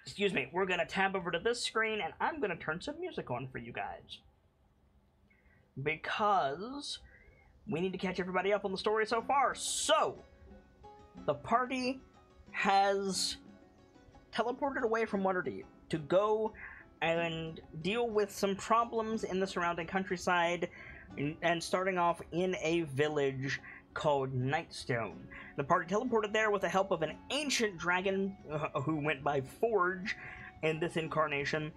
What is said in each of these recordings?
excuse me, we're gonna tab over to this screen, and I'm gonna turn some music on for you guys. Because we need to catch everybody up on the story so far. So, the party has teleported away from Waterdeep to go and deal with some problems in the surrounding countryside, and starting off in a village called Nightstone. The party teleported there with the help of an ancient dragon who went by Forge in this incarnation,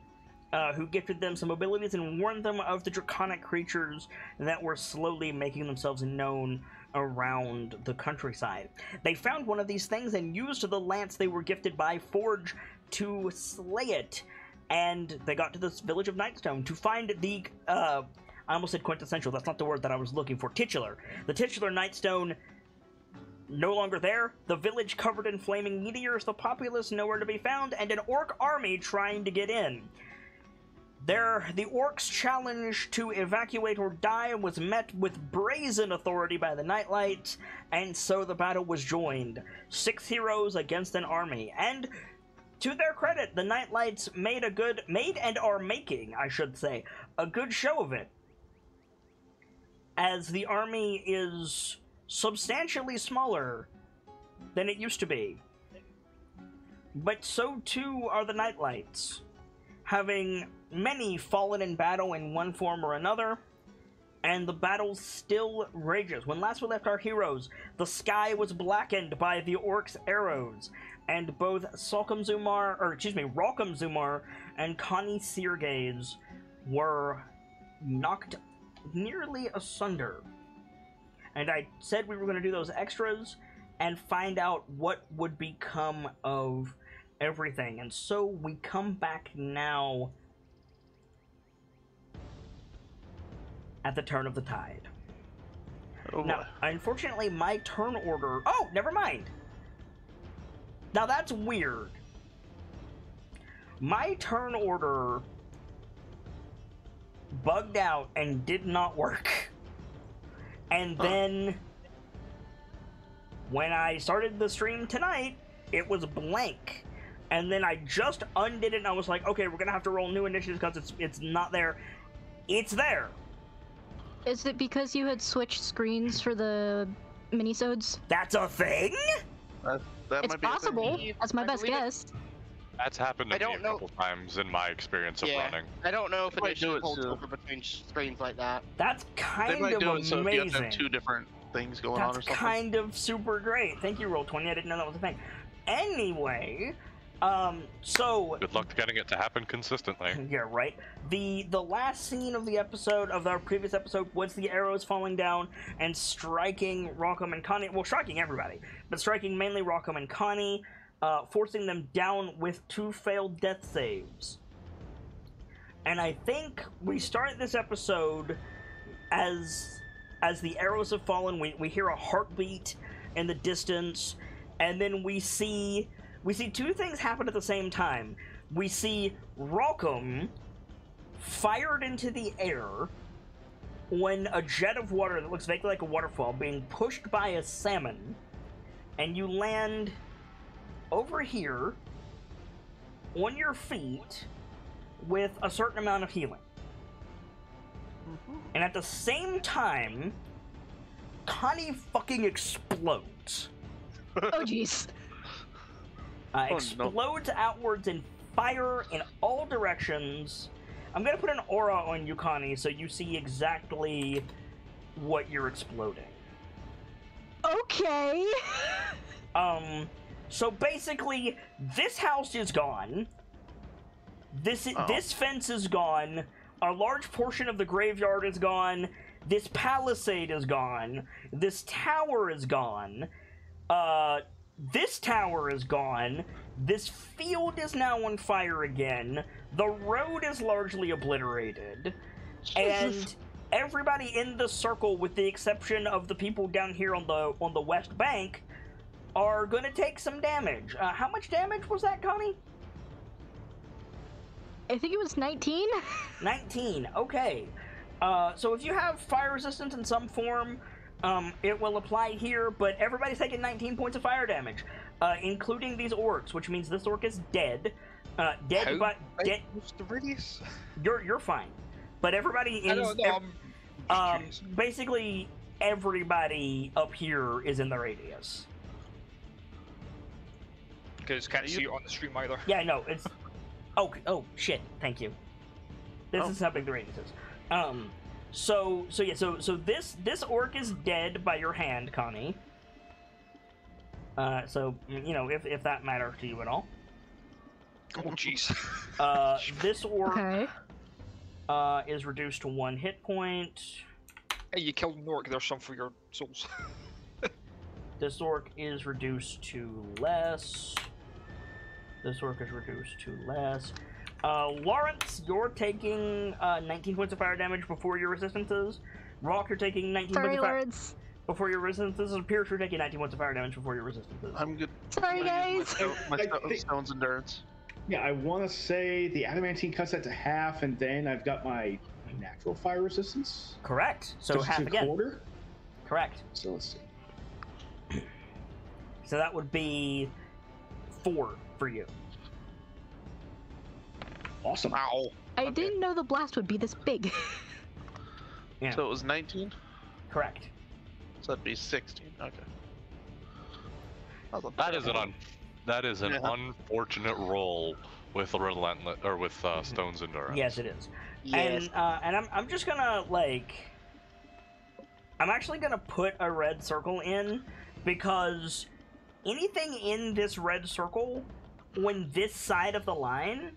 who gifted them some abilities and warned them of the draconic creatures that were slowly making themselves known around the countryside. They found one of these things and used the lance they were gifted by Forge to slay it, and they got to this village of Nightstone to find the, I almost said quintessential, that's not the word that I was looking for, titular. The titular Nightstone no longer there, the village covered in flaming meteors, the populace nowhere to be found, and an orc army trying to get in. The orcs' challenge to evacuate or die was met with brazen authority by the KnightLites, and so the battle was joined. 6 heroes against an army, and to their credit, the KnightLites made and are making, I should say, a good show of it, as the army is substantially smaller than it used to be. But so too are the KnightLites, having many fallen in battle in one form or another, and the battle still rages. When last we left our heroes, the sky was blackened by the orcs' arrows, and both Ralkum Zumar and Connie Seargaze were knocked nearly asunder. And I said we were going to do those extras and find out what would become of everything. And so we come back now at the turn of the tide. Oh, now, unfortunately, my turn order... Oh, never mind. Now that's weird. My turn order bugged out and did not work. And then when I started the stream tonight, it was blank. And then I just undid it and I was like, okay, we're gonna have to roll new initiatives because it's not there. It's there. Is it because you had switched screens for the minisodes? That's a thing? That It's might be a possible. thing. That's my best guess. That's happened to me a couple times in my experience of running. I don't know if They might do initiative it holds too. over between screens like that. That's They kind might of do it so if you have to amazing. have 2 different things going on or That's something. kind of super great. Thank you, Roll20. I didn't know that was a thing. Anyway, so... Good luck getting it to happen consistently. Yeah, right. The last scene of the episode, of our previous episode, was the arrows falling down and striking Ralkum and Connie. Well, striking everybody, but striking mainly Ralkum and Connie, forcing them down with 2 failed death saves. And I think we start this episode as the arrows have fallen. We hear a heartbeat in the distance, and then we see 2 things happen at the same time. We see Ralkum fired into the air when a jet of water that looks vaguely like a waterfall being pushed by a salmon, and you land over here on your feet with a certain amount of healing. And at the same time, Connie fucking explodes. Oh jeez. Explodes outwards in fire in all directions. I'm gonna put an aura on you, Connie, so you see exactly what you're exploding. Okay. So basically, this house is gone. This fence is gone. A large portion of the graveyard is gone. This palisade is gone. This tower is gone. This tower is gone. This field is now on fire again. The road is largely obliterated. Jesus. And everybody in the circle, with the exception of the people down here on the west bank, are going to take some damage. How much damage was that, Connie? I think it was 19. 19, okay. So if you have fire resistance in some form, it will apply here, but everybody's taking 19 points of fire damage. including these orcs, which means this orc is dead. Dead, but dead. What's the radius? You're fine, but everybody in basically everybody up here is in the radius. Because can't see it on the stream either. Yeah, no, it's. Oh shit! Thank you. This is how big the radius is. So this orc is dead by your hand, Connie. So you know if that matters to you at all. Oh jeez. This orc is reduced to 1 hit point. Hey, you killed an orc. There's some for your souls. This orc is reduced to less. This orc is reduced to less. Lawrence, you're taking 19 points of fire damage before your resistances. Rock, you're taking 19 points of fire before your resistances. And Pierce, you're taking 19 points of fire damage before your resistances. I'm good. Sorry, guys. My stone's endurance. Yeah, I want to say the adamantine cuts that to half, and then I've got my natural fire resistance. Correct. So just half again. Quarter. Correct. So let's see. So that would be 4 for you. Awesome. Ow. I didn't know the blast would be this big. Yeah. So it was 19? Correct. So that'd be 16. Okay. That is an unfortunate roll with relentless or with Stone's endurance. Yes, it is. Yes. And I'm just gonna I'm actually gonna put a red circle in because anything in this red circle when this side of the line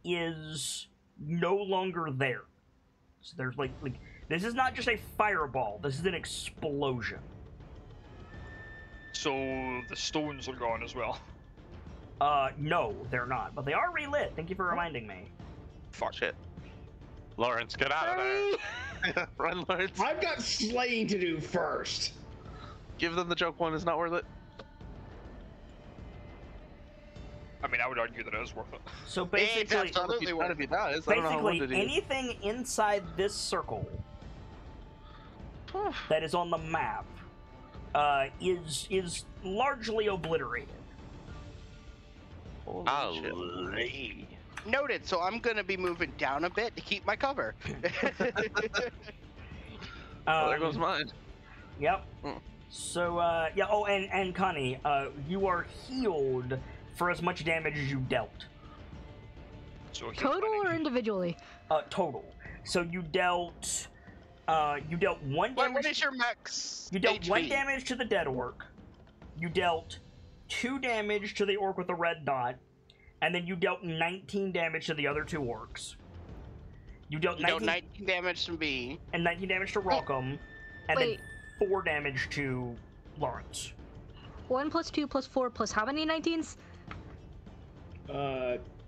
is no longer there. So there's like this is not just a fireball, this is an explosion. So the stones are gone as well. No, they're not, but they are relit. Thank you for reminding me. Fuck Shit. Lawrence, get out of there! Run, Lawrence. I've got slaying to do first. Give them the joke one. It's not worth it. I mean, I would argue that it is worth it. So basically, absolutely worth If he does, I don't know how basically wounded he is. anything inside this circle that is on the map is largely obliterated. Holy shit. Noted. So I'm gonna be moving down a bit to keep my cover. Well, there goes mine. Yep. Mm. So yeah. Oh, and Connie, you are healed for as much damage as you dealt. So Total or individually? Total. So you dealt 1 damage. What is your max? You dealt HP? 1 damage to the dead orc. You dealt 2 damage to the orc with the red dot, and then you dealt 19 damage to the other 2 orcs. You dealt 19 damage to me. and 19 damage to Rockham, and Wait. then 4 damage to Lawrence. 1 plus 2 plus 4 plus how many 19s?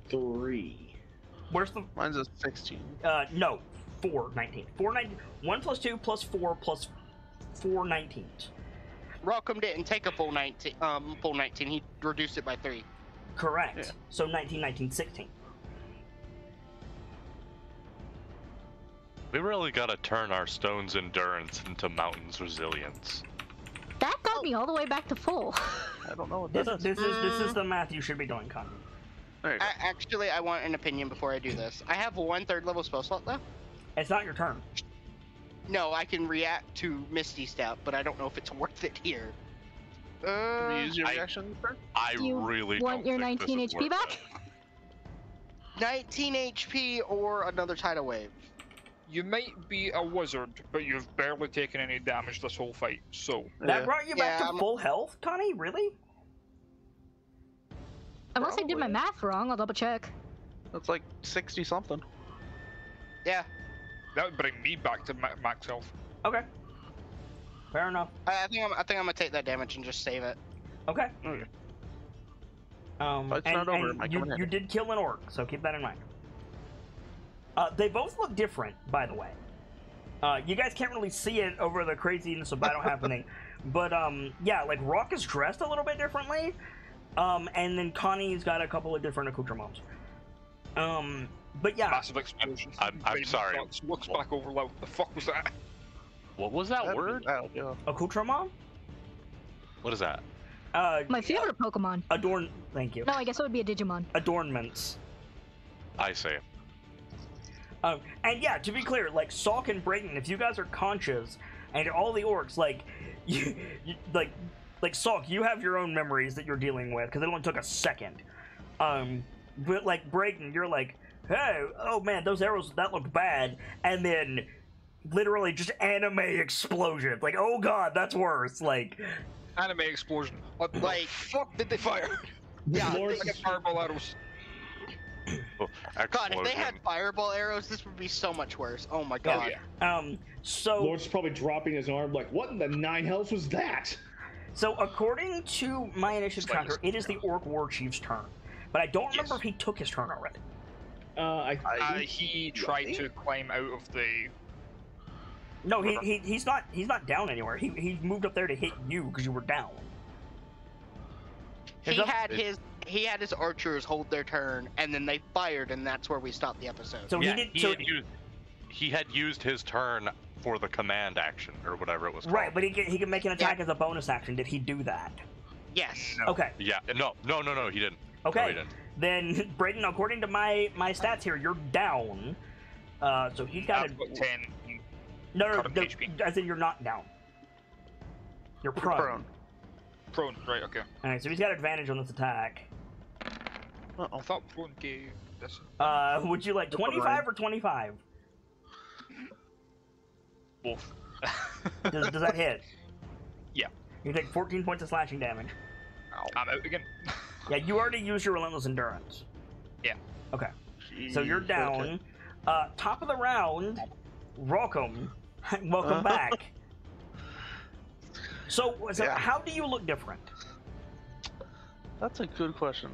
3. Where's the... Mine's a 16. No. 4 19. 1 plus 2 plus 4 plus 4 19s. Rockham didn't take a full 19. Full 19. He reduced it by 3. Correct. Yeah. So 19, 19, 16. We really gotta turn our Stone's endurance into Mountain's resilience. That got me all the way back to full. I don't know what This, that is. this is the math you should be doing, Connie. There you go. Actually, I want an opinion before I do this. I have 1 3rd level spell slot left. It's not your turn. No, I can react to Misty Step, but I don't know if it's worth it here. Can you use your reaction turn? I Do you really want don't your think this 19 is HP worth back? it. 19 HP or another tidal wave. you might be a wizard, but you've barely taken any damage this whole fight. So That brought you back Yeah, to full health, Connie? Really? Unless I did my Probably. math wrong, I'll double check. That's like 60 something. Yeah, that would bring me back to max health. Okay. Fair enough. I think I'm gonna take that damage and just save it. Okay. Okay. And Fight's not over, it might come in you handy. did kill an orc, so keep that in mind. They both look different, by the way. You guys can't really see it over the craziness of battle happening, but yeah, like Rock is dressed a little bit differently, and then Connie's got a couple of different accoutrements. But yeah, Massive explosions. I'm Raven sorry. Fox looks back over like, what the fuck was that? What was that That'd be word? loud, yeah. accoutrement. What is that? My favorite Pokemon. Thank you. No, I guess it would be a Digimon. Adornments. I say. And yeah, to be clear, like Salk and Brayton, if you guys are conscious, and all the orcs, like, like Salk, you have your own memories that you're dealing with because it only took a second. But like Brayton, you're like, hey, oh man, those arrows that look bad, and then literally just anime explosion. Like, oh god, that's worse. Like, anime explosion. What the Like- fuck did they fire? Yeah, Lord, Like a fireball arrows. God, if they had fireball arrows, this would be so much worse. Oh my god. So Lord's probably dropping his arm like, what in the nine hells was that? So according to my initiative tracker, it is the Orc War Chief's turn. But I don't remember if he took his turn already. He tried to climb out of the. No, he's not down anywhere. He moved up there to hit you because you were down. He had his archers hold their turn, and then they fired, and that's where we stopped the episode. So Yeah, he had used his turn for the command action or whatever it was called. Right, but he can make an attack as a bonus action. Did he do that? Yes. No. Okay. Yeah. No, he didn't. Okay. No, he didn't. Then Brayden, according to my stats here, you're down. So he's got I've got 10. no, current HP. as in you're not down. You're prone. Prone, right, okay. Alright, so he's got advantage on this attack. I thought prone gave this. Would you like 25 or 25? Both. Does that hit? Yeah. You take 14 points of slashing damage. I'm out again. Yeah, you already used your Relentless Endurance. Yeah. Okay. So you're down. Okay. Top of the round, welcome. Welcome back. So Yeah. how do you look different? That's a good question.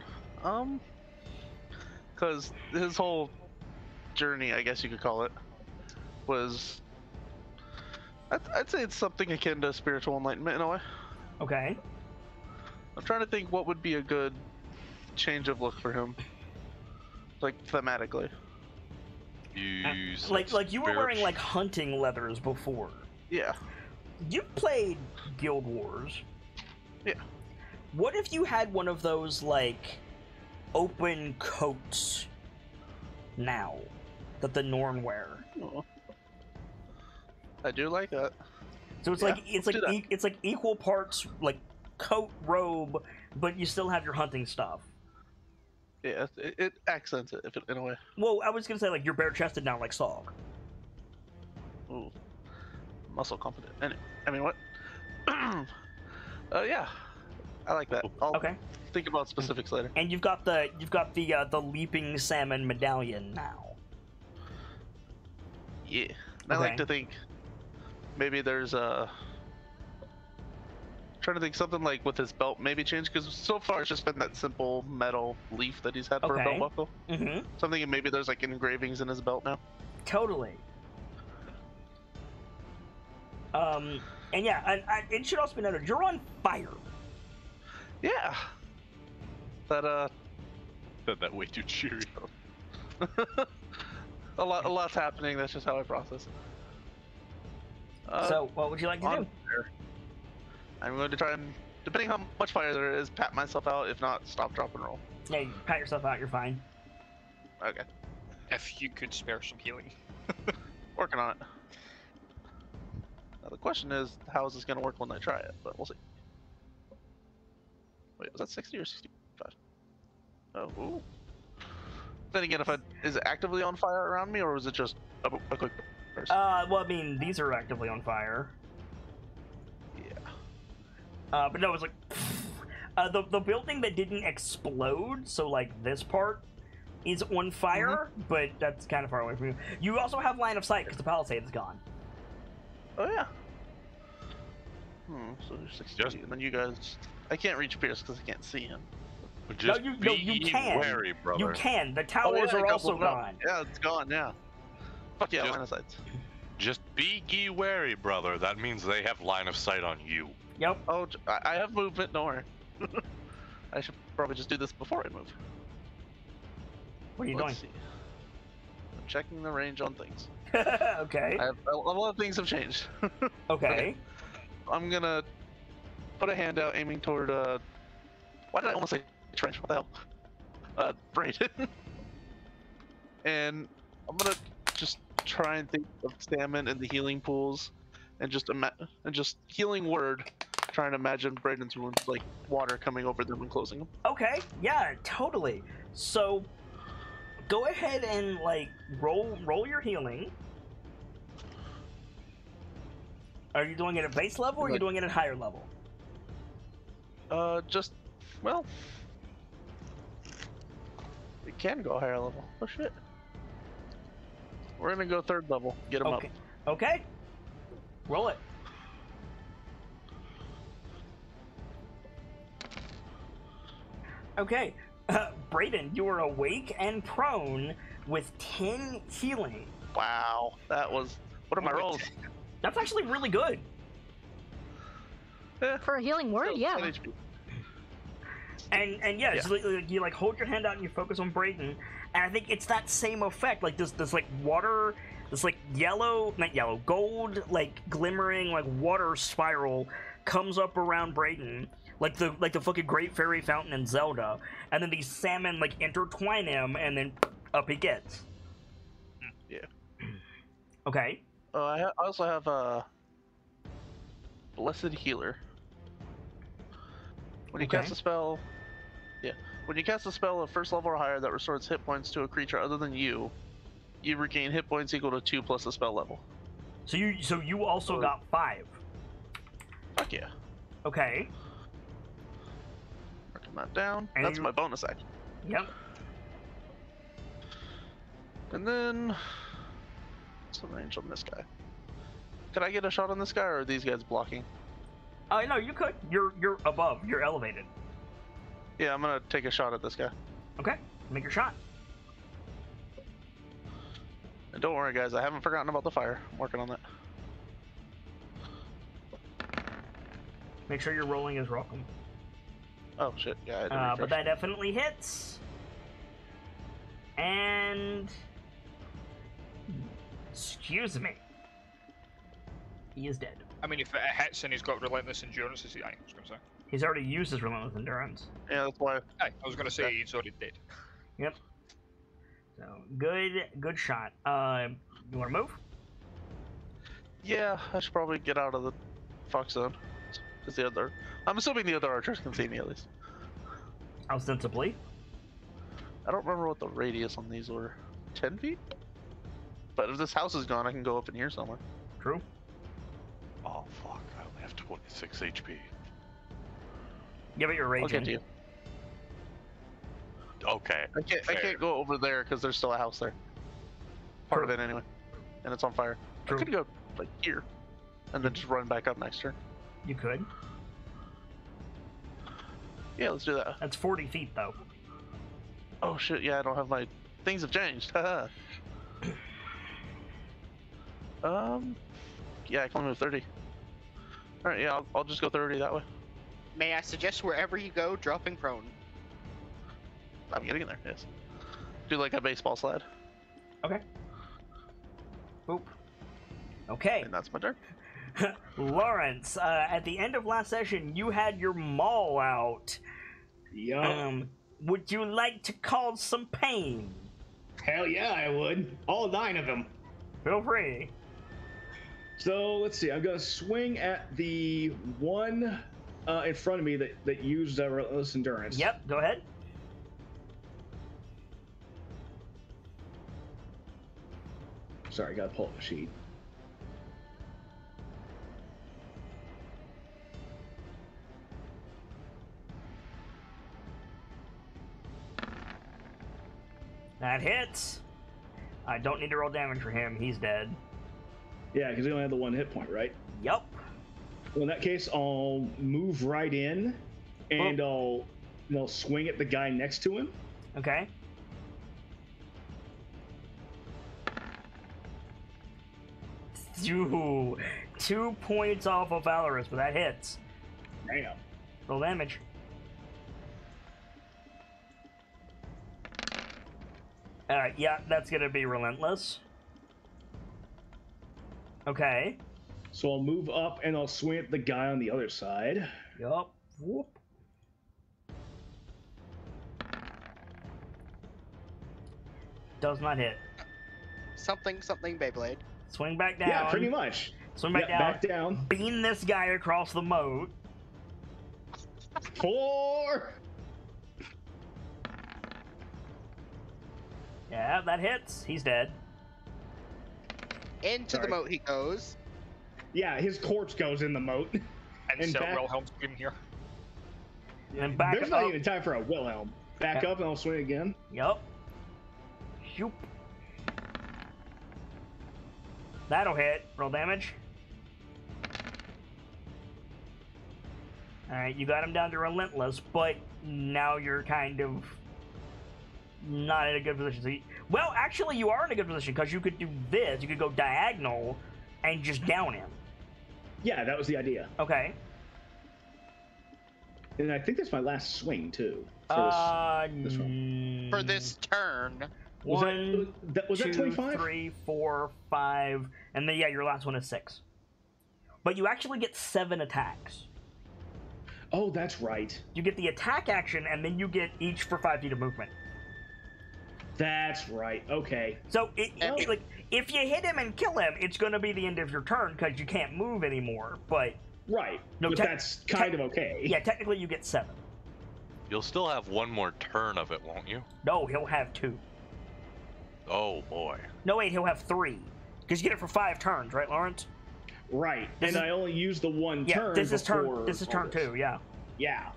Because his whole journey, I guess you could call it, was. I'd say it's something akin to spiritual enlightenment in a way. Okay. I'm trying to think what would be a good change of look for him, like thematically. Use Like you were wearing spirit- like hunting leathers before. Yeah. You played Guild Wars. Yeah. What if you had one of those like open coats now that the Norn wear? Oh. I do like that. So it's Yeah, like it's let's like do that. it's like equal parts like coat robe, but you still have your hunting stuff. Yeah, it accents it in a way. Well, I was gonna say like you're bare chested now like Salk. Ooh. Muscle confident. Anyway, I mean what? Yeah, I like that. I'll Okay. think about specifics later. And you've got the leaping salmon medallion now. Yeah, and I Okay. like to think maybe there's a. Trying to think something like with his belt maybe change because so far it's just been that simple metal leaf that he's had for a Okay. belt buckle. Mm-hmm. So I'm thinking maybe there's like engravings in his belt now. Totally. And yeah, and it should also be noted you're on fire. Yeah. That Said that way too cheery. a lot's happening. That's just how I process it. So what would you like to do? on fire. I'm going to try and, depending how much fire there is, pat myself out. If not, stop, drop, and roll. Yeah, you pat yourself out. You're fine. Okay. If you could spare some healing. Working on it. Now the question is, how is this going to work when I try it? But we'll see. Wait, was that 60 or 65? Oh, ooh. Then again, is it actively on fire around me, or was it just a quick burst? Well, I mean, these are actively on fire. Yeah. But no, it's like the building that didn't explode. So like this part is on fire, but that's kind of far away from you. You also have line of sight because the palisade is gone. Oh yeah. So there's 60, and then you guys. I can't reach Pierce because I can't see him. Just you be can. wary, brother. You can. The Oh, towers yeah, are I also doubled it up. gone. Yeah, it's gone. Yeah. Fuck yeah, Just- line of sights. Just be ye wary, brother. That means they have line of sight on you. Yep. Oh, I have movement. Don't worry. I should probably just do this before I move. What are you Let's see. I'm checking the range on things. doing? Okay. A lot of things have changed. Okay. I'm gonna put a hand out, aiming toward why did I almost say trench? What the hell? Brayden. And I'm gonna just try and think of salmon and the healing pools, and just healing word, trying to imagine Brayden's wounds like water coming over them and closing them. Okay, yeah, totally. So, go ahead and like roll your healing. Are you doing it at base level, or are you doing it at higher level? Well, it can go higher level. Oh shit. We're gonna go 3rd level. Get him up. Okay. Roll it. Okay. Brayden, you are awake and prone with 10 healing. Wow. That was... What are my rolls? That's actually really good. For a healing word, yeah. 10 HP. And yeah, it's like, you like hold your hand out and you focus on Brayden, and I think it's that same effect, like this like water, this like gold, like glimmering like water spiral comes up around Brayden, like the fucking Great Fairy Fountain in Zelda, and then these salmon like intertwine him, and then up he gets. Yeah. Okay. I also have a Blessed Healer. When you cast a spell, when you cast a spell of 1st level or higher that restores hit points to a creature other than you, you regain hit points equal to 2 plus the spell level. So you also got 5. Fuck yeah. Okay. Marking that down. And That's my bonus action. Yep. And then, what's the range on this guy? Can I get a shot on this guy, or are these guys blocking? No, you could. You're above. You're elevated. Yeah, I'm gonna take a shot at this guy. Okay, make your shot. And don't worry, guys, I haven't forgotten about the fire. I'm working on that. Make sure you're rolling as Rockham. Oh shit, yeah, I had to refresh. But that definitely hits. And... excuse me. He is dead. I mean, if it hits and he's got relentless endurance, is he? I was going to say. He's already used his relentless endurance. Yeah, that's why. Aye, I was going to say he's already dead. Yep. So, good shot. You want to move? Yeah, I should probably get out of the fuck zone. Because I'm assuming the other archers can see me at least. Ostensibly. I don't remember what the radius on these were. 10 feet? But if this house is gone, I can go up in here somewhere. True. Oh fuck, I only have 26 HP. Yeah, but you're raging. I'll get to you. Okay. I can't go over there because there's still a house there. Part of it anyway. And it's on fire. True. I could go like here. And then just run back up next turn. You could. Yeah, let's do that. That's 40 feet, though. Oh shit, yeah, I don't have my... Things have changed, haha. Yeah, I can only move 30. Alright, yeah, I'll just go 30 that way. May I suggest wherever you go, dropping prone? I'm getting in there, yes. Do like a baseball slide. Okay. Boop. Okay. And that's my turn. Lawrence, at the end of last session, you had your maul out. Yup. Would you like to cause some pain? Hell yeah, I would. All 9 of them. Feel free. So let's see. I'm gonna swing at the one in front of me that used relentless endurance. Yep. Go ahead. Sorry, gotta pull up the sheet. That hits. I don't need to roll damage for him. He's dead. Yeah, because he only had the 1 hit point, right? Yup. Well, in that case, I'll move right in, and I'll swing at the guy next to him. Okay. Ooh, 2 points off of Valorous, but that hits. Damn. Roll damage. Yeah, that's gonna be relentless. Okay. So I'll move up and I'll swing at the guy on the other side. Yup. Whoop. Does not hit. Something Beyblade. Swing back down. Yeah, pretty much. Swing back Yeah, down. back down. Beam this guy across the moat. 4. Yeah, that hits. He's dead. Into the Sorry. moat he goes. Yeah, his corpse goes in the moat. And And set back- Wilhelm scream here. And back There's not up. even time for a Wilhelm. Back Yeah. up and I'll swing again. Yup. Shoop. That'll hit. Roll damage. Alright, you got him down to relentless, but now you're kind of not in a good position. So well, actually, you are in a good position because you could do this. You could go diagonal and just down him. Yeah, that was the idea. Okay. And I think that's my last swing too. For this one. For this turn. Was One, was that two, 25? 3, 4, 5, and then yeah, your last one is 6. But you actually get 7 attacks. Oh, that's right. You get the attack action, and then you get each for 5 feet of movement. That's right. Okay. So, like, if you hit him and kill him, it's going to be the end of your turn because you can't move anymore. But Right. No, but that's kind of okay. yeah, technically you get 7. You'll still have one more turn of it, won't you? No, he'll have 2. Oh boy. No, wait, he'll have 3 because you get it for 5 turns, right, Lawrence? Right. This and is- I only used the one Yeah, turn. this is turn. before This is all turn this. 2. Yeah. Yeah.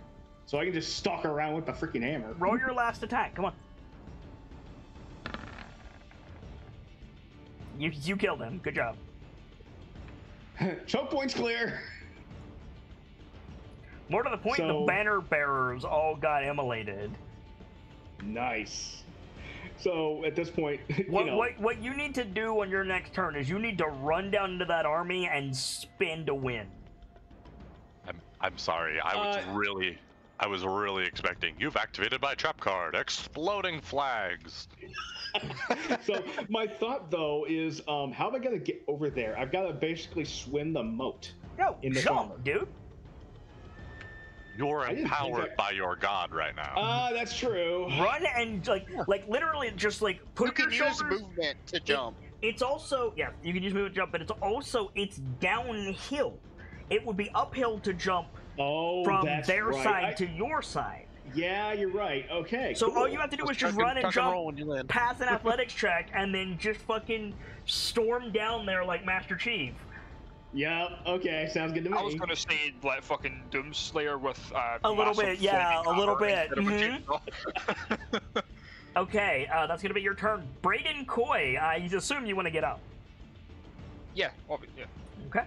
So I can just stalk around with the freaking hammer. Roll your last attack. Come on. You killed him. Good job. Choke points clear. More to the point, the So- banner bearers all got immolated. Nice. So at this point, What you need to do on your next turn is you need to run down into that army and spin to win. I'm sorry. I was really expecting. You've activated my trap card. Exploding flags. So my thought though is, how am I gonna get over there? I've got to basically swim the moat. No, In the jump, farmer. dude. You're I didn't think empowered I- by your god right now. That's true. Run and like literally just like put You can your use shoulders. movement to jump. It's also you can use movement to jump, but it's downhill. It would be uphill to jump Oh, from that's their right. side to your side. Yeah, you're right. Okay. So cool. all you have to do is just run and tuck jump roll when you land. pass an athletics check, and then just fucking storm down there like Master Chief. Yeah. Okay. Sounds good to me. I was gonna say like fucking Doomslayer with A little massive bit, yeah, flaming a little armor bit, instead of a mhm. chainsaw. Okay, that's gonna be your turn. Brayden Coy, I assume you want to get up. Yeah, obviously, yeah. Okay.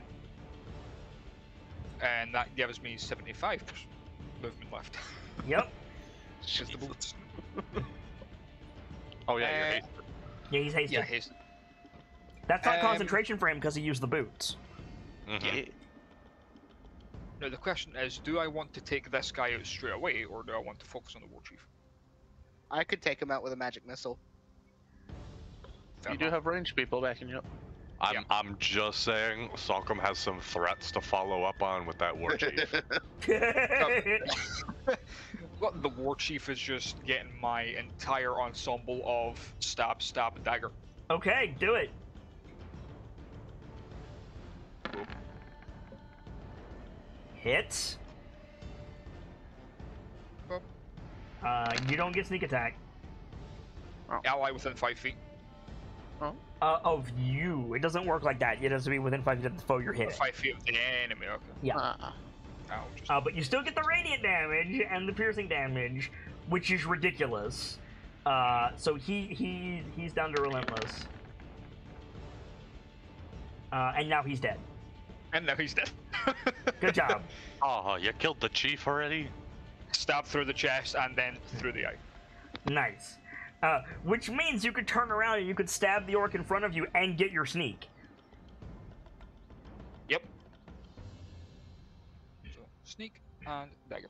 And that gives me 75 movement left. Yep. It's just the boots. Oh yeah, you're Uh, hasted. Yeah, he's hasted. Yeah, haste. That's not Um, concentration for him because he used the boots. Mhm. Now the question is, do I want to take this guy out straight away, or do I want to focus on the war chief? I could take him out with a magic missile. Fair You do enough. have ranged people backing you up. I'm just saying, Salcom has some threats to follow up on with that war chief. Well, the war chief is just getting my entire ensemble of stab, stab, and dagger. Okay, do it. Hits. Boop. You don't get sneak attack. Ally within 5 feet. Of you. It doesn't work like that. It has to be within 5 feet of the foe you're hitting. 5 feet of the enemy. Okay. Yeah. Ow, just But you still get the radiant damage and the piercing damage, which is ridiculous. So he's down to relentless. And now he's dead. and now he's dead. Good job. Oh, you killed the chief already? Stab through the chest and then through the eye. Nice. Which means you could turn around and you could stab the orc in front of you and get your sneak. Yep. So sneak and dagger.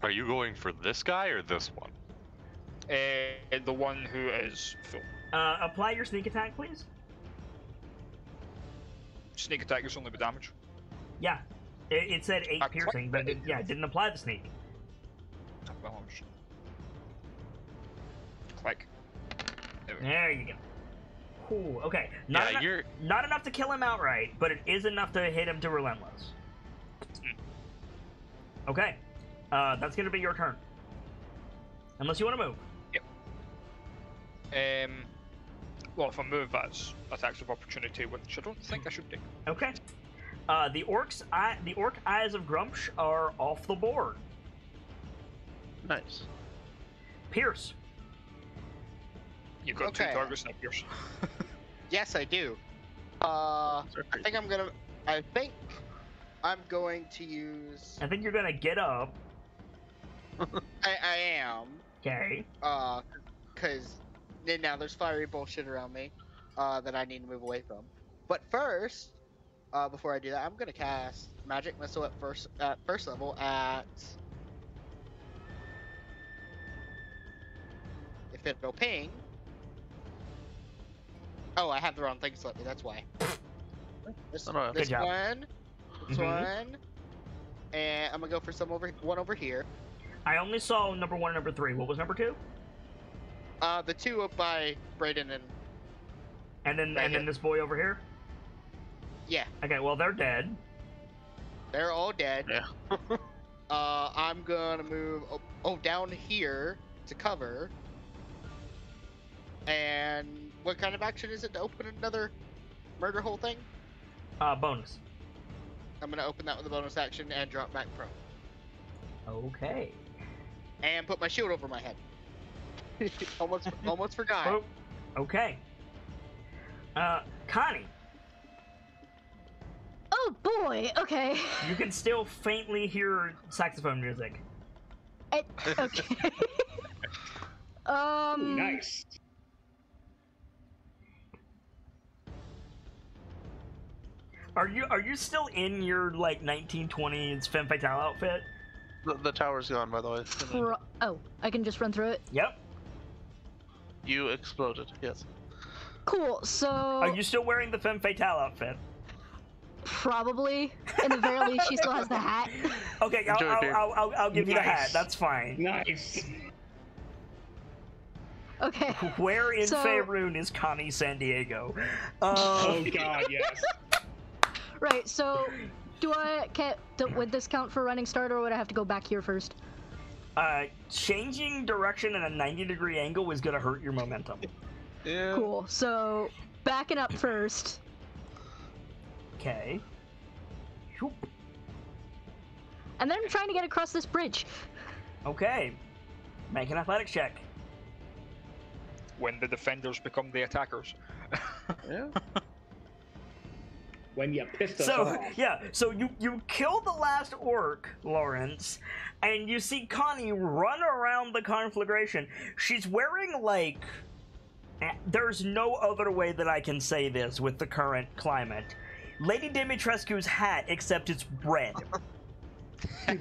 Are you going for this guy or this one? The one who is full. Apply your sneak attack, please. Sneak attack is only the damage. Yeah. It said 8 I piercing, but it didn't apply the sneak. Well, I'm just... Click. There we go. There you go. Cool. Okay. Yeah, you're. Not enough to kill him outright, but it is enough to hit him to relentless. Okay. That's gonna be your turn. Unless you want to move. Well, if I move, that's attacks of opportunity, which I don't think I should do. Okay. The orc eyes of Grumsh are off the board. Nice. Pierce. You've got two Okay. targets now, Pierce. Yes, I do. I think I'm going to use. I think you're gonna get up. I am. Okay. Because now there's fiery bullshit around me that I need to move away from. But first, before I do that, I'm gonna cast Magic Missile at first level at. If it'll ping. Oh, I have the wrong thing selected. That's why. This Good job. one, this Mhm. one, and I'm gonna go for one over here. I only saw number 1 and number 3. What was number 2? The two up by Brayden and And Right then here. this boy over here. yeah, Okay. Well, they're dead. they're all dead. Yeah. I'm gonna move down here to cover. And what kind of action is it to open another murder hole thing? Bonus. I'm gonna open that with a bonus action and drop back prone. Okay. And put my shield over my head. almost forgot. Oh, okay. Connie, Oh boy. Okay. you can still faintly hear saxophone music. Okay. Nice. Are you still in your like 1920s femme fatale outfit? The tower's gone, by the way. Oh, I can just run through it. Yep. You exploded. Yes. Cool. So Are you still wearing the femme fatale outfit? probably, in the very least, she still has the hat. Okay, Enjoy, dear. I'll give you the hat. Nice. That's fine. Nice. Okay. Where in So- Faerun is Connie San Diego? Oh god, yes. Right. So, would this count for running start, or would I have to go back here first? Changing direction at a 90-degree angle is gonna hurt your momentum. Yeah. Cool. So, backing up first. Okay. Shoop. And then I'm trying to get across this bridge. Okay. Make an athletics check. When the defenders become the attackers. Yeah. When you pissed us So off. yeah, so you kill the last orc, Lawrence, and you see Connie run around the conflagration. She's wearing like, there's no other way that I can say this with the current climate. Lady Dimitrescu's hat, except it's red.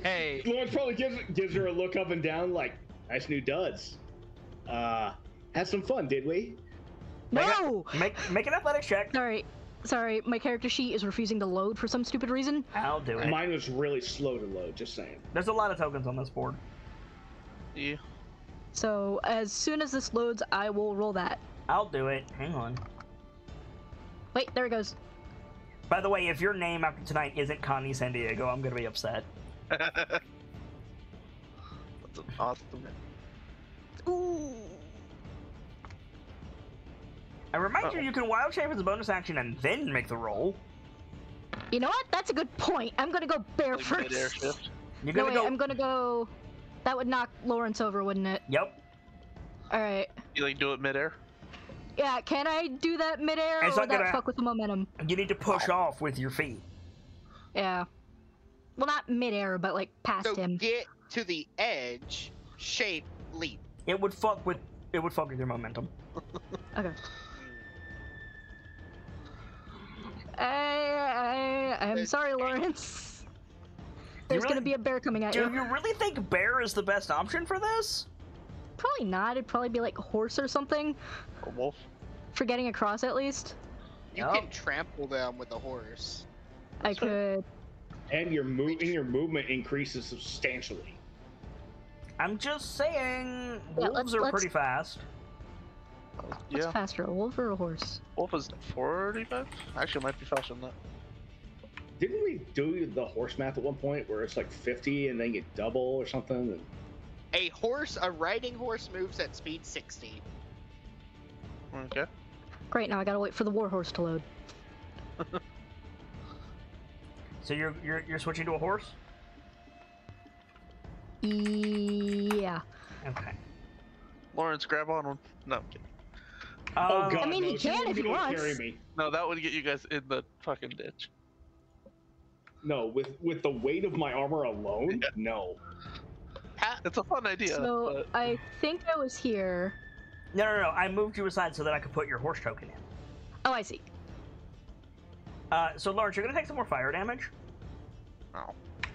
Hey. Lawrence probably gives her a look up and down like, nice new duds. Had some fun, did we? No. Make an athletics check. Sorry. My character sheet is refusing to load for some stupid reason. I'll do it. Mine was really slow to load, just saying. There's a lot of tokens on this board. Yeah. So as soon as this loads, I will roll that. I'll do it. Hang on. Wait, there it goes. By the way, if your name after tonight isn't Connie San Diego, I'm gonna be upset. That's an awesome. Ooh. I remind you can wild shape as a bonus action and then make the roll. You know what? That's a good point. I'm gonna go bear Like first. mid-air shift. You're No, gonna wait, go. I'm gonna go. That would knock Lawrence over, wouldn't it? Yep. All right. You like do it midair? Yeah, can I do that midair, It's or not would that gonna- fuck with the momentum? You need to push off with your feet. Yeah. Well, not midair, but like past So him. get to the edge, shape, leap. It would fuck with your momentum. Okay. I'm sorry, Lawrence. There's really- gonna be a bear coming at Do you. you really think bear is the best option for this? Probably not. It'd probably be like horse or something. A wolf? For getting across, at least. You Yep. can trample them with a horse. I could. And your movement increases substantially. I'm just saying, Yeah, wolves are let's- pretty fast. What's Yeah, faster, a wolf or a horse? wolf is 45. Actually, it might be faster than that. Didn't we do the horse math at one point where it's like 50 and then get double or something? A riding horse moves at speed 60. Okay. Great, now I gotta wait for the war horse to load. So you're switching to a horse? Yeah. Okay. Lawrence, grab on one. No, I'm kidding. Oh god, I mean, no, he she can wouldn't if be he able to wants. carry me. No, that would get you guys in the fucking ditch. No, with the weight of my armor alone, Yeah. no. It's a fun idea. So but I think I was here. No. I moved you aside so that I could put your horse token in. Oh, I see. So Lawrence, you're gonna take some more fire damage.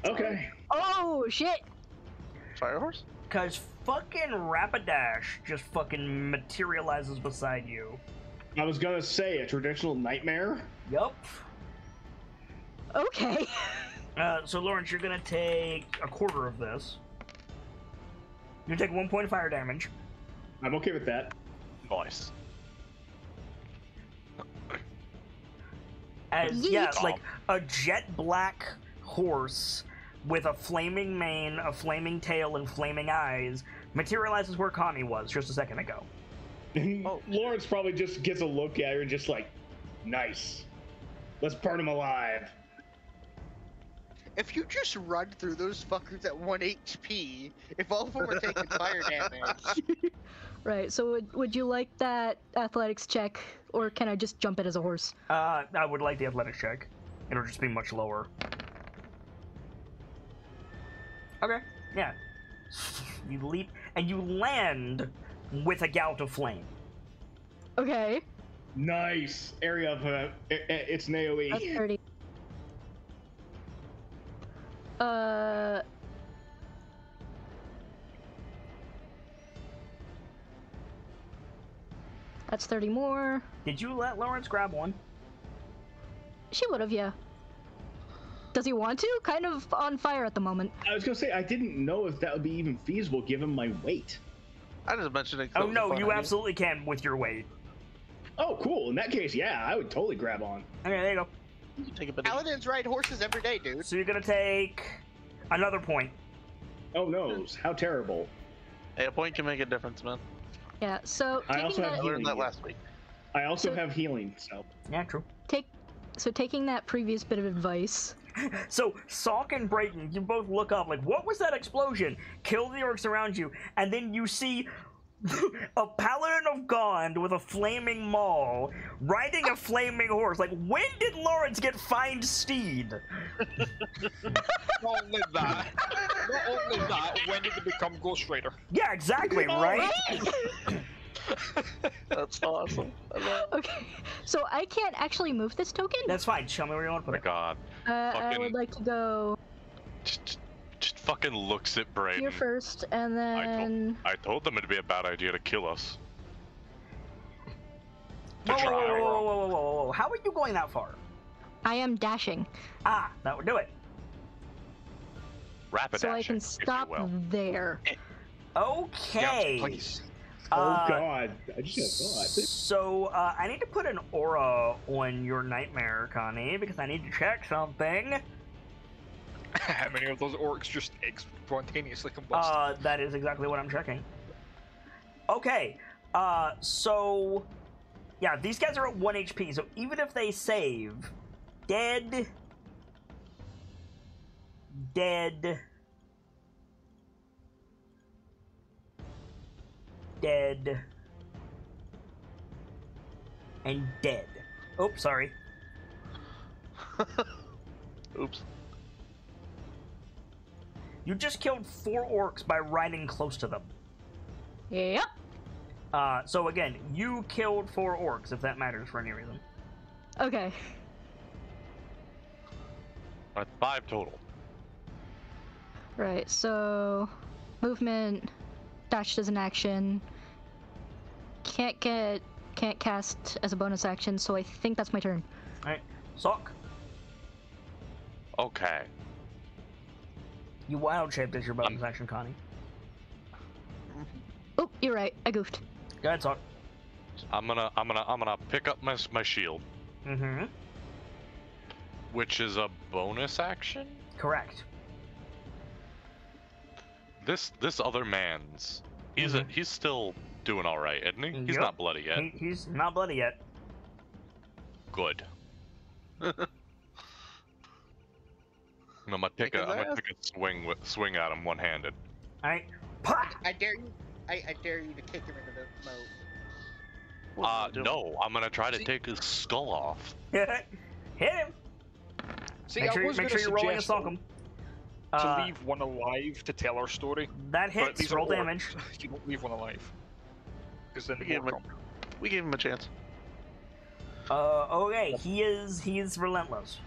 Okay. Oh shit! fire horse? Cause fucking Rapidash just fucking materializes beside you. I was gonna say a traditional nightmare. Yup. Okay. So Lawrence, you're gonna take a quarter of this. You take 1 point of fire damage. I'm okay with that. Nice. As Yeet. yeah, like a jet black horse with a flaming mane, a flaming tail, and flaming eyes materializes where Connie was just a second ago. Oh. Lawrence probably just gets a look at her and just like, nice. Let's burn him alive. If you just run through those fuckers at 1 HP, if all of them are taking fire damage, Right. So would you like that athletics check, or can I just jump it as a horse? I would like the athletics check. It'll just be much lower. Okay, yeah. You leap and you land with a gout of flame. Okay. Nice. Area of it's an AoE. That's 30. That's 30 more. Did you let Lawrence grab one? She would have, yeah. Does he want to? Kind of on fire at the moment. I was gonna say I didn't know if that would be even feasible given my weight. I just mentioned it. 'cause Oh it was a no, fun you idea. absolutely can with your weight. Oh, cool. In that case, yeah, I would totally grab on. Okay, there you go. You can take a bit of paladins ride horses every day, dude. So you're gonna take another point. Oh no, how terrible. Hey, a point can make a difference, man. Yeah, so I taking also that, I have learned that healing. last week. I also So- have healing, so. Yeah, true. taking that previous bit of advice. So Salk and Brayton, you both look up like, what was that explosion? Kill the orcs around you, and then you see a paladin of Gond with a flaming maul riding a flaming horse. Like, when did Lawrence get find steed? Not only that, when did it become Ghost Rider? Yeah, exactly, right? That's awesome. I love Okay, so I can't actually move this token. That's fine. Show me where you want to Oh put my it. god. I fucking- would like to go Just fucking looks at Brayden. here first, and then I told them it'd be a bad idea to kill us. To Whoa, whoa, try. whoa, whoa, whoa, whoa, whoa, whoa. How are you going that far? I am dashing, Ah, that would do it. Rapid so I action, can if you stop will. there. Okay. Please. Oh god, I just had a thought. So, I need to put an aura on your nightmare, Connie, because I need to check something. How many of those orcs just spontaneously combust? That is exactly what I'm checking. Okay, so... Yeah, these guys are at 1 HP, so even if they save... Dead... Dead... Dead... And dead. Oops, sorry. Oops. You just killed 4 orcs by riding close to them. Yep. So again, you killed 4 orcs, if that matters for any reason. Okay. That's 5 total. Right. So, movement, dash as an action. Can't cast as a bonus action. So I think that's my turn. Alright, Sock. Okay. You wild shaped as your bonus action, Connie. Oh, you're right. I goofed. Go ahead, talk. I'm gonna pick up my shield, Mm-hmm. which is a bonus action. Correct. This other man's, he's still doing all right, isn't he? He's Yep. not bloody yet. He's not bloody yet. Good. I'm gonna take a swing at him one-handed. All right. Pah! I dare you. I dare you to kick him into the moat. No, I'm gonna try to take his skull off. Hit him. See, Make I sure, was make gonna sure you're rolling a suggest sock'em. to leave one alive to tell our story. That But hits. these Roll are damage. orcs. You don't leave one alive. Because then We gave him a chance. Okay. He's relentless.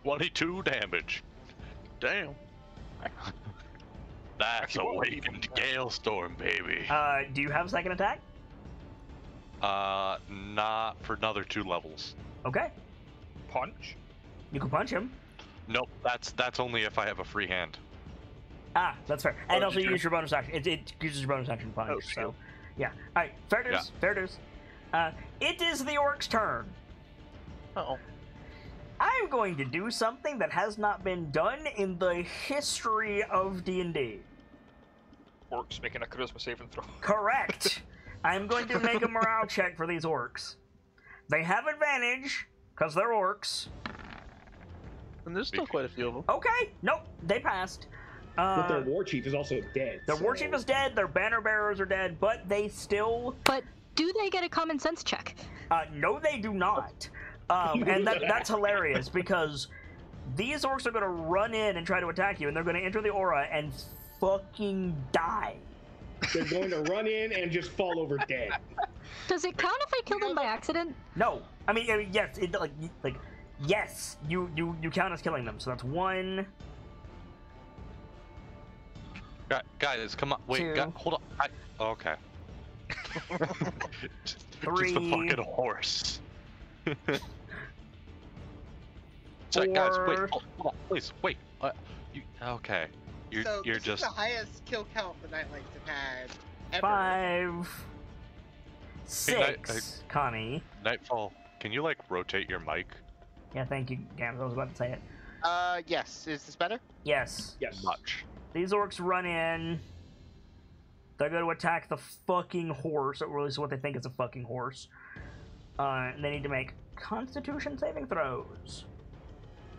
22 damage. Damn. That's Actually, what would awakened even- Galestorm, baby. Do you have a second attack? Not for another 2 levels. Okay. punch. You can punch him. Nope, that's only if I have a free hand. Ah, that's fair. And Oh, also did you you- use your bonus action. It uses your bonus action to punch. Oh, so, shield. yeah. All right. Fair dues. Yeah. Fair dues. It is the orc's turn. Uh-oh. I'm going to do something that has not been done in the history of D&D. Orcs making a charisma saving throw. Correct. I'm going to make a morale check for these orcs. They have advantage because they're orcs. And there's still quite a few of them. Okay. Nope. They passed. But their war chief is also dead. Their war so- chief is dead. Their banner bearers are dead, but they still. But do they get a common sense check? No, they do not. And that's hilarious because these orcs are going to run in and try to attack you, and they're going to enter the aura and fucking die. They're going to run in and just fall over dead. Does it count if I kill them by accident? No, I mean yes, yes, you count as killing them. So that's 1. Guys, come on. Wait, 2. hold on. Okay. just a 3. fucking horse. So, guys, wait, 4. hold on, please, wait. Okay. You're this just. is the highest kill count the KnightLites have had ever. 5. 6. Connie. Nightfall. Can you rotate your mic? Yeah, thank you, Gams. I was about to say it. Yes. Is this better? Yes. Yes. Much. These orcs run in. They're going to attack the fucking horse, or at least what they think is a fucking horse. They need to make Constitution saving throws.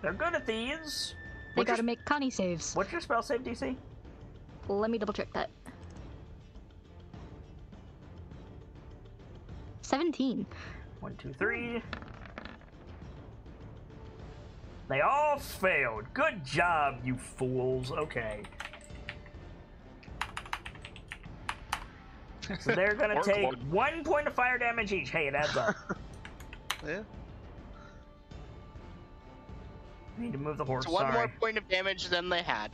They're good at these. They gotta make Connie saves. What's your spell save DC? Let me double check that. 17. 1, 2, 3. They all failed. Good job, you fools. Okay. So they're gonna Orc take Lord. 1 point of fire damage each. Hey, it adds up. Yeah. I need to move the horse. It's one Sorry. more point of damage than they had.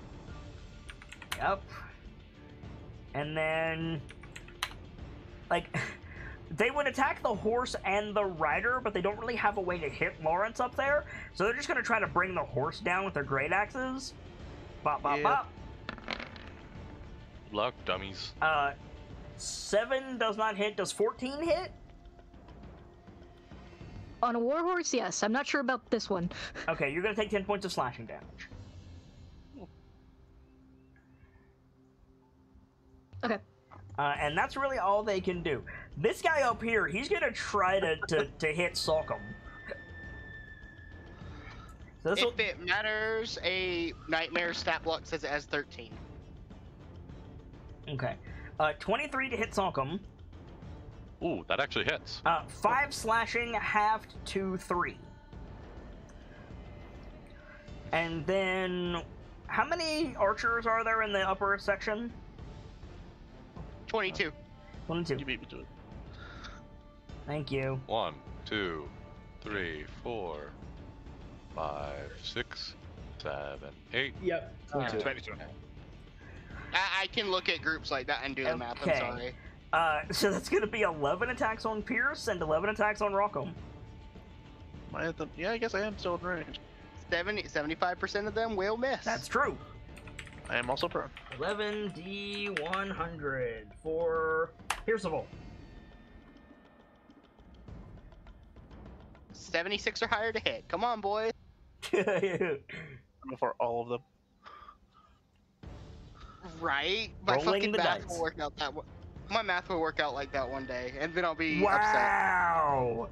Yep. And then, they would attack the horse and the rider, but they don't really have a way to hit Lawrence up there. So they're just gonna try to bring the horse down with their great axes. Bop, bop, Yeah. bop. Luck, dummies. 7 does not hit. Does 14 hit? On a warhorse, yes. I'm not sure about this one. Okay, you're gonna take 10 points of slashing damage. Okay. And that's really all they can do. This guy up here, he's gonna try to hit Sulcum. So this will, If it matters, a Nightmare stat block says it has 13. okay. 23 to hit Sulcum. Ooh, that actually hits. 5 slashing, halved to 3. And then, how many archers are there in the upper section? 22. 1 and 2. You beat me to it. Thank you. 1, 2, 3, 4, 5, 6, 7, 8. Yep. Uh, 22. 22. I can look at groups like that and do the math. I'm Okay. sorry. So that's gonna be 11 attacks on Pierce and 11 attacks on Rockham. Yeah, I guess I am still in range. 75% of them will miss. That's true. I am also prone. 11d100 for Pierceable. 76 or higher to hit. Come on, boys. Before all of them. Right? My Rolling fucking the math dice. will work out that. My math will work out like that one day, and then I'll be upset. Wow!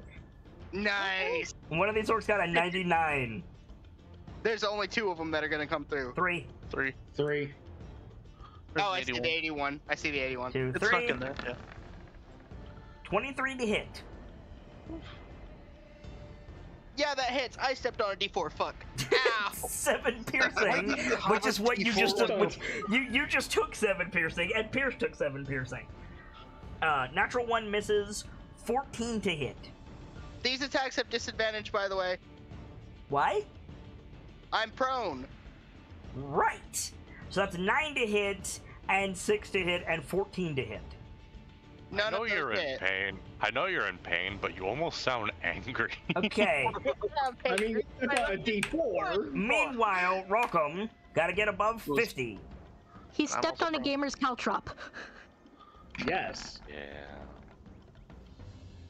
Nice. One of these orcs got a 99. There's only 2 of them that are gonna come through. 3, 3. 3. There's Oh, an I see the 81. I see the 81. 2, It's stuck 3. in there, yeah. 23 to hit. Yeah, that hits. I stepped on a D4. Fuck. Ow. 7 piercing, which is what you just took. Which you just took 7 piercing, and Pierce took 7 piercing. Natural 1 misses. 14 to hit. These attacks have disadvantage, by the way. Why? I'm prone. Right. So that's 9 to hit, and 6 to hit, and 14 to hit. None I know of those you're in hit. pain. I know you're in pain, but you almost sound angry. Okay. I mean, it's not a D4. Meanwhile, Rockham gotta get above 50. He stepped also on a prone. gamer's caltrop. Yes. Yeah.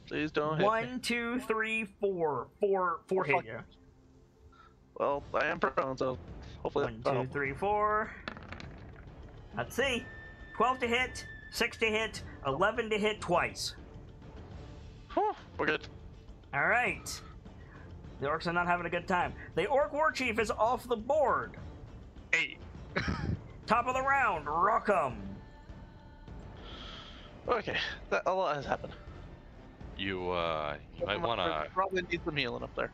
Please don't hit me. 1, 2, 3, 4. 4 hit fuck. you. Well, I am prone, so hopefully 1, 2, 3, 4. Let's see. 12 to hit, 6 to hit, 11 to hit twice. Whew, we're good. All right. The orcs are not having a good time. The orc war chief is off the board. 8. Top of the round, Rockham. Okay, a lot has happened. You might wanna Probably need some healing up there.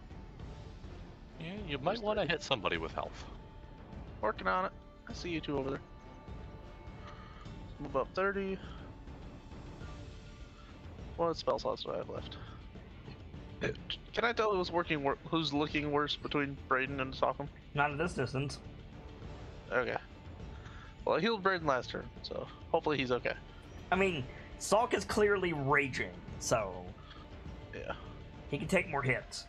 yeah, you might wanna hit somebody with health. Working on it. I see you two over there. Move up 30. What spell slots do I have left? Can I tell who's looking worse between Brayden and Sockham? Not at this distance. Okay. Well, I healed Brayden last turn, so hopefully he's okay. I mean, Salk is clearly raging, so Yeah. he can take more hits.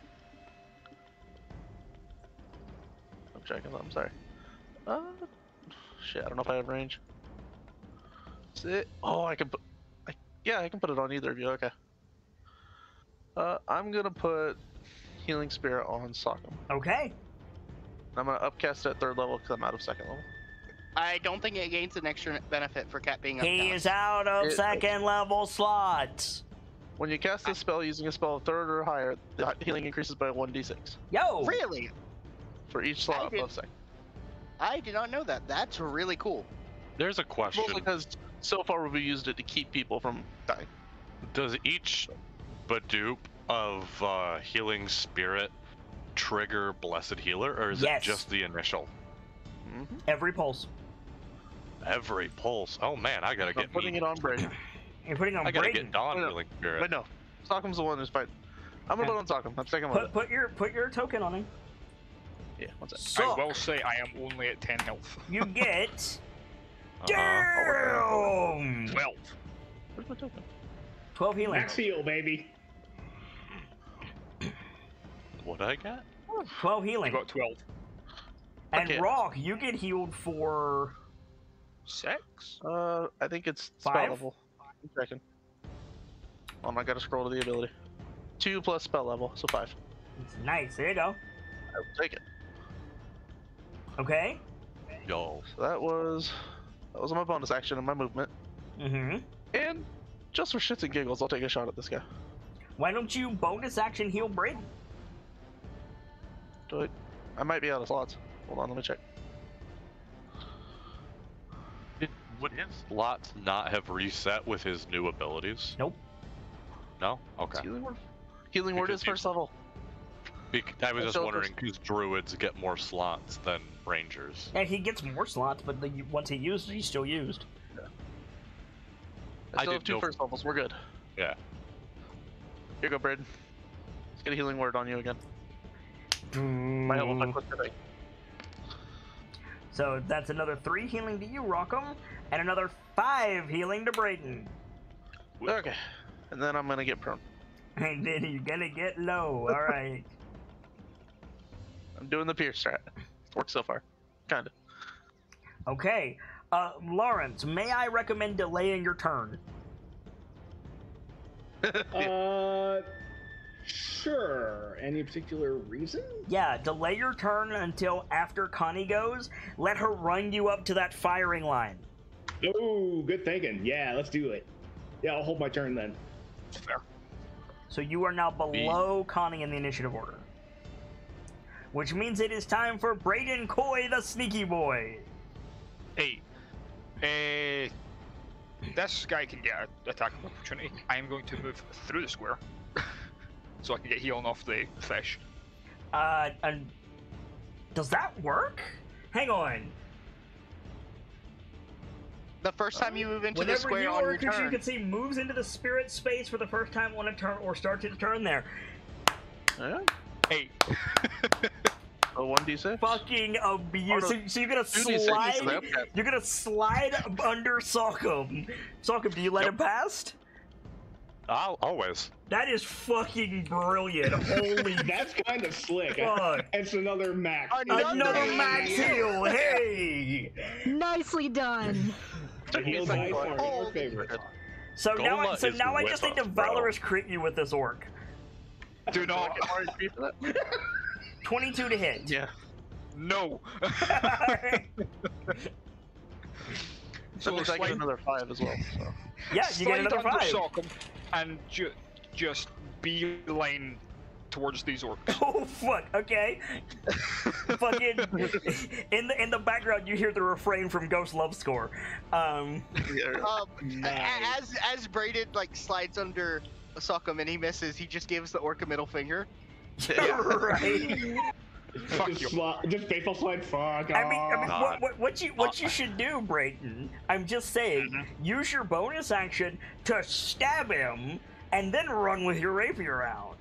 I'm checking. I'm sorry. Shit. I don't know if I have range. Sit. Oh, I can put. Yeah, I can put it on either of you. Okay. I'm gonna put Healing Spirit on Sockham. Okay. I'm gonna upcast at 3rd level because I'm out of 2nd level. I don't think it gains an extra benefit for Cat being He upcast. is out of It- 2nd level slots. When you cast this spell using a spell of 3rd or higher, the healing increases by 1d6 Yo! Really? for each slot I did- above 2nd. I did not know that. That's really cool. There's a question. Mostly because so far we've used it to keep people from dying. Does each Badoop of Healing Spirit trigger Blessed Healer, or is Yes. it just the initial? Mm-hmm. Every pulse. Every pulse. Oh man, I gotta I'm get putting me. it on Brayden. You're putting on I gotta Brayden. get Dawn Wait, no. Healing Spirit. Wait, no. Sockham's the one who's fighting. I'm gonna put on Sockham. I'm second level. Put your token on him. Yeah, one sec. So I will say I am only at 10 health. you get Uh-huh. damn 12. Where's my token? 12 healing. Max heal, baby. What did I get? 12 I healing. got 12. And Okay. Rock, you get healed for 6? I think it's spell 5? level. I'm checking. Oh, I gotta scroll to the ability. 2 plus spell level, so 5. It's nice. There you go. I will take it. Okay. Yo. So that was my bonus action and my movement. Mm-hmm. And just for shits and giggles, I'll take a shot at this guy. Why don't you bonus action heal Brayden? Do it. I might be out of slots. Hold on, let me check. Would his slots not have reset with his new abilities? Nope. No? Okay. Healing word. Healing word Because is first level. I was That's just all wondering because druids get more slots than rangers. Yeah, he gets more slots, but once he used it, he's still used. I still I have didn't 2 know- first levels. We're good. Yeah. Here you go, Braden. Let's get a healing word on you again. Might help if I click the thing. So that's another 3 healing to you, Rockham, and another 5 healing to Brayden. Okay. And then I'm gonna get prone. And then you're gonna get low. All right. I'm doing the pierce strat. It's worked so far. Kinda. Okay. Lawrence, may I recommend delaying your turn? Sure. Any particular reason? Yeah, delay your turn until after Connie goes. Let her run you up to that firing line. Oh, good thinking. Yeah, let's do it. Yeah, I'll hold my turn then. Fair. So you are now below Connie in the initiative order. Which means it is time for Brayden Coy, the sneaky boy. Hey, this guy can get an attack of opportunity. I am going to move through the square, so I can get healing off the fish. And does that work? Hang on. The first time you move into the Whenever square you on or your a creature you turn. can see moves into the spirit space for the first time on a turn or starts its turn there. Yeah. Hey, A 1d6. Fucking abuse. So you're gonna 2d6, slide. so okay. You're gonna slide under Sock'em. Sock'em, do you let him past? I'll always. That is fucking brilliant. Holy That's kind of slick. fuck. It's another max. Another max heal. Hey. Nicely done. Heal dice are Oh, your favorite. So now, Gola is I with just need us, to bro. valorous crit you with this orc. do not. Get more HP for that? 22 to hit. Yeah. No. Alright. So at least I get another 5 as well. So. Yeah, you get another Slide under 5. Sock'em and just beeline towards these orcs. Oh fuck! Okay. Fucking in the background, you hear the refrain from Ghost Love Score. Yeah. Nice. As Brayden like slides under Sock'em and he misses, he just gives the orc a middle finger. Right. Fuck you. Just faithful slide. Fuck I mean, off. what you should do, Brayden? I'm just saying, use your bonus action to stab him, and then run with your rapier out.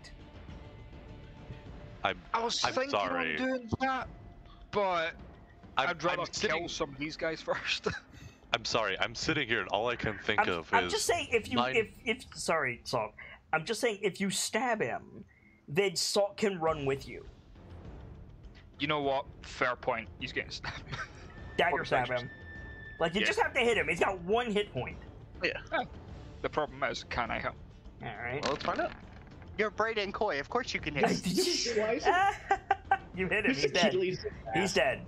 I was I'm thinking sorry. on doing that, but I'd rather sitting, kill some of these guys first. I'm sorry. I'm sitting here and all I can think of I'm is just saying, if you mine- if sorry, Salk. I'm just saying, if you stab him, then Salk can run with you. You know what? Fair point. He's getting stabbed. Dagger stab him. Like, you Yeah. just have to hit him. He's got 1 hit point. The problem is, can I hit? Alright. Well, let's find out. You're Brayden Coy, of course you can hit. Did you slice him? You hit him. Just He's dead. Achilles. He's dead.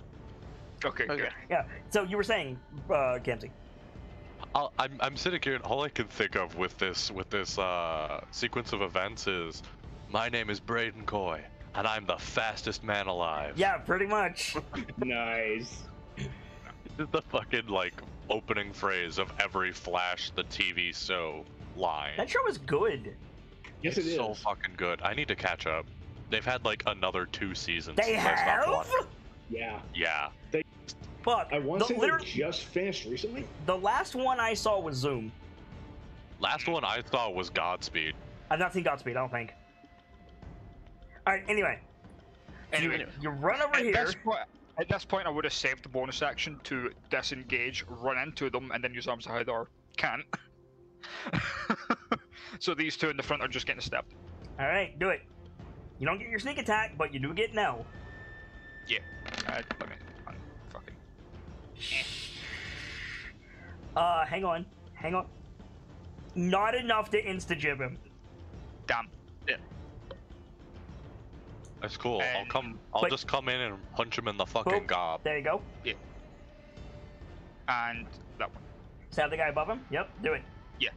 Okay, Okay. good. Yeah. So you were saying, Kamsi. I'm sitting here and all I can think of with this sequence of events is my name is Brayden Coy and I'm the fastest man alive. Yeah, pretty much. Nice. This is the fucking like opening phrase of every Flash the TV show line. That show is good. Yes, it It's is. so fucking good. I need to catch up. They've had like another 2 seasons. They since I stopped have? watching. Yeah. Yeah. Fuck. I want to say they literally- just finished recently. the last one I saw was Zoom. Last one I saw was Godspeed. I've not seen Godspeed, I don't think. Alright, anyway. Anyway, You run over at here. at this point, I would have saved the bonus action to disengage, run into them, and then use arms to hide, or can't. So these two in the front are just getting stabbed. Alright, do it. You don't get your sneak attack, but you do get no. Yeah. Let me fucking. Hang on. Not enough to insta-jib him. Damn. That's cool. And- I'll but- just come in and punch him in the fucking Boop. gob. There you go. And that one. Stab the guy above him. Yep, do it. Yeah.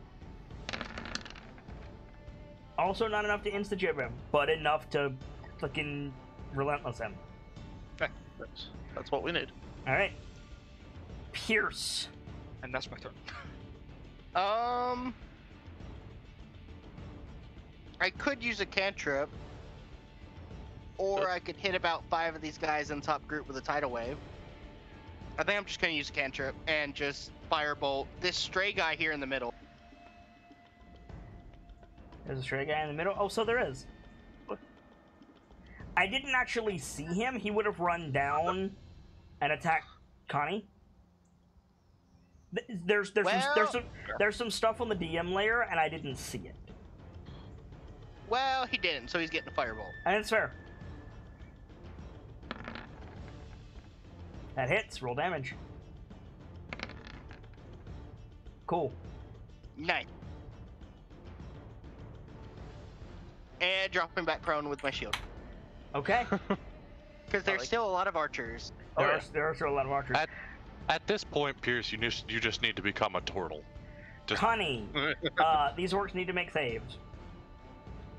Also not enough to insta-jib him, but enough to fucking relentless him. That's what we need. Alright. Pierce. And that's my turn. I could use a cantrip, or Good. I could hit about 5 of these guys in top group with a tidal wave. I think I'm just gonna use a cantrip and just firebolt this stray guy here in the middle. There's a stray guy in the middle. Oh, so there is. I didn't actually see him. He would have run down and attacked Connie. There's some stuff on the DM layer, and I didn't see it. Well, he didn't, so he's getting a firebolt. And it's fair. That hits. Roll damage. Cool. Nice. And dropping back prone with my shield. Okay. Because there's still a lot of archers. There are still a lot of archers. At this point, Pierce, you just need to become a turtle. Just... Connie, these orcs need to make saves.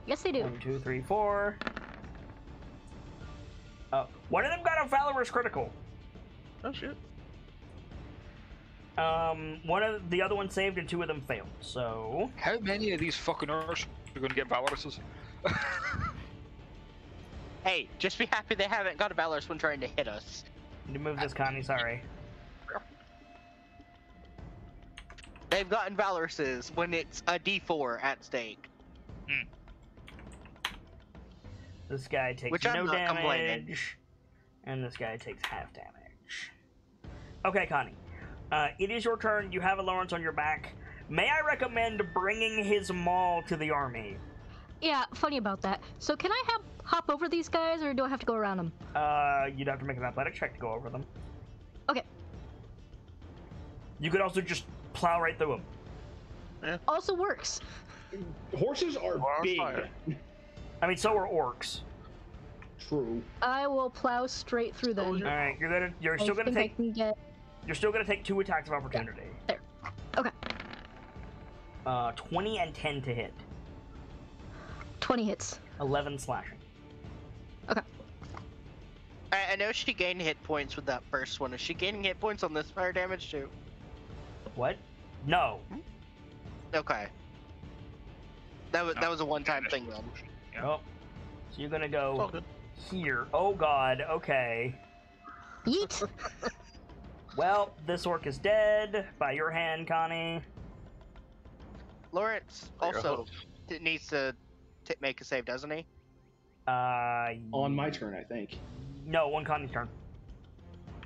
Yes, they do. 1, 2, 3, 4. One of them got a valorous critical. Oh shit. The other one saved and 2 of them failed. So How many of these fucking orcs are going to get Valoruses? Hey, just be happy they haven't got a valorous one trying to hit us. need to move this, Connie. Sorry. They've gotten valoruses when it's a D4 at stake. This guy takes Which I'm no not complaining. damage, and this guy takes half damage. Okay, Connie. It is your turn. You have a Lawrence on your back. May I recommend bringing his maul to the army? Yeah, funny about that. So can I hop over these guys, or do I have to go around them? You'd have to make an athletics check to go over them. Okay. You could also just plow right through them. Also works. Horses are on big. fire. I mean, so are orcs. True. I will plow straight through them. All right, you're I still gonna think I take can get 2 attacks of opportunity. there. Okay. 20 and 10 to hit. 20 hits. 11 slashing. Okay. I know she gained hit points with that first one. Is she gaining hit points on this fire damage too? What? No. Okay. That was a one-time thing then. Oh. So you're gonna It's all go good. here. Oh god, okay. Yeet. Well, this orc is dead by your hand, Connie. Lawrence also needs to make a save, doesn't he? On my turn, I think. No, on Connie's turn.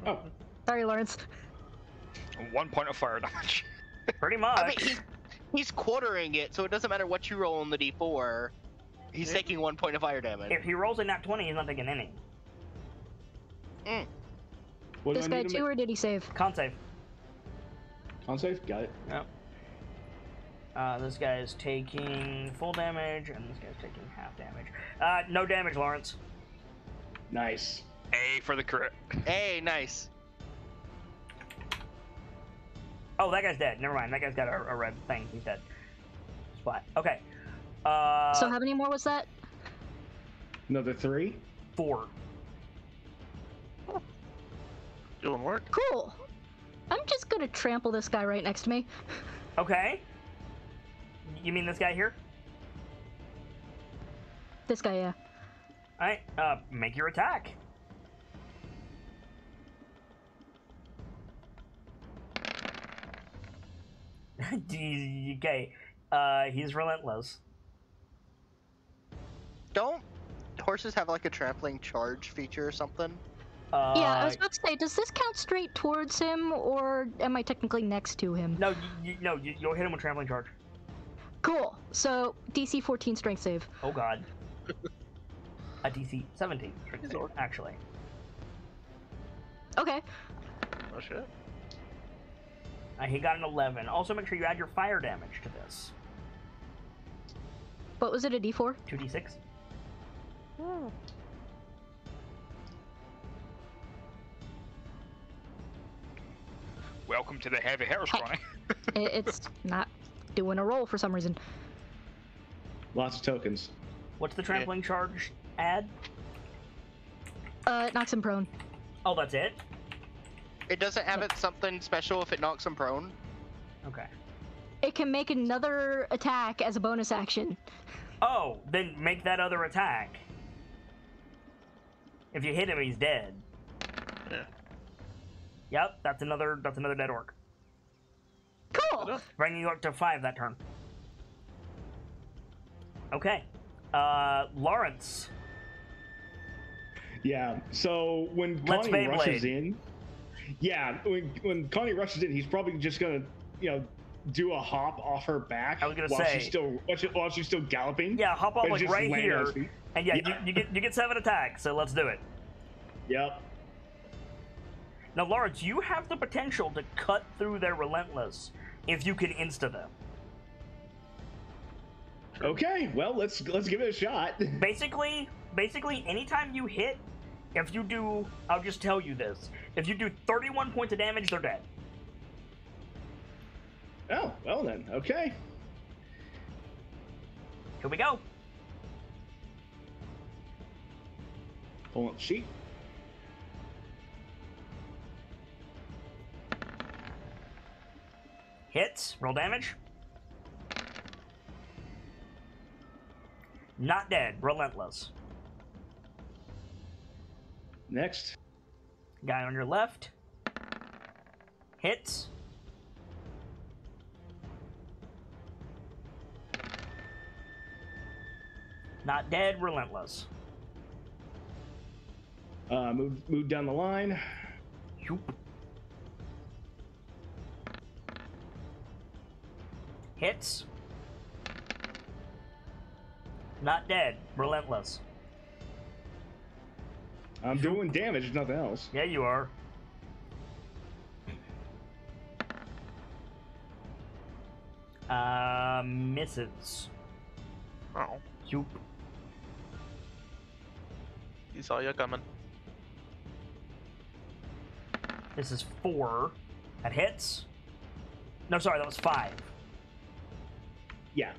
Oh, Sorry, Lawrence. 1 point of fire damage. Pretty much. I mean, he's quartering it, so it doesn't matter what you roll on the D4. He's taking 1 point of fire damage. If he rolls a nat 20, he's not taking any. what do This I guy need to too, or did he save? Con save. Con save? Got it. Yep. This guy is taking full damage, and this guy's taking half damage. No damage, Lawrence. Nice. A for the crit. Hey, nice. Oh, that guy's dead. Never mind. That guy's got a red thing. He's dead. Splat. Okay. So how many more was that? Another 3. 4. Doing work. Cool. I'm just gonna trample this guy right next to me. Okay. You mean this guy here? This guy, yeah. Alright, make your attack. Okay. He's relentless. Don't horses have like a trampling charge feature or something? Yeah, I was about to say, does this count straight towards him, or am I technically next to him? No, you'll hit him with trampling charge. Cool. So, DC 14 strength save. Oh god. A DC 17, actually. Okay. Oh shit. He got an 11. Also, make sure you add your fire damage to this. What was it, a D4? 2d6. Welcome to the heavy hitters, Ronnie. It's not doing a roll for some reason. Lots of tokens. What's the trampling charge add? It knocks him prone. Oh, that's it? It doesn't have it something special if it knocks him prone? Okay. It can make another attack as a bonus action. Oh, then make that other attack. If you hit him, he's dead. Yeah. Yep, that's another dead orc. Cool! Bringing you up to 5 that turn. Okay. Lawrence. Yeah, so when Let's Connie rushes Beyblade. in... Yeah, when Connie rushes in, he's probably just gonna, do a hop off her back I was gonna while say- she's still galloping. Yeah, hop up and like just right land on his here. feet. And yeah, Yeah. You get 7 attacks, so let's do it. Yep. Now, Lawrence, you have the potential to cut through their relentless if you can insta them. Okay, well, let's give it a shot. Basically, anytime you hit, if you do, I'll just tell you this: if you do 31 points of damage, they're dead. Oh, well then, okay. Here we go. Pull up the sheet. Hits, roll damage. Not dead, relentless. Next. Guy on your left. Hits. Not dead, relentless. Move down the line. Yoop. Hits. Not dead, relentless. I'm doing damage, if nothing else. Yeah, you are. Misses. Oh, Yoop. he saw you coming. This is 4. That hits. No, sorry, that was 5. Yeah.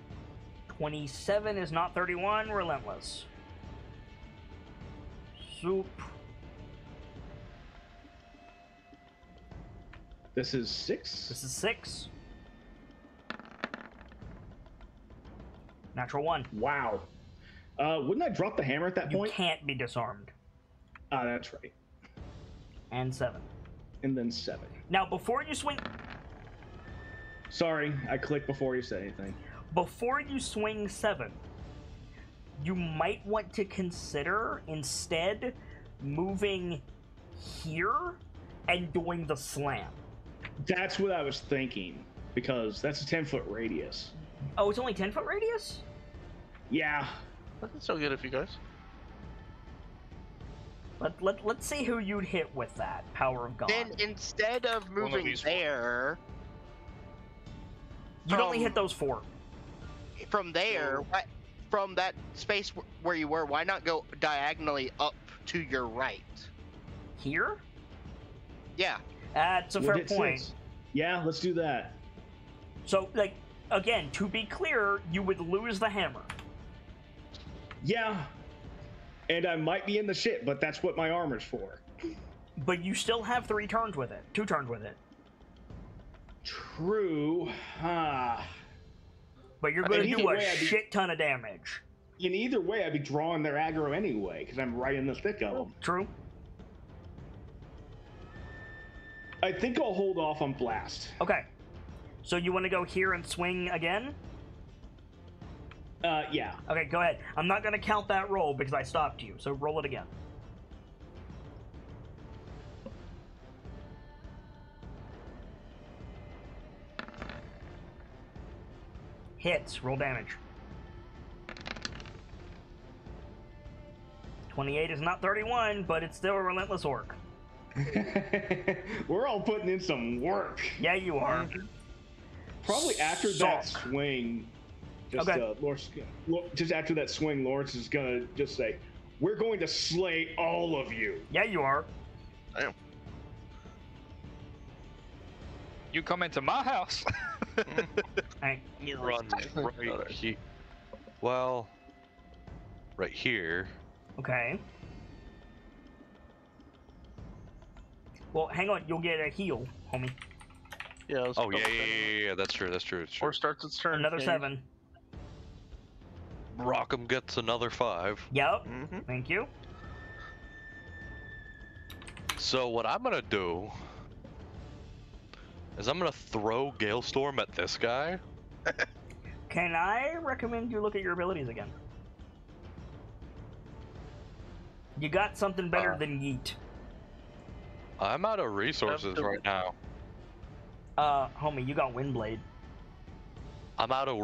27 is not 31, relentless. Soup. This is 6. This is 6. Natural 1. Wow. Wouldn't I drop the hammer at that You point? can't be disarmed. Ah, that's right. And 7. And then 7. Now, before you swing... Sorry, I clicked before you said anything. Before you swing 7, you might want to consider instead moving here and doing the slam. That's what I was thinking, because that's a 10-foot radius. Oh, it's only 10-foot radius? Yeah. I can still get it for you guys. Let's see who you'd hit with that Power of God. Then instead of of moving these four. there, You'd only hit those 4. from there, from that space where you were, why not go diagonally up to your right? Here? Yeah. That's a We'll fair hit point. 6. Yeah, let's do that. So, like, again, to be clear, you would lose the hammer. Yeah. And I might be in the shit, but that's what my armor's for. But you still have 3 turns with it. 2 turns with it. True. Ah. But you're going to either do a way, I'd be- shit ton of damage. In either way, I'd be drawing their aggro anyway, because I'm right in the thick of them. True? I think I'll hold off on blast. Okay. So you want to go here and swing again? Yeah. Okay, go ahead. I'm not going to count that roll because I stopped you, so roll it again. Hits. Roll damage. 28 is not 31, but it's still a relentless orc. We're all putting in some work. Yeah, you are. Probably after that Sulk. swing, just Okay. just after that swing, Lawrence is gonna just say, "We're going to slay all of you." Yeah, you are. Damn. You come into my house. Hey, You run right here. Well, right here. okay. Well, hang on. You'll get a heal, homie. Yeah. let's Oh go yeah, with that. yeah. That's true. That's true. That's true. Or starts its turn. Another phase. 7. Rockham gets another 5. Yep. Mm-hmm. Thank you. So what I'm gonna do is I'm gonna throw Galestorm at this guy. Can I recommend you look at your abilities again? You got something better than Yeet. I'm out of resources right now. Homie, you got Windblade. I'm out of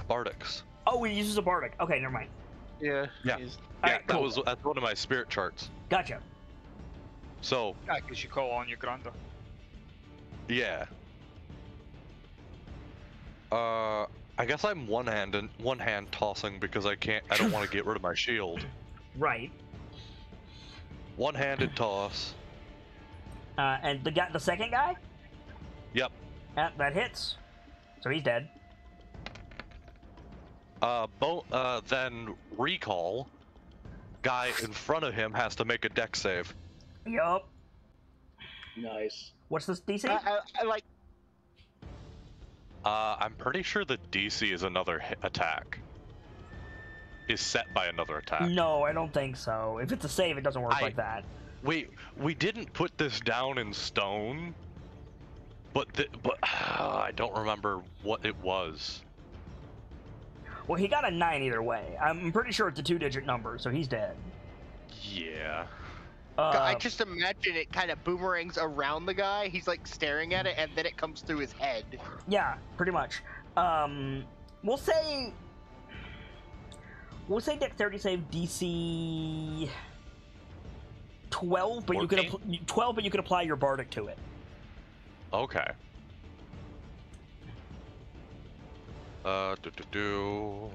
Bardics. Oh, he uses a Bardic. Okay, never mind. Yeah. Yeah. he's- Yeah, Alright, cool. that's one of my spirit charts. Gotcha. So Because you call on your granda. yeah. I guess I'm one hand tossing because I don't want to get rid of my shield. Right. One-handed toss. And the second guy? Yep. That hits. So he's dead. Then recall. Guy in front of him has to make a dex save. Yup. Nice. What's this DC? I like. I'm pretty sure the DC is another attack. Is set by another attack. No, I don't think so. If it's a save, it doesn't work like that. We didn't put this down in stone, but I don't remember what it was. Well, he got a 9 either way. I'm pretty sure it's a 2-digit number, so he's dead. Yeah. I just imagine it kind of boomerangs around the guy. He's like staring at it, and then it comes through his head. Yeah, pretty much. We'll say dexterity save DC 12, but 12, but you can apply your bardic to it. Okay. 12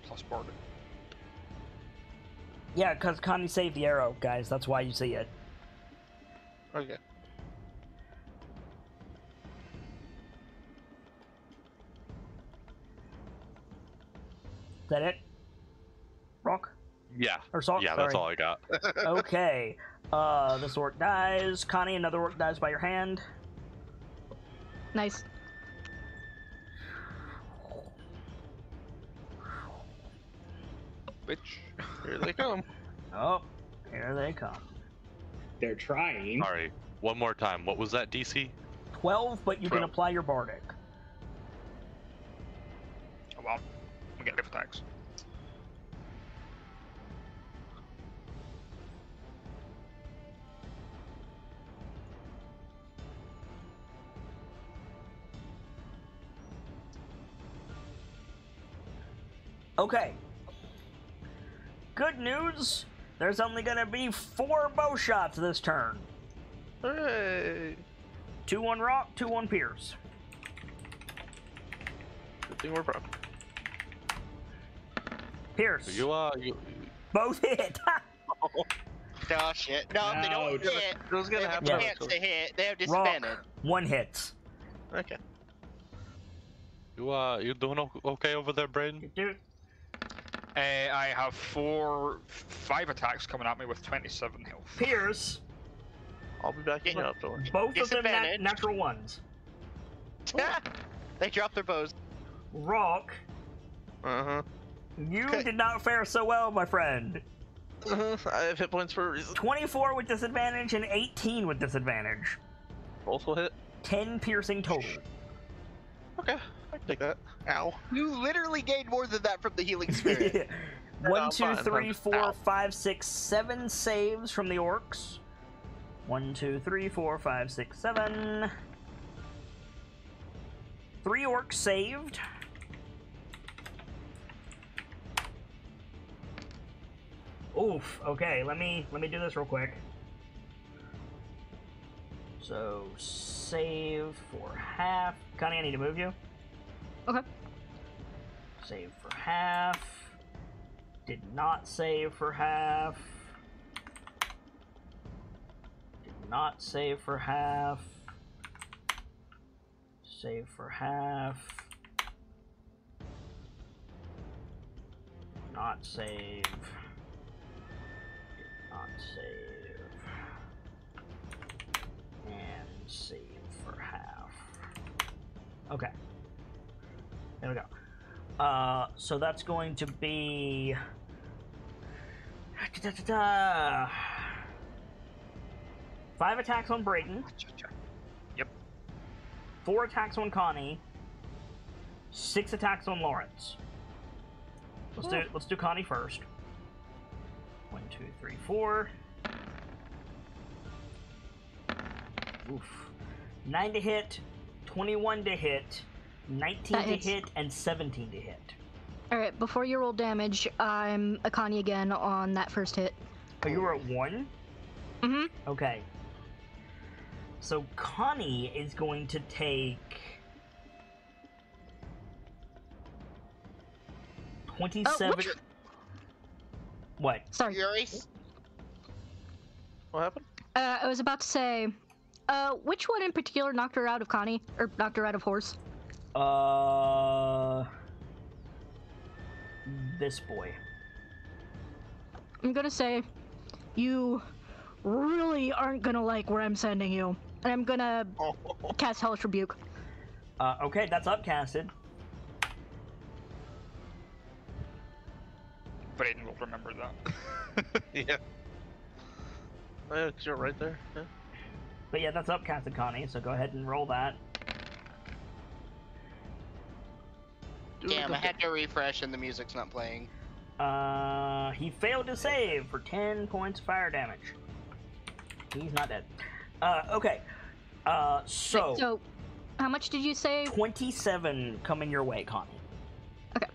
plus bardic. Yeah, because Connie saved the arrow, guys. That's why you see it. Okay. Is that it? Rock? Yeah. Or Salt? Yeah, Sorry. that's all I got. Okay. This orc dies. Connie, another orc dies by your hand. Nice. Bitch. Here they come. Oh, here they come. They're trying. Sorry. One more time. What was that DC? 12, but you can 12. apply your bardic. Oh well. We get lift attacks. Okay. Good news. There's only gonna be 4 bow shots this turn. Hooray! 2 on Rock, 2 on Pierce. Good thing we're broke. Pierce. You Both hit. Oh shit! No, they don't Ouch. hit. It was They gonna have happen. a chance to hit. They have Rock. disadvantage. 1 hits. Okay. you doing okay over there, Braden? Dude. I have 5 attacks coming at me with 27 health. Pierce. I'll be backing up. Don't worry. Both of them Disadvantage. natural ones. They drop their bows. Rock. Uh You Okay. did not fare so well, my friend. huh. I have hit points for a reason. 24 with disadvantage and 18 with disadvantage. Both will hit. 10 piercing total. Okay. I can take that. Ow. You literally gained more than that from the healing spirit. 1, I'm 2, fine, 3, I'm 4, out. 5, 6, 7 saves from the orcs. 1, 2, 3, 4, 5, 6, 7. 3 orcs saved. Oof. Okay, let me do this real quick. So save for half. Connie, I need to move you. Okay. Save for half. Did not save for half. Did not save for half. Save for half. Not save. Did not save. And save for half. Okay. There we go. So that's going to be 5 attacks on Brayton, Yep. 4 attacks on Connie, 6 attacks on Lawrence. Let's do Connie first. 1, 2, 3, 4. Oof. 9 to hit, 21 to hit, 19 That to hits. hit, and 17 to hit. Alright, before you roll damage, I'm a Connie again on that first hit. Oh, you were at 1? Mm-hmm. Okay. So Connie is going to take 27. What? Sorry. Furies? What happened? I was about to say, which one in particular knocked her out of Connie? Or knocked her out of Horse? This boy. I'm gonna say, you really aren't gonna like where I'm sending you. And I'm gonna cast Hellish Rebuke. Okay, that's upcasted. Braden will remember that. Yeah. Oh, yeah, 'cause you're right there. Yeah. But yeah, that's upcasted, Connie, so go ahead and roll that. Damn, I had to refresh and the music's not playing. He failed to save for 10 points of fire damage. He's not dead. Okay. So how much did you say? 27 coming your way, Connie. Okay.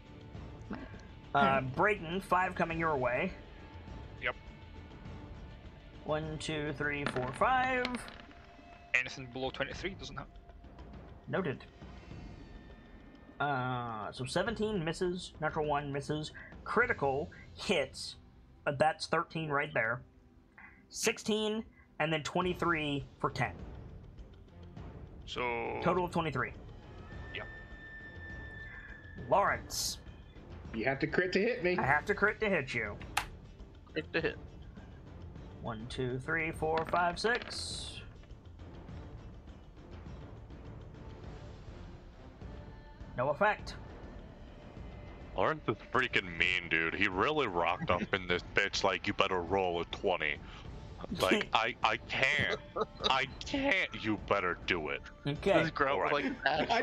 Brayden, 5 coming your way. Yep. 1, 2, 3, 4, 5. Anything below 23 doesn't have. Noted. So 17 misses, natural 1 misses, critical hits, that's 13 right there. 16, and then 23 for 10. So Total of 23. Yeah. Lawrence, You have to crit to hit me. I have to crit to hit you. Crit to hit. 1, 2, 3, 4, 5, 6. No effect. Lawrence is freaking mean, dude. He really rocked up in this bitch like, you better roll a 20. Like, I can't. I can't. You better do it. Okay. Just grow Alright. like I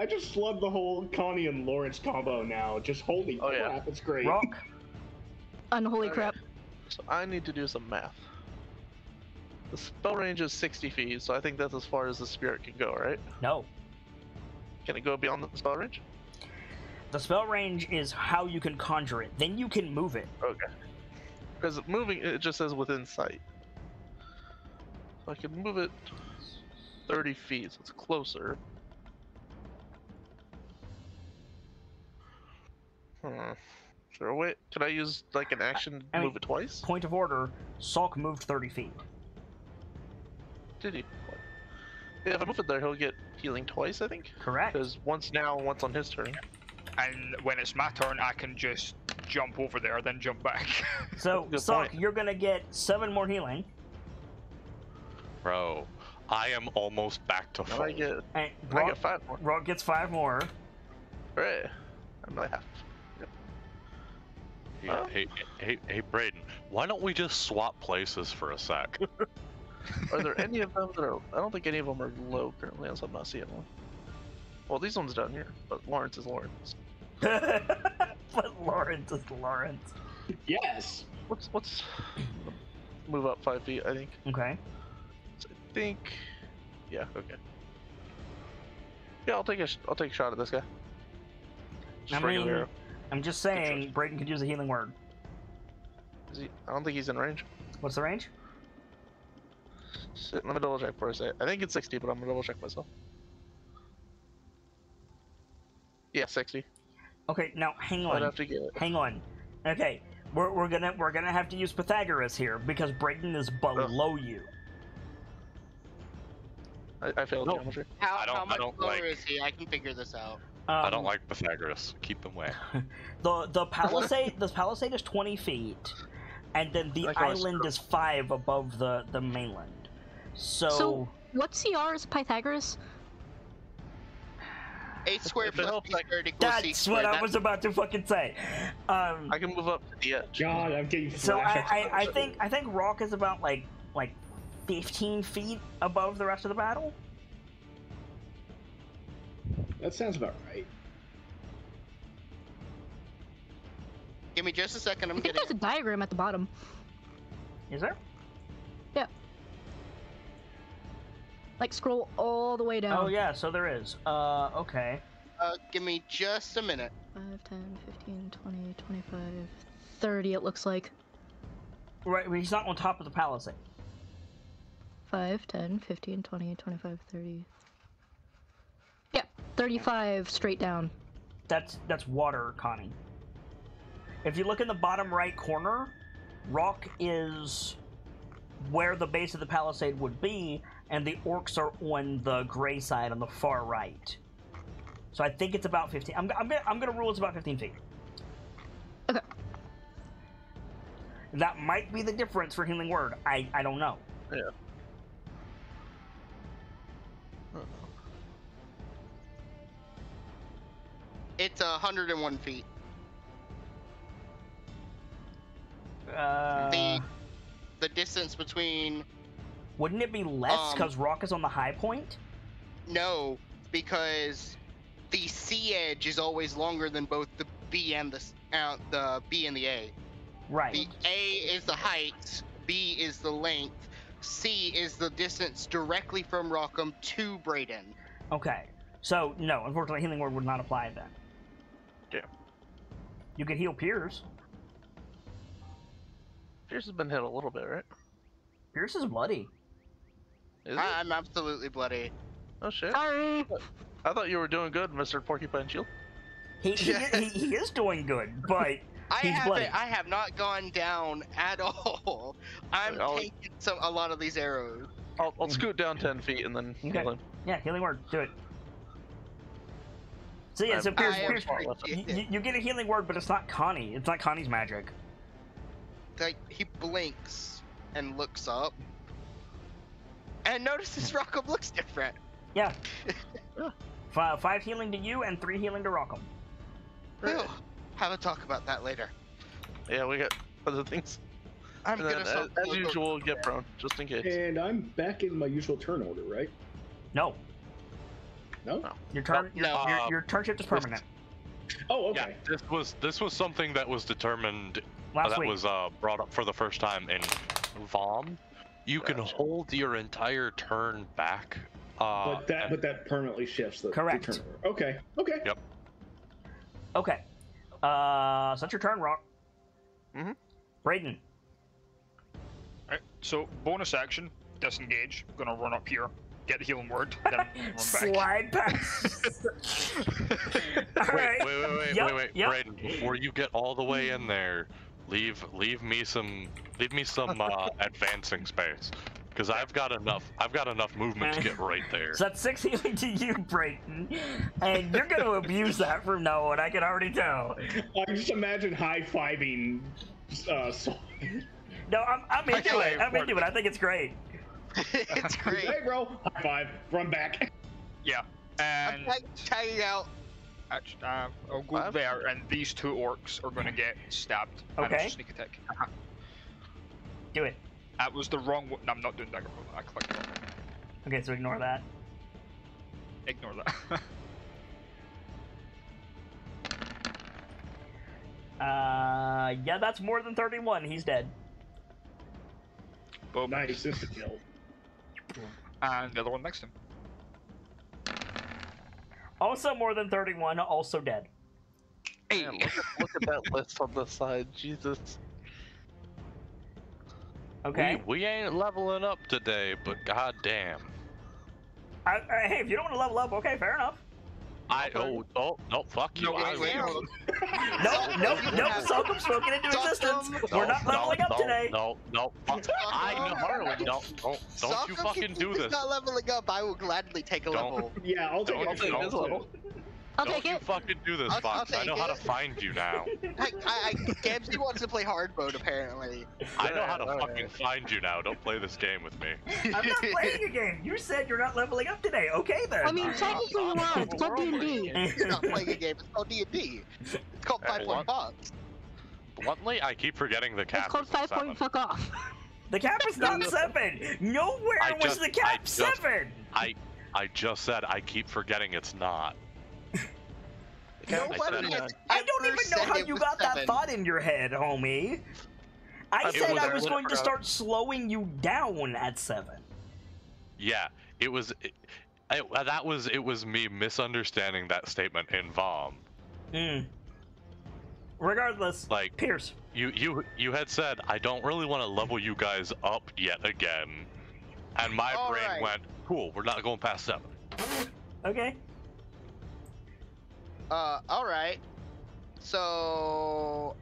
just slugged the whole Connie and Lawrence combo now. Just holy Oh, yeah. crap, it's great. Rock. Unholy Okay. crap. So I need to do some math. The spell range is 60 feet, so I think that's as far as the spirit can go, right? No. Can it go beyond the spell range? The spell range is how you can conjure it. Then you can move it. Okay. Because moving, it just says within sight. So I can move it 30 feet, so it's closer. Sure, wait, can I use like an action to I mean, move it twice? Point of order, Salk moved 30 feet. Did he? What? Yeah, if I move it there, he'll get healing twice, I think? Correct. Because once now, once on his turn. and when it's my turn, I can just jump over there, then jump back. So, Good Salk, point. you're gonna get 7 more healing. Bro, I am almost back to Now full. I get, And I Rock, get 5 more. Rock gets 5 more. Right. I'm like half. Yeah, hey, Braden, why don't we just swap places for a sec? Are there any of them that are? I don't think any of them are low currently, as I'm not seeing one. Well, these ones down here, but Lawrence is Lawrence. But Lawrence is Lawrence. Yes. What's move up 5 feet? I think. Okay. So I think. Yeah. Okay. Yeah, I'll take a shot at this guy. Just I regular mean, arrow. I'm just saying, Brayden could use a healing word. Is he? I don't think he's in range. What's the range? Shit, let me double check before I say it. I think it's 60, but I'm gonna double check myself. Yeah, 60. Okay, now hang I'd on. have to get it. Hang on. Okay, we're gonna have to use Pythagoras here because Brayden is below you. I failed No. geometry. How much don't lower like- is he? I can figure this out. I don't like Pythagoras. Keep them away. The palisade. The palisade is 20 feet, and then the Like on a island square. is 5 above the mainland. So, what CR is Pythagoras? 8 squared If it plus helps, B squared equals C That's squared. what I was about to fucking say. I can move up to the edge. God, I'm getting So flashbacks. I think Rock is about like 15 feet above the rest of the battle. That sounds about right. Give me just a second. I'm I think getting. there's a diagram at the bottom. Is there? Like, scroll all the way down. Oh yeah, so there is. Okay. Give me just a minute. 5, 10, 15, 20, 25, 30, it looks like. Right, but he's not on top of the palisade. 5, 10, 15, 20, 25, 30. Yeah, 35 straight down. That's water, Connie. If you look in the bottom right corner, rock is where the base of the palisade would be, and the orcs are on the gray side on the far right. So I think it's about 15. I'm gonna rule it's about 15 feet. Okay. That might be the difference for Healing Word. I don't know. Yeah. It's 101 feet. The distance between... Wouldn't it be less because rock is on the high point? No, because the C edge is always longer than both the B and the B and the A. Right. The A is the height, B is the length, C is the distance directly from Rockham to Brayden. Okay. So, no, unfortunately, Healing Word would not apply then. Yeah. You could heal Piers. Pierce has been hit a little bit, right? Piers is bloody. Is it? I'm absolutely bloody. Oh shit. Sorry. I thought you were doing good, Mr. Porcupine Shield. He is doing good, but he's bloody. I have not gone down at all. I'm I'll- taking a lot of these arrows. I'll scoot down 10 feet and then Okay. heal him. Yeah, Healing Word, do it. So yeah, so I Piers, appreciate you get a Healing Word, but it's not Connie. It's not Connie's magic. Like, he blinks and looks up and notices Rockham looks different. Yeah. 5 healing to you and 3 healing to Rockham. We'll have a talk about that later. Yeah, we got other things. I'm And gonna then, stop as usual, get prone, just in case. And I'm back in my usual turn order, right? No, No? your turn. No. Your turn shift is permanent. Oh, okay. Yeah, this was something that was determined Last week. was brought up for the first time in VOM. You can hold your entire turn back. But that permanently shifts the Correct. turn order. Okay. Okay. Yep. Okay. So that's your turn, Rock. Mhm. Brayden. Right, so bonus action, disengage. Gonna run up here, get the Healing Word, then run back. Slide past. All right. Wait, Yep, wait, Brayden, before you get all the way in there, leave me some advancing space, because I've got enough movement to get right there. So that's 6 healing to you, Brayden, and you're gonna abuse that from now on. I can already tell. I just imagine high-fiving Saul. No, I'm into it. I'm into it. I think it's great. It's great. Hey, bro. High five. Run back. Yeah, I'm and tagging out. actually, I'll go there, and these 2 orcs are gonna get stabbed. And Okay. it's a sneak attack. Do it. That was the wrong one. No, I'm not doing dagger roll. I clicked it. Okay, so ignore that. Ignore that. Yeah, that's more than 31. He's dead. Boom. Nice. Instant kill. And the other one next to him. Also more than 31. Also dead. Hey. Man, look at that list on the side, Jesus. Okay. We ain't leveling up today, but goddamn. Hey, if you don't want to level up, okay, fair enough. No, fuck you. No, wait, hold on. Nope. Salcombe spoken into existence. We're not leveling up today. No. I know. Don't you fucking do this. Not leveling up. I will gladly take a Don't. level. Yeah, I'll take Don't it. take This it. level. I'll Don't take you it. fucking do this, I'll Fox. I take know how to it. find you now. Gabsy wants to play hard mode apparently. I know how to Alright. fucking find you now. Don't play this game with me. I'm not playing a game. You said you're not leveling up today. Okay then. I mean, technically you are. It's called D&D. It's not playing a game. It's called D&D. It's called 5 Point Box. Bluntly, I keep forgetting the It's cap. called is 5 7. point fuck off. The cap is not 7. Nowhere was the cap 7. I just said I keep forgetting it's not. Nobody said- has I don't ever even know said how it you was got that 7. thought in your head, homie. I It said was- I was I going to forgot. start slowing you down at 7. Yeah, it was me misunderstanding that statement in VOM. Regardless, Like, Pierce. you had said I don't really want to level you guys up yet again, and my All brain right. went, cool, we're not going past 7. Okay. Alright. So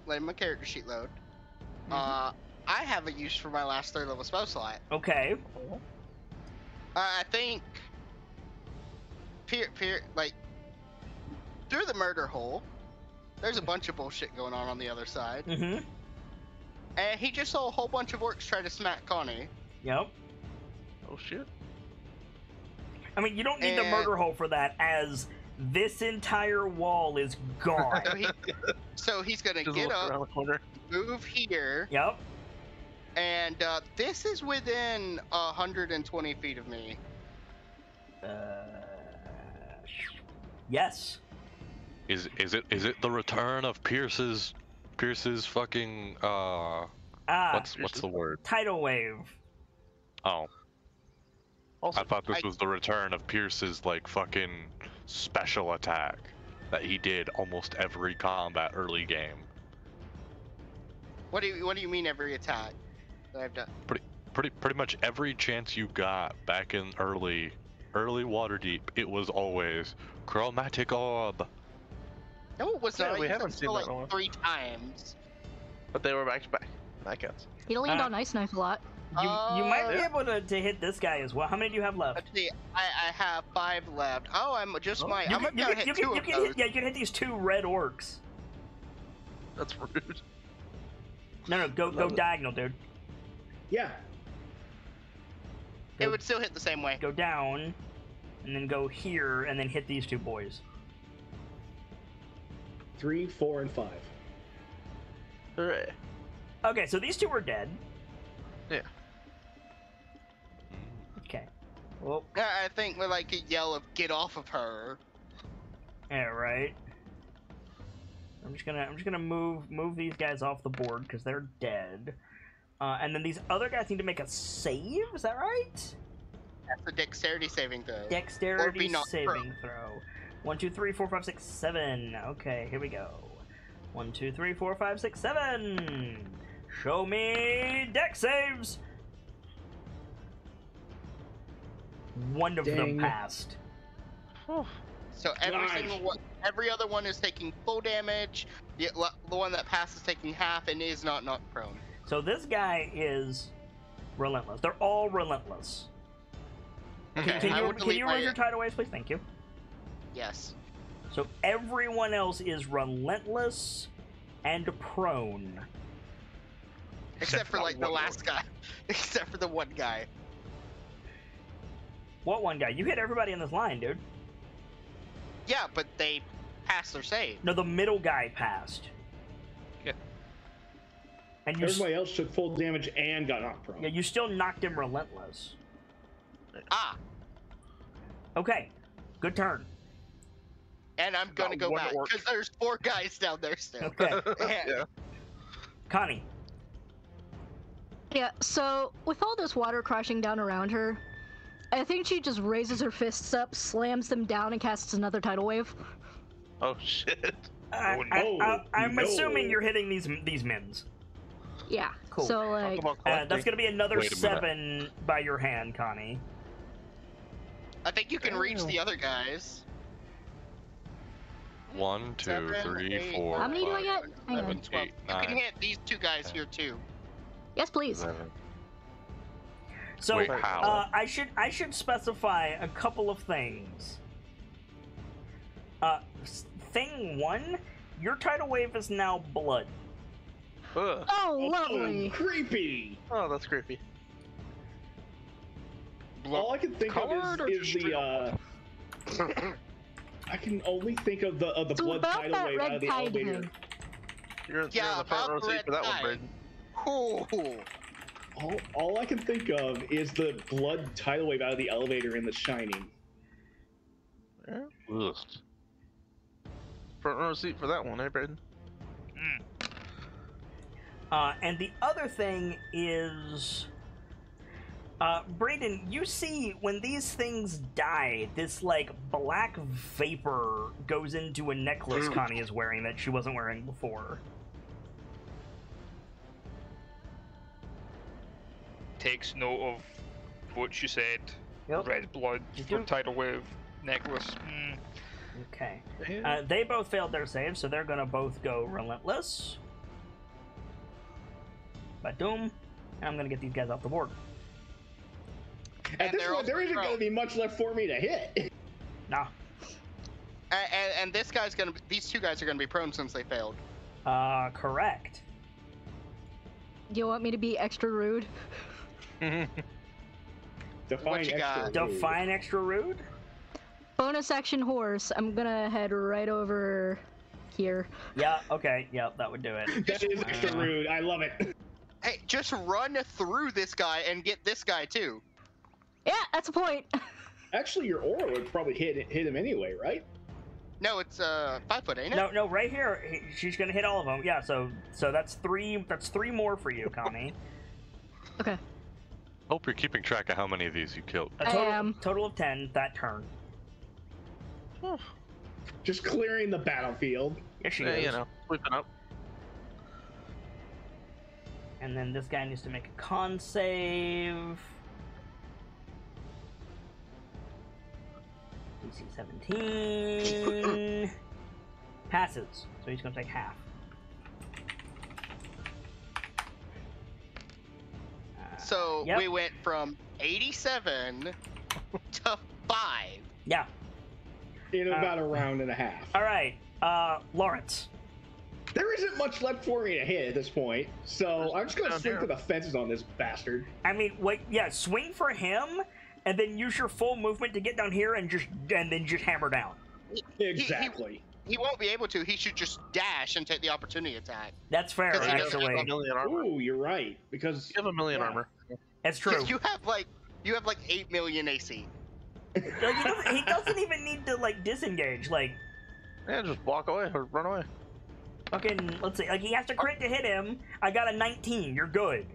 letting my character sheet load. I have a use for my last 3rd level spell slot. Okay. I think like through the murder hole, there's a bunch of bullshit going on the other side. Mm-hmm. And he just saw a whole bunch of orcs try to smack Connie. Yep. Oh shit. I mean, you don't need the murder hole for that, as this entire wall is gone. So he's gonna Just get look up, around the corner. move here, Yep. and this is within 120 feet of me. Yes. Is it the return of Pierce's fucking what's the word? Tidal wave. Oh. Also, I thought this was the return of Pierce's like fucking special attack that he did almost every combat early game. What do you mean every attack that I've done? Pretty much every chance you got back in early Waterdeep, it was always chromatic orb. No, it was Yeah, not. we I haven't used seen it that in a while. like 3 times. but they were back to back. That counts. He leaned on Ice Knife a lot. You might be Yeah. able to hit this guy as well. How many do you have left? Let's see, I have 5 left. Oh, I might be able to hit 2 of you those. can hit these 2 red orcs. That's rude. No, go diagonal, dude. Yeah. It would still hit the same way. Go down, and then go here, and then hit these 2 boys. 3, 4, and 5. Hooray. Okay, so these 2 are dead. Yeah. Okay. Well, I think we're like a yell of "Get off of her!" yeah, right. I'm just gonna move these guys off the board because they're dead. And then these other guys need to make a save. Is that right? That's a dexterity saving throw. Or Dexterity be not saving throw. 1, 2, 3, 4, 5, 6, 7. Okay, here we go. 1, 2, 3, 4, 5, 6, 7. Show me dex saves. One of them Dang. passed. So every Nice. single one, every other one is taking full damage. The one that passes taking half and is not knocked prone. So this guy is relentless. They're all relentless. Okay, Can I you will delete raise my- your tidal waves, please? Thank you. Yes. So everyone else is relentless and prone. Except for that like the one last guy. Except for the one guy. What one guy? You hit everybody in this line, dude. Yeah, but they passed their save. No, the middle guy passed. Yeah. And you, Everybody else took full damage and got knocked prone. yeah, you still knocked him relentless. Ah, Okay, good turn. and I'm gonna Got go one back orc. because there's 4 guys down there still. Okay, Yeah. Connie. Yeah, so with all this water crashing down around her, I think she just raises her fists up, slams them down, and casts another tidal wave. Oh shit. I'm no. assuming you're hitting these mims. Yeah. Cool. So like, Talk about That's collecting. gonna be another Wait a minute. 7 by your hand, Connie. I think you can reach the other guys. 1, 2, 7, 3, 8, 4, How many do I 5, get? Hang 11, on. 12. 8, You can 9, hit these 2 guys here too. Yes, please. 11. So Wait, how? I should specify a couple of things. Thing 1, your tidal wave is now blood. Ugh. Oh, lovely. Creepy. Oh, that's creepy. All I can think Colored of or is just the I can only think of the It's blood about tidal that wave out of red the tide elevator. thing. You're Yeah, on the front row about seat for that one, red Braden. Cool. All I can think of is the blood tidal wave out of the elevator in The Shining. Yeah. Ugh. Front row seat for that one, eh, Braden? And the other thing is, Brayden, you see when these things die, this like black vapor goes into a necklace Connie is wearing that she wasn't wearing before. Takes note of what you said. Yep. Red blood, do. tidal wave, necklace. Okay. Yeah. They both failed their save, so they're gonna both go relentless. Badoom. And I'm gonna get these guys off the board. At this point, there isn't going to be much left for me to hit. Nah. And this guy's gonna. These two guys are gonna be prone since they failed. Correct. Do you want me to be extra rude? Define you extra got? rude. Define extra rude? Bonus action horse. I'm gonna head right over here. Yeah, okay, yeah, that would do it. That is extra rude. I love it. Hey, just run through this guy and get this guy too. Yeah, that's a point. Actually, your aura would probably hit him anyway, right? No, it's 5 foot, ain't it? No, right here, she's gonna hit all of them. Yeah, so that's three more for you, Connie. Okay. Hope you're keeping track of how many of these you killed. A I am. total of 10 that turn. Just clearing the battlefield. Yes, she Yeah, is. you know, sweeping up. And then this guy needs to make a con save. DC 17. Passes, so he's gonna take half. So Yep. we went from 87 to 5. Yeah. In about a round and a half. All right, Lawrence. There isn't much left for me to hit at this point, so I'm just gonna swing for the fences on this bastard. I mean, wait, yeah, swing for him, and then use your full movement to get down here and then just hammer down. Exactly. He won't be able to. He should just dash and take the opportunity attack. That's fair, 'Cause he doesn't You have actually. a million armor. Ooh, you're right. Because You have a million yeah. armor. It's true. You have like 8 million AC. Like, he doesn't even need to like disengage. Like, Yeah, just walk away or run away. fucking, let's see. Like, he has to crit to hit him. I got a 19. You're good.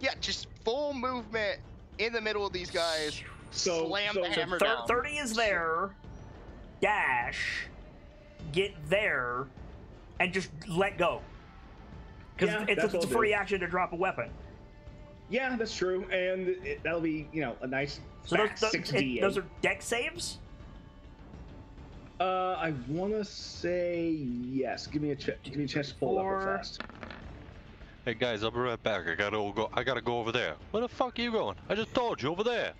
Yeah, just full movement in the middle of these guys. Slam the hammer down. 30 is there. Dash. Get there. And just let go. Because Yeah, it's that's a all free good. action to drop a weapon. Yeah, that's true, and that'll be, a nice So fat 6d8. those are deck saves? I wanna say yes. Give me a chance to pull it up real fast. Hey guys, I'll be right back. I gotta go over there. Where the fuck are you going? I just told you over there.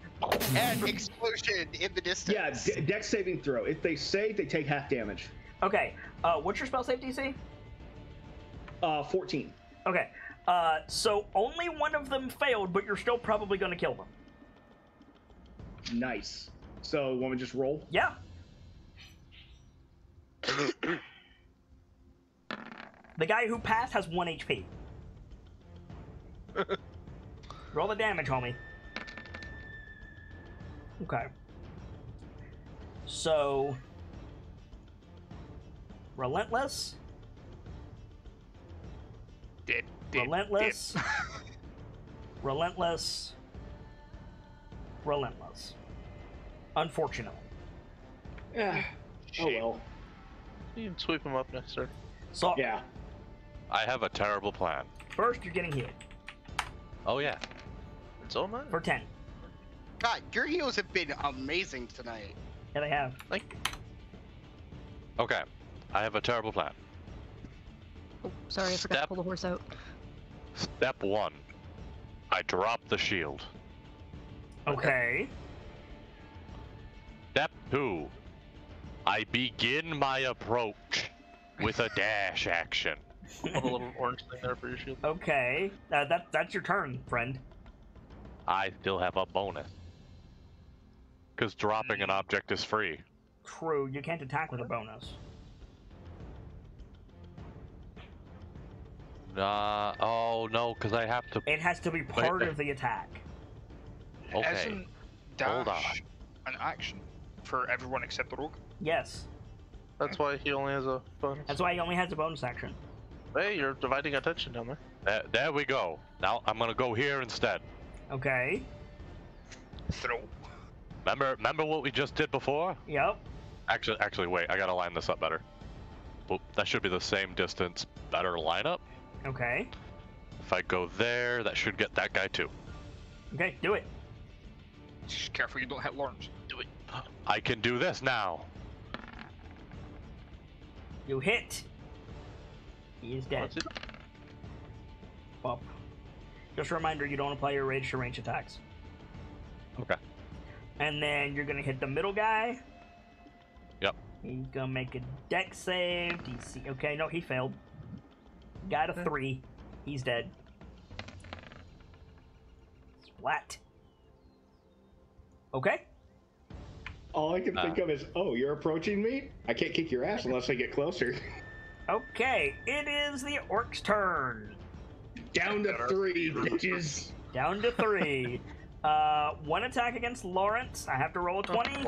And explosion in the distance. Yeah, deck saving throw. If they save, they take half damage. Okay. What's your spell save DC? 14. Okay. So only one of them failed, but you're still probably going to kill them. Nice. So, want me to just roll? Yeah. The guy who passed has 1 HP. Roll the damage, homie. Okay. So... Relentless. Dead. Relentless. Relentless. Relentless. Unfortunately. Yeah. Oh well. You can sweep him up next turn. So, Yeah. I have a terrible plan. first you're getting hit Oh yeah. It's all mine. for 10. God, your heals have been amazing tonight. Yeah, they have. Like, Okay. I have a terrible plan. Oh, sorry, I forgot to Step. pull the horse out. Step 1. I drop the shield. Okay. Step 2. I begin my approach with a dash action. put a little orange thing there for your shield. Okay. That's your turn, friend. I still have a bonus. Because dropping an object is free. True, you can't attack with a bonus. Oh no, because I have to. It has to be part of the attack. Okay. Isn't Hold dash an action for everyone except the rogue? Yes. That's why he only has a bonus. That's why he only has a bonus action. Hey, you're dividing attention down there. There we go. Now I'm gonna go here instead. Okay. Throw. Remember what we just did before? Yep. Actually, wait. I gotta line this up better. Well, that should be the same distance. Better lineup. Okay. If I go there, that should get that guy too. Okay, do it. Just careful you don't hit Lawrence. Do it. I can do this now. You hit. He is dead. What's it? up. Just a reminder, you don't apply your rage to range attacks. Okay. And then you're gonna hit the middle guy. Yep. He's gonna make a dex save. DC. Okay, no, he failed. Got a 3. He's dead. Splat. Okay. All I can think of is, oh, you're approaching me? I can't kick your ass unless I get closer. Okay, it is the orc's turn. Down to 3, bitches. Down to 3. 1 attack against Lawrence. I have to roll a 20.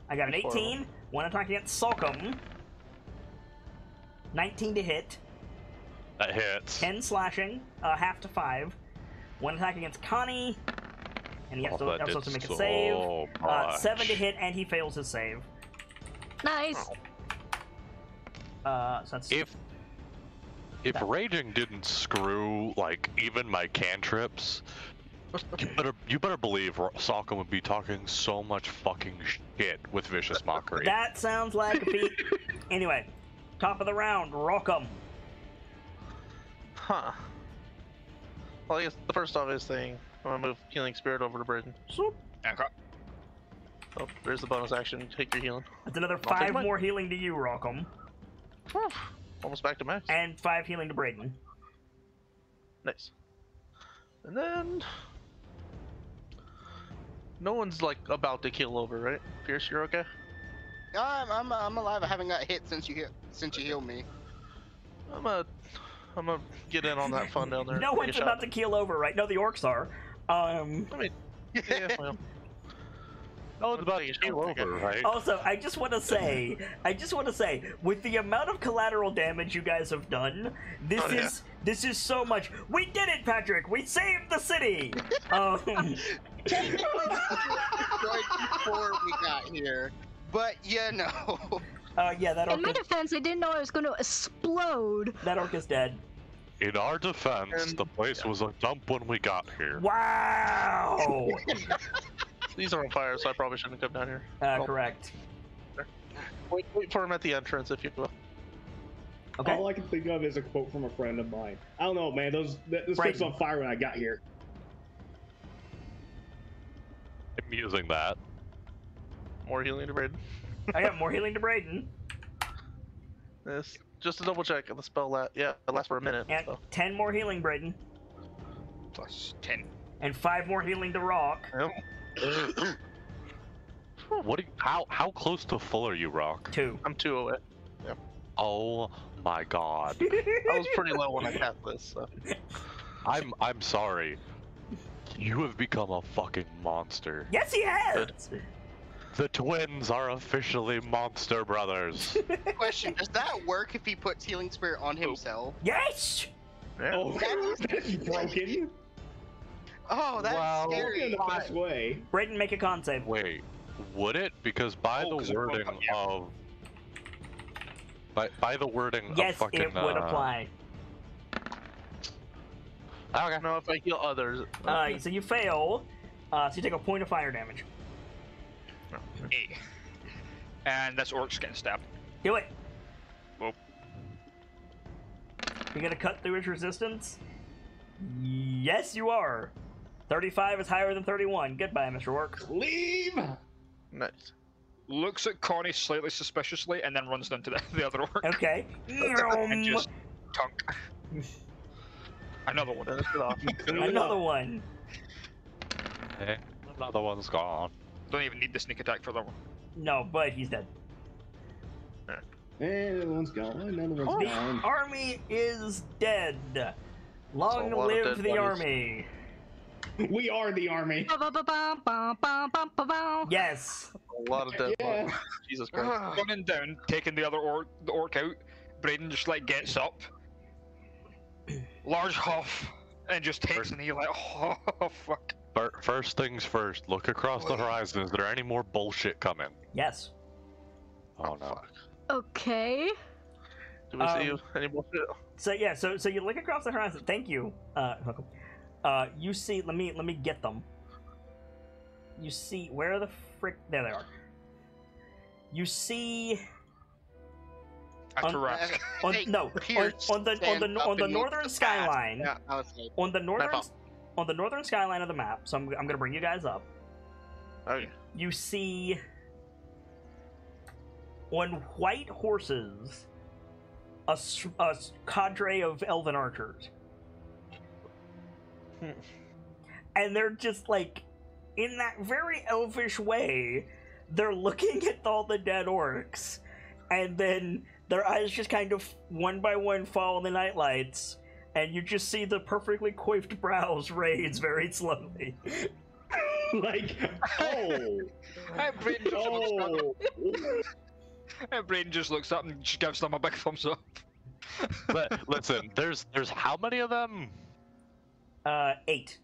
I got an 18. 1 attack against Sulcum. 19 to hit. That hits. 10 slashing. Half to 5. 1 attack against Connie. And he has to also to make a save. 7 to hit, and he fails his save. Nice. So that's If raging didn't screw like even my cantrips, you better believe Salka would be talking so much fucking shit with vicious mockery. that sounds like a feat. Anyway, top of the round, Rockham. Huh. Well, I guess the first obvious thing, I'm gonna move Healing Spirit over to Braden. Swoop. Okay. Oh, there's the bonus action. Take your healing. That's another I'll take 5 mine. more healing to you, Rockham. Whew. Almost back to max. And 5 healing to Braden. Nice. And then no one's like about to kill over, right? Pierce, you're okay? I'm alive. I haven't got hit since you healed me. I'm gonna get in on that fun down there. No Take a one's shot. about to keel over, right? No, the orcs are. I mean, yeah, well. No one's about Take a to shot, kill okay. over, right? Also, I just want to say, with the amount of collateral damage you guys have done, this is so much. We did it, Patrick. We saved the city. Destroyed before we got here, but you know. Yeah, that In my orc, defense, I didn't know I was going to explode. that orc is dead. In our defense, And- the place was a dump when we got here. Wow. These are on fire, so I probably shouldn't come down here. Correct. Wait for him at the entrance, if you will. Okay. All I can think of is a quote from a friend of mine. I don't know, man. This ship's on fire when I got here. I'm using that. More healing to Braden. I got more healing to Braden. This just to double check, the spell it lasts for a minute. And So. 10 more healing, Braden. Plus 10. And 5 more healing to Rock. Yep. What? How close to full are you, Rock? 2. I'm 2 away. Oh my god. I was pretty low when I cast this. So. I'm sorry. You have become a fucking monster. Yes, he has. The twins are officially monster brothers. Question: does that work if he puts Healing Spirit on himself? Yes. Yeah. Oh, that's broken. Oh, that's Broken in scary. the best way. Braden, make a con save. Wait, would it? Because by Oh, 'cause the it broke wording up, yeah. of by the wording Yes, of fucking it would apply. Okay. No, if I heal others. So you fail. So you take a point of fire damage. 8. And this orc's getting stabbed. Do it. Whoop. You're gonna cut through its resistance? Yes, you are. 35 is higher than 31. Goodbye, Mr. Orc. Leave. Nice. Looks at Connie slightly suspiciously and then runs down to the other orc. Okay. And just tunk. Another one. Finish it off. Another one. Okay. Another one's gone. Don't even need the sneak attack for that one. No, but he's dead. And another one's gone. Another one's The gone. army is dead. Long That's a lot of live dead the bodies. army. We are the army. Yes. A lot of dead Yeah. bodies. Jesus Christ. Running down, taking the orc out. Braden just like gets up, large huff, and just takes and he like, oh fuck. First things first, look across the horizon. Is there any more bullshit coming? Yes. Oh no. Okay. Do we see any more? So yeah, so you look across the horizon. Thank you. Welcome. You see, let me get them. You see, where are the frick? There they are. You see A Tarrasque. On, Hey, no, Pierce, on the stand up northern and look fast. skyline. Yeah, I was like, On the northern Map on the northern skyline of the map. So I'm gonna bring you guys up. Okay. You see on white horses a cadre of elven archers. And they're just like, in that very elvish way, they're looking at all the dead orcs, and then their eyes just kind of one by one fall on the nightlights, and you just see the perfectly coiffed brows raise very slowly. Like, oh, oh. Braden just looks up and just gives them a big thumbs up. But listen, there's how many of them? 8.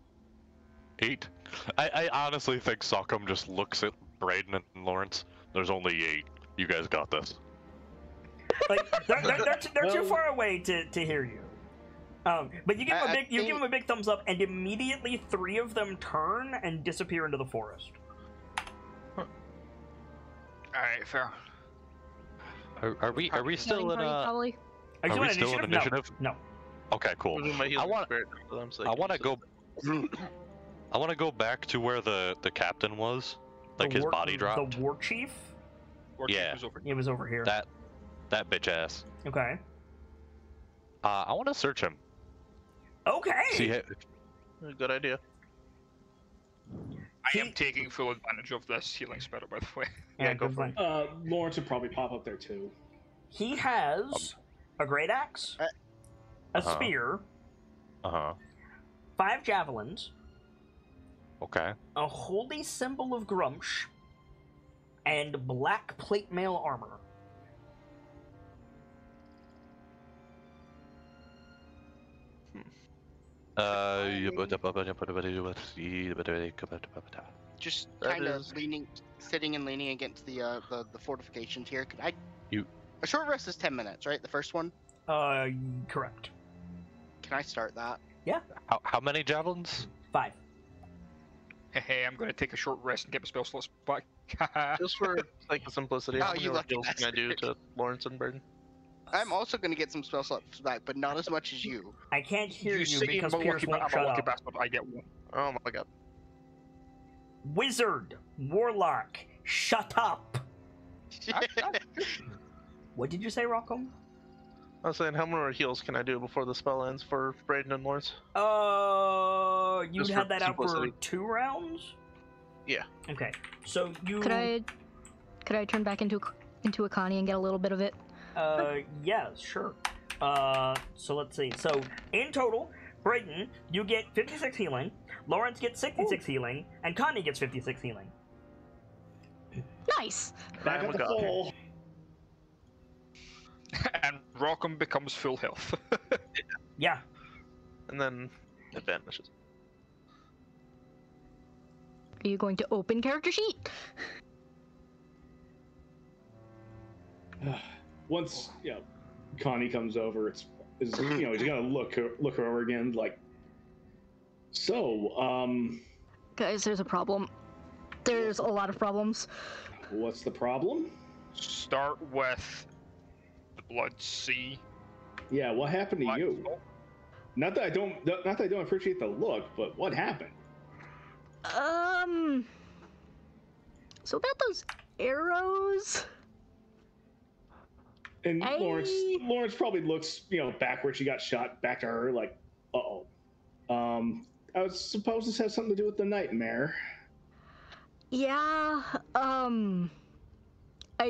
8. I honestly think Sockham just looks at Braden and Lawrence. There's only 8. You guys got this. Like they're too far away to hear you. But you give them you give them a big thumbs up, and immediately 3 of them turn and disappear into the forest. Alright, fair. Are we still in Probably. Are you Are we doing still in initiative? No. Okay, cool. Losing my I healing want spirit for them, so they I can want to use it. go. I want to go back to where the captain was, like his body dropped. The war chief. Yeah. It was over here. That bitch ass. Okay. I want to search him. Okay. See, Good idea. I am taking full advantage of this healing spirit, by the way. Yeah, go good for one. Lawrence would probably pop up there too. He has a great axe, a spear, 5 javelins, okay. a holy symbol of Grumsh, and black plate mail armor. just That kind of is- sitting and leaning against the fortifications here. Could I? You- A short rest is 10 minutes, right? The first one. Correct. Can I start that? How many javelins? 5. Hey, I'm going to take a short rest and get my spell slots back. Just for sake of simplicity, Oh, how many you more lucky heals can I do to Lawrence and Burden? I'm also going to get some spell slots back, but not as much as you. I can't hear you say because I'm a Pierce lucky, won't I'm a shut lucky up. bastard. I get 1. Oh my god. Wizard, warlock, shut up. What did you say, Rockham? I was saying, how many more heals can I do before the spell ends for Braden and Lawrence? You Just had for that out for simplicity. 2 rounds? Yeah. Okay, so you... Could I turn back into a Connie and get a little bit of it? Yeah, sure. So let's see. So, in total, Brayden, you get 56 healing, Lawrence gets 66 healing, and Connie gets 56 healing. Nice. Back Oh up my the God. pole. And Rockham becomes full health. Yeah. And then it vanishes. Are you going to open character sheet? Once Connie comes over, he's gonna look her over again, like. So, Guys, there's a problem. There's a lot of problems. what's the problem? Start with the Blood Sea. Yeah, what happened to Black you? Salt. Not that I don't appreciate the look, but what happened? So about those arrows. And Hey. Lawrence probably looks, back where she got shot, back to her, like, uh-oh. I was supposed this has something to do with the nightmare. Yeah, I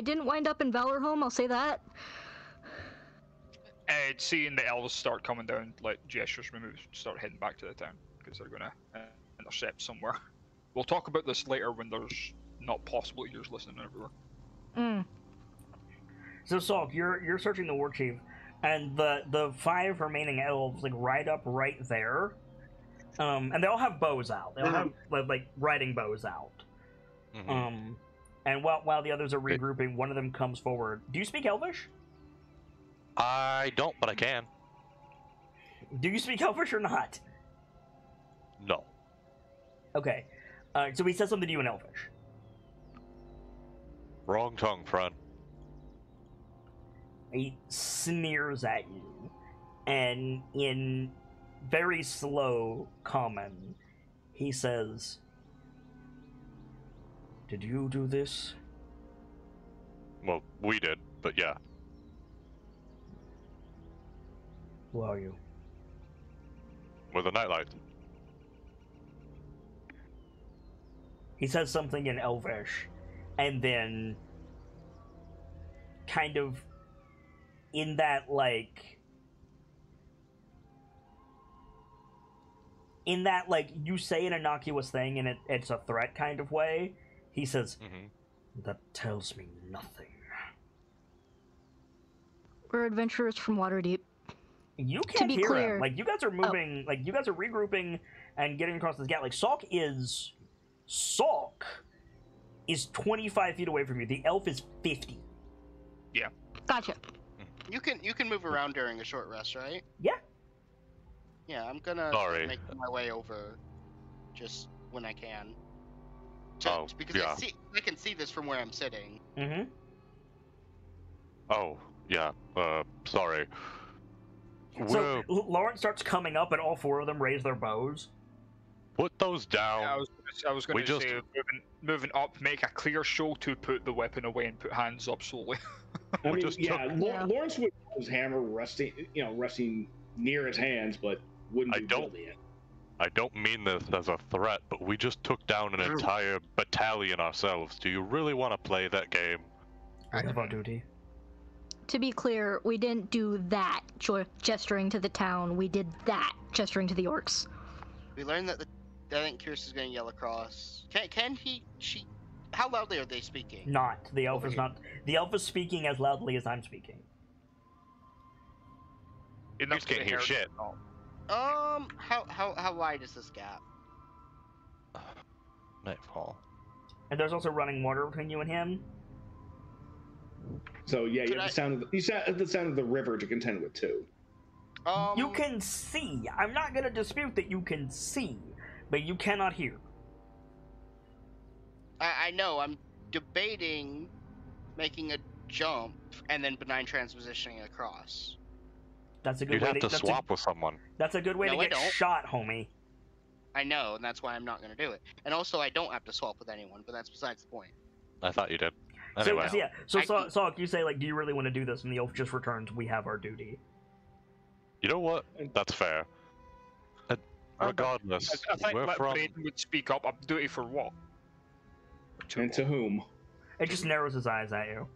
didn't wind up in Valorhome, I'll say that. Seeing the elves start coming down, like gestures removed, start heading back to the town because they're gonna intercept somewhere. We'll talk about this later when there's not possible ears listening everywhere. So, Salk, you're searching the war chief, and the 5 remaining elves, like, ride up right there. And they all have bows out. They all have, like, riding bows out. Mhm. And while the others are regrouping, one of them comes forward. Do you speak Elvish? I don't, but I can. Do you speak Elvish or not? No. Okay. So he says something to you in Elvish. Wrong tongue, friend. he sneers at you, and in very slow common, he says, "Did you do this?" Well, we did, but yeah. Who are you? With the NightLites. He says something in Elvish, and then kind of in that you say an innocuous thing and it's a threat kind of way, he says, "That tells me nothing." We're adventurers from Waterdeep. You can't be hear clear- him. Like, you guys are moving, you guys are regrouping and getting across this gap. Like, Salk is 25 feet away from you. The elf is 50. Yeah. Gotcha. You can move around during a short rest, right? Yeah. Yeah, I'm gonna Sorry. make my way over just when I can. Because yeah. I can see this from where I'm sitting. Mm-hmm. Oh, yeah. Sorry. So Lawrence starts coming up, and all four of them raise their bows. Put those down. Yeah, I was going to say, moving up, make a clear show to put the weapon away and put hands up slowly. I mean, just yeah, took- Lawrence would have his hammer resting near his hands, but wouldn't be wielding it. I don't mean this as a threat, but we just took down an entire battalion ourselves. Do you really want to play that game? I have on duty. To be clear, we didn't do that gesturing to the town. We did that gesturing to the orcs. We learned that I think Kirst is going to yell across. She? How loudly are they speaking? Not. The elf is not. The elf is speaking as loudly as I'm speaking. You just can't hear shit. How wide is this gap? Nightfall. And there's also running water between you and him. So yeah, you have the sound of the river to contend with too. You can see. I'm not going to dispute that you can see, but you cannot hear. I know. I'm debating making a jump and then benign transpositioning across. That's a good You'd way have to swap with someone. That's a good way to get shot, homie. I know, and that's why I'm not going to do it. And also, I don't have to swap with anyone, but that's besides the point. I thought you did. Anyway. So Salk, you say, like, do you really want to do this? And the elf just returns, "We have our duty." You know what? That's fair. Regardless, I think we're from... Braden would speak up. Duty for what? And to whom? It just narrows his eyes at you.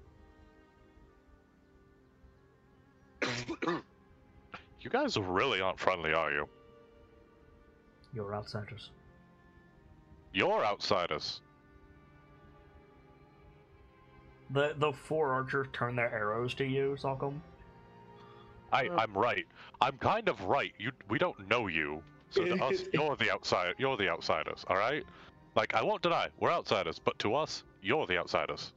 You guys really aren't friendly, are you? You're outsiders. You're outsiders. The four archers turn their arrows to you, Salcom. I'm right. I'm kind of right. We don't know you. So to us, you're the outsiders, all right? Like, I won't deny, we're outsiders, but to us, you're the outsiders.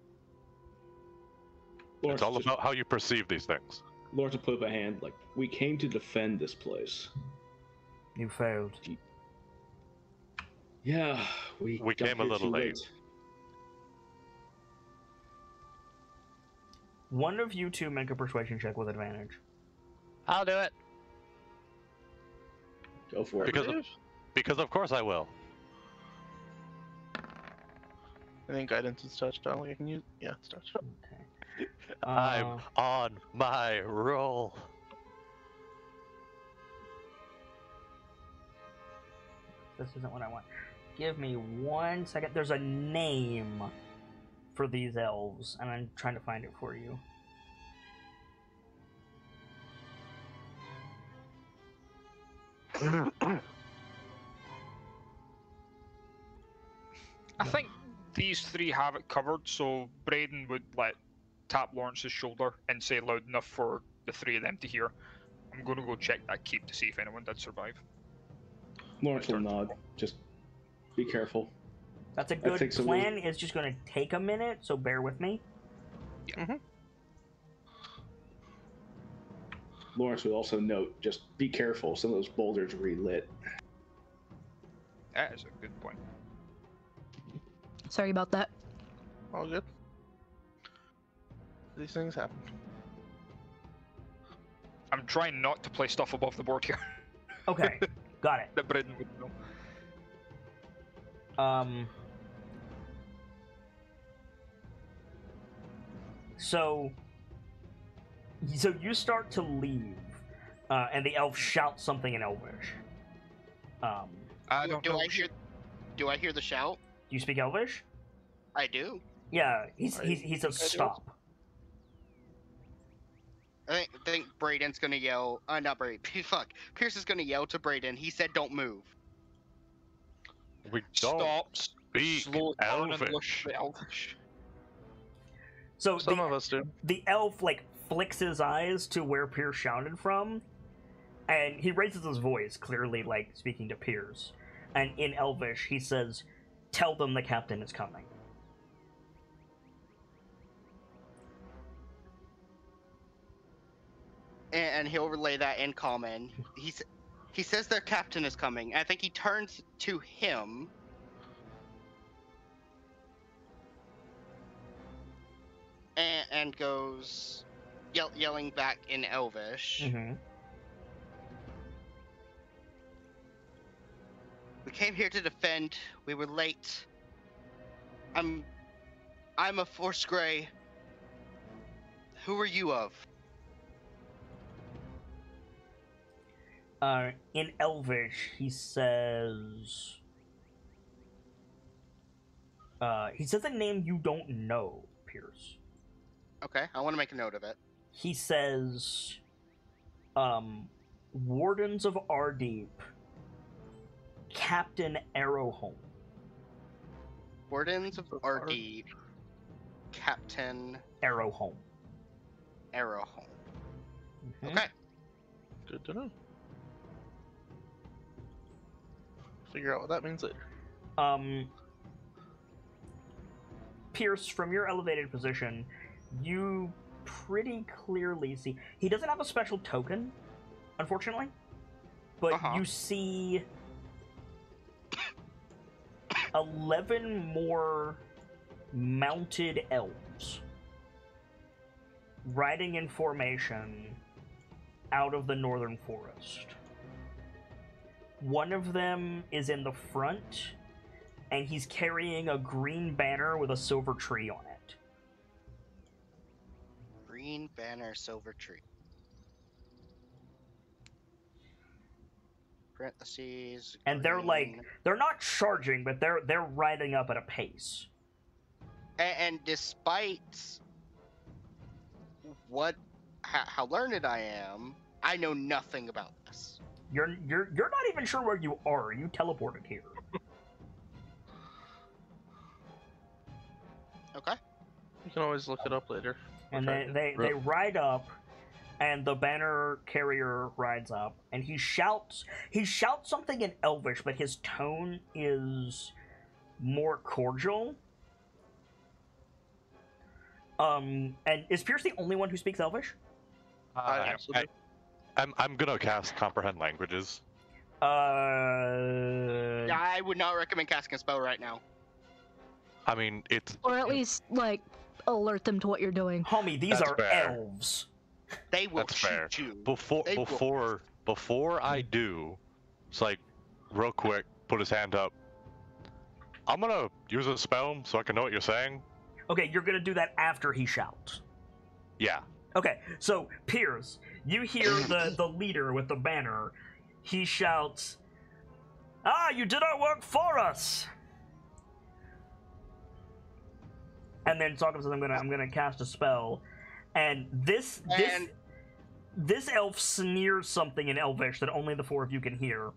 Lawrence, it's all about how you perceive these things. Lawrence will put up a hand, like, we came to defend this place. You failed. Yeah, we came a little late. One of you two make a persuasion check with advantage. I'll do it. Go for it. Because of course I will. I think guidance is touched on. I can use. Yeah, it's touched. Okay. I'm on my roll. This isn't what I want. Give me 1 second. There's a name for these elves, and I'm trying to find it for you. I think these three have it covered, so Braden would tap Lawrence's shoulder and say loud enough for the three of them to hear. I'm going to go check that keep to see if anyone did survive. Lawrence will nod. Just be careful. That's a good plan. It's just going to take a minute, so bear with me. Yeah. Mm-hmm. Lawrence will also note, just be careful. Some of those boulders relit. That is a good point. Sorry about that. All good. These things happen. I'm trying not to play stuff above the board here. Okay, got it. That Braden would know. So you start to leave, and the elf shouts something in Elvish. I don't know. Do I hear the shout? Do you speak Elvish? I do. Yeah, he says stop. I think Braden's gonna yell. Not Braden. Fuck. Pierce is gonna yell to Braden. He said, "Don't move." We don't Stop. speak Slow down and look Elvish. at Elvish. So Some of us do. the elf like flicks his eyes to where Pierce shouted from, and he raises his voice, clearly like speaking to Pierce. And in Elvish, he says, "Tell them the captain is coming." And he'll relay that in common. He says their captain is coming. I think he turns to him. And goes yelling back in Elvish. Mm-hmm. We came here to defend. We were late. I'm a Force Grey. Who are you of? In Elvish, he says a name you don't know, Pierce. Okay, I want to make a note of it. He says, Wardens of Ardeep, Captain Arrowhome. Wardens of Ardeep, Captain Arrowhome. Arrowhome. Mhm. Okay. Good to know. Figure out what that means later. Pierce, from your elevated position, you pretty clearly see... He doesn't have a special token, unfortunately, but you see 11 more mounted elves riding in formation out of the northern forest. One of them is in the front, and he's carrying a green banner with a silver tree on it. Green banner, silver tree. Parentheses. And they're green. they're not charging, but they're riding up at a pace. And despite how learned I am, I know nothing about this. You're not even sure where you are. You teleported here. Okay. You can always look it up later. And they ride up, and the banner carrier rides up, and he shouts something in Elvish, but his tone is more cordial. And is Pierce the only one who speaks Elvish? I'm gonna cast Comprehend Languages. Yeah, I would not recommend casting a spell right now. I mean, it's... Or at least, like, alert them to what you're doing. Homie, these That's are fair. elves. They will That's fair. shoot you. Before I do, it's like, real quick, put his hand up. I'm gonna use a spell so I can know what you're saying. Okay, you're gonna do that after he shouts. Yeah. Okay, so Piers, you hear the leader with the banner. He shouts, "Ah, you did our work for us!" And then Sokka says, "I'm gonna cast a spell," and this elf sneers something in Elvish that only the four of you can hear.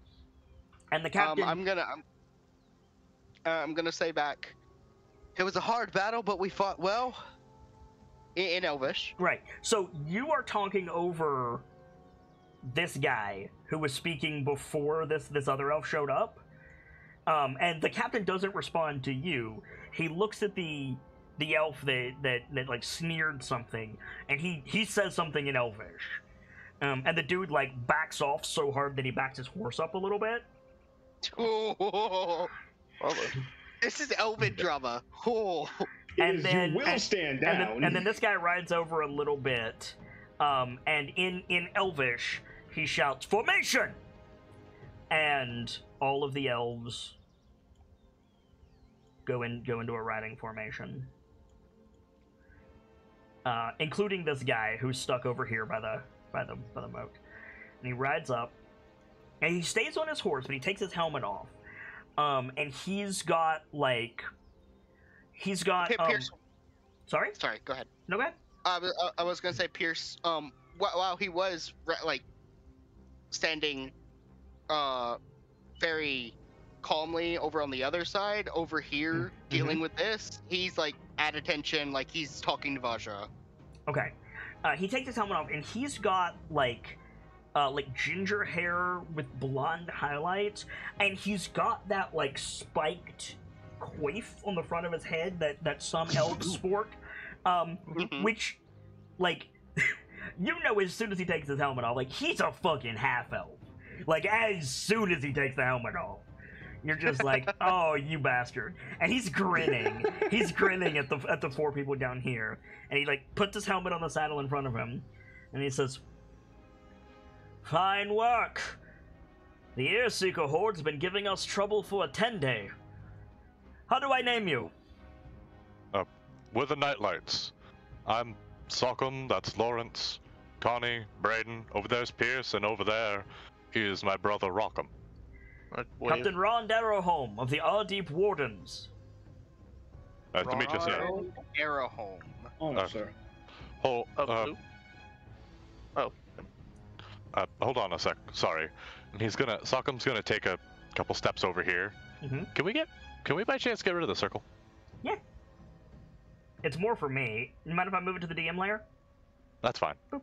And the captain, I'm gonna say back. It was a hard battle, but we fought well. In Elvish. Right. So you are talking over this guy who was speaking before this other elf showed up. And the captain doesn't respond to you. He looks at the elf that like sneered something, and he says something in Elvish. And the dude like backs off so hard that he backs his horse up a little bit. Oh, this is Elven drama. Oh. And then you will stand down. And then this guy rides over a little bit, And in Elvish, he shouts, "Formation!" And all of the elves go into a riding formation, including this guy who's stuck over here by the moat. And he rides up, and he stays on his horse, but he takes his helmet off. And he's got Pierce. Sorry, Go ahead. no, go ahead. I was gonna say Pierce. While he was like standing, very calmly over on the other side, over here dealing with this, he's like at attention, like he's talking to Vajra. Okay. He takes his helmet off, and he's got like ginger hair with blonde highlights, and he's got that like spiked coif on the front of his head that some elves sport, which, like, as soon as he takes his helmet off, like, he's a fucking half elf. Like, as soon as he takes the helmet off, you're just like, oh, you bastard. And he's grinning. He's grinning at the four people down here, and he like puts his helmet on the saddle in front of him, and he says, "Fine work. The Earseeker Horde's been giving us trouble for a 10-day. How do I name you?" We're the KnightLites. I'm Sockham, that's Lawrence, Connie, Braden, over there's Pierce, and over there is my brother Rockham. Captain Ron Darrowholm of the Ardeep Wardens. Nice to meet you, sir. Arrowholm. Oh, sir. Oh. Hold on a sec. Sorry. And Sockham's gonna take a couple steps over here. Can we by chance get rid of the circle? Yeah. It's more for me. You mind if I move it to the DM layer? That's fine. Boop.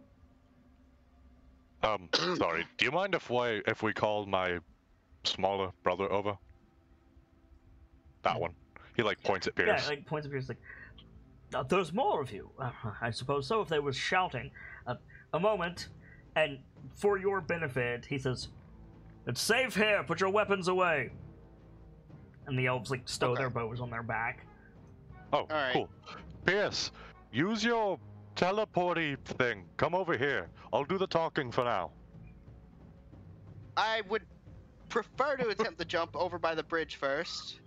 Sorry. Do you mind if we call my smaller brother over? That one. He like points at Pierce. Yeah, like points at Pierce, like, "There's more of you." I suppose so, if they was shouting. A moment, and for your benefit, he says, "It's safe here. Put your weapons away." And the elves like stow their bows on their back. Oh, right. Cool. Pierce, use your teleporty thing. Come over here. I'll do the talking for now. I would prefer to attempt the jump over by the bridge first.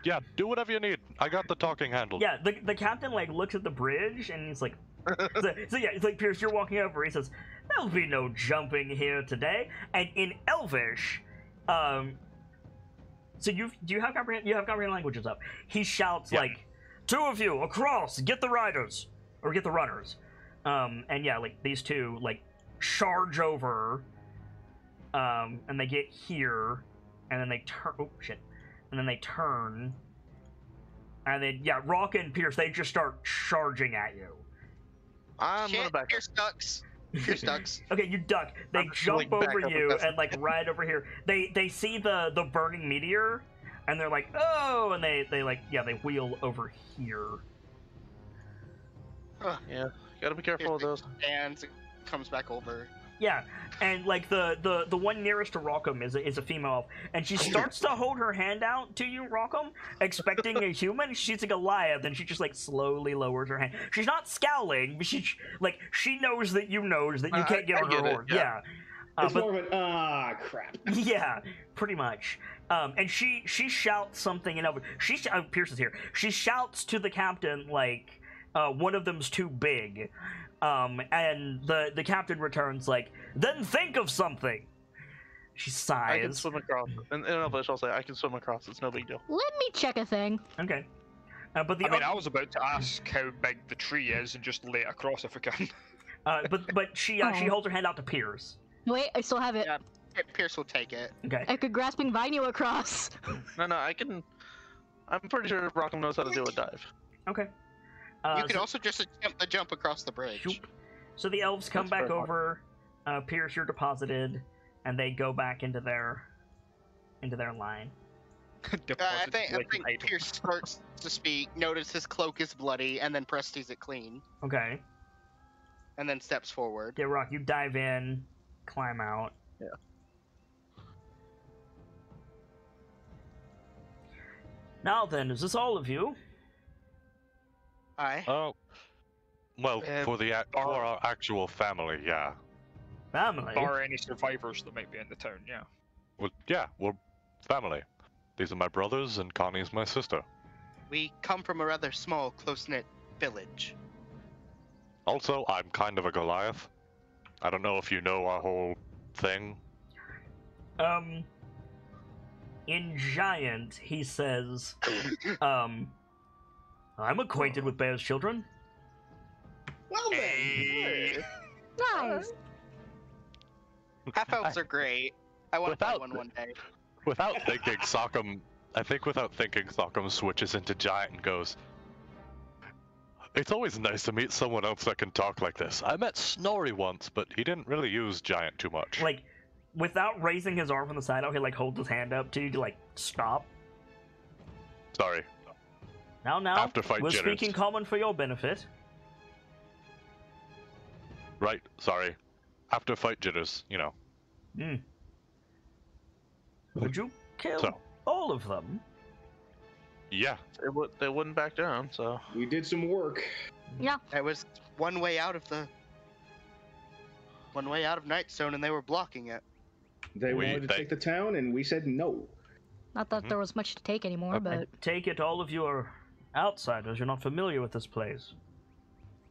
Yeah, do whatever you need. I got the talking handled. Yeah, the captain like looks at the bridge and he's like, so yeah, it's like, "Pierce, you're walking over." He says, "There'll be no jumping here today." And in Elvish, so you have comprehend languages up. He shouts like, "Two of you across, get the riders or get the runners." And yeah, like these two like charge over, and they get here, and then they turn. Oh shit! And then they turn, and then yeah, Rock and Pierce, they just start charging at you. I'm gonna Shit, back up. Pierce ducks. Pierce ducks. Okay, you duck. They I'm jump back over up you and and like ride over here. They see the burning meteor, and they're like, "Oh!" And they like, yeah, they wheel over here. Yeah, gotta be careful with those. And comes back over. Yeah, and like the one nearest to Rockham is a female elf, and she starts to hold her hand out to you, Rockham, expecting a human. She's a Goliath, and she just like slowly lowers her hand. She's not scowling, but she knows that you can't get on her horse. Yeah. It's more of an crap. Yeah, pretty much. And she shouts something in Elvish. Pierce is here. She shouts to the captain like, one of them's too big. And the captain returns like, "Then think of something." She sighs. I can swim across. In English, I'll say I can swim across. It's no big deal. Let me check a thing. Okay. But I was about to ask how big the tree is and just lay it across if I can. but she holds her hand out to Pierce. Wait, I still have it. Yeah, Pierce will take it. Okay. I could grasping vine you across. No, I can. I'm pretty sure Rockham knows how to do a dive. Okay. You could also just attempt the jump across the bridge. So the elves come That's back very over. Pierce, you're deposited, and they go back into their line. I think Pierce starts to speak, notice his cloak is bloody, and then prestes it clean, Okay. and then steps forward. Yeah, Rock, you dive in, climb out. Yeah. Now then, is this all of you? Aye. Oh, Well, for our actual family, yeah. Family. Bar any survivors that might be in the town, yeah. Well, yeah, we're family. These are my brothers, and Connie's my sister. We come from a rather small, close-knit village. Also, I'm kind of a Goliath. I don't know if you know our whole thing. In Giant, he says, I'm acquainted with Bear's children. Well then. Nice. Half elves are great. I want to find one day. Without thinking, Sockham switches into Giant and goes, "It's always nice to meet someone else that can talk like this. I met Snorri once, but he didn't really use Giant too much." Like, without raising his arm from the side out, he like holds his hand up to you to like stop. Sorry. Now, After fight we're jitters. speaking common for your benefit. Right, sorry. After fight jitters, you know. Would you kill So. all of them? Yeah. They wouldn't back down, so. We did some work. Yeah. There was one way out of Nightstone, and they were blocking it. They wanted to take the town, and we said no. Not that there was much to take anymore, but I take it all of you are outsiders. You're not familiar with this place.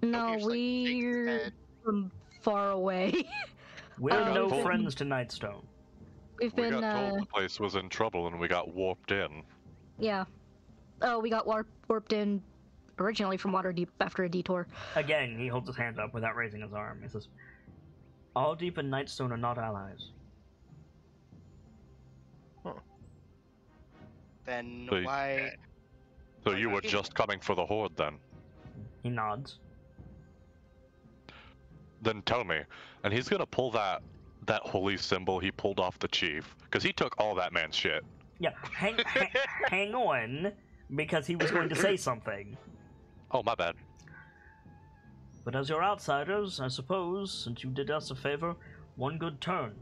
no, Obviously, takes his we're head. from far away. We're no told- friends to Nightstone. We've We been, got told the place was in trouble and we got warped in. yeah. Oh, we got warped in originally from Waterdeep after a detour. Again, he holds his hand up without raising his arm. He says, "All Deep and Nightstone are not allies." Then So- why? So you were just coming for the Horde then? He nods. Then tell me. And he's gonna pull that holy symbol he pulled off the chief, because he took all that man's shit. Yeah, hang on, because he was going to say something. Oh, my bad. But as you're outsiders, I suppose, since you did us a favor, one good turn.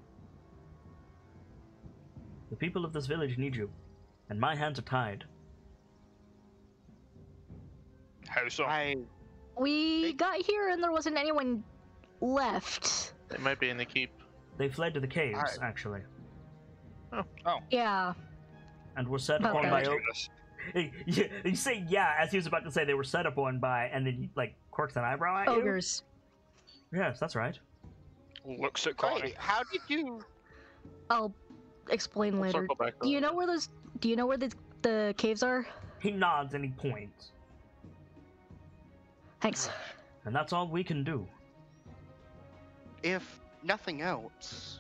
The people of this village need you, and my hands are tied. How so? We got here and there wasn't anyone left. They might be in the keep. They fled to the caves, Alright. actually, Yeah. and were set About upon that. by... Do this. You say yeah, as he was about to say they were set upon by, and then he, like, quirks an eyebrow at you? Ogres. Yes, that's right. Looks at Connie. Wait, how did you? I'll explain We'll later. circle back Do you around. know where the caves are? He nods and he points. Thanks. And that's all we can do. If nothing else,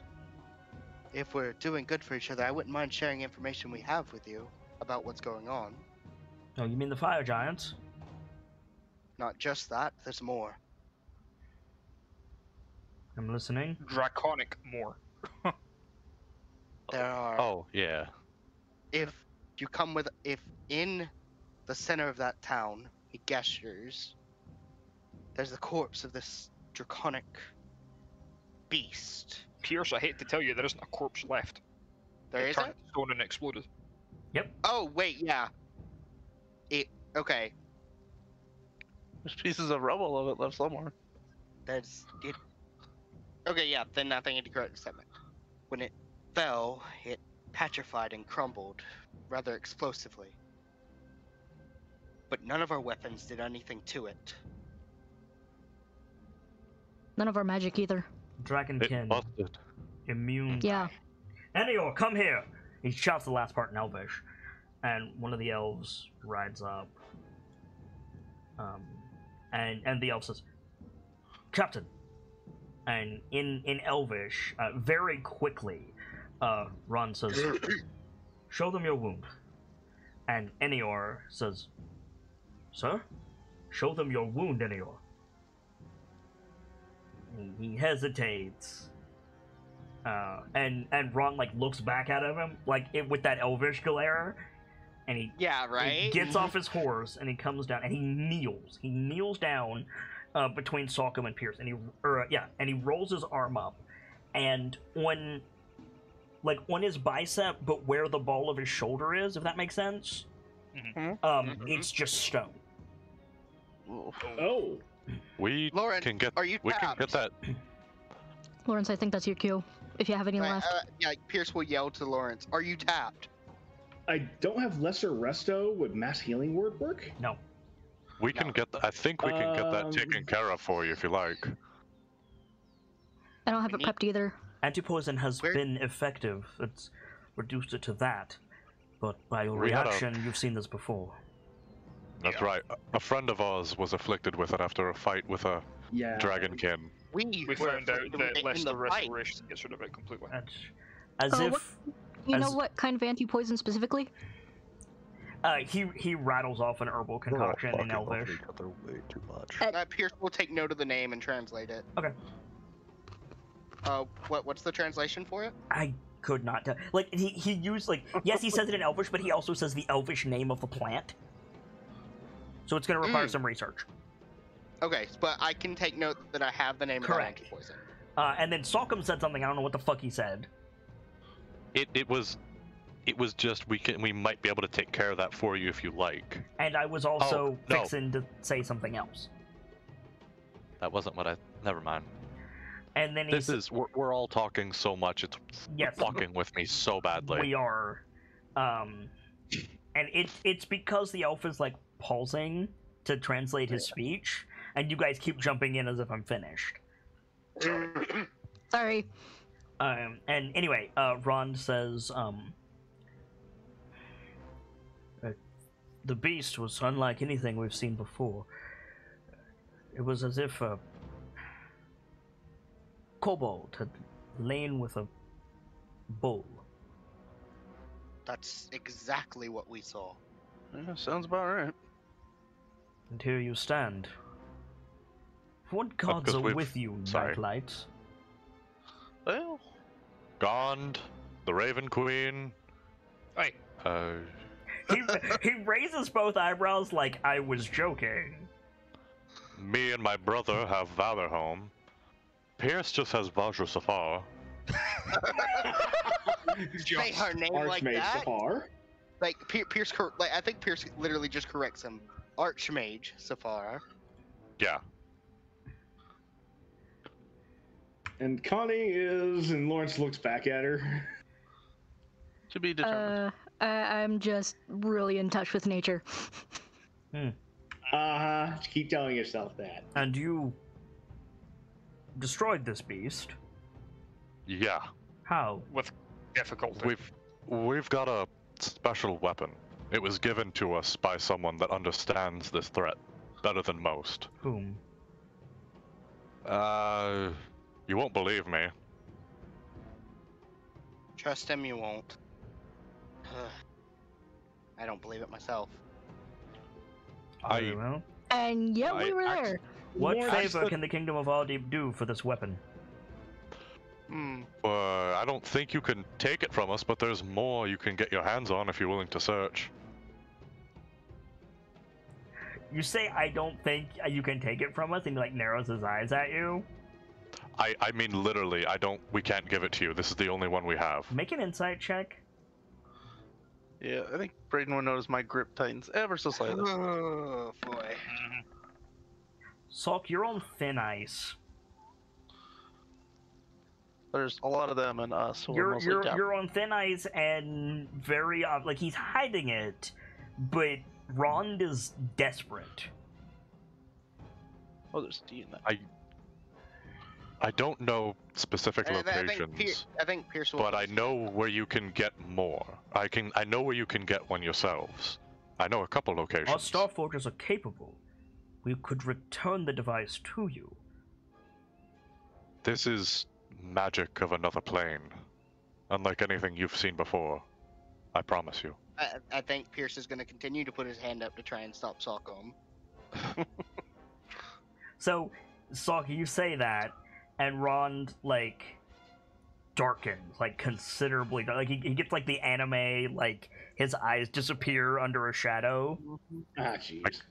if we're doing good for each other, I wouldn't mind sharing information we have with you about what's going on. Oh, you mean the fire giants? Not just that, there's more. I'm listening. Draconic more. There are. Oh, yeah. If in the center of that town, he gestures, there's the corpse of this draconic beast. Pierce, I hate to tell you, there isn't a corpse left. There It isn't? turned to stone and exploded. Oh, wait, yeah. Okay, There's pieces of rubble of it left somewhere. there's it. Okay, yeah, then I think I need to correct the statement. When it fell, it petrified and crumbled rather explosively. But none of our weapons did anything to it. None of our magic either. It Dragonkin, busted. immune. Yeah. Enior, come here! He shouts the last part in Elvish, and one of the elves rides up. And the elf says, "Captain." And in Elvish, very quickly, Ron says, "Show them your wound." And Enior says, "Sir? Show them your wound, Enior." He hesitates. And Ron like looks back at him like with that Elvish glare, and he Yeah, right? he gets off his horse and he comes down and he kneels. He kneels down between Salcom and Pierce, and he rolls his arm up, and on his bicep, but where the ball of his shoulder is, if that makes sense, Mm-hmm. it's just stone. Ooh. Oh, We Lawrence, can get. are you We can tapped? get that. Lawrence, I think that's your cue. If you have any left. Yeah, Pierce will yell to Lawrence, "Are you tapped?" I don't have lesser resto. Would mass healing word work? No. We can No. get. I think we can get that taken care of for you if you like. I don't have we it need- prepped either. Anti-poison has Where- been effective. It's reduced it to that. But by your We had a- reaction, you've seen this before. That's right. A friend of ours was afflicted with it after a fight with a Yeah. dragonkin. We were found out afflicted that with it in less the fight. restoration gets rid of it completely. That's as Oh, if You know As- what kind of anti-poison specifically? he rattles off an herbal concoction in Elvish. Way too much. Pierce will take note of the name and translate it. Okay. What's the translation for it? I could not tell. Like he used yes, he says it in Elvish, but he also says the Elvish name of the plant. So it's going to require some research. Okay, but I can take note that I have the name Correct. of the anti-poison. And then Salcom said something. I don't know what the fuck he said. It was just we might be able to take care of that for you if you like. And I was also no. fixing to say something else. That wasn't what I. Never mind. And then This is we're all talking so much. It's Yes. fucking with me so badly. We are. And it's because the elf is like pausing to translate his speech, and you guys keep jumping in as if I'm finished. Sorry. And anyway, Rond says, the beast was unlike anything we've seen before. It was as if a kobold had lain with a bull. That's exactly what we saw. Yeah, sounds about right. And here you stand. What gods 'cause are we've- with you, sorry. KnightLites? Well, Gond, the Raven Queen. Aye. He raises both eyebrows like I was joking. Me and my brother have Valorhome. Pierce just has Vajra Safar. Say her name like Archmage that. Safar. Like Pierce, I think Pierce literally just corrects him. Archmage Safar. Yeah. And Connie is, and Lawrence looks back at her. to be determined. I'm just really in touch with nature. Keep telling yourself that. And you destroyed this beast. Yeah. How? With difficulty. We've got a special weapon. It was given to us by someone that understands this threat better than most. Whom? You won't believe me. Trust him, you won't. I don't believe it myself. Very well. And yet we I were act- there. What Lawrence, favor can the Kingdom of Aldeep do for this weapon? I don't think you can take it from us, but there's more you can get your hands on if you're willing to search. You say I don't think you can take it from us, and he like narrows his eyes at you. I mean literally, we can't give it to you. This is the only one we have. Make an insight check. Yeah, I think Braden would notice my grip tightens ever so slightly. Oh boy. Salk, you're on thin ice. There's a lot of them and us. So we're mostly down. You're on thin ice, and very like he's hiding it, but Rond is desperate. Oh, there's D in that. I don't know specific I think locations, Pierce will. but I know where you can get more. I know where you can get one yourselves. I know a couple locations. Our Starforgers are capable. We could return the device to you. This is magic of another plane, unlike anything you've seen before. I promise you. I think Pierce is going to continue to put his hand up to try and stop Salcom. So, Salk, you say that, and Rond like darkens like considerably. Like he gets like the anime, like his eyes disappear under a shadow. Jeez.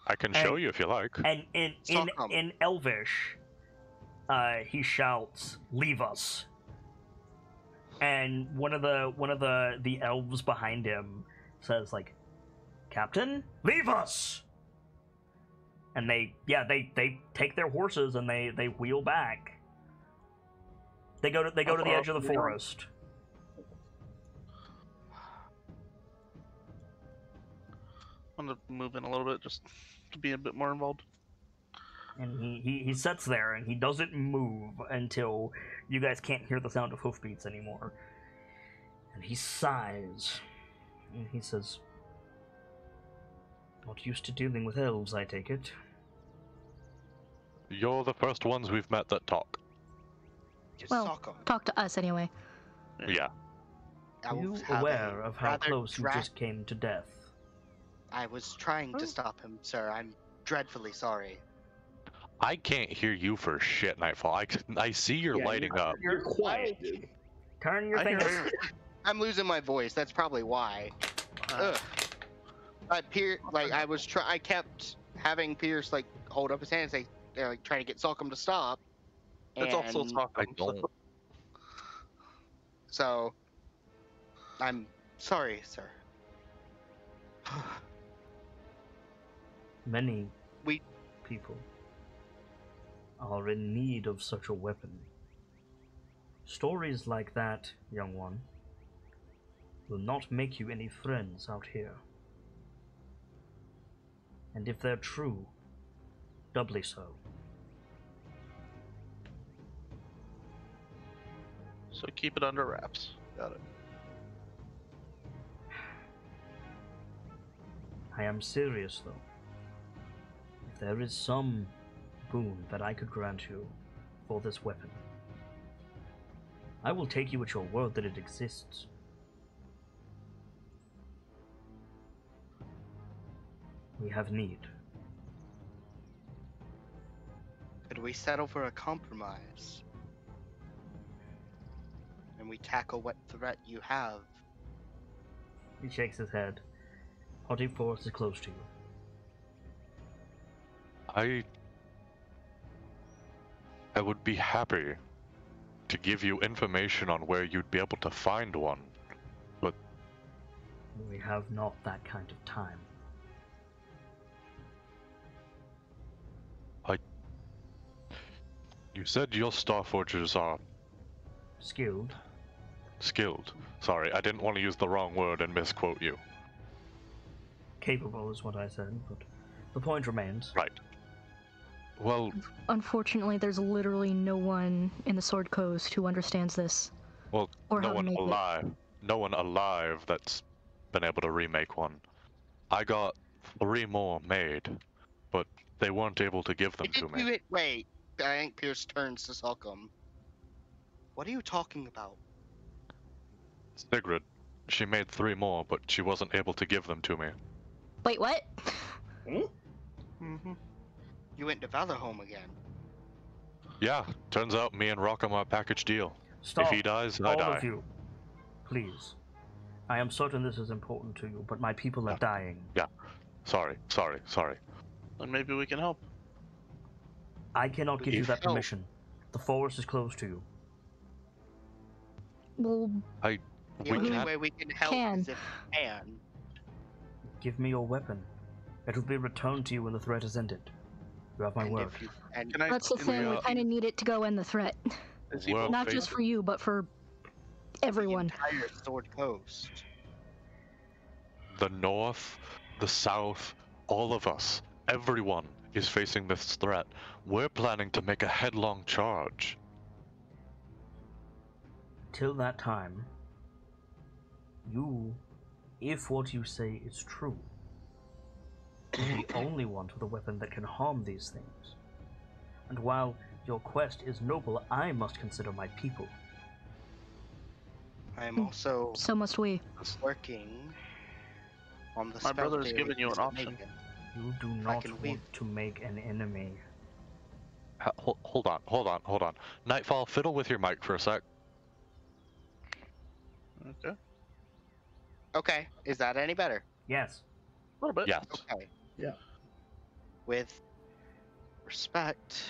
I can show you if you like. And in Salcom. Elvish, he shouts, "Leave us!" And one of the elves behind him says, like, "Captain, leave us!" And they take their horses and they wheel back. They go to the edge of the forest. I'm gonna move in a little bit just to be a bit more involved. And he sits there and he doesn't move until you guys can't hear the sound of hoofbeats anymore. And he sighs and he says, "Not used to dealing with elves, I take it." You're the first ones we've met that talk. Just Well, sock 'em. talk to us anyway. Yeah. I Are you will have aware a of how rather close you just came to death? I was trying to stop him, sir. I'm dreadfully sorry. I can't hear you for shit, Nightfall. I see you're Yeah, lighting up. You're quiet, dude. Turn your I thing. hear I'm losing my voice. That's probably why. Ugh. I kept having Pierce like hold up his hand and say, like trying to get Salcom to stop. It's also and sock. I don't. So, I'm sorry, sir. Many We- people are in need of such a weapon. Stories like that, young one, will not make you any friends out here. And if they're true, doubly so. So keep it under wraps. Got it. I am serious, though. If there is some boon that I could grant you for this weapon, I will take you at your word that it exists. We have need. Could we settle for a compromise? And we tackle what threat you have. He shakes his head. Haughty Forest is close to you. I would be happy to give you information on where you'd be able to find one. We have not that kind of time. You said your Starforgers are Skilled. skilled. Sorry, I didn't want to use the wrong word and misquote you. Capable is what I said, but the point remains. Right. Well, Unfortunately, there's literally no one in the Sword Coast who understands this. well, Or no how to one make it. alive. No one alive that's been able to remake one. I got 3 more made, but they weren't able to give them to me. Wait, I think Pierce turns to Salcom. What are you talking about? Sigrid, she made 3 more, but she wasn't able to give them to me. Wait, what? Mm-hmm. You went to Valorhome again. Yeah, turns out me and Rockham are a package deal. Stop. If he dies, I All die. of you. Please. I am certain this is important to you, but my people are dying. Sorry. And maybe we can help. I cannot give you If- that permission. The forest is closed to you. Well, The We only can. way we can help Can. is if we can. Give me your weapon. It will be returned to you when the threat is ended. You have my And word. if you, and Can I? that's the can thing. We we, kind of need it to go end the threat. is he Well, Not just for you, but for everyone. The entire Sword Coast. The North, the South, all of us, everyone is facing this threat. We're planning to make a headlong charge. Till that time, you, if what you say is true, are the only one with a weapon that can harm these things. And while your quest is noble, I must consider my people. I am also So must we. working on the My brother's spell given you an theory option. You do not can want leave. to make an enemy. Hold on. Nightfall, fiddle with your mic for a sec. Okay. Okay, is that any better? Yes. A little bit. Yes. Okay. Yeah. With respect,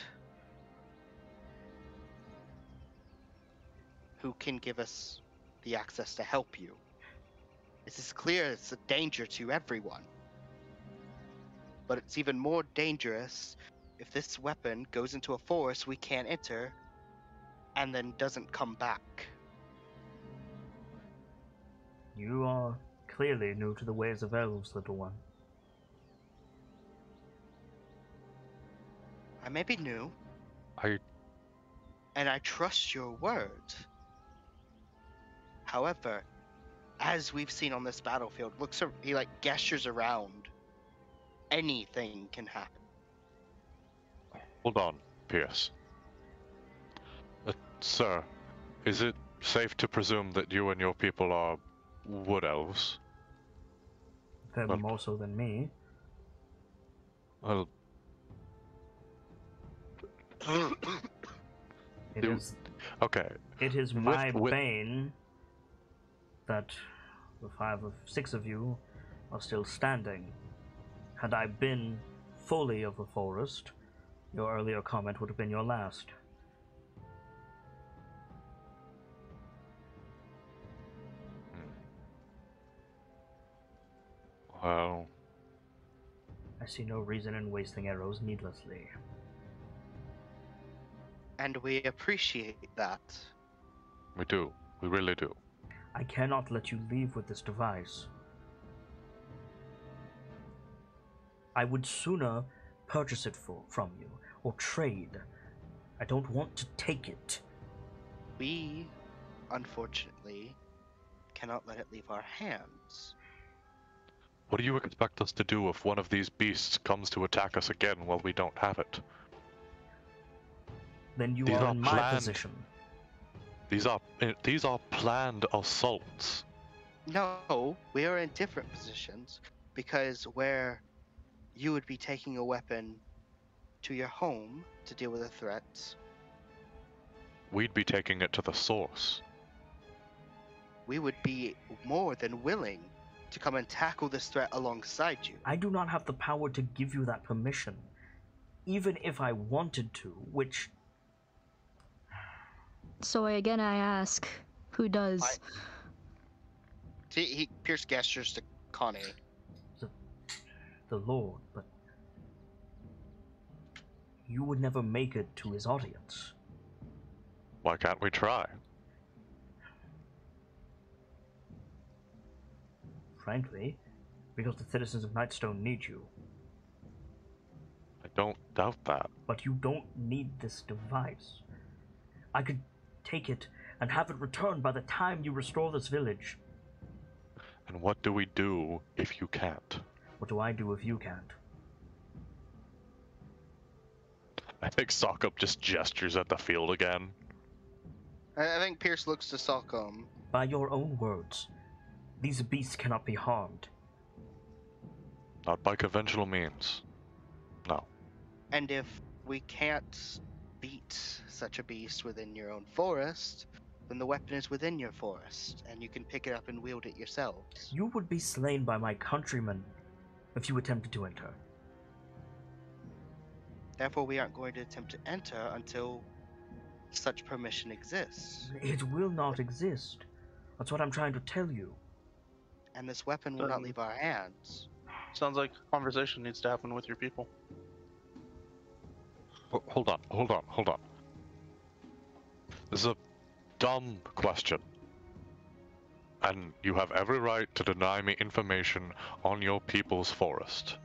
who can give us the access to help you? This is clear, it's a danger to everyone. but it's even more dangerous if this weapon goes into a forest we can't enter and then doesn't come back. You are clearly new to the ways of elves, little one. I may be new, I and I trust your word. However, as we've seen on this battlefield, he like gestures around. Anything can happen. hold on, Pierce. Sir, is it safe to presume that you and your people are wood elves? Them Well- more so than me. Well, It Do- is okay. It is With- my with- bane that the 6 of you are still standing. Had I been fully of the forest, your earlier comment would have been your last. Well, I see no reason in wasting arrows needlessly. And we appreciate that. we do. We really do. I cannot let you leave with this device. I would sooner purchase it from you, or trade. I don't want to take it. We, unfortunately, cannot let it leave our hands. What do you expect us to do if one of these beasts comes to attack us again while we don't have it? Then you These are are in my planned. position. These are planned assaults. No, we are in different positions because where you would be taking a weapon to your home to deal with the threats, We'd be taking it to the source. we would be more than willing to come and tackle this threat alongside you. I do not have the power to give you that permission. Even if I wanted to, which So again, I ask, who does? Pierce gestures to Connie. the Lord, but you would never make it to his audience. Why can't we try? Frankly, because the citizens of Nightstone need you. I don't doubt that. But you don't need this device. I could take it and have it returned by the time you restore this village. And what do we do if you can't? What do I do if you can't? I think Sokka just gestures at the field again. I think Pierce looks to Salcom. By your own words, these beasts cannot be harmed. Not by conventional means. No. And if we can't beat such a beast within your own forest, then the weapon is within your forest, and you can pick it up and wield it yourselves. You would be slain by my countrymen if you attempted to enter. Therefore, we aren't going to attempt to enter until such permission exists. It will not exist. That's what I'm trying to tell you. And this weapon will not leave our hands. Sounds like conversation needs to happen with your people. Hold on. This is a dumb question. And you have every right to deny me information on your people's forest.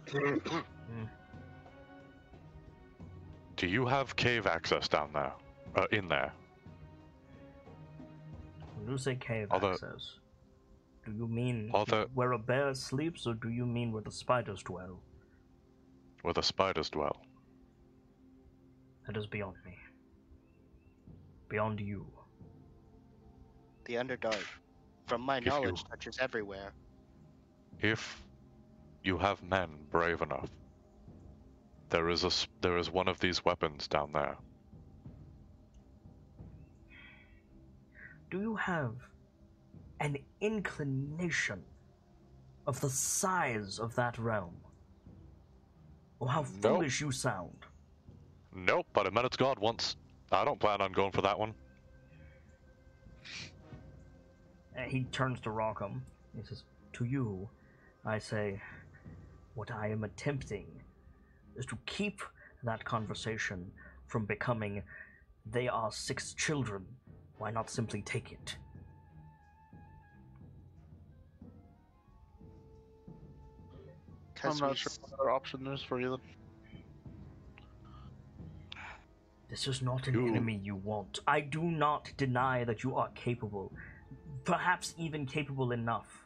Do you have cave access down there? In there? When you say cave Other- access, do you mean Other- where a bear sleeps, or do you mean where the spiders dwell? Where the spiders dwell. That is beyond me. Beyond you. The Underdark, from my If you- knowledge, touches everywhere. If you have men brave enough, there is one of these weapons down there. Do you have an inclination of the size of that realm? Or how Nope. foolish you sound? Nope, but I met its god once. I don't plan on going for that one. And he turns to Rockham. He says, to you, I say, what I am attempting is to keep that conversation from becoming, they are 6 children, why not simply take it? I'm not sure what other option there is for you then. This is not an enemy you want. I do not deny that you are capable, perhaps even capable enough.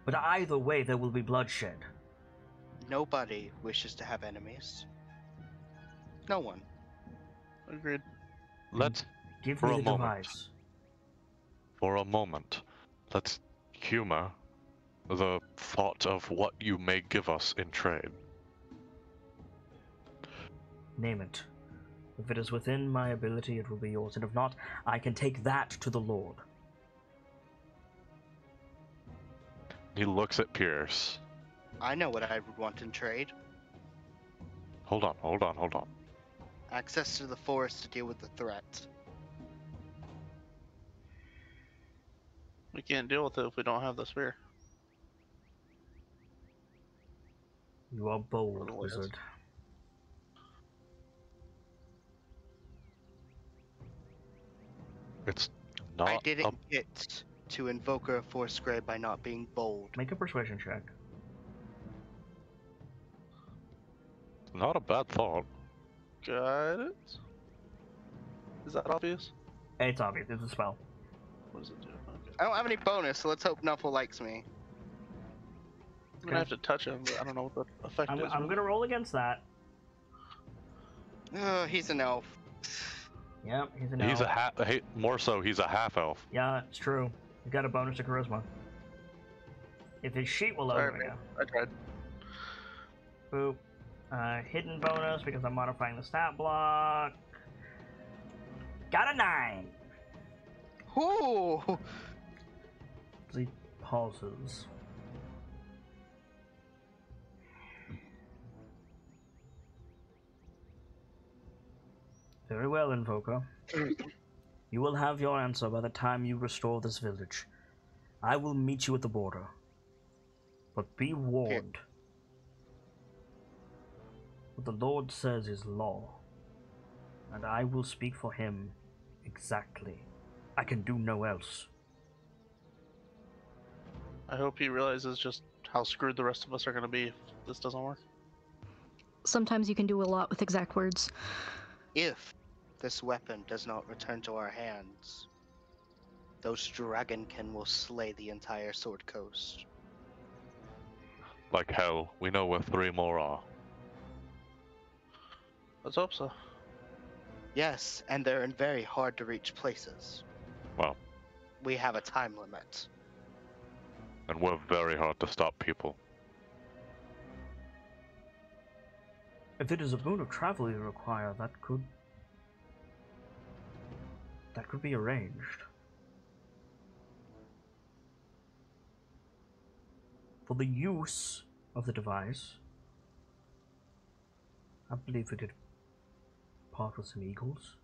But either way, there will be bloodshed. Nobody wishes to have enemies. No one. Agreed. Let's, Give for me a the moment. device. For a moment, let's humor the thought of what you may give us in trade. Name it. If it is within my ability, it will be yours, and if not, I can take that to the Lord. He looks at Pierce. I know what I would want in trade. Hold on. Access to the forest to deal with the threat. We can't deal with it if we don't have the spear. You are bold, Oh, yes. wizard. It's not I didn't get to Invoker of Force Grey by not being bold. Make a persuasion check. not a bad thought. Got it. Is that obvious? It's obvious. It's a spell. What does it do? Okay. I don't have any bonus, so let's hope Nuffle likes me. I'm gonna have to touch him, but I don't know what the effect I'm is. going to roll against that. Oh, he's an elf. Yep, he's an elf. He's a half. More so, he's a half elf. Yeah, it's true. You got a bonus to charisma. If his sheet will Sorry, open man. again. I tried. Boop. Hidden bonus because I'm modifying the stat block. Got a 9. Ooh! He pauses. Very well, Invoker. You will have your answer by the time you restore this village. I will meet you at the border. But be warned. What the Lord says is law. And I will speak for him exactly. I can do no else. I hope he realizes just how screwed the rest of us are gonna be if this doesn't work. Sometimes you can do a lot with exact words. If this weapon does not return to our hands, those dragonkin will slay the entire Sword Coast. Like hell, we know where 3 more are. Let's hope so. Yes, and they're in very hard to reach places. Well, We have a time limit. and we're very hard to stop people. If it is a boon of travel you require, that could be arranged. For the use of the device, I believe we could part with some eagles.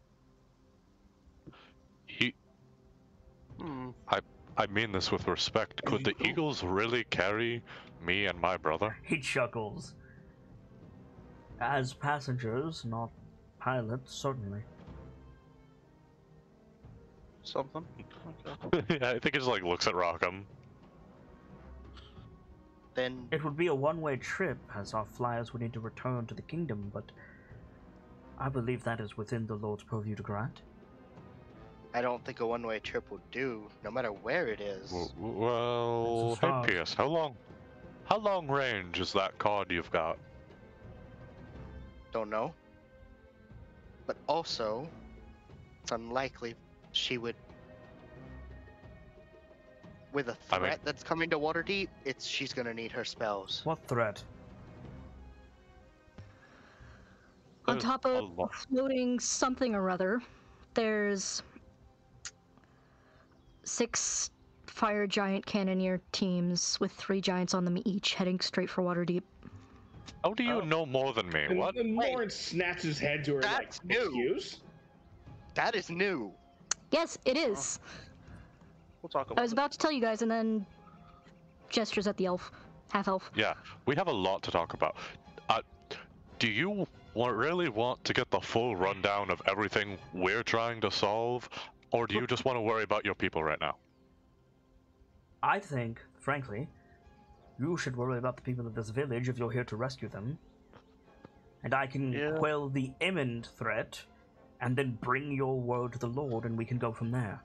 I mean this with respect. Could the Eagles really carry me and my brother? He chuckles. As passengers, not pilots, certainly. Something. Okay. Yeah, I think he just like looks at Rockham. Then It would be a one-way trip, as our flyers would need to return to the kingdom, but I believe that is within the Lord's purview to grant. I don't think a one-way trip will do, no matter where it is. Well, It's a hey start. Pierce, how long range is that card you've got? Don't know. But also, it's unlikely she would. With a I threat mean- that's coming to Waterdeep, she's gonna need her spells. What threat? On There's top a of lot. floating something or other, there's 6 fire giant cannoneer teams with 3 giants on them each, heading straight for Waterdeep. How do you know more than me? And, What? and Lawrence snatches his head to her That's like, new. excuse? That is new. Yes, it is. We'll talk I about was it. about to tell you guys, and then gestures at the elf, half elf. Yeah, we have a lot to talk about. Do you really want to get the full rundown of everything we're trying to solve, or do you just want to worry about your people right now? I think, frankly, you should worry about the people of this village if you're here to rescue them. And I can quell the imminent threat, and then bring your word to the Lord, and we can go from there.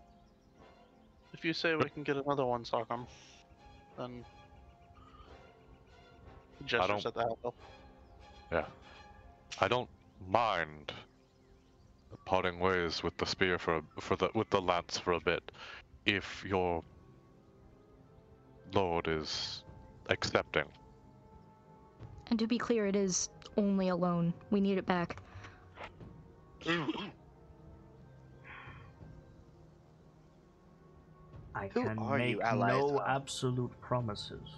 If you say we can get another one, Sock'em, then he gestures at the help. Yeah. I don't mind parting ways with the spear with the lance for a bit, if your lord is accepting. And to be clear, it is only a loan. We need it back. I Who can are you, make allies no of? absolute promises.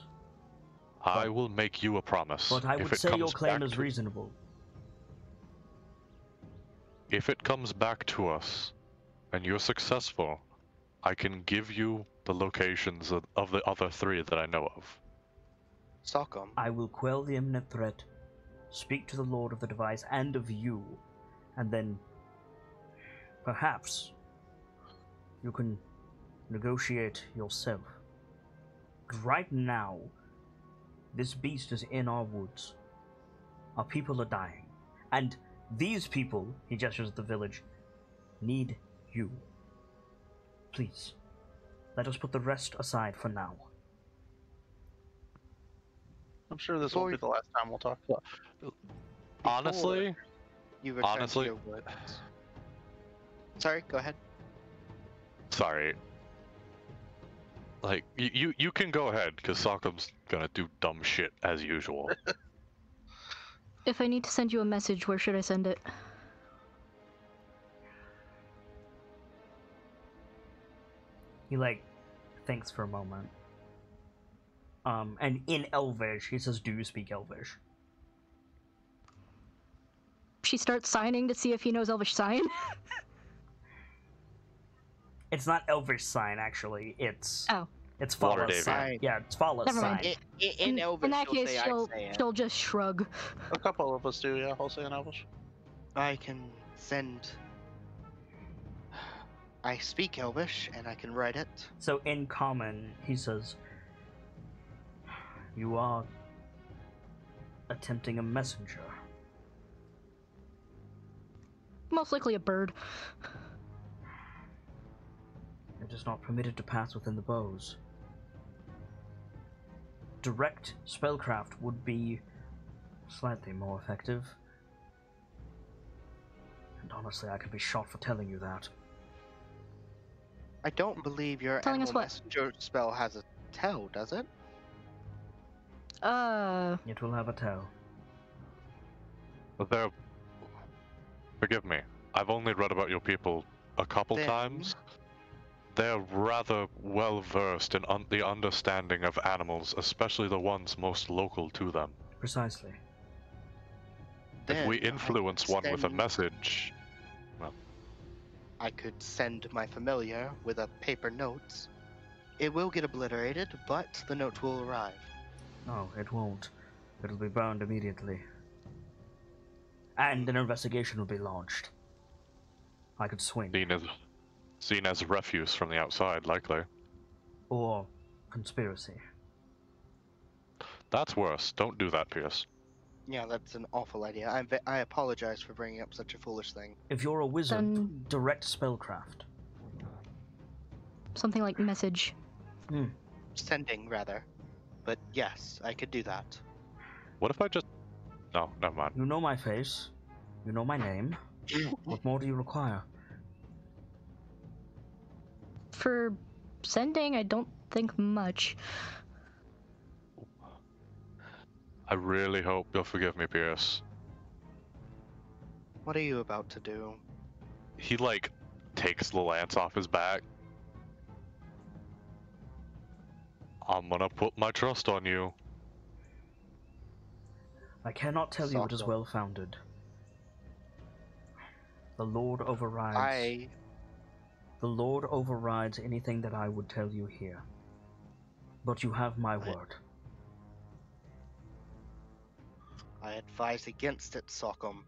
I will make you a promise. But I if would it say your comes claim back is to- reasonable. If it comes back to us, and you're successful, I can give you the locations of the other 3 that I know of. Sock'em. I will quell the imminent threat, speak to the Lord of the Device and of you, and then perhaps you can negotiate yourself. Right now, this beast is in our woods. Our people are dying. And these people, he gestures at the village, need you. Please, let us put the rest aside for now. I'm sure this won't be the last time we'll talk. Honestly, You return to your woods. Sorry, go ahead. sorry. Like, you can go ahead, because Sockham's gonna do dumb shit as usual. If I need to send you a message, where should I send it? He, thinks for a moment. And in Elvish, he says, do you speak Elvish? She starts signing to see if he knows Elvish sign. It's not Elvish sign, actually. It's It's Fala's sign. Yeah, it's Fala's Never sign. mind. In Elvish, in that she'll case, say, she'll I say it. she'll just shrug. A couple of us do, yeah. I'll say in Elvish. I can send. I speak Elvish and I can write it. So in common, he says, you are attempting a messenger. Most likely a bird. It is not permitted to pass within the bows. Direct spellcraft would be slightly more effective. And honestly, I could be shot for telling you that. I don't believe your Telling us animal what? messenger spell has a tell, does it? It will have a tail. But forgive me, I've only read about your people a couple Then- times. They're rather well versed in the understanding of animals, especially the ones most local to them. Precisely. If we Then I influence could one with a send- message, I could send my familiar with a paper note. It will get obliterated, but the note will arrive. No, it won't. It'll be burned immediately. And an investigation will be launched. I could swing. seen as refuse from the outside, likely. Or conspiracy. That's worse. Don't do that, Pierce. Yeah, that's an awful idea. I apologize for bringing up such a foolish thing. If you're a wizard, Then- direct spellcraft. Something like message. Sending, rather. But yes, I could do that. What if I just... No, never mind. You know my face. You know my name. What more do you require? For sending, I don't think much. I really hope you'll forgive me, Pierce. What are you about to do? He, takes the lance off his back. I'm gonna put my trust on you. I cannot tell you it is Soft. well founded. The Lord overrides. The Lord overrides anything that I would tell you here. But you have my word. I advise against it, Sockham.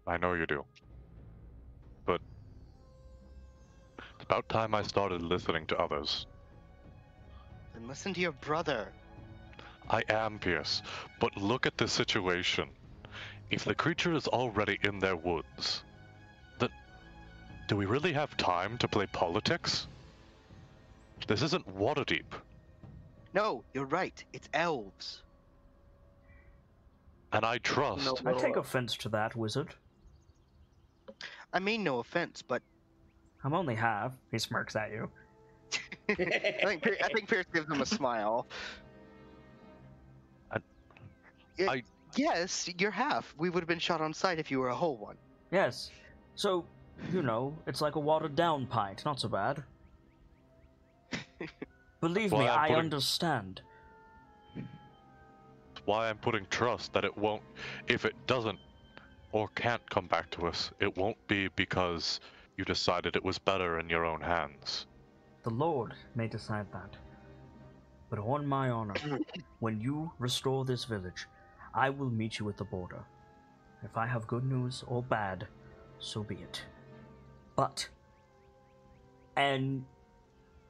I know you do. But it's about time I started listening to others. Then listen to your brother. I am, Pierce, but look at the situation. If the creature is already in their woods, then do we really have time to play politics? This isn't Waterdeep. No, you're right. It's elves. And I trust. I take offense to that, wizard. I mean no offense, but I'm only half. He smirks at you. I think Pierce gives him a smile. Yes, you're half. We would have been shot on sight if you were a whole one. Yes. So, you know, it's like a watered down pint. Not so bad. Believe me, I understand. Why I'm putting trust that it won't, if it doesn't or can't come back to us, it won't be because you decided it was better in your own hands. The Lord may decide that. But on my honor, when you restore this village, I will meet you at the border. If I have good news or bad, so be it. But, and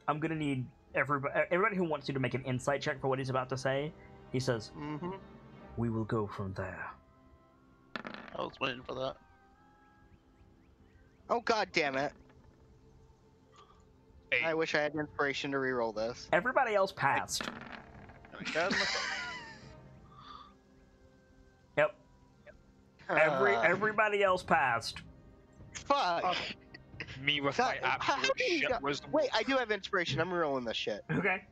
I'm gonna need everybody who wants you to make an insight check for what he's about to say. He says, we will go from there. I was waiting for that. Oh god damn it. Hey. I wish I had inspiration to reroll this. Everybody else passed. Yep. Everybody else passed. Fuck. Me with God, my how absolute do you shit not- wisdom. Wait, I do have inspiration. I'm rerolling this shit. Okay.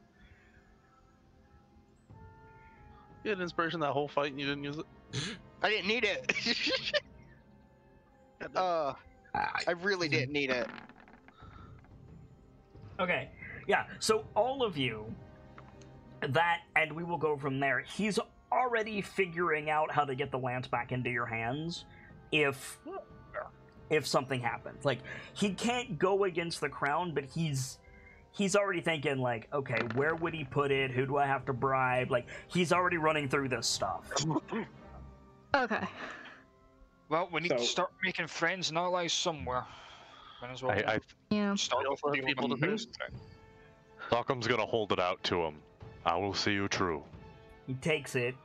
You had inspiration that whole fight and you didn't use it? I didn't need it. I really didn't need it. Okay. Yeah, so all of you, that, and we will go from there. He's already figuring out how to get the lance back into your hands if something happens. Like, he can't go against the crown, but he's already thinking, like, okay, where would he put it? Who do I have to bribe? Like, he's already running through this stuff. Okay. Well, we need to So- start making friends and allies somewhere. Might as well Yeah. start We with also have dealing people with to the face. best thing. Sockham's gonna hold it out to him. I will see you true. He takes it,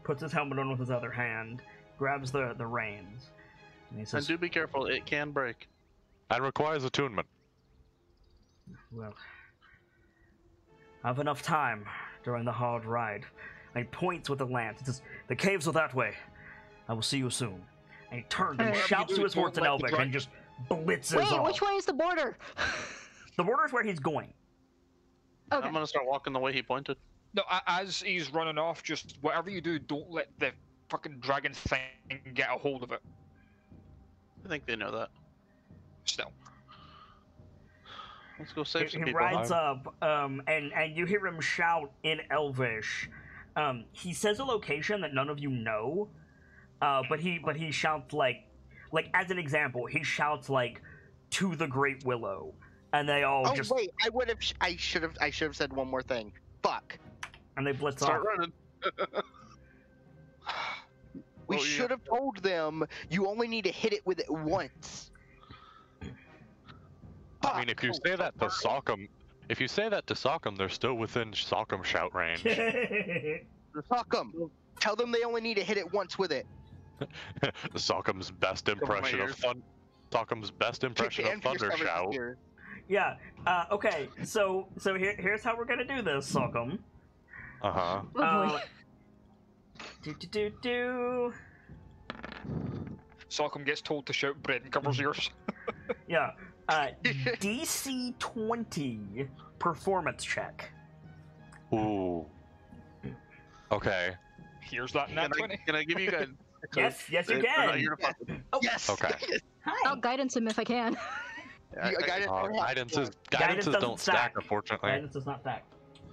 puts his helmet on with his other hand, grabs the reins, and he And says, do be careful, it can break. And requires attunement. well, I have enough time during the hard ride. And he points with the lance. He says, the caves are that way. I will see you soon. And he turns and Alright. shouts to his horse in Don't let the Elvish dra- and just blitzes Wait, off. which way is the border? The border's where he's going. Okay. I'm gonna start walking the way he pointed. No, as he's running off, just whatever you do, don't let the fucking dragon thing get a hold of it. I think they know that. Still. Let's go save some He people. rides up, and you hear him shout in Elvish. He says a location that none of you know, but he shouts like as an example, he shouts like to the Great Willow, and they all Oh just wait, I should have said one more thing. Fuck. and they blitz Start off. running. We Oh, yeah. should have told them you only need to hit it with it once. I mean, if you say that to Sockham, they're still within Sockham's shout range. Fuck them. Tell them they only need to hit it once with it. Sockham's best impression of ears. Sockham's best impression of And Pierce thunder covers his shout. ears. Yeah. Okay. So here's how we're gonna do this, Sockham. Uh huh. Oh boy. Do. Sockham gets told to shout bread and covers ears. Yeah. DC 20 performance check. Ooh. Okay. Here's that nat 20. Can I give you guys? Yes, you They're not can. here to fuck with me. Yes. Okay. I'll guidance him if I can. Yeah, You- guidance- Guidances doesn't don't stack. stack, unfortunately. Guidance does not stack.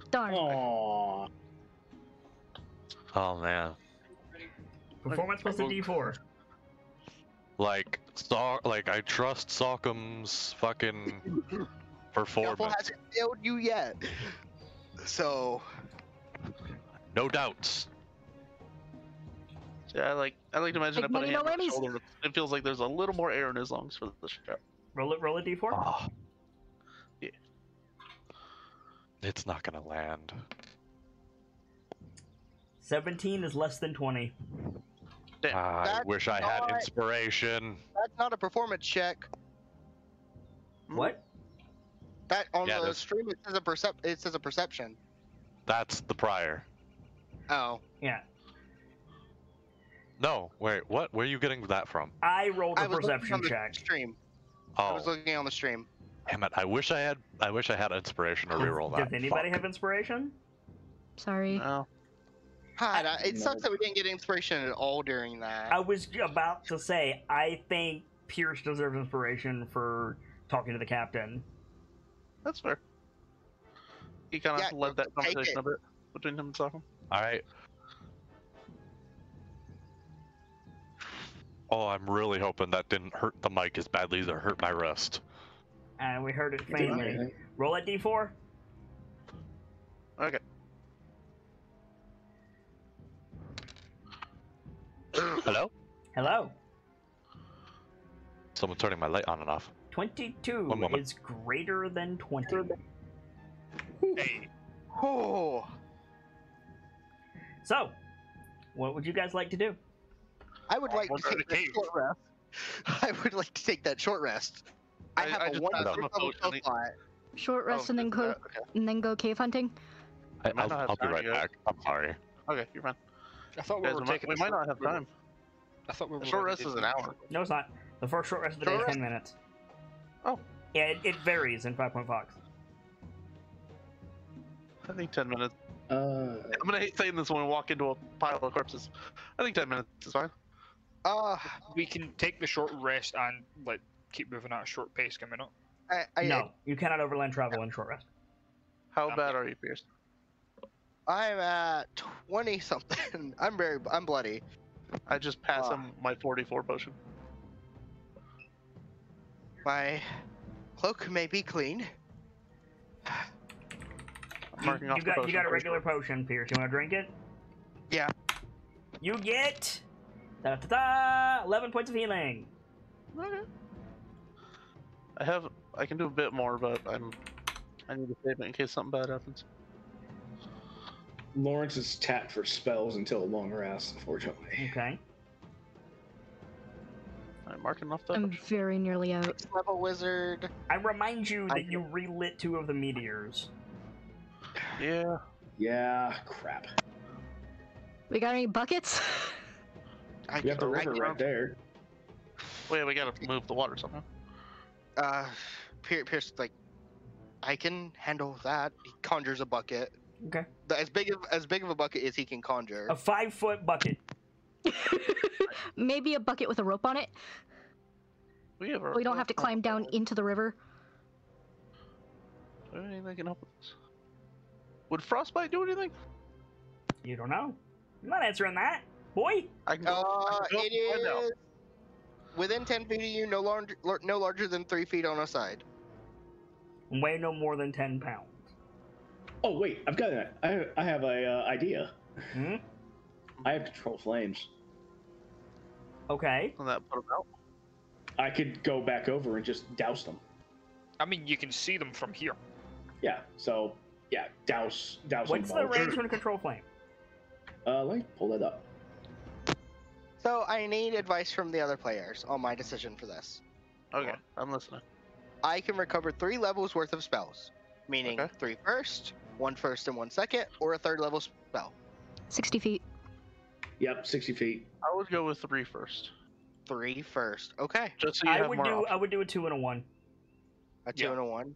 Darn. Aww. Oh man. Performance plus a D4. Like I trust Sockham's fucking Shuffle performance. hasn't failed you yet. So No doubts. So yeah, I like to imagine Like I put a many hand no on his whammies. shoulder. It feels like there's a little more air in his lungs for the shot. Roll a d4. Oh, Yeah. it's not gonna land. 17 is less than 20. Damn. I That's wish I had not- inspiration. That's not a performance check. What? That on Yeah, the that's- stream it says a perception. That's the prior. Oh. Yeah. No, wait, what? Where are you getting that from? I rolled a I was looking perception on the check. stream. I was Oh, looking on the stream. damn it! I wish I had inspiration to reroll that. Does anybody Fuck. have inspiration? Sorry. No. God, it No. sucks that we didn't get inspiration at all during that. I was about to say, I think Pierce deserves inspiration for talking to the captain. That's fair. He kind of Yeah, led that take conversation it. a bit between him and Sokka. All right. Oh, I'm really hoping that didn't hurt the mic as badly as it hurt my wrist. And we heard it It didn't faintly. do anything. Roll at d4. Okay. Hello? Hello. Someone turning my light on and off. 22 One moment. is greater than 20. Hey, Oh. So, what would you guys like to do? I would like we're to going take to that cave. short rest. I would like to take that short rest. I have I a just one passed level him a potion. spell slot. Short rest Oh, and then is go that- okay. and then go cave hunting. might not have I'll be time right yet. back. I'm sorry. Okay, you're fine. I thought we Guys, were taking. we the might short- not have time. I thought we were. The short gonna rest take is an the hour. short rest. No, it's not. The first short rest of the day Short is rest? 10 minutes. Oh. Yeah, it varies in 5 Point Fox. I think 10 minutes. Uh, I'm gonna hate saying this when we walk into a pile of corpses. I think 10 minutes is fine. We can take the short rest and like keep moving at a short pace coming up. No, you cannot overland travel in short rest. How Okay. bad are you, Pierce? I'm at 20 something. I'm bloody. I just passed him my 44 potion. My cloak may be clean. I'm marking off You the got potion. you got a for regular sure. potion, Pierce. You want to drink it? Yeah. You get 11 points of healing. I can do a bit more, but I need to save it in case something bad happens. Lawrence is tapped for spells until a long rest, unfortunately. Okay. I'm marking off that. I'm potion. very nearly out. Next level wizard. I remind you that you relit 2 of the meteors. Yeah. Yeah, crap. We got any buckets? We have the river right there. Wait, we gotta move the water somehow. Pierce like, I can handle that. He conjures a bucket. Okay. As big of a bucket as he can conjure. A 5-foot bucket. Maybe a bucket with a rope on it. We have a. We don't have to climb down into the river. Anything that can help with this? Would frostbite do anything? You don't know. I'm not answering that, boy. I can go. I can go It find out. is within 10 feet of you, no larger than 3 feet on a side. Weigh no more than 10 pounds. Oh wait, I've got it. I have a idea. Hmm? I have control flames. Okay. And that put them out. I could go back over and just douse them. I mean, you can see them from here. Yeah. So yeah, douse What's them the both. range from control flame? Let me pull it up. So I need advice from the other players on my decision for this. Okay, I'm listening. I can recover 3 levels worth of spells, meaning Okay. 3 first, 1 first and 1 second, or a 3rd level spell. 60 feet. Yep, 60 feet. I would go with 3 first. 3 first. Okay. Just so you have more options. I would do a 2 and a 1. A 2 Yeah. and a 1.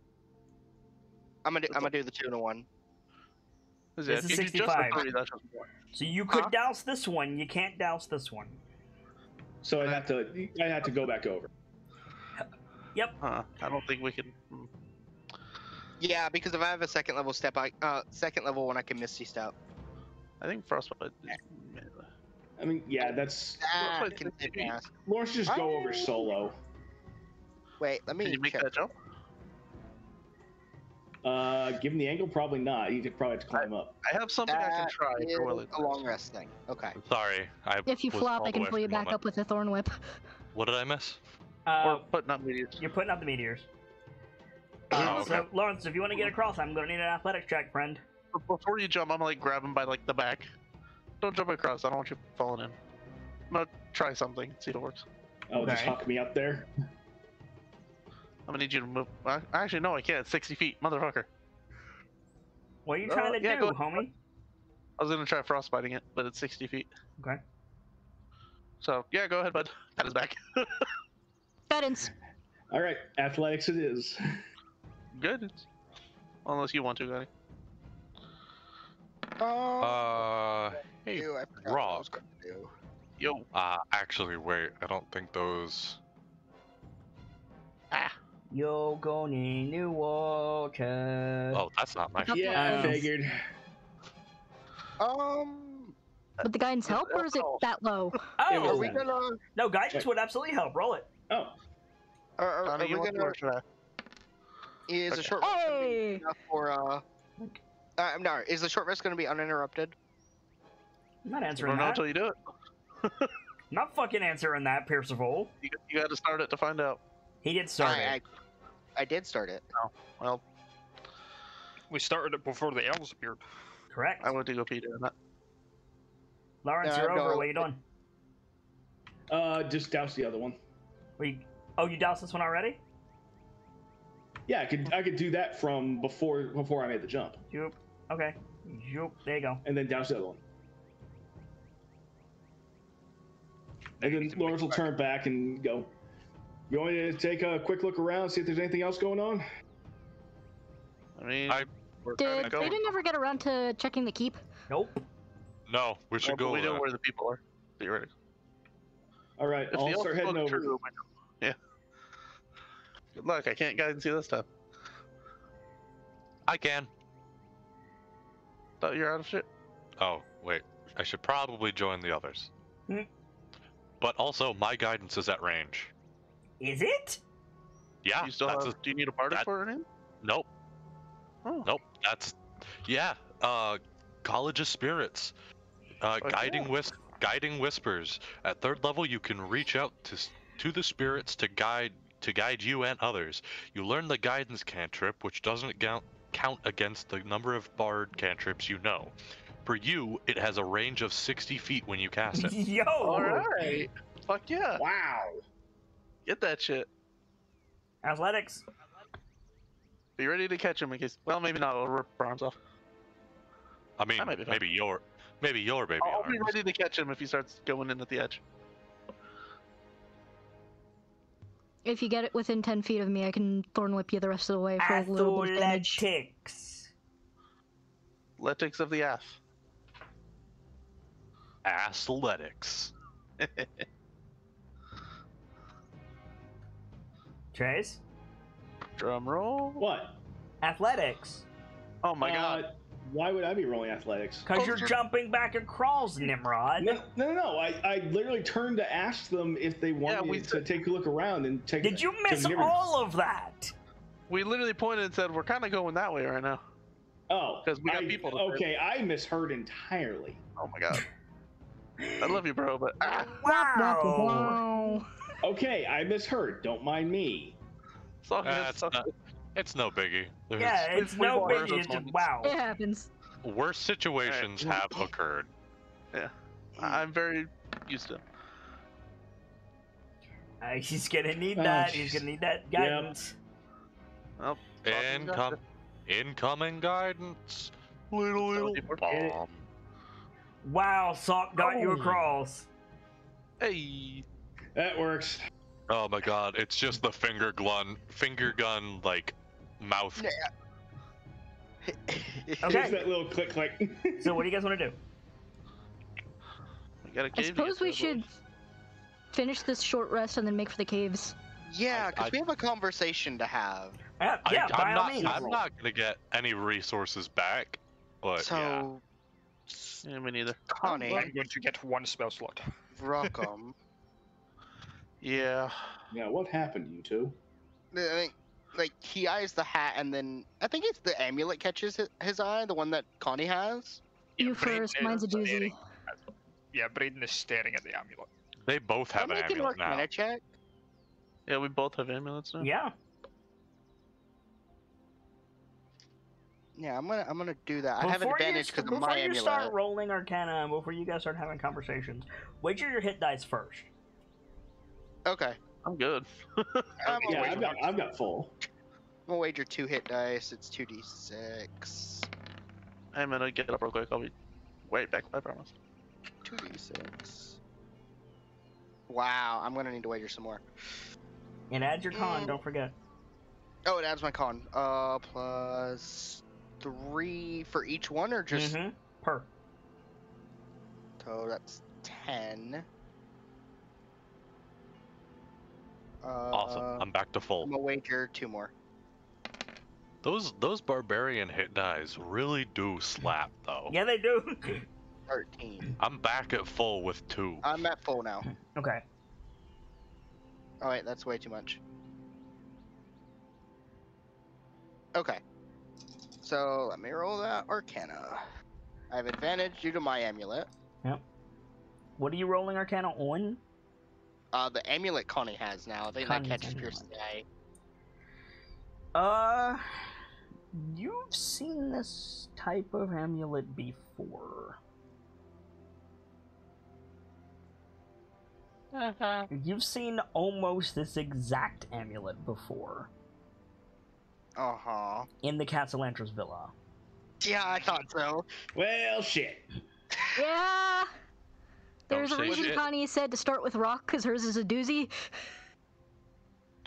I'm gonna do the 2 and a 1. Is This it? is If you do just 65. the 3, that's just one. So you could Huh? douse this one. You can't douse this one. So I'd have to go back over. Huh. I don't think we can. Yeah, because if I have a 2nd level step, second level one, I can Misty Step. I think frostbite. I mean, yeah, that's That Frostbite can is save maybe- ass. Lawrence just go over solo. Wait, let me Can you make check. that jump? Given the angle, probably not. You could probably have to climb up. I have something I can That try is for Willie. a long rest thing. Okay. Sorry, I If you was flop, called I can away pull you for a back moment. up with a thorn whip. What did I miss? Or putting up meteors. You're putting up the meteors. Oh, okay. So, Lawrence, if you want to get across, I'm gonna need an athletics check, friend. But before you jump, I'm gonna like grab him by like the back. Don't jump across. I don't want you falling in. I'm gonna try something. See if it works. Oh, just Okay. huck me up there. I'm gonna need you to move. Actually, no, I can't. It's 60 feet, motherfucker. What are you trying to yeah, do, go ahead. homie? I was gonna try frostbiting it, but it's 60 feet. Okay. So yeah, go ahead, bud. Pat his back. Guidance. All right, athletics it is. Good. Unless you want to, guy. Hey, Ew, I forgot what I was Rock. gonna do. Yo. Actually, wait. I don't think those. You're going in the water. Oh, that's not my. Yeah, I Um, figured. Would the guidance help, or is it that low? It Oh, was Are we that. gonna? no, guidance would absolutely help. Roll it. Oh, Are Johnny, we you want to gonna? or should I? Is Okay. the short rest gonna be Hey! enough for I'm not. Is the short rest gonna be uninterrupted? I'm not You answering don't know that. until you do it. I'm not fucking answering that, Percival. You got to start it to find out. He did start it. I did start it. Well, We started it before the elves appeared. Correct. I went to go pee doing that. Lawrence, No, you're I'm over. going- What are you doing? just douse the other one. Oh, you doused this one already? Yeah, I could do that from before I made the jump, Yoop. Okay. Yoop. There you go. and then douse the other one. And then Lawrence will turn back and go. You want me to take a quick look around, see if there's anything else going on? I mean, I- we're kind Did of going. they didn't ever get around to checking the keep? Nope. No, we should Well, go. but we know there. where the people are. Theoretically. All right, If I'll the start elves heading go over. true, yeah. Good luck. I can't guide and see this time. I can. Thought you're out of shit. Oh, wait. I should probably join the others. Hmm. But also, my guidance is at range. Is it? Yeah, You still that's have? Do you need a bardic that- for it? Anything? nope. Oh. Nope. That's yeah. College of Spirits. Guiding cool. guiding whispers. At third level, you can reach out to the spirits to guide you and others. You learn the guidance cantrip, which doesn't count against the number of bard cantrips you know. For you, it has a range of 60 feet when you cast it. Yo. All right. Fuck yeah. Wow. Get that shit. Athletics. Be ready to catch him in case. Well, maybe not. I'll rip her arms off. I mean, That might be fun. maybe your baby I'll be arms. ready to catch him if he starts going in at the edge. If you get it within 10 feet of me, I can thorn whip you the rest of the way for a little bit of damage. Athletics. Letics of the ass. Athletics. Trace. Drum roll. What? Athletics. Oh my god. Why would I be rolling athletics? Because you're jumping back across, Nimrod. No. I literally turned to ask them if they wanted we to said- take a look around and take. Did you miss give me- all of that? We literally pointed and said we're kind of going that way right now. Oh, 'Cause we got people to save. Okay, I misheard entirely. Oh my god. I love you, bro, but Wow. Wow. Okay, I misheard. Don't mind me. it's all good. It's no biggie. Yeah, it's no Worse biggie. It's just moments. wow. It happens. Worse situations have occurred. I'm very used to it. He's gonna need Oh, that. jeez. He's gonna need that guidance. Well, Falcon's got Incoming guidance. Little people bomb. Wow, Sock got you Oh. across. it. Hey. That works. Oh my god, it's just the finger gun like mouth. There's Okay. that little click. So what do you guys want to do? We got a I cave. suppose we should finish this short rest and then make for the caves. Yeah, because I- we have a conversation to have. Yeah, by all means. I'm not gonna get any resources back, but yeah. So, Yeah, me neither. Connie, I'm going to get one spell slot. Rockham. Yeah. Yeah, what happened, you two? I think like he eyes the hat, and then I think it's the amulet catches his eye, the one that Connie has. You Braden first, mine's a is doozy. staring Yeah, Braden is staring at the amulet. They both have Can I an make an amulet now. Arcana check? Yeah, we both have amulets now. Yeah. Yeah, I'm gonna do that. I have Before advantage because of my before you amulet. start rolling Arcana, and before you guys start having conversations, wager your hit dice first. Okay. I'm good. Yeah, I've got full. I'm gonna wager 2 hit dice. It's 2d6. I'm gonna get up real quick. I'll be right back. I promise. 2d6. Wow, I'm gonna need to wager some more. And add your con, don't forget. Oh, it adds my con. Plus 3 for each one, or just Per. so that's 10. Awesome. I'm back to full. I'm gonna wager 2 more. Those barbarian hit dice really do slap though. Yeah, they do. 13. I'm back at full with 2. I'm at full now. Okay. Oh wait, that's way too much. Okay. So let me roll that Arcana. I have advantage due to my amulet. What are you rolling Arcana on? The amulet Connie has now. I think that Connie's catches amulet. Pierce's eye. You've seen this type of amulet before. You've seen almost this exact amulet before Uh-huh. in the Castellantra's villa. Yeah, I thought so. Well, shit. Yeah. There's a say reason shit. Connie said to start with rock because hers is a doozy.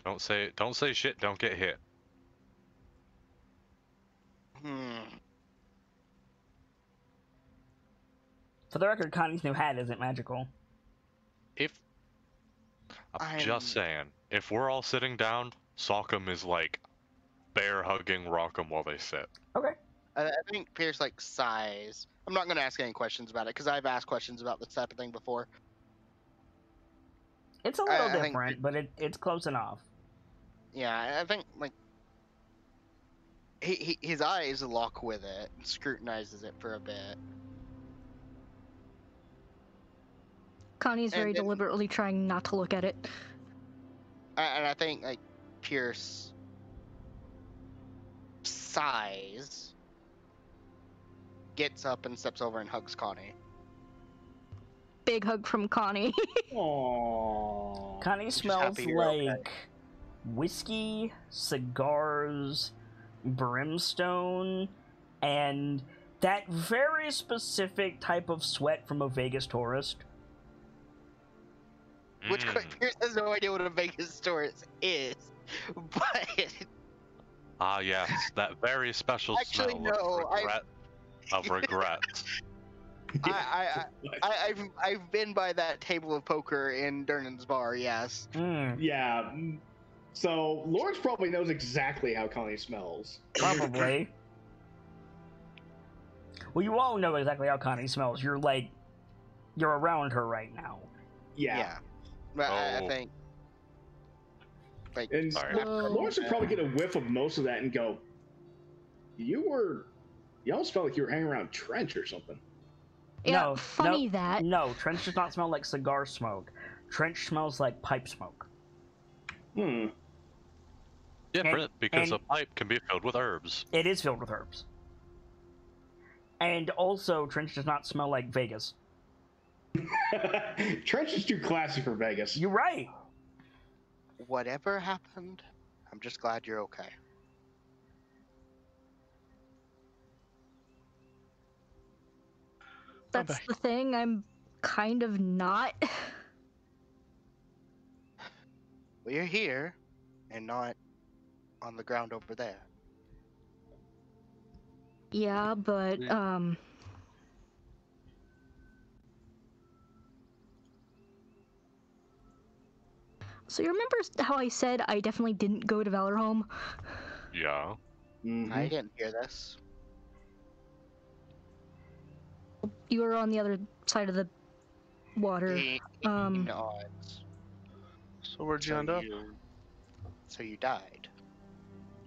Don't say shit, don't get hit. For the record, Connie's new hat isn't magical. I'm just saying, if we're all sitting down, Sock'em is like bear hugging Rock'em while they sit. Okay. I think Pierce like sighs. I'm not gonna ask any questions about it because I've asked questions about this type of thing before. It's a little I think- different, but it's close enough. Yeah, I think like his eyes lock with it and scrutinizes it for a bit. Connie's very And then- deliberately trying not to look at it. And I think like Pierce sighs, gets up and steps over and hugs Connie. Big hug from Connie. Aww. Connie just smells happy you're okay. like whiskey, cigars, brimstone, and that very specific type of sweat from a Vegas tourist. Which Pierce has no idea what a Vegas tourist is, but Ah, yes, that very special Actually, smell no, of regret. I've been by that table of poker in Durnan's bar. Yes. Yeah. So Lawrence probably knows exactly how Connie smells. Probably. Well, you all know exactly how Connie smells. You're around her right now. Yeah. But I Oh. think. Like, And Sorry. Lawrence would probably get a whiff of most of that and go, you almost felt like you were hanging around Trench or something. Yeah, No, funny no, that. No, Trench does not smell like cigar smoke. Trench smells like pipe smoke. Different, because and- a pipe can be filled with herbs. It is filled with herbs. And also, Trench does not smell like Vegas. Trench is too classy for Vegas. You're right. whatever happened, I'm just glad you're okay. That's the thing, I'm kind of not. We're here, and not on the ground over there. Yeah, but, So you remember how I said I definitely didn't go to Valorhome? Yeah. I didn't hear this. You were on the other side of the water. Odds. So where'd you end up? So you died.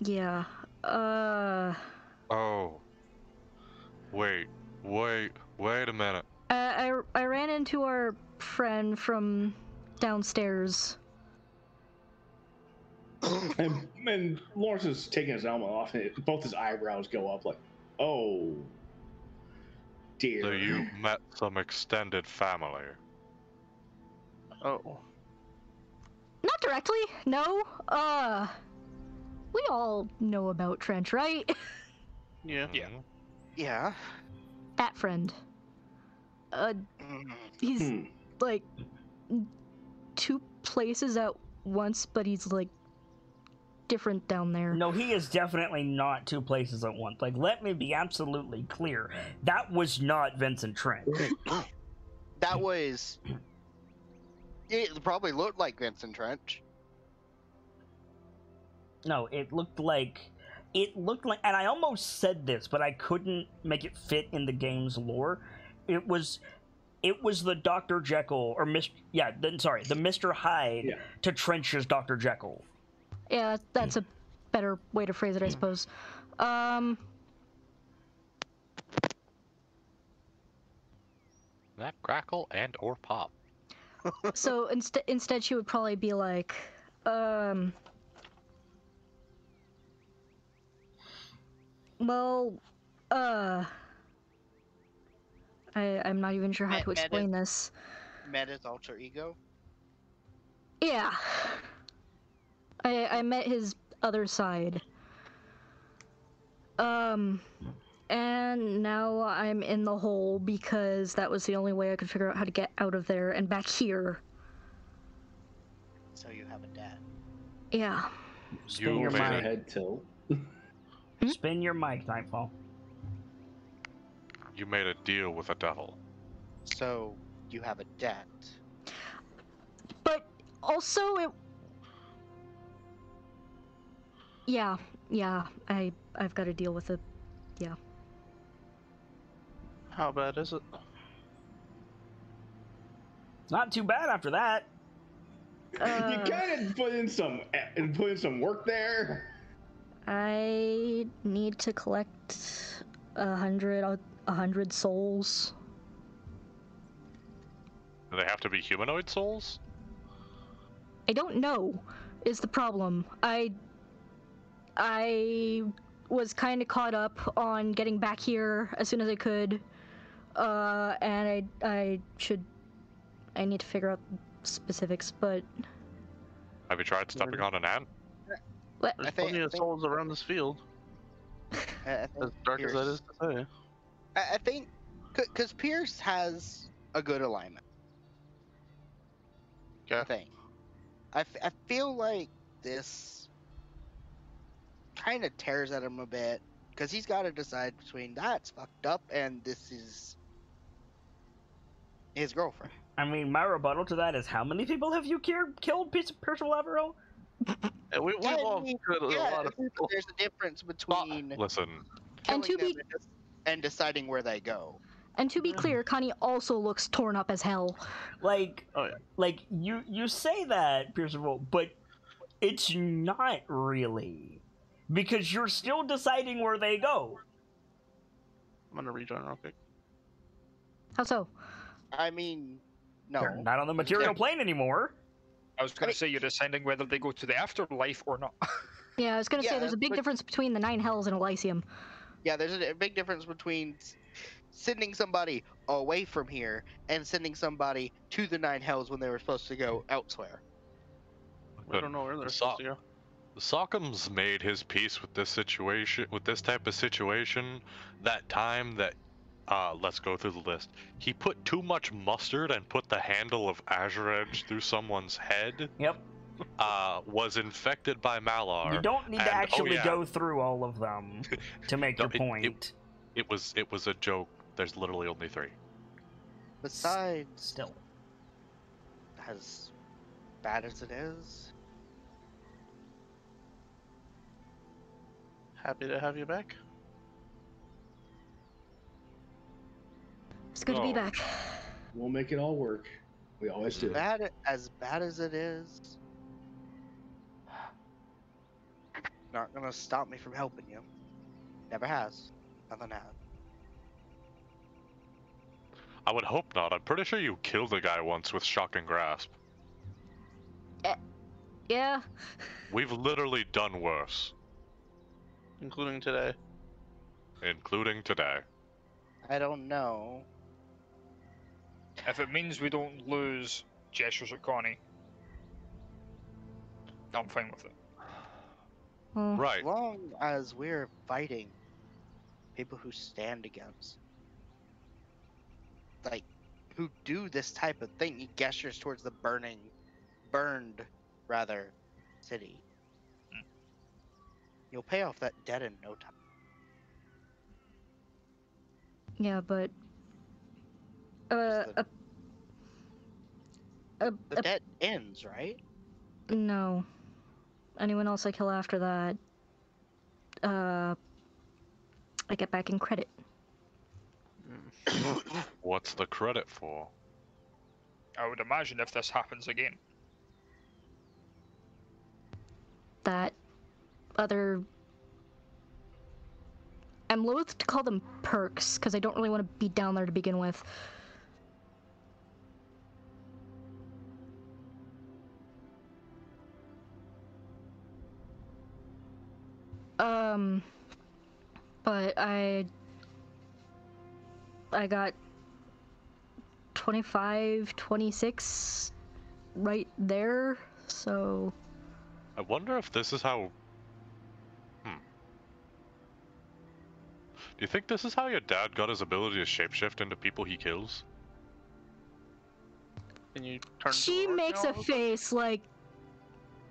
Yeah. Oh. Wait a minute. I ran into our friend from downstairs. And Lawrence is taking his helmet off, and both his eyebrows go up like, oh, dear. So you met some extended family. Oh. Not directly, no. We all know about Trench, right? Yeah. Yeah. Mhm. Yeah. That friend. He's Hmm. like 2 places at once, but he's like different down there. No, he is definitely not 2 places at once. Like, let me be absolutely clear. That was not Vincent Trent. That was. It probably looked like Vincent Trench. No, it looked like, and I almost said this, but I couldn't make it fit in the game's lore. It was the Dr. Jekyll, or the Mr. Hyde to Trench's Dr. Jekyll. Yeah, that's a better way to phrase it, I suppose. That crackle and or pop. So instead she would probably be like, well, I'm not even sure how to explain this. Met his alter ego. Yeah. I met his other side. And now I'm in the hole because that was the only way I could figure out how to get out of there and back here. So you have a dad. Yeah. Spin You your made mic. Head tilt. Spin your mic, Nightfall. You made a deal with the devil. So you have a debt. But also it... Yeah, I've got to deal with it. Yeah. How bad is it? Not too bad after that. You kind of put in some work there. I need to collect 100 souls. Do they have to be humanoid souls? I don't know, is the problem. I was kind of caught up on getting back here as soon as I could, and I need to figure out specifics, but... Have you tried stepping on an ant? What? There's plenty of souls around this field. I think As dark as that is to say. I think because Pierce has a good alignment. I Okay. think. I feel like this kind of tears at him a bit because he's got to decide between that's fucked up and this is his girlfriend. I mean, my rebuttal to that is, how many people have you killed, Percival Averill? Yeah, we've all killed a lot of people. There's a difference between Listen, And to killing be- them and deciding where they go. And to be clear, Connie also looks torn up as hell. Like, Oh, yeah. like you say that, Percival, but it's not really, because you're still deciding where they go. I'm gonna rejoin real quick. How so? I mean, no. They're not on the material plane anymore. I was going to say you're deciding whether they go to the afterlife or not. Yeah, I was gonna say Yeah, there's a big but- difference between the 9 hells and Elysium. Yeah, there's a big difference between sending somebody away from here and sending somebody to the 9 hells when they were supposed to go elsewhere. I don't know where they're supposed to go. Sockham's made his peace with this situation, with this type of situation, that time that, let's go through the list. He put too much mustard and put the handle of Azure Edge through someone's head. Yep. Was infected by Malar. You don't need to and- oh, actually yeah. go through all of them to make No, your point. It was a joke. There's literally only 3. Besides, Still. as bad as it is, Happy to have you back. It's good to be Oh. back. We'll make it all work. We always do. as bad as it is, not gonna stop me from helping you. Never has. Nothing has. I would hope not. I'm pretty sure you killed a guy once with shocking grasp. Yeah. We've literally done worse, Including today. including today. I don't know. If it means we don't lose gestures at Connie, I'm fine with it. Well, Right. As long as we're fighting people who stand against, like, who do this type of thing, he gestures towards the burned, rather, city. You'll pay off that debt in no time. yeah, but Just uh, The debt ends, right? no. Anyone else I kill after that, I get back in credit. What's the credit for? I would imagine if this happens again. That other. I'm loath to call them perks, because I don't really want to be down there to begin with. But I got 25, 26 right there, so... I wonder if this is how... Do you think this is how your dad got his ability to shapeshift into people he kills? Can you turn She to makes a face like...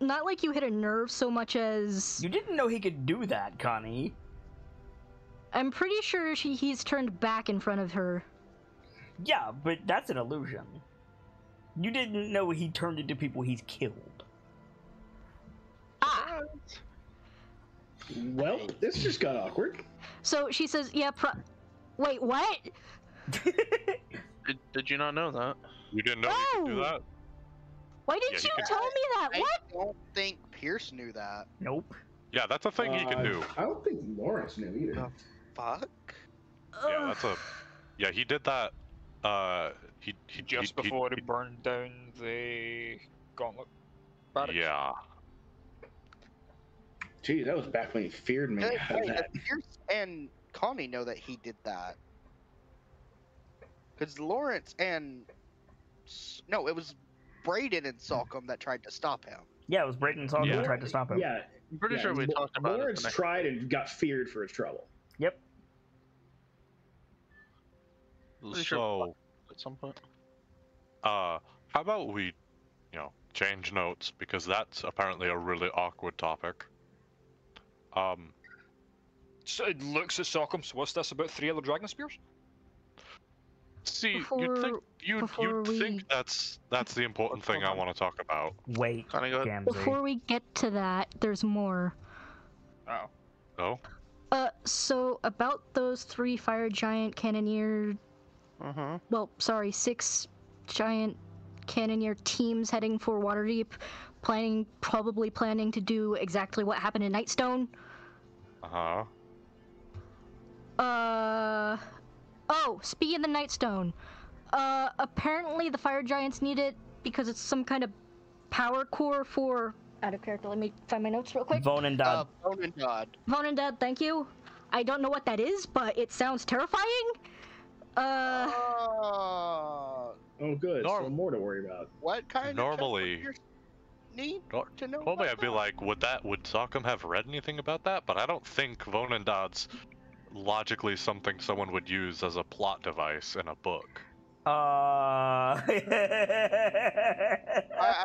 Not like you hit a nerve so much as... You didn't know he could do that, Connie. I'm pretty sure he's turned back in front of her. Yeah, but that's an illusion. You didn't know he turned into people he's killed. Ah! Well, this just got awkward. So she says, yeah, wait, what? Did you not know that? You didn't know he could do No! that? Why didn't Yeah, you he tell me that? I What? don't think Pierce knew that. Nope. Yeah, that's a thing he can do. I don't think Lawrence knew either. Fuck? Yeah, that's a... Yeah, he did that, he Just before he burned down the gauntlet barracks. Yeah. Geez, that was back when he feared me. Hey, How's that? Pierce and Connie know that he did that. Because Lawrence and... No, it was Brayden and Salcom that tried to stop him. Yeah, it was Brayden Salcom Yeah. who tried to stop him. Yeah, I'm pretty yeah, sure we talked about Lawrence it. the next- tried and got feared for his trouble. Yep. Pretty sure So, at some point. how about we, change notes, because that's apparently a really awkward topic. So it looks at Sockham, so what's this about 3 other Dragon Spears? See, Before you'd we- think that's the important thing I want to talk about. Wait, Connie, go ahead. Gamzee. Before we get to that, there's more. Oh. Oh? So about those 3 fire giant cannoneer... Uh-huh. Well, sorry, 6 giant cannoneer teams heading for Waterdeep, probably planning to do exactly what happened in Nightstone. Uh-huh. Oh, speaking of the Nightstone, apparently the fire giants need it because it's some kind of power core for... Out of character, let me find my notes real quick. Vonendad. Vonendad. Vonendad, thank you. I don't know what that is, but it sounds terrifying. Oh, Good. So Norm- more to worry about. what kind Normally- of check would Pierce need Nor- to know? Normally I'd about be that? like, would Sockham have read anything about that? But I don't think Vonendad's logically something someone would use as a plot device in a book. I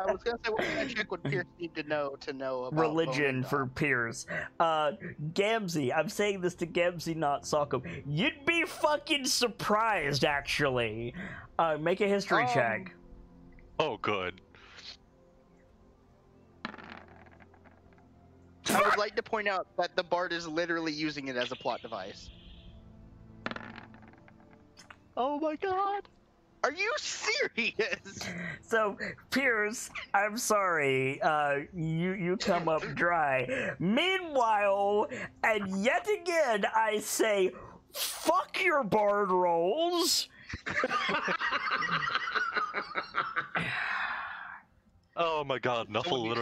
was gonna say, what kind of check would Pierce need to know about Religion Vonendad? for peers. Gamzee, I'm saying this to Gamzee, not Sockham. You'd be fucking surprised, actually. Make a history check. Oh, good. I would like to point out that the Bard is literally using it as a plot device. Oh my god! Are you serious? So, Pierce, I'm sorry, you come up dry. Meanwhile, and yet again, I say, fuck your bard rolls. Oh my god, Nuffle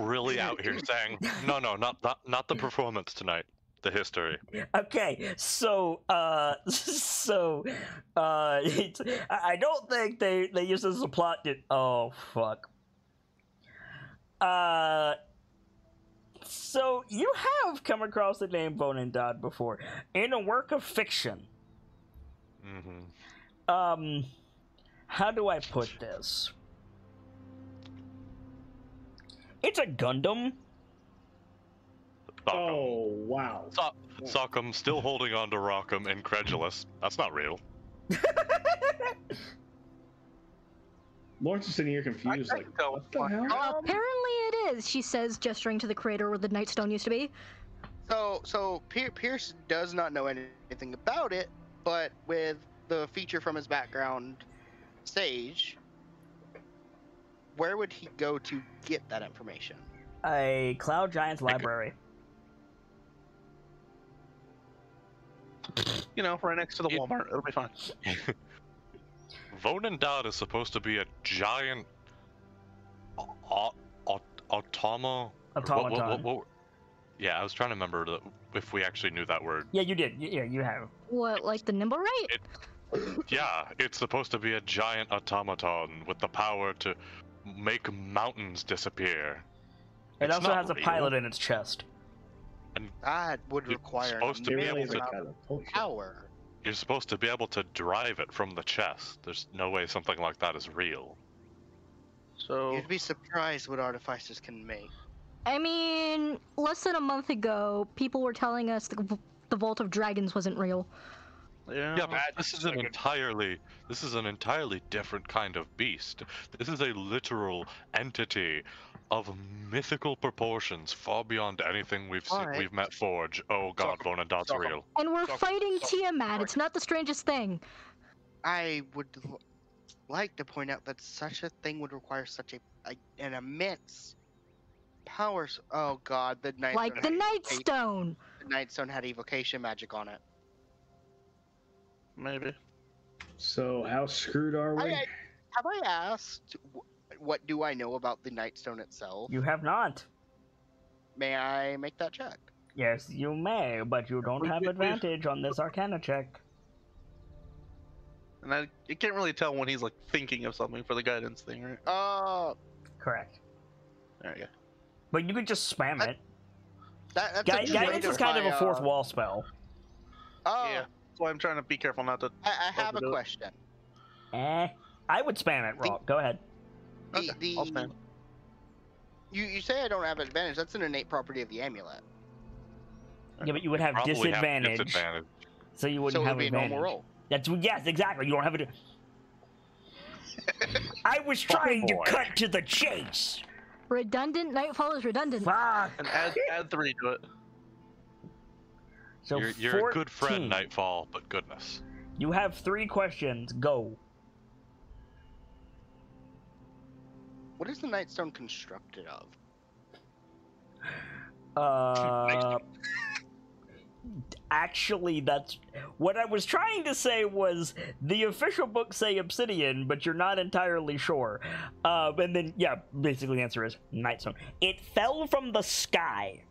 really out here saying, no, not the performance tonight, the history. Okay, so I don't think they use this as a plot. Oh fuck. So you have come across the name Vonendad before in a work of fiction. Mm-hmm. How do I put this? It's a Gundam. Oh, wow. Sockham still holding on to Rockham, incredulous. That's not real. Lawrence is sitting here confused, I like, can tell what the hell? Apparently it is, she says, gesturing to the crater where the Nightstone used to be. So Pierce does not know anything about it, but with the feature from his background stage, where would he go to get that information? A Cloud Giant's library. You know, right next to the Walmart. It'll be fine. Vonendad is supposed to be a giant automaton. Yeah, I was trying to remember if we actually knew that word. Yeah, you did. Yeah, you have. What, like the nimble right? Yeah, it's supposed to be a giant automaton with the power to make mountains disappear. It It's also not has a real. pilot in its chest. That would You're require supposed to an be Really immense is a amount kind of of culture. power. You're supposed to be able to drive it from the chest. There's no way something like that is real. So You'd be surprised what artificers can make. I mean, less than a month ago, people were telling us the Vault of Dragons wasn't real. Yeah, but this is Magic. an entirely different kind of beast. This is a literal entity of mythical proportions, far beyond anything we've seen. Alright. We've met Forge. Oh god, Vonendad's Sockham. real. And we're Sorry, fighting sorry. Tiamat. It's not the strangest thing. I would like to point out that such a thing would require such an immense power. Oh god, the Nightstone. Like the had Nightstone. The Nightstone had evocation magic on it. maybe. So how screwed are we? Have I asked what do I know about the Nightstone itself? You have not. May I make that check? Yes, you may, but you don't have advantage on this Arcana check. And you can't really tell when he's like thinking of something for the guidance thing, right? Correct. There you go. But you could just spam it. That's a good way Guidance to is kind of a apply, fourth wall spell. Oh, Yeah. That's why I'm trying to be careful not to. I have a overdo it. question. I would spam it, Rock. Go ahead. Okay, I'll spam. You say I don't have advantage. That's an innate property of the amulet. Yeah, but you would have Probably disadvantage, disadvantage. so you So wouldn't it would have be a advantage. normal roll. Yes, exactly. You don't have it. I was trying to boy. cut to the chase. Redundant. Nightfall is redundant. Fuck. And add 3 to it. So You're a good 14. friend, Nightfall, but goodness. You have 3 questions. Go. What is the Nightstone constructed of? Actually, that's what I was trying to say. Was the official books say obsidian, but you're not entirely sure. And then, yeah, basically the answer is Nightstone. It fell from the sky.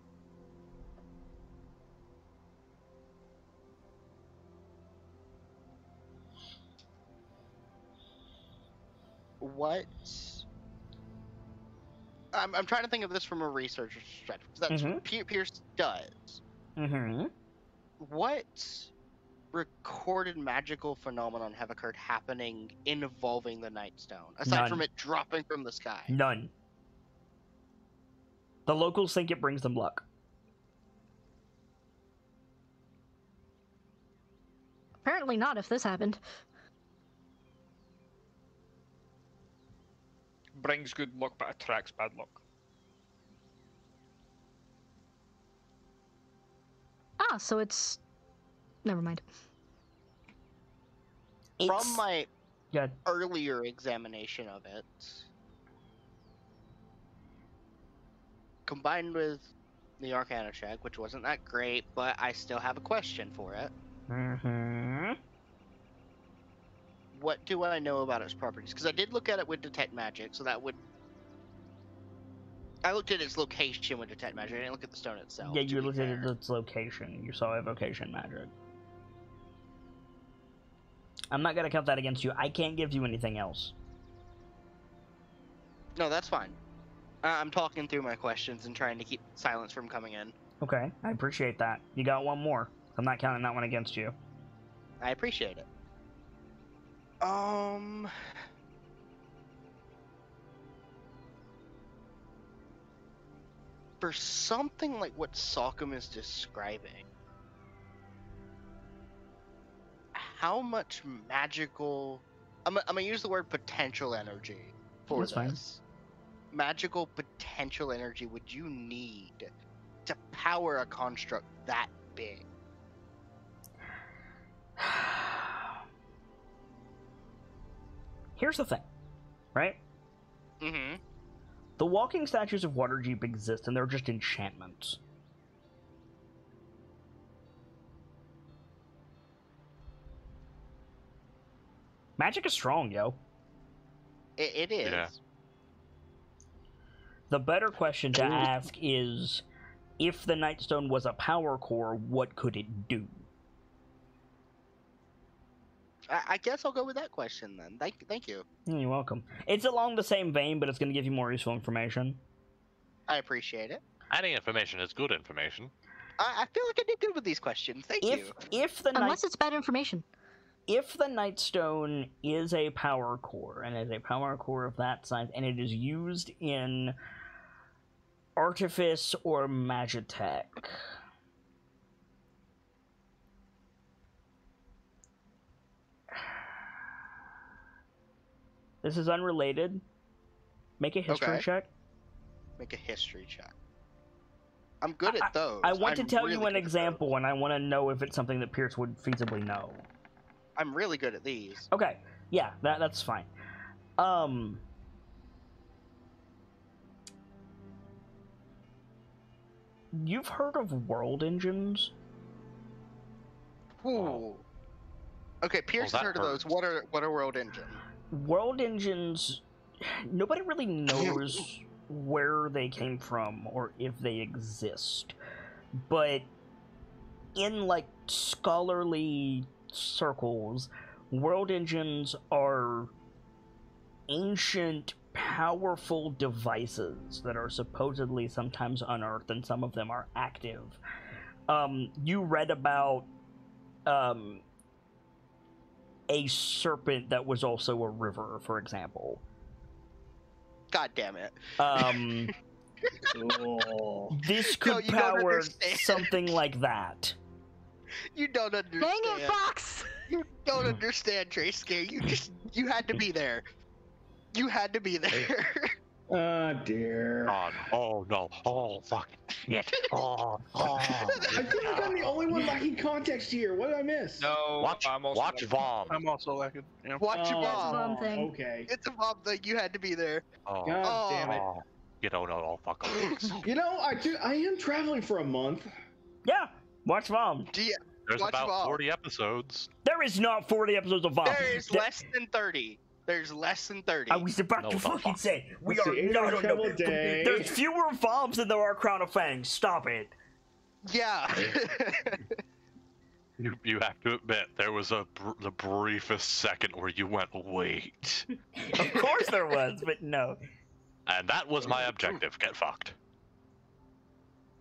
What? I'm trying to think of this from a researcher's perspective. 'Cause that's what Pierce does. Mm-hmm. What recorded magical phenomenon have occurred happening involving the Nightstone, aside None. from it dropping from the sky? None. The locals think it brings them luck. Apparently not if this happened. Brings good luck but attracts bad luck. Ah, so it's... Never mind. From my Good. earlier examination of it, combined with the Arcana check, which wasn't that great, but I still have a question for it. Mm-hmm. What do I know about its properties? Because I did look at it with Detect Magic, so that would... I looked at its location with Detect Magic, I didn't look at the stone itself. Yeah, to you be looked at fair. its location. You saw evocation magic. I'm not gonna count that against you. I can't give you anything else. No, that's fine. I'm talking through my questions and trying to keep silence from coming in. Okay, I appreciate that. You got one more. I'm not counting that one against you. I appreciate it. For something like what Salcom is describing, how much magical... I'm gonna use the word potential energy for That's fine. this. Magical potential energy would you need to power a construct that big? Here's the thing, right? Mm-hmm. The walking statues of Waterdeep exist, and they're just enchantments. Magic is strong, yo. It is. Yeah. The better question to ask is, if the Nightstone was a power core, what could it do? I guess I'll go with that question then. Thank you. You're welcome. It's along the same vein, but it's going to give you more useful information. I appreciate it. Any information is good information. I feel like I did good with these questions. Thank you. If the Unless it's bad information. if the Nightstone is a power core, and is a power core of that size, and it is used in Artifice or Magitech, this is unrelated. Make a history Okay. check. Make a history check. I'm good at those. I want to I'm tell really you good an at those. example, and I want to know if it's something that Pierce would feasibly know. I'm really good at these. Okay, yeah, that's fine. You've heard of world engines? Ooh. Okay, Pierce that has heard of those. hurts. What are world engine? World engines, nobody really knows where they came from or if they exist. But in, like, scholarly circles, world engines are ancient, powerful devices that are supposedly sometimes unearthed, and some of them are active. You read about a serpent that was also a river, for example. God damn it. Oh. This No, could you don't power understand. something like that. You don't understand. Dang it, Fox! You don't understand, Trace-Scare. You had to be there. You had to be there. Oh dear. God. Oh no. Oh fucking shit. Oh. I feel like I'm the only one lacking context here. What did I miss? No, Watch I'm also watch Vom. I'm also lacking. Yeah. Watch your Oh, bomb. bomb thing. Okay. It's a bomb thing. You had to be there. Oh. God Oh. damn it. Oh. You don't know. Oh fuck. You know, I am traveling for a month. Yeah, watch Vom. There's Watch about Vom. 40 episodes. There is not 40 episodes of Vom. There is less than 30. There's less than 30. I was about No, to the fucking fuck. say, we Let's are see, 8 not hours on travel a day. There's fewer Voms than there are Crown of Fangs. Stop it. Yeah. You have to admit there was the briefest second where you went wait, Of course there was, but no. and that was my objective. Get fucked.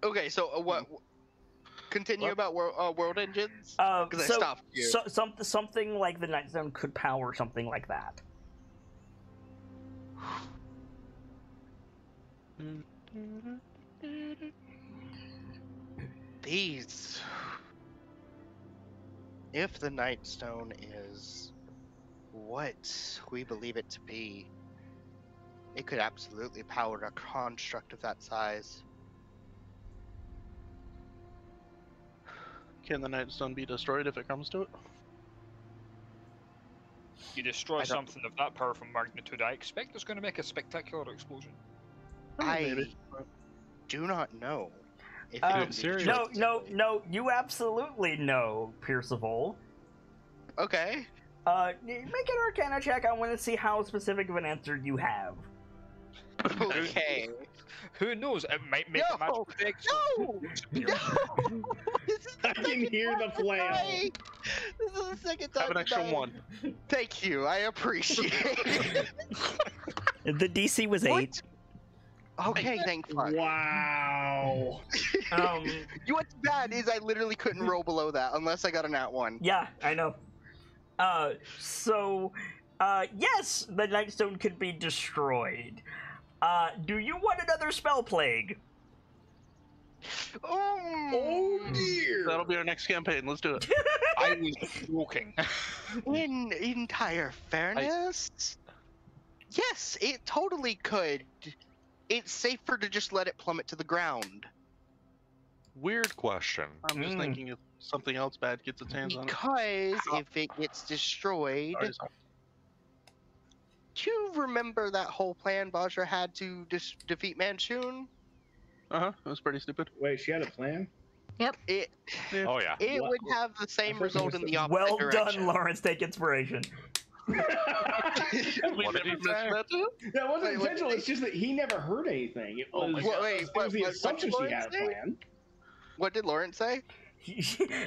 Okay, so what? Continue about world engines. Because I So, stopped you. something like the Nightstone could power something like that. These. If the Nightstone is what we believe it to be, it could absolutely power a construct of that size. Can the Nightstone be destroyed if it comes to it? You destroy I don't- something of that powerful magnitude, I expect it's going to make a spectacular explosion. I do not know. If it Um, can be seriously? destroyed. No, you absolutely know, Pierceval. Okay. Make an Arcana check. I want to see how specific of an answer you have. Okay. Who knows? It might make a magic effect. No! No! This is the I can second hear the time flail. tonight. This is the second time Have an extra tonight. 1. Thank you. I appreciate it. The DC was 8. Okay, thank fuck. Wow. What's bad is I literally couldn't roll below that unless I got a nat 1. Yeah, I know. Yes, the Nightstone could be destroyed. Do you want another spell plague? Oh dear. That'll be our next campaign. Let's do it. I was joking. In entire fairness, yes, it totally could. It's safer to just let it plummet to the ground. Weird question. I'm just thinking if something else bad gets its hands on it. Because if it gets destroyed, Sorry, sorry. do you remember that whole plan Vajra had to defeat Manchun? It was pretty stupid. Wait, she had a plan? It Oh yeah. it What? would have the same first result in the understood. opposite Well direction. done, Lawrence. Take inspiration. We What did never he missed say? that too? That wasn't Wait, what intentional. did It's just that he never heard anything. It Oh was, my God. Wait, it was the what assumption did she Lauren had a say? plan. What did Lawrence say?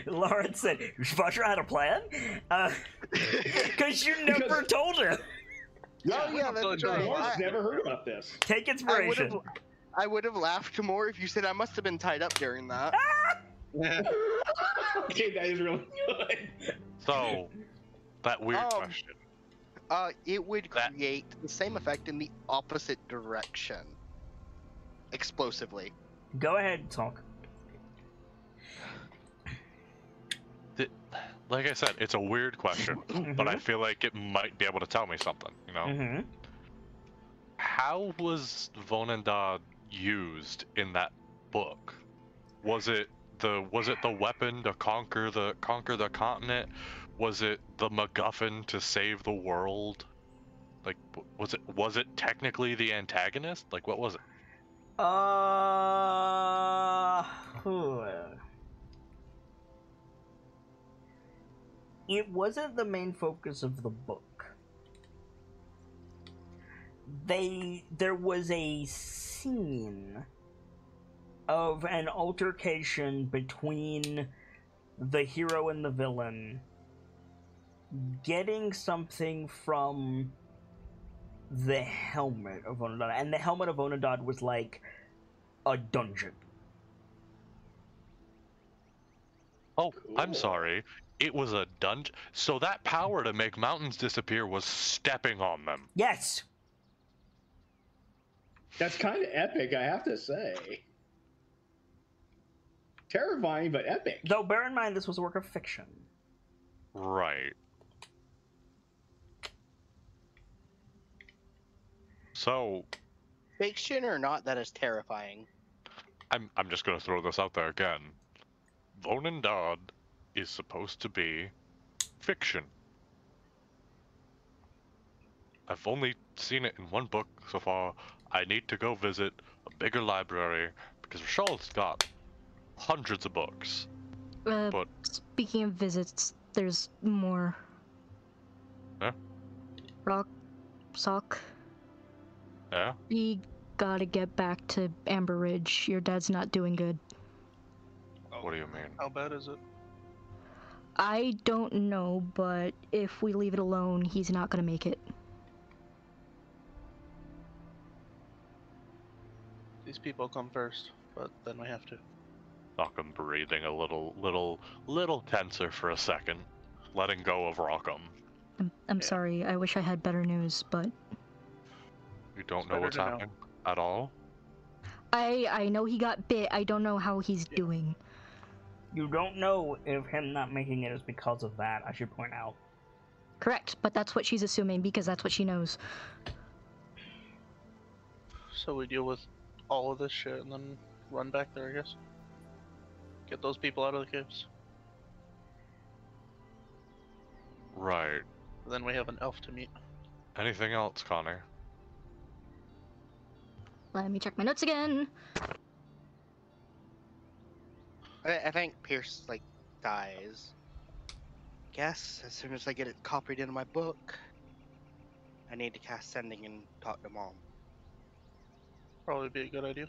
Lawrence said, Vajra had a plan? Because you never Because- told him. Oh yeah, that's right. Lawrence never heard about this. Take inspiration. I would have laughed more if you said I must have been tied up during that. Okay, that is really good. So, that weird question. It would That- create the same effect in the opposite direction. Explosively. Go ahead and talk. Like I said, it's a weird question, but I feel like it might be able to tell me something. You know, Mm-hmm. how was Vonandad used in that book? Was it the weapon to conquer the continent? Was it the MacGuffin to save the world? Like, was it technically the antagonist? Like, what was it? It wasn't the main focus of the book. There was a scene of an altercation between the hero and the villain getting something from the helmet of Onodad, and the helmet of Onodad was like a dungeon. Oh, I'm Cool. sorry. It was a dungeon. So that power to make mountains disappear was stepping on them. Yes! That's kind of epic, I have to say. Terrifying, but epic. Though bear in mind this was a work of fiction. Right. So, Fiction or not, that is terrifying. I'm just gonna throw this out there again. Vonandad is supposed to be fiction. I've only seen it in one book so far. I need to go visit a bigger library because Rashal's got hundreds of books. But- Speaking of visits, there's more. Huh? Rock, Sock, Yeah? we gotta get back to Amber Ridge. Your dad's not doing good. What do you mean? How bad is it? I don't know, but if we leave it alone, he's not gonna make it. These people come first, but then we have to. Rockham breathing a little tenser for a second, letting go of Rockham. I'm sorry, I wish I had better news, but You don't It's know better what's to know. happening at all? I know he got bit. I don't know how he's doing. You don't know if him not making it is because of that, I should point out. Correct, but that's what she's assuming because that's what she knows. So we deal with all of this shit and then run back there, I guess. Get those people out of the caves. Right. Then we have an elf to meet. Anything else, Connor? Let me check my notes again. I think Pierce like dies. Guess as soon as I get it copied into my book, I need to cast sending and talk to Mom. Probably be a good idea.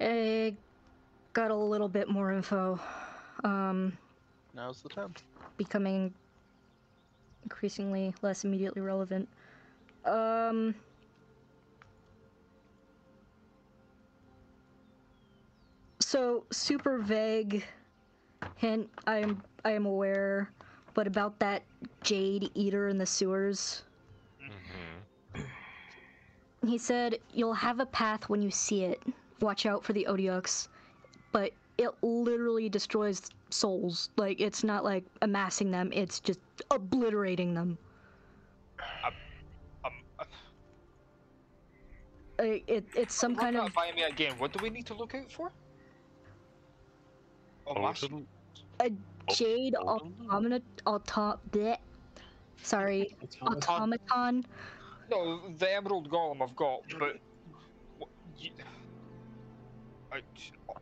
I got a little bit more info. Now's the time. Becoming increasingly less immediately relevant. So super vague hint, I am aware, but about that jade eater in the sewers. Mm-hmm. He said, "You'll have a path when you see it. Watch out for the Odiux." But it literally destroys souls. Like, it's not like amassing them, it's just obliterating them. It's some Run kind that of... by me again. What do we need to look out for? Oh, Odin- A jade sorry, automaton. No, the Emerald Golem I've got, but what,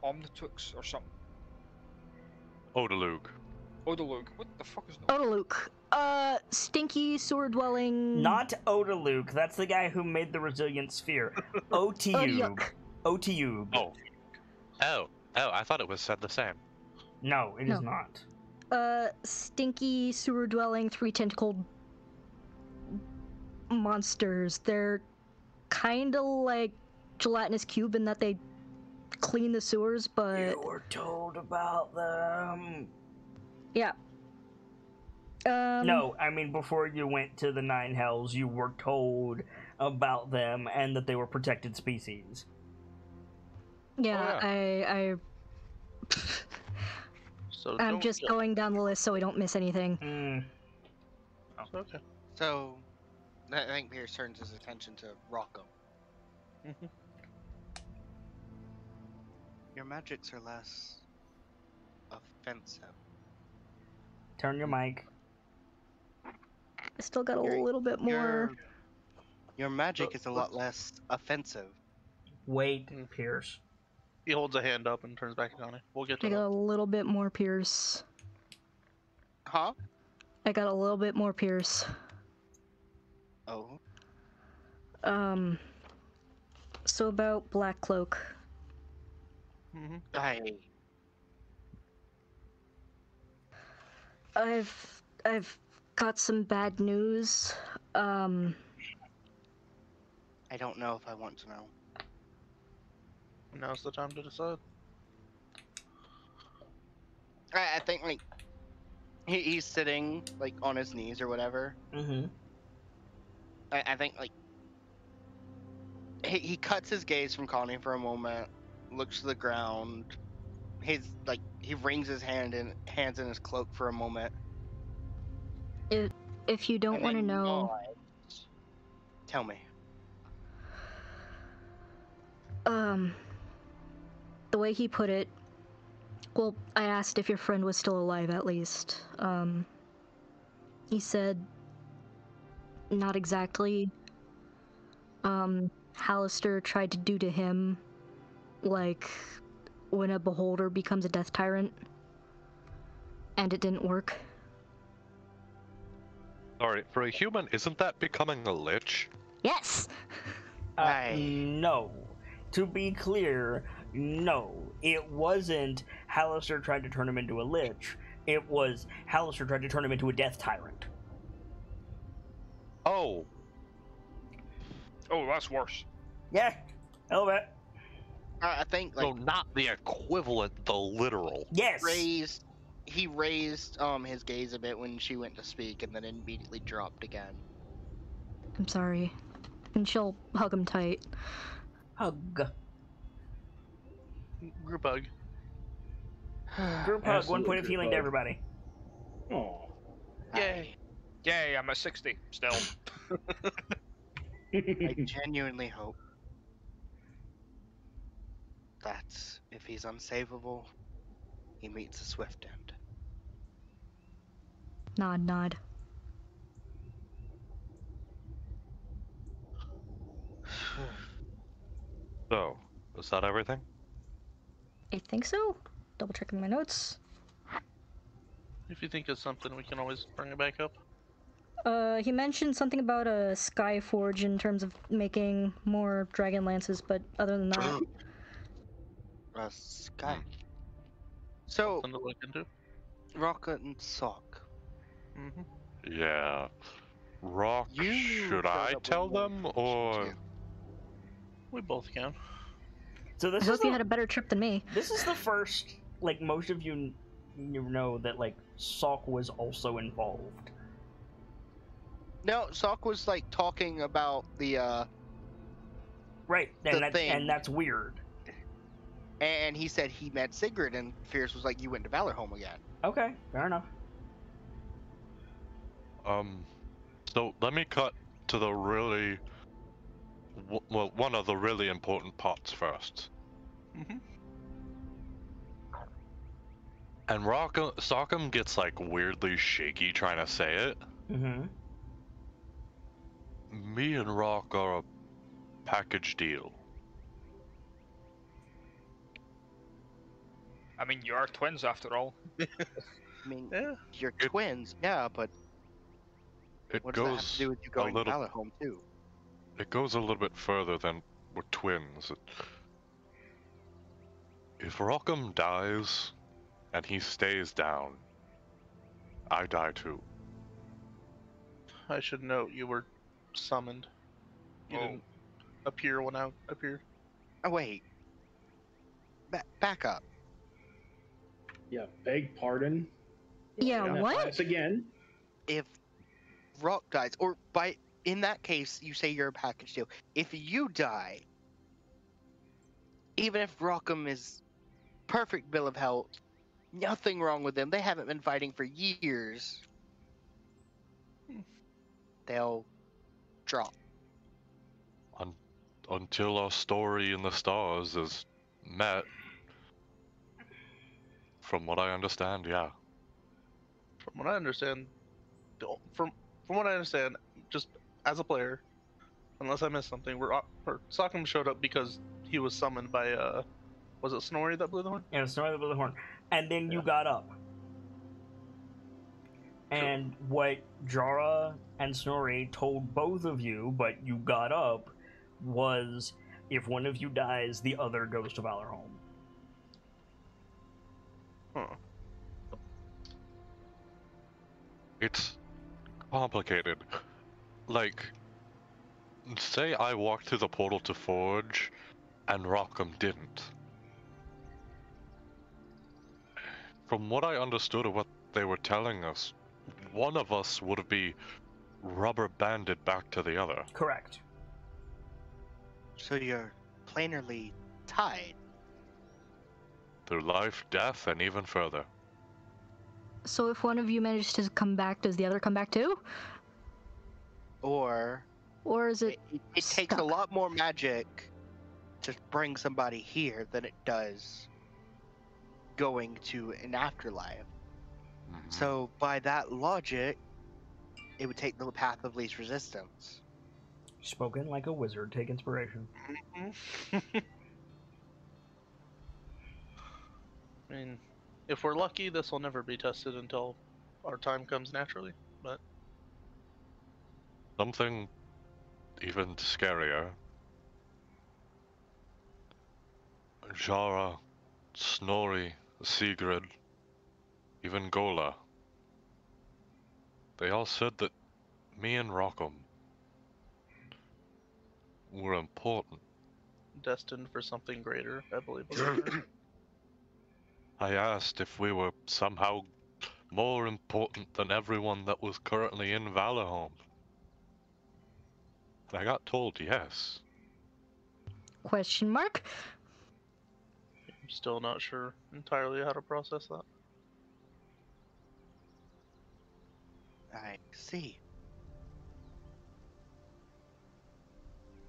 Omnitux or something. Odalug. Odalug. What the fuck is that? Odaluk. Stinky sewer dwelling. Not Odaluk. That's the guy who made the resilient sphere. Otiug. Otiug. Oh. Oh. Oh, I thought it was said the same. No, it is not. Stinky sewer dwelling 3-tentacled monsters. They're kind of like gelatinous cube in that they clean the sewers, but... You were told about them. Yeah. No, I mean, before you went to the Nine Hells, you were told about them and that they were protected species. Yeah, Oh, I So I'm don't just kill. going down the list so we don't miss anything. Okay. So, I think Pierce turns his attention to Rocco. Mhm. Your magics are less offensive. Turn your mic. I still got a Your- little bit more. Your magic is a lot less offensive. Wait, Pierce. He holds a hand up and turns back to Connie. We'll get to I got that. a little bit more Pierce. Huh? I got a little bit more Pierce. Oh. So about Black Cloak. Mm-hmm. I've got some bad news. I don't know if I want to know. Now's the time to decide. I think like he's sitting like on his knees or whatever. Mm-hmm. I think like he cuts his gaze from Connie for a moment, looks to the ground. He's like he wrings his hands in his cloak for a moment. If you don't and want to then know, nods. Tell me. the way he put it, well, I asked if your friend was still alive at least. He said, not exactly. Hallister tried to do to him, like, when a beholder becomes a death tyrant. And it didn't work. Sorry, for a human, isn't that becoming a lich? Yes! No. To be clear, no. It wasn't Hallister tried to turn him into a lich. It was Hallister tried to turn him into a death tyrant. Oh. Oh, that's worse. Yeah, a little bit. I think like So not the equivalent, the literal. Yes. he raised his gaze a bit when she went to speak and then immediately dropped again. I'm sorry. And she'll hug him tight. Hug. Group hug. Group hug. Absolute 1 point of group healing to hug. everybody. Oh. Yay. Yay, I'm at 60 still. I genuinely hope that if he's unsavable, he meets a swift end. Nod, nod. So, is that everything? I think so. Double checking my notes. If you think of something, we can always bring it back up. He mentioned something about a Skyforge in terms of making more dragon lances, but other than that, Sky. So, Something to look into. Rocket and Sock. Mm-hmm. Yeah. Rock, You should showed I up with tell more them, information, or... too. We both can. So I this is hope you the, had a better trip than me. this is the first, like, most of you know that, like, Salk was also involved. No, Sock was like talking about the Right, The thing. and that's weird. and he said he met Sigrid, and Fierce was like, "You went to Valorhome again." Okay, fair enough. So let me cut to the really... Well, one of the really important parts first. Mm-hmm. And Sockham gets, like, weirdly shaky trying to say it. Mm-hmm. Me and Rock are a package deal. I mean, you are twins after all. I mean, Yeah. you're twins, yeah, but It what does that have to goes do with you a going to little... Valorhome too? It goes a little bit further than we're twins. If Rockham dies, and he stays down, I die too. I should note you were summoned. You Oh. didn't appear when I appeared. Oh wait, back up. Yeah, beg pardon. Yeah, Run that what? by us again. If Rock dies, or in that case, you say you're a package deal. If you die, even if Rockham is perfect bill of health, nothing wrong with them. They haven't been fighting for years. They'll drop. Until our story in the stars is met. From what I understand, yeah. From what I understand, from what I understand, just as a player, unless I missed something, Sockham showed up because he was summoned by was it Snorri that blew the horn? Yeah, Snorri blew the horn. And then you Yeah. got up. And what Jara and Snorri told both of you, but you got up, was if one of you dies, the other goes to Valorhome. Huh. It's complicated. Like, say I walked through the portal to Forge, and Rockham didn't. From what I understood of what they were telling us, one of us would be rubber banded back to the other. Correct. So you're plainly tied. Through life, death, and even further. So if one of you manages to come back, does the other come back too? Or Or is it it takes a stuck? lot more magic to bring somebody here than it does going to an afterlife. Mhm. So by that logic, it would take the path of least resistance. Spoken like a wizard. Take inspiration. I mean, if we're lucky, this will never be tested until our time comes naturally. But Something even scarier. Jara, Snorri, Sigrid, even Gola. They all said that me and Rockham were important. destined for something greater, I believe. Was the term. I asked if we were somehow more important than everyone that was currently in Valorhome. And I got told yes. Question mark? I'm still not sure entirely how to process that. I see.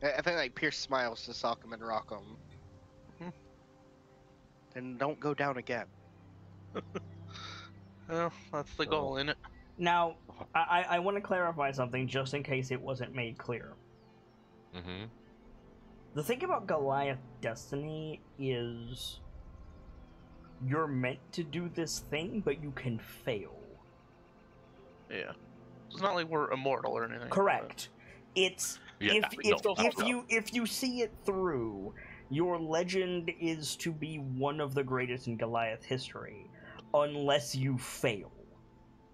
I think like Pierce smiles to Sockham and Rockham. Mhm. Then don't go down again. Well, that's the So- goal, isn't it? Now, I want to clarify something just in case it wasn't made clear. Mm-hmm. The thing about Goliath Destiny is you're meant to do this thing, but you can fail. Yeah. It's not like we're immortal or anything. Correct. It's Yeah, if you see it through, your legend is to be one of the greatest in Goliath history, unless you fail.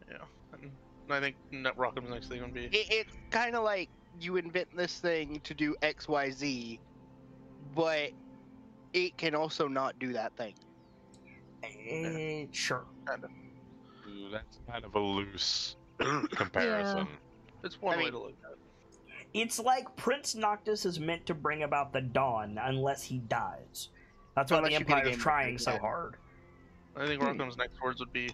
Yeah. And I think Rockham's next thing would be. It's kind of like you invent this thing to do X, Y, Z, but it can also not do that thing. Sure. Kind of. Ooh, that's kind of a loose comparison. It's one I way mean- to look at it. It's like Prince Noctis is meant to bring about the dawn unless he dies. That's why Unless the you get a Empire's game trying like so that. hard. I think Rockham's next words would be,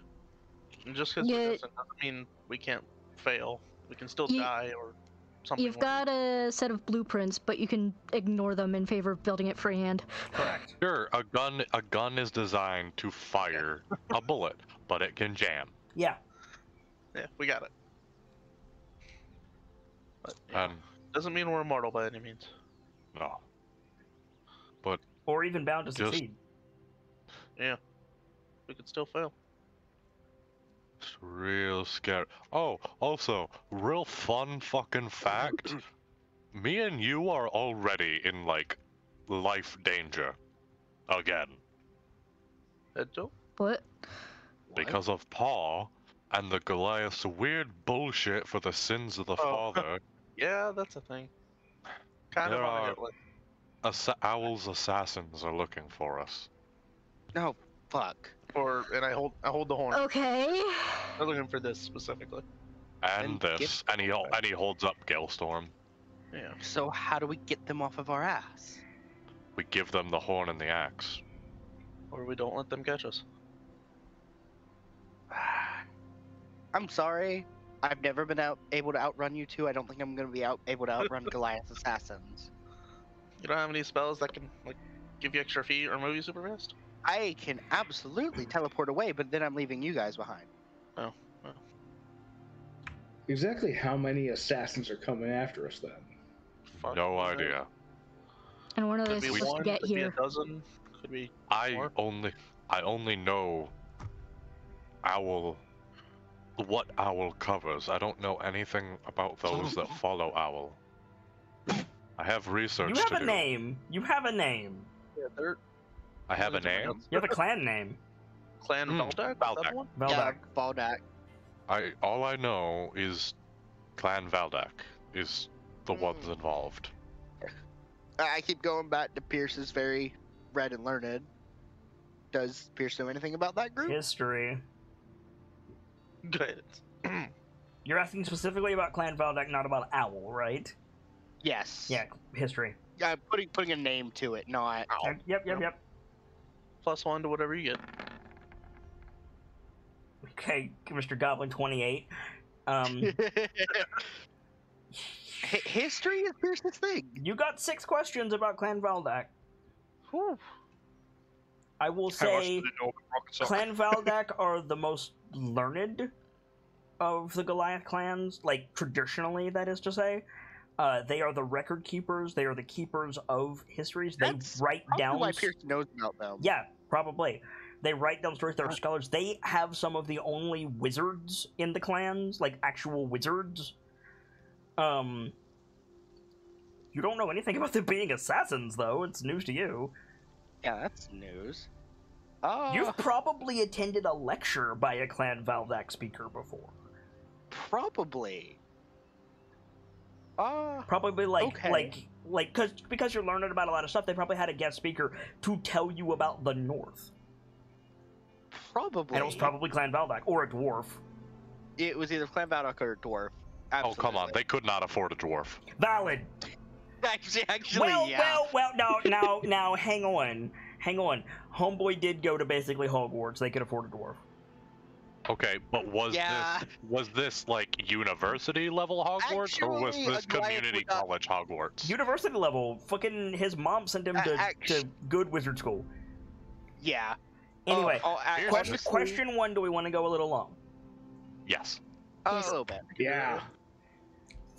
just because Yeah. doesn't mean we can't fail. We can still Ye- die or something. You've got a set of blueprints, but you can ignore them in favor of building it freehand. Correct. Sure, a gun is designed to fire a bullet, but it can jam. Yeah. Yeah, we got it. But, yeah, And doesn't mean we're immortal by any means. no, Or even bound to Just- succeed. We could still fail. it's real scary. Oh, also, real fun fucking fact. Me and you are already in like life danger again Head-to? What? because of Paul and the Goliath's weird bullshit for the sins of the Oh. father. Yeah, that's a thing. Kind There of on are- it. Like, Owl's assassins are looking for us. Oh, fuck. and I hold the horn. Okay. They're looking for this specifically. And And this, and he holds up Galestorm. Yeah. So how do we get them off of our ass? We give them the horn and the axe. Or we don't let them catch us. I'm sorry. I've never been able to outrun you two. I don't think I'm going to be able to outrun Goliath's assassins. You don't have any spells that can like give you extra feet or move you super fast? I can absolutely teleport away, but then I'm leaving you guys behind. Exactly how many assassins are coming after us then? Fuck, No is it- idea. And when are they Could be supposed one, to get could be here? a dozen, could be I more. only know Owl, what Owl covers. I don't know anything about those that follow Owl. I have research You have to a do. name. You have a name. Yeah, they're I have a name. You have a clan name. Clan Hmm, Veldak? Is that Veldak. the one? Veldak. Yeah, Baldak. All I know is Clan Valdak is the ones involved. I keep going back to Pierce's very read and learned. Does Pierce know anything about that group? History. Good. You're asking specifically about Clan Valdak, not about Owl, right? Yes. Yeah, history. Yeah, putting a name to it, not. Yep. +1 to whatever you get. Okay, Mr. Goblin 28. History is Pierce's thing. You got 6 questions about Clan Valdak. Whew. I will How much say do they know about rocket science? Clan Valdak are the most learned of the Goliath clans, like traditionally, that is to say. They are the record keepers. They are the keepers of histories. They That's write Probably down. why Pierce knows about them. Yeah, probably. They write down stories. They're scholars. They have some of the only wizards in the clans, like actual wizards. You don't know anything about them being assassins, though. It's news to you. Yeah, that's news. Oh, You've probably attended a lecture by a Clan Valdak speaker before. probably. Probably Okay. because you're learning about a lot of stuff. They probably had a guest speaker to tell you about the North, Probably. and it was probably Clan Valdak or a dwarf. It was either Clan Valdak or Dwarf. Oh come on, Absolutely. they could not afford a dwarf. Valid. Actually, yeah. Well. Now, hang on. Homeboy did go to basically Hogwarts. They could afford a dwarf. Okay, but Yeah. was this like university level Hogwarts or was Actually, this a Goliath community would not- college Hogwarts? University level. Fucking his mom sent him to good wizard school. Yeah. Anyway, Oh, Here's question, honestly, question 1: do we want to go a little long? Yes. A Yes. little bit. Yeah.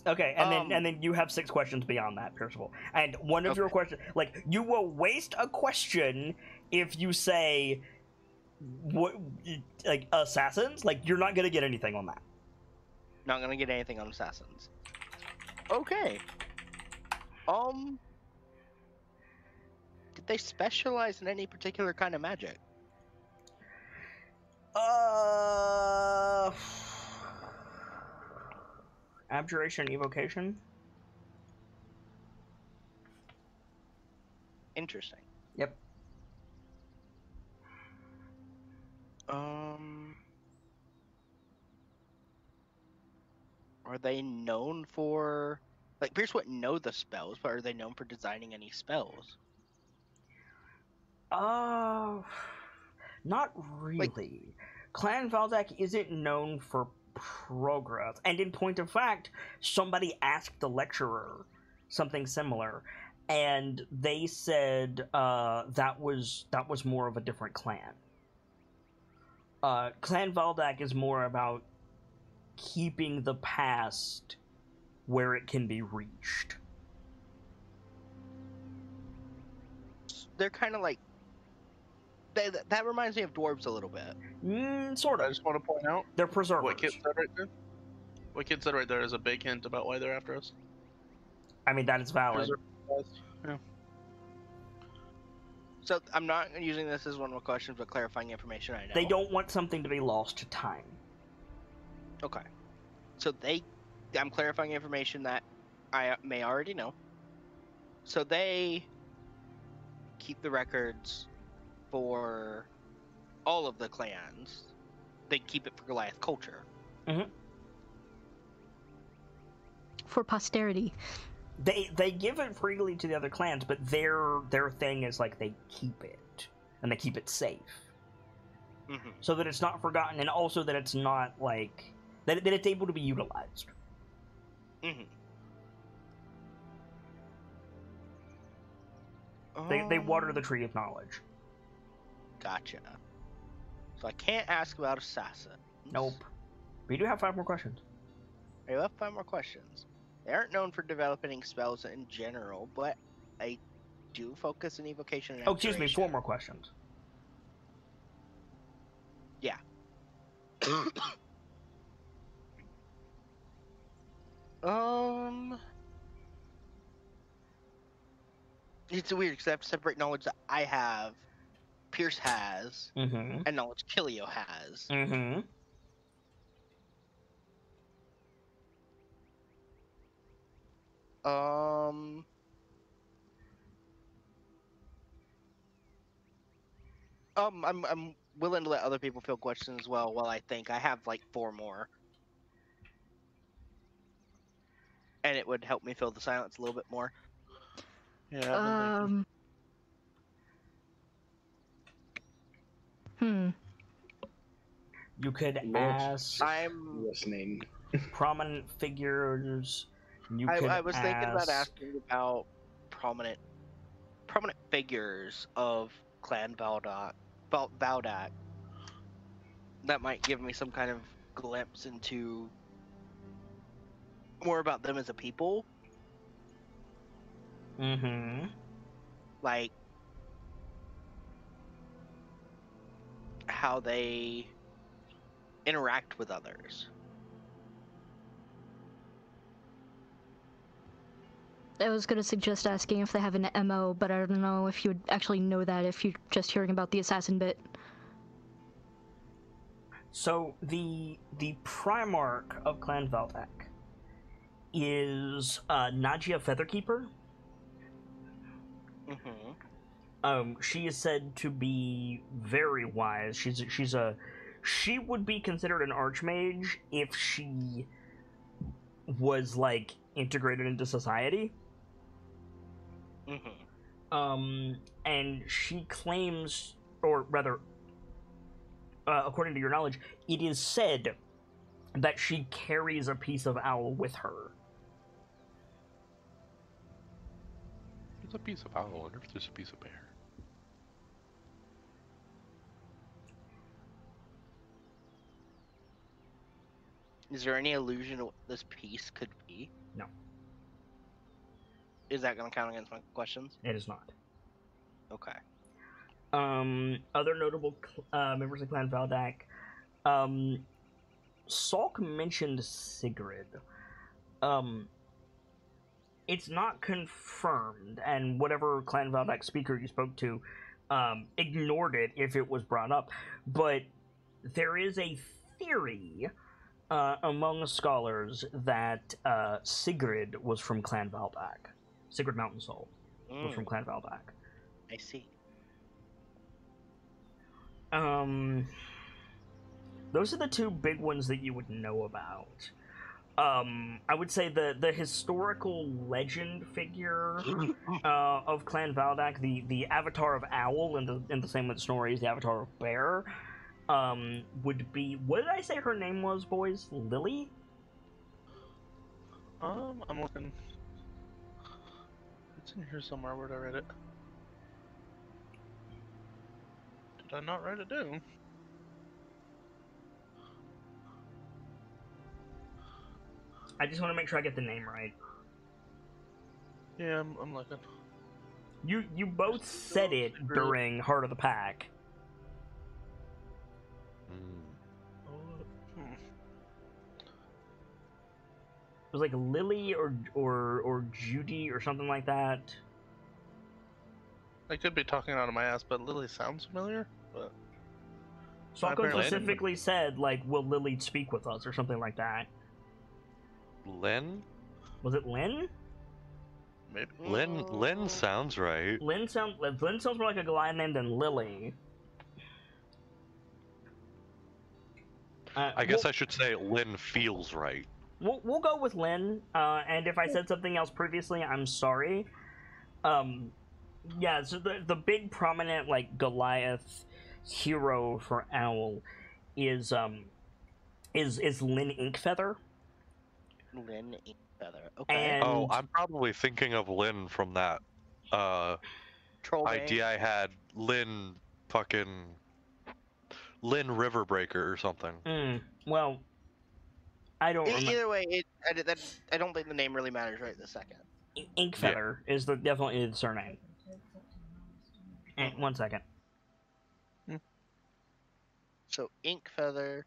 Okay, and then you have 6 questions beyond that, Percival. And one of your Okay. questions, like, you will waste a question if you say, what, like, assassins? Like, you're not gonna get anything on that. Not gonna get anything on assassins. Okay. Did they specialize in any particular kind of magic? Abjuration, evocation? Interesting. Yep. Are they known for, like, Pierce wouldn't know the spells, but are they known for designing any spells? Not really. Clan Valdak isn't known for progress, and in point of fact, somebody asked the lecturer something similar, and they said that was more of a different clan. Clan Valdak is more about keeping the past where it can be reached. They're kind of like, that reminds me of dwarves a little bit. Sort I of. just want to point out They're preservers. what Kit said right there. What Kit said right there is a big hint about why they're after us. I mean, that is valid. Yeah. So I'm not using this as one of my questions, but clarifying information I know. They don't want something to be lost to time. Okay. So I'm clarifying information that I may already know. So they keep the records for all of the clans. They keep it for Goliath culture. Mm-hmm. For posterity. They give it freely to the other clans, but their thing is like they keep it and they keep it safe, so that it's not forgotten, and also that it's not like that it's able to be utilized. They water the tree of knowledge. Gotcha. So I can't ask about assassins. Nope. We do have 5 more questions. I have 5 more questions. They aren't known for developing spells in general, but I do focus on evocation and Oh, excuse me, 4 abjuration. more questions. Yeah. It's weird because I have to separate knowledge that I have, Pierce has, Mm-hmm. and knowledge Kilio has. Mm-hmm. I'm willing to let other people field questions as well while I think. I have like 4 more. And it would help me fill the silence a little bit more. Yeah, I've been thinking. You could Lord, ask I'm listening. prominent figures. You could I was thinking about ask- asking about prominent figures of Clan Valdak. That might give me some kind of glimpse into more about them as a people. Mm-hmm. Like how they interact with others. I was gonna suggest asking if they have an MO, but I don't know if you would actually know that if you're just hearing about the assassin bit. So the Primarch of Clan Valdak is Najia Featherkeeper. She is said to be very wise. She would be considered an archmage if she was like integrated into society. And she claims, or rather, according to your knowledge, it is said that she carries a piece of owl with her. There's a piece of owl. I wonder if there's a piece of bear. Is there any illusion of what this piece could be? No. Is that going to count against my questions? It is not. Okay. Other notable members of Clan Valdak. Salk mentioned Sigrid. It's not confirmed, and whatever Clan Valdak speaker you spoke to ignored it if it was brought up. But there is a theory among scholars that Sigrid was from Clan Valdak. Sigrid Mountain Soul was from Clan Valdak. I see. Those are the two big ones that you would know about. I would say the historical legend figure of Clan Valdak, the avatar of Owl, in the same way the Snorri is the avatar of Bear, would be, what did I say her name was, boys? Lily? I'm looking. It's in here somewhere. Where'd I write it? Did I not write it down? I just want to make sure I get the name right. Yeah, I'm looking. You both said it during Heart of the Pack. It was like Lily or Judy or something like that. I could be talking out of my ass, but Lily sounds familiar. But Salko apparently- specifically said, like, will Lily speak with us or something like that. Lynn? Was it Lynn? maybe. Lynn sounds right. Lynn sounds more like a Goliath name than Lily. I guess I should say Lynn feels right. We'll go with Lynn, and if I said something else previously, I'm sorry. Yeah, so the big prominent, like, Goliath hero for Owl is Lynn Inkfeather. Lynn Inkfeather. Okay. And Oh, I'm probably thinking of Lynn from that Troll idea I had. Lynn Riverbreaker or something. Well, I don't remember. Either way, I don't think the name really matters right this second. Inkfeather is definitely the surname. And 1 second. So Inkfeather.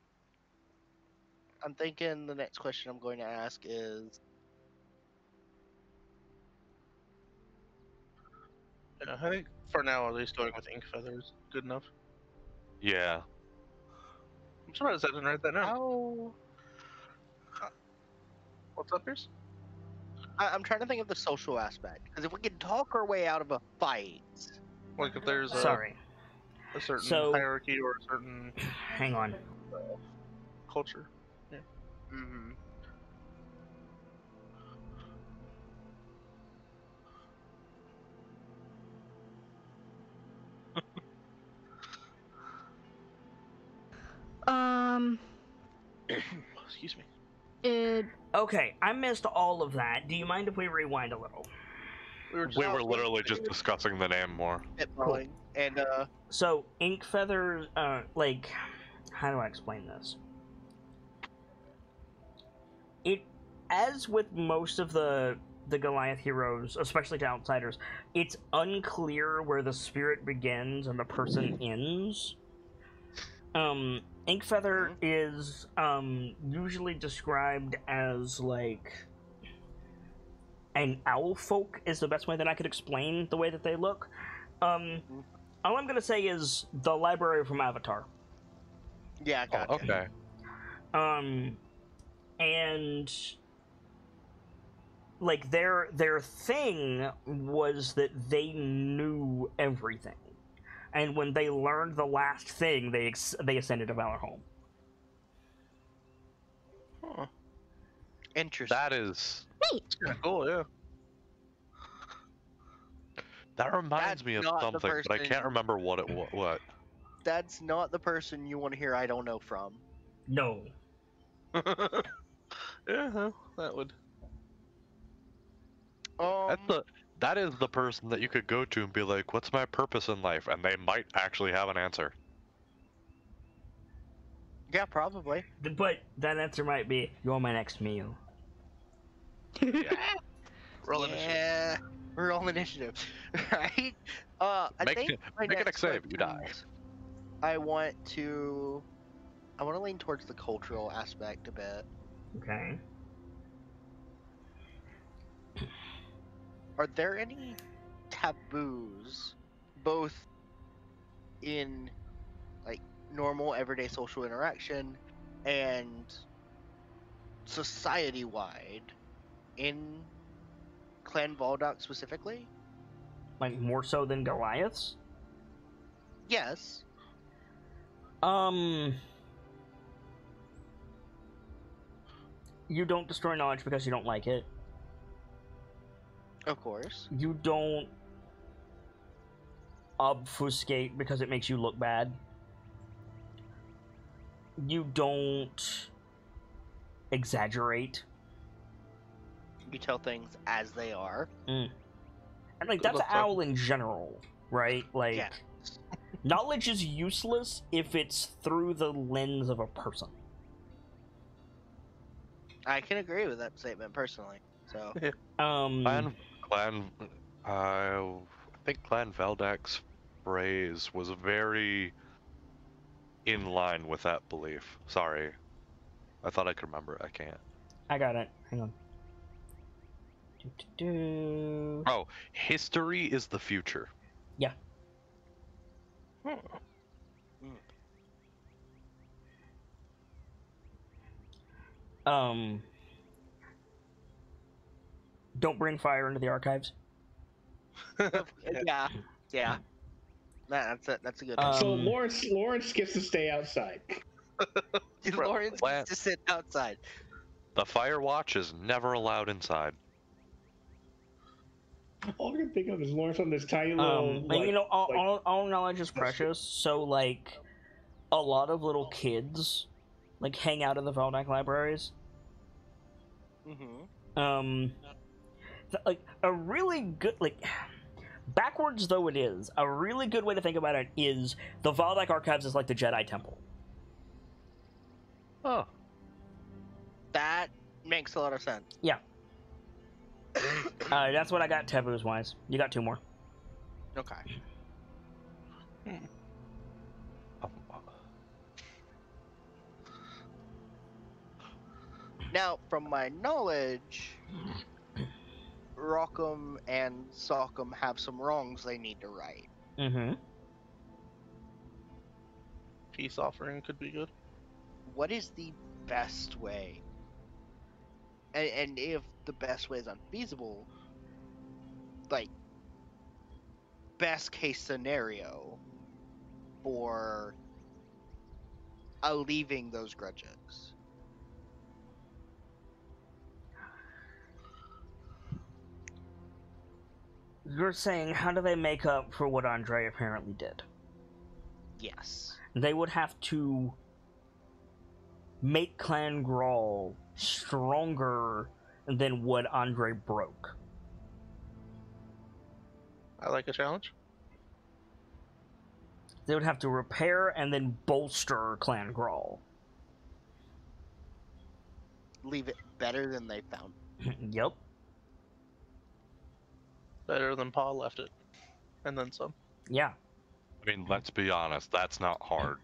I'm thinking the next question I'm going to ask is, Yeah, I think for now, at least going with Inkfeather is good enough. Yeah. I'm surprised I didn't write that down. how? What's up, Pierce? I'm trying to think of the social aspect, because if we can talk our way out of a fight, Like if there's Sorry. a certain So- hierarchy or a certain Hang on. culture. mm-hmm. Excuse me. It Okay, I missed all of that. Do you mind if we rewind a little? We were just We were literally just discussing the name more. spitballing, and So, Inkfeather, like, how do I explain this? As with most of the Goliath heroes, especially to outsiders, it's unclear where the spirit begins and the person ends. Inkfeather is usually described as, like, an owl folk is the best way that I could explain the way that they look. All I'm gonna say is the library from Avatar. yeah, Oh, gotcha. okay. And like their thing was that they knew everything, and when they learned the last thing, they ascended to Valorholm. Huh. Interesting. That is. Neat. Kind of cool, yeah. That reminds That's me of not the something, but I person- can't remember what it was. What? That's not the person you want to hear I don't know from. No, Yeah, well, that would. That is the person that you could go to and be like, "What's my purpose in life?" And they might actually have an answer. Yeah, probably. But that answer might be, "You're my next meal." Roll initiative. Yeah, roll initiative, right? I Make think my make an next save, you die. questions, I want to lean towards the cultural aspect a bit. Okay. Are there any taboos, both in like normal everyday social interaction and society-wide, in Clan Voldoc specifically? Like more so than Goliath's? Yes. You don't destroy knowledge because you don't like it. Of course. You don't obfuscate because it makes you look bad. You don't exaggerate. You tell things as they are. And like that's Owl in general, right? Like Yeah. knowledge is useless if it's through the lens of a person. I can agree with that statement personally. So I think Clan Veldak's phrase was very in line with that belief. Sorry. I thought I could remember it. I can't. I got it. Hang on. Oh, history is the future. Yeah. Don't bring fire into the archives. yeah. That's a good one. So Lawrence gets to stay outside. Lawrence gets to sit outside. The fire watch is never allowed inside. All I can think of is Lawrence on this tiny little. And you know, all knowledge is precious. So like, a lot of little kids like hang out in the Valdak libraries. Like a really good, like, backwards though it is, a really good way to think about it is the Valdak archives is like the Jedi Temple. Oh. That makes a lot of sense. Yeah. That's what I got taboos wise. You got 2 more. Okay. Now, from my knowledge, Rockham and Sockham have some wrongs they need to right. Peace offering could be good. What is the best way? And if the best way is unfeasible, like, best case scenario for alleviating those grudges? You're saying, how do they make up for what Andre apparently did? Yes. They would have to make Clan Grawl stronger than what Andre broke. I like a challenge. They would have to repair and then bolster Clan Grawl. Leave it better than they found. Yep. Better than Paul left it. And then some. Yeah. I mean, let's be honest, that's not hard.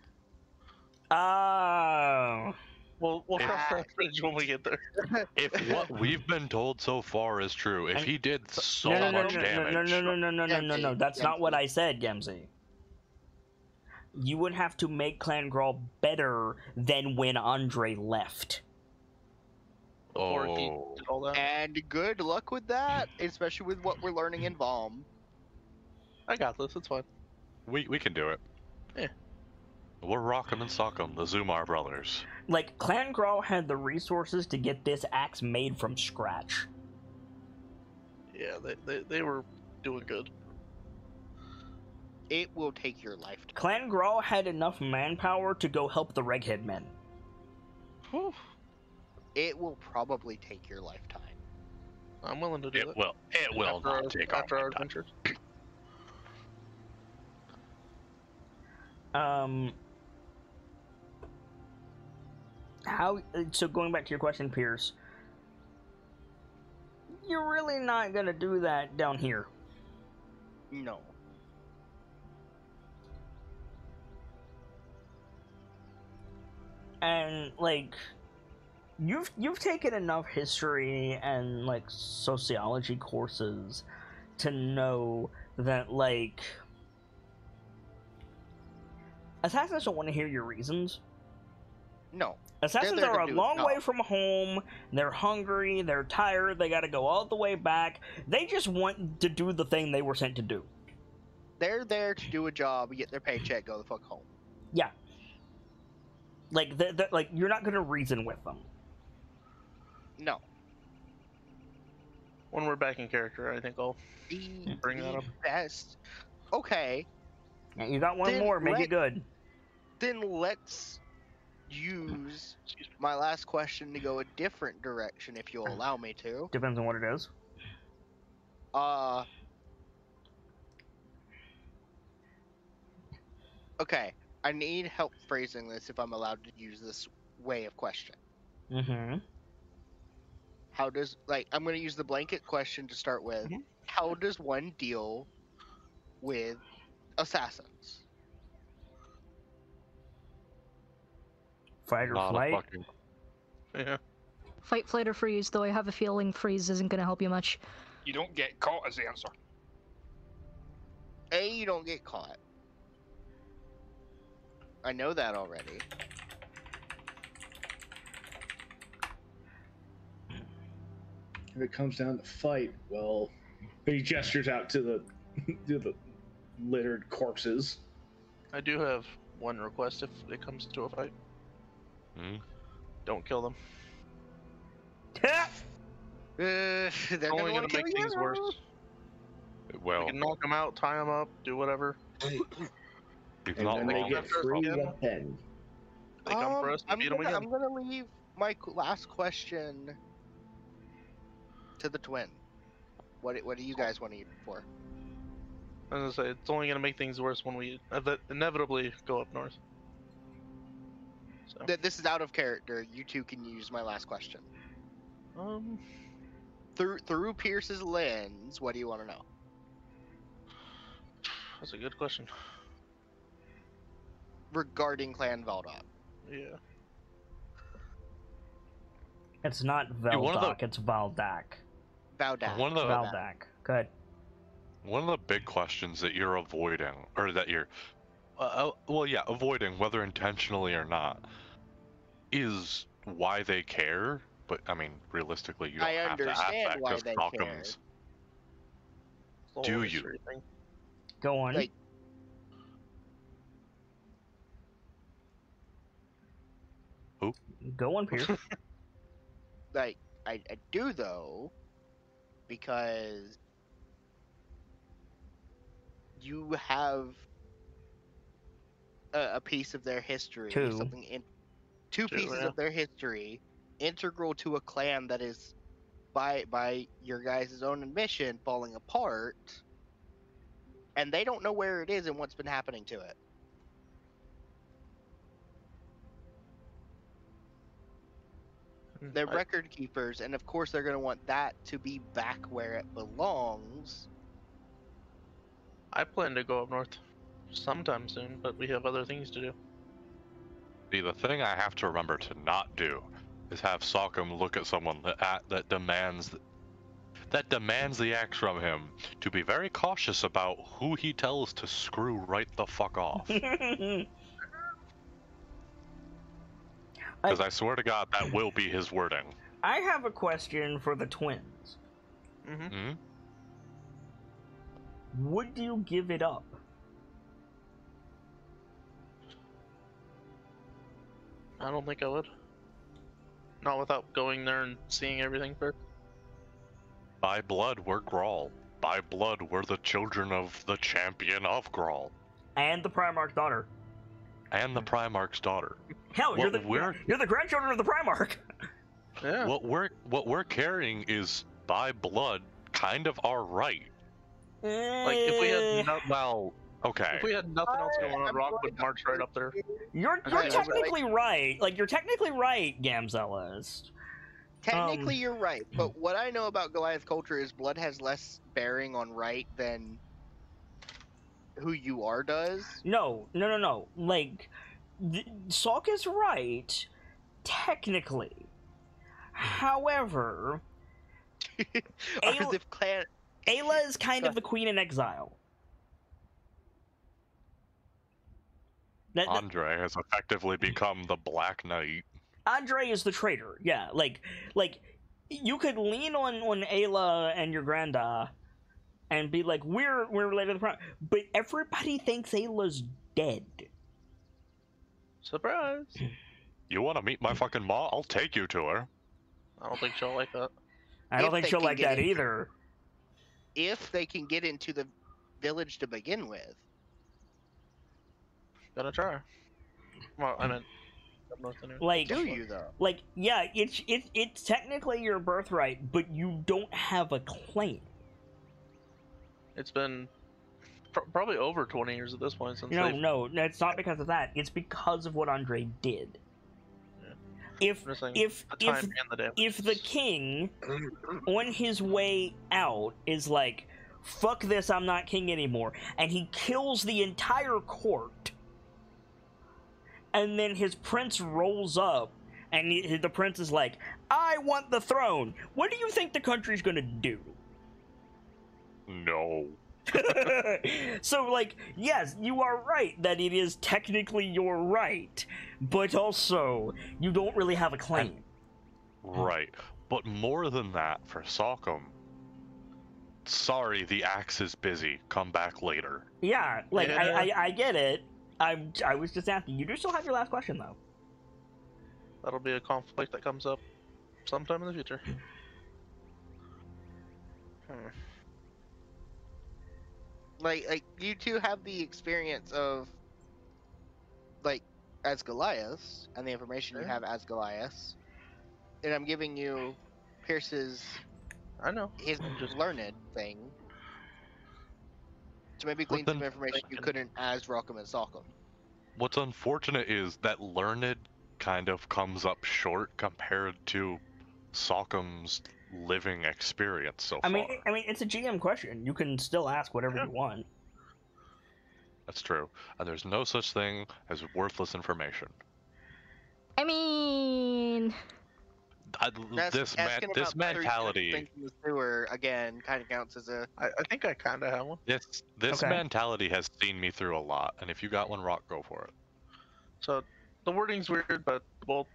We'll cross that bridge when we get there. If what we've been told so far is true, if he did so much damage... No, that's not what I said, Gemsy. You would have to make Clan Grawl better than when Andre left. Before he did all that. And good luck with that, especially with what we're learning in Valm. I got this, it's fine. We can do it. Yeah. We're Rockham and Sockham, the Zumar brothers. Like, Clan Grawl had the resources to get this axe made from scratch. Yeah, they were doing good. It will take your lifetime. Clan Grawl had enough manpower to go help the Reghead men. Whew. It will probably take your lifetime. I'm willing to do it. It will not take off after our my time. adventures. How? So going back to your question, Pierce, you're really not gonna do that down here. No. And like, you've taken enough history and like sociology courses to know that like assassins don't want to hear your reasons. No. Assassins there are to a do- long no. way from home, they're hungry, they're tired, they gotta go all the way back. They just want to do the thing they were sent to do. They're there to do a job, get their paycheck, go the fuck home. Yeah. Like, like you're not gonna reason with them. No. When we're back in character, I think I'll bring that up. Best. Okay, Yeah, you got one Then more, make let- it good. then let's use my last question to go a different direction, if you'll allow me to. Depends on what it is. Okay, I need help phrasing this if I'm allowed to use this way of question. Mm-hmm. How does, like, I'm going to use the blanket question to start with. Mhm. How does one deal with assassins? Fight or Not a flight. fucking. Yeah. Fight, flight, or freeze, though I have a feeling freeze isn't gonna help you much. You don't get caught as the answer. A, you don't get caught. I know that already. If it comes down to fight, well, he gestures out to the to the littered corpses. I do have one request if it comes to a fight. Hmm? Don't kill them. They're Only gonna gonna want to kill make things you. worse. We Well, can knock them out, tie them up, do whatever. he's And not then they wrong. get free weapon. They come for us, we beat them again. I'm gonna leave my last question to the twin. What do you guys want to use it for? I was gonna say, it's only gonna make things worse when we inevitably go up north. So, This is out of character. You two can use my last question. Through Pierce's lens, what do you want to know? That's a good question. Regarding Clan Valdok. Yeah. It's not Dude, one of the- Veldak, it's Valdak. Valdok. One of the- Valdak. Good. One of the big questions that you're avoiding, or that you're, avoiding, whether intentionally or not, is why they care. But I mean, realistically, you don't I have to ask understand that why because they Malcolm's. It's the Do whole you? history thing. Go on. Like- Go on, Pierce. Like, I do though, because you have a piece of their history, Two. something in two Two, pieces yeah. of their history, integral to a clan that is, by your guys' own admission, falling apart, and they don't know where it is and what's been happening to it. They're I- record keepers, and of course they're going to want that to be back where it belongs. I plan to go up north sometime soon, but we have other things to do. See, the thing I have to remember to not do is have Sokkum look at someone that demands the axe from him to be very cautious about who he tells to screw right the fuck off. Because I swear to God, that will be his wording. I have a question for the twins. Mm-hmm. Hmm? Would you give it up? I don't think I would. Not without going there and seeing everything first. By blood, we're Grawl. By blood, we're the children of the champion of Grawl. And the Primarch's daughter. And the Primarch's daughter. Hell, you're What the grandchildren of the Primarch. Yeah. What we're carrying is, by blood, kind of our right. Like, if we had Eh, no, Well, Okay. If we had nothing else going on, Rock would march right up there. You're Okay, technically right. Like, you're technically right, Gamzellist. Technically, you're right, but what I know about Goliath culture is blood has less bearing on right than who you are does. No. Like, Salk is right, technically. However, As if clan. Ayla is kind of the queen in exile. Andre has effectively become the Black Knight. Andre is the traitor. Yeah, like you could lean on Ayla and your Granda and be like, we're related to the Prime, but everybody thinks Ayla's dead. Surprise! You want to meet my fucking ma? I'll take you to her. I don't think she'll like that. I don't If think they she'll can like get that into- either. If they can get into the village to begin with. Gonna try. Well, I meant up north anyway. Like, Do you though? like, yeah, it's technically your birthright, but you don't have a claim. It's been probably over 20 years at this point since No, it's not because of that. It's because of what Andre did. Yeah. If I'm just saying, if the time and the damage. if the king on his way out is like, fuck this, I'm not king anymore, and he kills the entire court, and then his prince rolls up and the prince is like, I want the throne, what do you think the country's gonna do? No. So, like, yes, you are right that it is technically your right, but also you don't really have a claim. Right. But more than that, for Salcom, sorry, the axe is busy. Come back later. Yeah, like, Yeah. I get it. I was just asking. You do still have your last question, though. That'll be a conflict that comes up sometime in the future. Like you two have the experience of, like, as Goliath and the information you have as Goliath, and I'm giving you Pierce's I know. his Just learned thing to maybe glean What some the- information you couldn't as Rockham and Salcom. What's unfortunate is that learned kind of comes up short compared to Salcom's living experience so I far. mean, it's a GM question. You can still ask whatever you want. That's true. And there's no such thing as worthless information. I mean, This Asking this about 30 mentality, things in the sewer again kind of counts as a. I think I kind of have one. this Okay. mentality has seen me through a lot. And if you got one, Rock, go for it. So the wording's weird, but we'll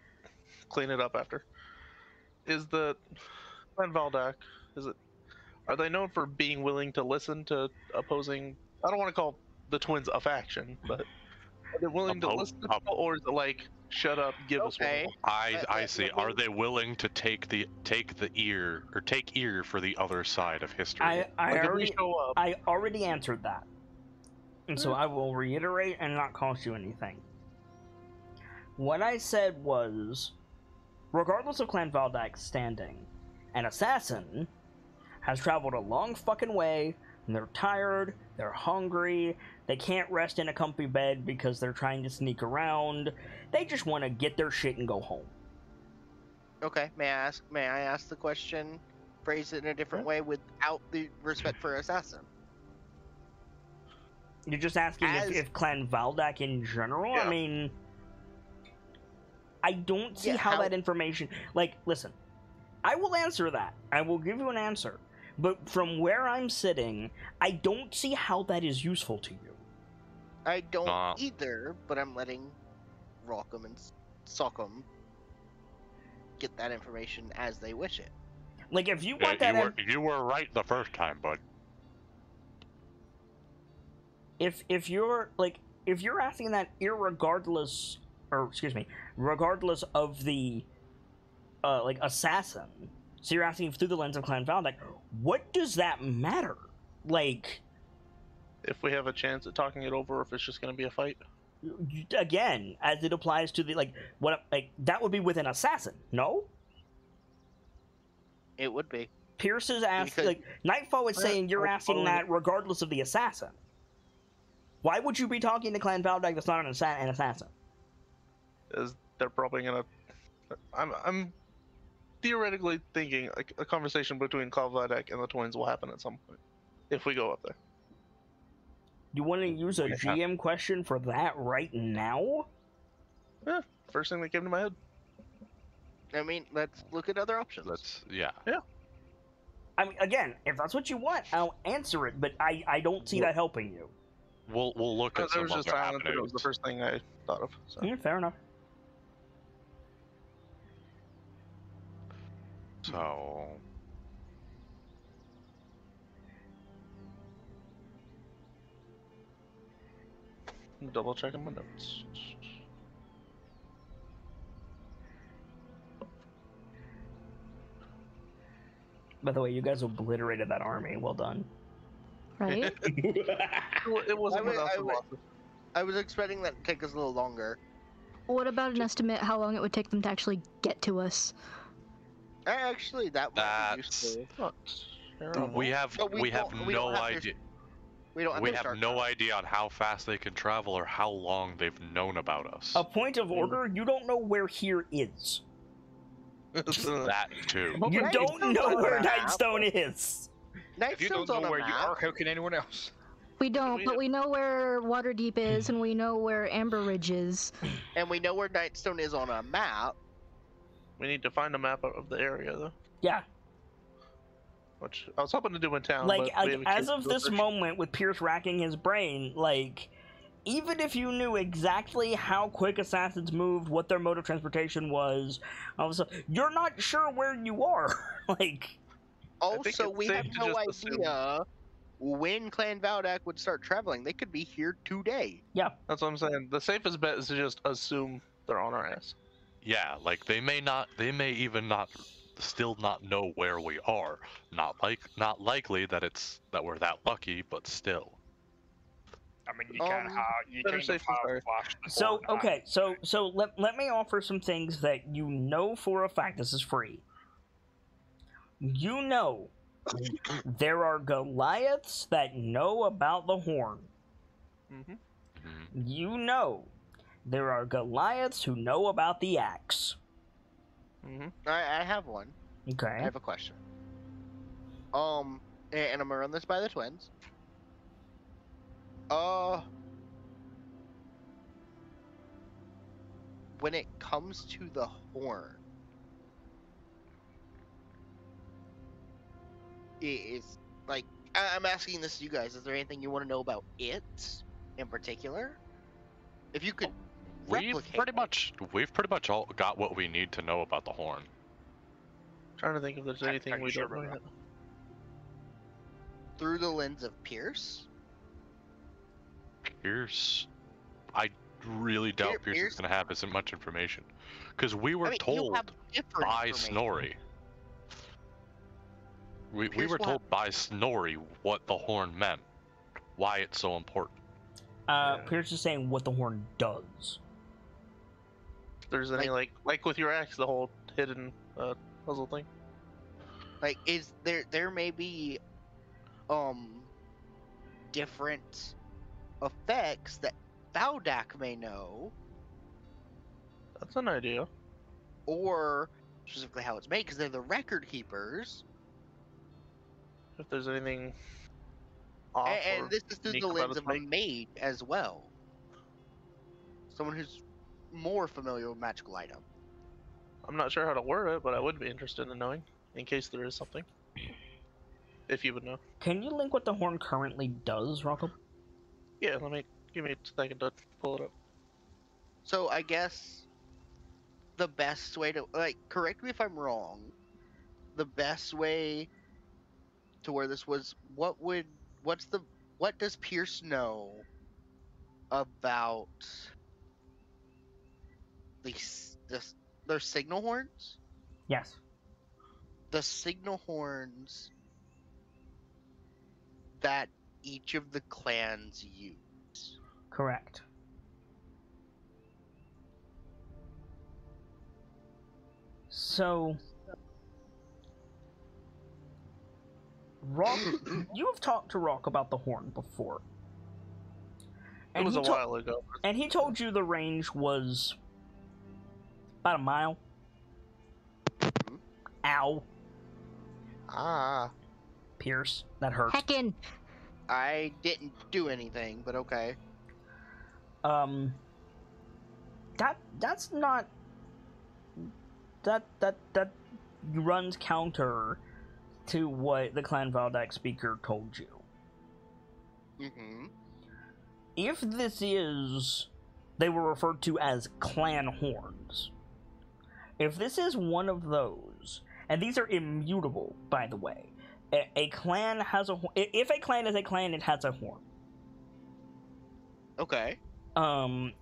clean it up after. Is the Clan Valdak? Are they known for being willing to listen to opposing? I don't want to call the twins a faction, but are they willing to listen to people, or is it like, shut up, give us Okay. one? I see. Are they willing to take the ear or take ear for the other side of history? I Like, if we already show up, I already answered that, and so I will reiterate and not cost you anything. What I said was, regardless of Clan Valdak's standing, an assassin has traveled a long fucking way, and they're tired, they're hungry, they can't rest in a comfy bed because they're trying to sneak around, they just want to get their shit and go home. Okay, may I ask the question, phrase it in a different way without the respect for assassin? You're just asking As- if Clan Valdak in general? Yeah. I mean, I don't see Yeah, how how- that information... Like, listen, I will answer that. I will give you an answer. But from where I'm sitting, I don't see how that is useful to you. I don't Nah. either, but I'm letting Rockham and Salcom get that information as they wish it. Like, if you Yeah, want that... you were right the first time, bud. If you're, like, if you're asking that regardless of the, like, assassin, so you're asking through the lens of Clan Valdak, what does that matter? Like... if we have a chance at talking it over, or if it's just going to be a fight. Again, as it applies to the, like, what, like, that would be with an assassin, no? It would be. Pierce is asking, Because- like, Nightfall is saying you're asking totally. that regardless of the assassin. Why would you be talking to Clan Valdag that's not an assassin? Is they're probably gonna. I'm theoretically thinking like a conversation between Kalvadek and the twins will happen at some point if we go up there. You want to use a GM question for that right now? Yeah, first thing that came to my head. I mean, let's look at other options. Yeah. I mean, again, if that's what you want, I'll answer it, but I don't see that helping you. We'll look at some There was just other silence, but it was happenings. the first thing I thought of. So. Yeah, fair enough. So Double checking my notes. By the way, you guys obliterated that army. Well done. Right? It wasn't without some losses. I was expecting that to take us a little longer. What about an estimate how long it would take them to actually get to us? Actually, that might be That's- useful. Not terrible. we have But we have don't no have their- idea. We don't have, We their have start no time. idea on how fast they can travel or how long they've known about us. A point of order, you don't know where here is. That too. Okay. You don't Nightstone's know on a where map. Nightstone is. If you don't Nightstone's on know a where you map. are, how can anyone else? We don't, but we know where Waterdeep is, and we know where Amber Ridge is. And we know where Nightstone is on a map. We need to find a map of the area though, Yeah, which I was hoping to do in town. like, but we have a as kid of to this search. moment, with Pierce racking his brain, like, even if you knew exactly how quick assassins moved, what their mode of transportation was, all of a sudden, you're not sure where you are. Like, think Also, it's we safe have to no just assume- idea when Clan Valdak would start traveling. They could be here today. That's what I'm saying. The safest bet is to just assume they're on our ass. Yeah, like they may even not still not know where we are. Not likely that we're that lucky, but still. I mean, you can have you better kind of safe than sorry. have flashed the so horn okay, and- so let me offer some things that you know for a fact. This is free. You know, there are Goliaths that know about the horn. Mm-hmm. You know, there are Goliaths who know about the axe. Mm-hmm. I have one. I Okay. have a question. And I'm gonna run this by the twins. When it comes to the horn, is like I'm asking this to you guys. Is there anything you want to know about it in particular? If you could We've replicate pretty much all got what we need to know about the horn. Trying to think if there's I'm anything pretty we sure don't know about yet. through the lens of Pierce. Pierce, I really doubt Pierce Pierce- is gonna have as much information, because we were I mean, he'll told have different by information. Snorri. We Pierce were will told by Snorri what the horn meant, why it's so important. Pierce is saying what the horn does. If there's any like with your axe, the whole hidden puzzle thing. Like, is there may be different effects that Valdak may know, That's an idea. or specifically how it's made, because they're the record keepers. If there's anything off And or this is through unique the about lens its of a make. maid as well. Someone who's more familiar with magical item. I'm not sure how to word it, but I would be interested in knowing in case there is something. If you would know. Can you link what the horn currently does, Rocco? Yeah, give me a second to pull it up. So I guess the best way to, like, correct me if I'm wrong, the best way to where this was, what does Pierce know about their signal horns? Yes. The signal horns that each of the clans use. Correct. So, Rock, you have talked to Rock about the horn before. It was a while ago. And he told you the range was about a mile. Ow. Ah. Pierce, that hurt. Heckin'. I didn't do anything, but okay. That's not that runs counter to what the Clan Valdak speaker told you. Mm-hmm. If this is, they were referred to as clan horns. If this is one of those, and these are immutable, by the way. A clan has a horn. If a clan is a clan, it has a horn. Okay.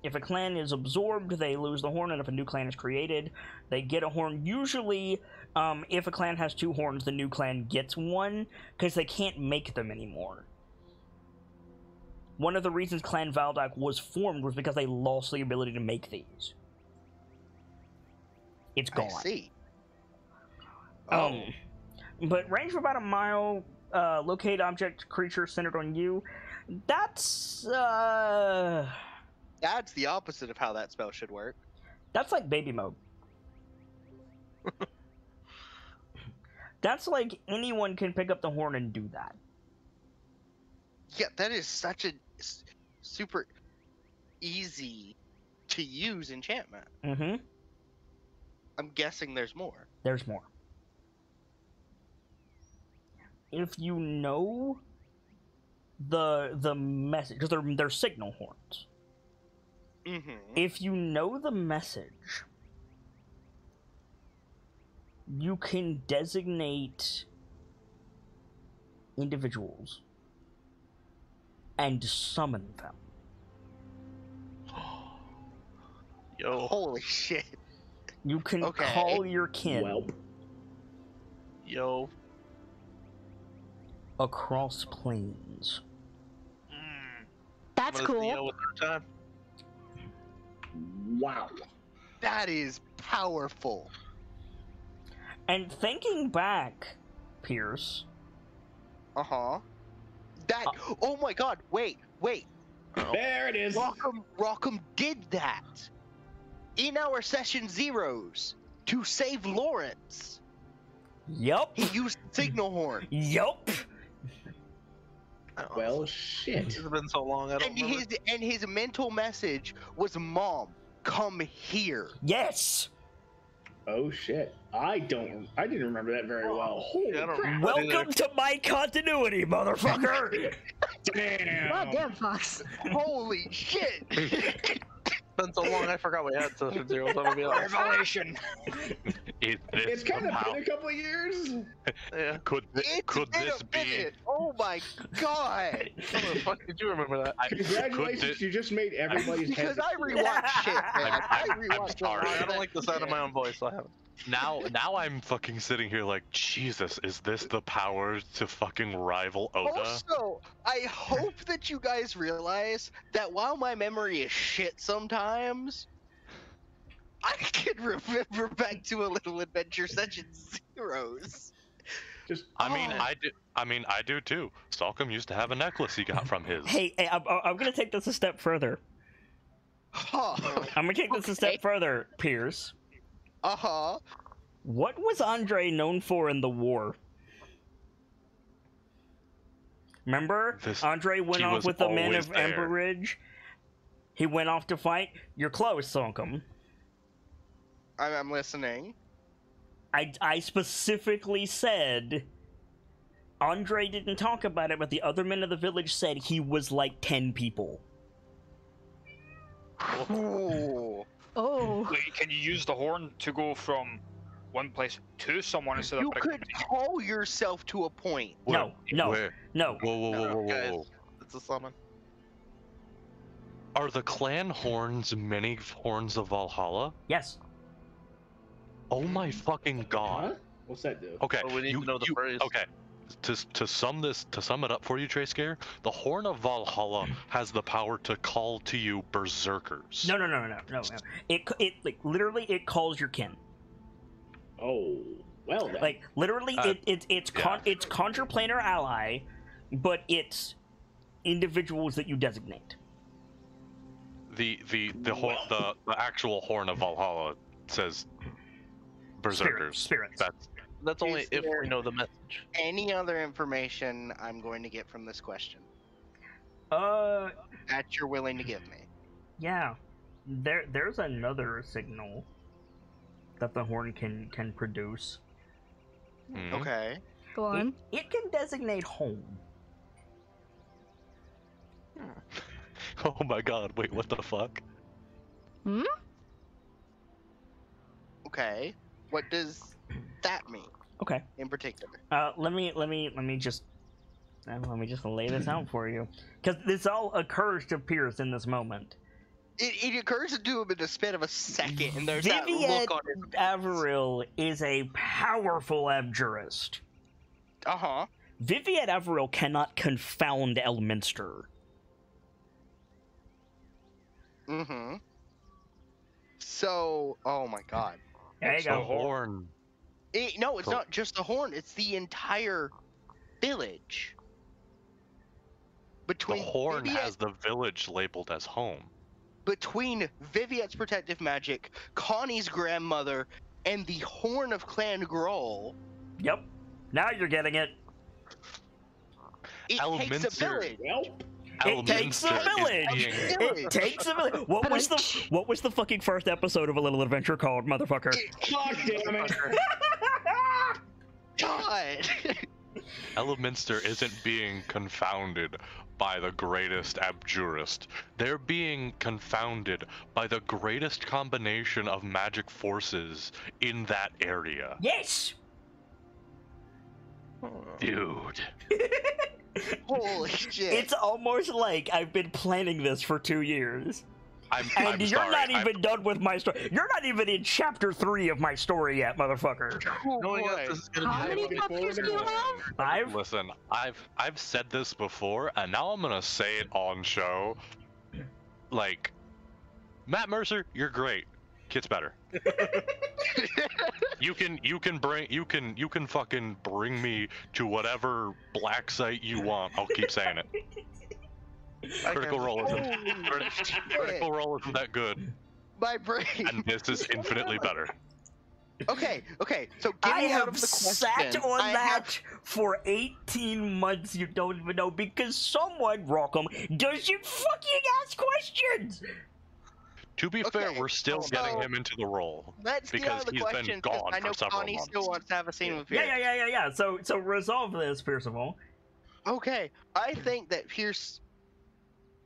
If a clan is absorbed, they lose the horn, and if a new clan is created, they get a horn. Usually, if a clan has 2 horns, the new clan gets 1, because they can't make them anymore. One of the reasons Clan Valdak was formed was because they lost the ability to make these. It's gone. I see. But range of about a mile, locate object, creature centered on you. That's That's the opposite of how that spell should work. that's like baby mode. That's like anyone can pick up the horn and do that. Yeah, that is such a super easy to use enchantment. Mm-hmm. I'm guessing there's more. There's more. If you know the message, because they're signal horns. Mm-hmm. If you know the message, you can designate individuals and summon them. Yo. Holy shit. You can Okay. call your kin Welp. Yo. across planes. That's I'm gonna say cool. yo a third time. Wow. That is powerful. And thinking back, Pierce, Uh-huh. That oh my god, wait. There it is. Rockham did that in our session zeros to save Lawrence. yup, He used signal horn. yup. Well, shit. It's been so long. I don't remember. And his mental message was, "Mom, come here." Yes. Oh shit. I didn't remember that very well. Holy Yeah, I don't crap. remember. Welcome to my continuity, motherfucker. Damn. God damn, Fox. Holy shit! It's been so long. I forgot we had session 0. So I'm gonna be like, Revelation. Is this It's kind of somehow- been a couple of years. yeah. Could It's been this a be? minute. Oh my god! How the fuck did you remember that? Congratulations, you just made everybody's head. Because I rewatch shit, man. I I'm rewatch sorry. a lot I of don't like the sound of my own voice, so I haven't. Now I'm fucking sitting here like, Jesus, is this the power to fucking rival Oda? Also, I hope that you guys realize that while my memory is shit sometimes, I can remember back to a Little Adventure Session Zeros. Just I mean, I do too. Salcom used to have a necklace he got from his. Hey, I'm gonna take this a step further. Huh. I'm gonna take this a step further, Pierce. Uh-huh. What was Andre known for in the war? Remember? Andre went he off was with the men always of there. Ember Ridge. He went off to fight. You're close, Sonkum. I'm listening. I specifically said Andre didn't talk about it, but the other men of the village said he was like 10 people. Ooh. Oh. Wait, can you use the horn to go from one place to someone instead You of could call yourself to a point. No, no, Where? no. Whoa. Guys, it's a summon. Are the clan horns many horns of Valhalla? Yes. Oh my fucking god. Huh? What's that do? Okay, Well, we need to know the phrase. Okay, to sum it up for you, Trayscare, the Horn of Valhalla has the power to call to you berserkers. No. It like literally it calls your kin. Oh, well then. Like literally, it's conjure planar ally, but it's individuals that you designate. the actual Horn of Valhalla says Berserkers. Spirits. That's only Is if there- we know the message. Any other information I'm going to get from this question that you're willing to give me? Yeah. There's another signal that the horn can produce. Hmm. Okay. Go on. It can designate home. Oh my god, wait, what the fuck? Hmm? Okay. What does that mean Okay. in particular? Let me just lay this out for you, because this all occurs to Pierce in this moment. It occurs to him in a span of a second, and there's that Vivian look on his face. Avril is a powerful abjurist. Uh-huh. Vivian Avril cannot confound Elminster. Mm-hmm. So, oh my god. There you The go. Horn. No, it's Cool. not just the horn, it's the entire village. The Between Horn Vivian- has the village labeled as home. between Viviet's protective magic, Connie's grandmother, and the Horn of Clan Groll, Yep. Now you're getting it. it takes a Elminster. village. Well, It takes a Elminster is village. being- It takes a village. What was the fucking first episode of A Little Adventure called, motherfucker? God damn it. God. Elminster isn't being confounded by the greatest abjurist. They're being confounded by the greatest combination of magic forces in that area. Yes. Dude. Holy shit. It's almost like I've been planning this for 2 years. I'm And you're sorry. not even done with my story. You're not even in chapter 3 of my story yet, motherfucker. Oh, Knowing boy. that this is gonna How be many chapters do you have? 5? Listen, I've said this before, and now I'm gonna say it on show. Like, Matt Mercer, you're great. Kit's better. You can fucking bring me to whatever black site you want. I'll keep saying it. Critical Role isn't Critical Role isn't that good, My brain. and this is infinitely better. Okay. So I getting out have of the sat question, on I that have- for 18 months, you don't even know, because someone, Rockham, doesn't fucking ask questions! To be fair, Okay, we're still so- getting him into the role. Let's get because out of the he's been question because gone I know for several Connie months. still wants to have a scene with Pierce. Yeah. So resolve this, Percival. Okay, I think that Pierce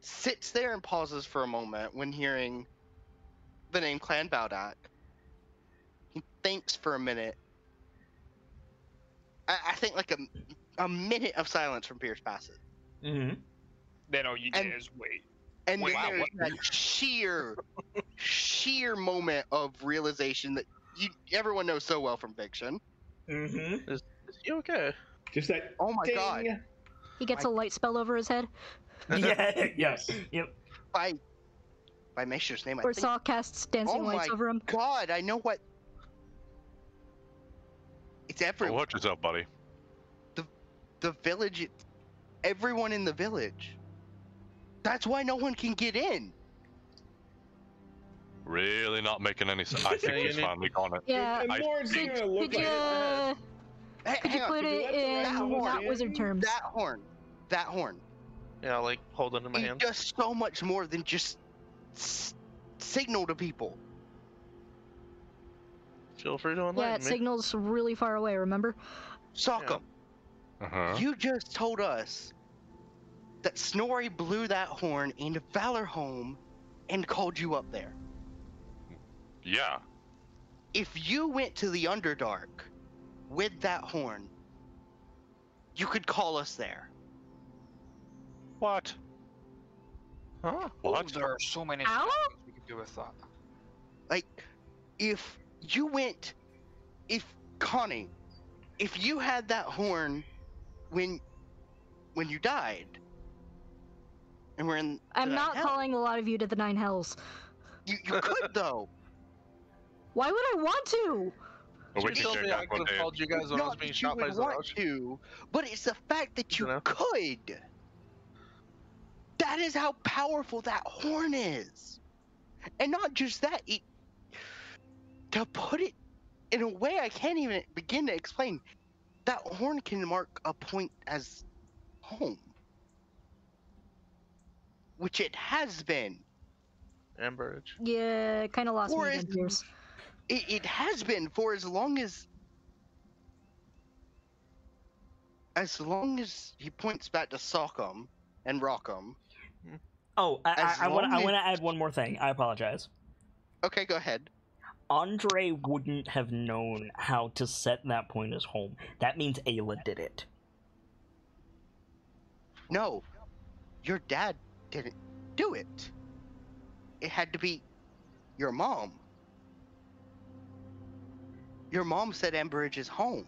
sits there and pauses for a moment when hearing the name Clan Baldak. He thinks for a minute. I think like a minute of silence from Pierce passes. Mm-hmm. Then all you get And- is wait. And Wait, then wow, there's that sheer moment of realization that everyone knows so well from fiction. Mm-hmm. Is he okay? Just that. Oh my ding. god. He gets a light spell over his head. Yeah. Yes. Yep. By Maestro's name, I Or think. Saw casts dancing Oh lights my over him. God, I know what. It's everyone. Watch yourself, buddy. The village. Everyone in the village. That's why no one can get in. Really not making any sense. I think Yeah, you he's need- finally gone it. Yeah. And I- Lord's Could, gonna look could you, like could you Hang on. put Could you it let the in rest of us not in? wizard terms? That horn. Yeah, like hold it in my It hand. does so much more than just signal to people. Feel free to Yeah, enlighten it me. signals really far away, remember? Sokkum, Uh-huh. you just told us that Snorri blew that horn into Valorhome and called you up there. Yeah. If you went to the Underdark with that horn, you could call us there. What? Huh? What? There are so many Ow? things we could do with that. Like, if you went, Connie, if you had that horn when you died, and we're in, I'm the not hell, calling a lot of you to the Nine Hells. you could though. Why would I want to? But we You can told check me I out one could have day. called you guys when I was Not being that you shot by would want Zaraj. to, but it's the fact that you You know? could. That is how powerful that horn is. And not just that, to put it in a way I can't even begin to explain, that horn can mark a point as home. Which it has been. Amberage. Yeah, kind of lost For me again, Pierce. It has been for as long as he points back to Sockham and Rockham. Oh, I want long to as- add one more thing. I apologize. Okay, go ahead. Andre wouldn't have known how to set that point as home. That means Ayla did it. No, your dad didn't do it. It had to be your mom. Your mom said Amberage is home.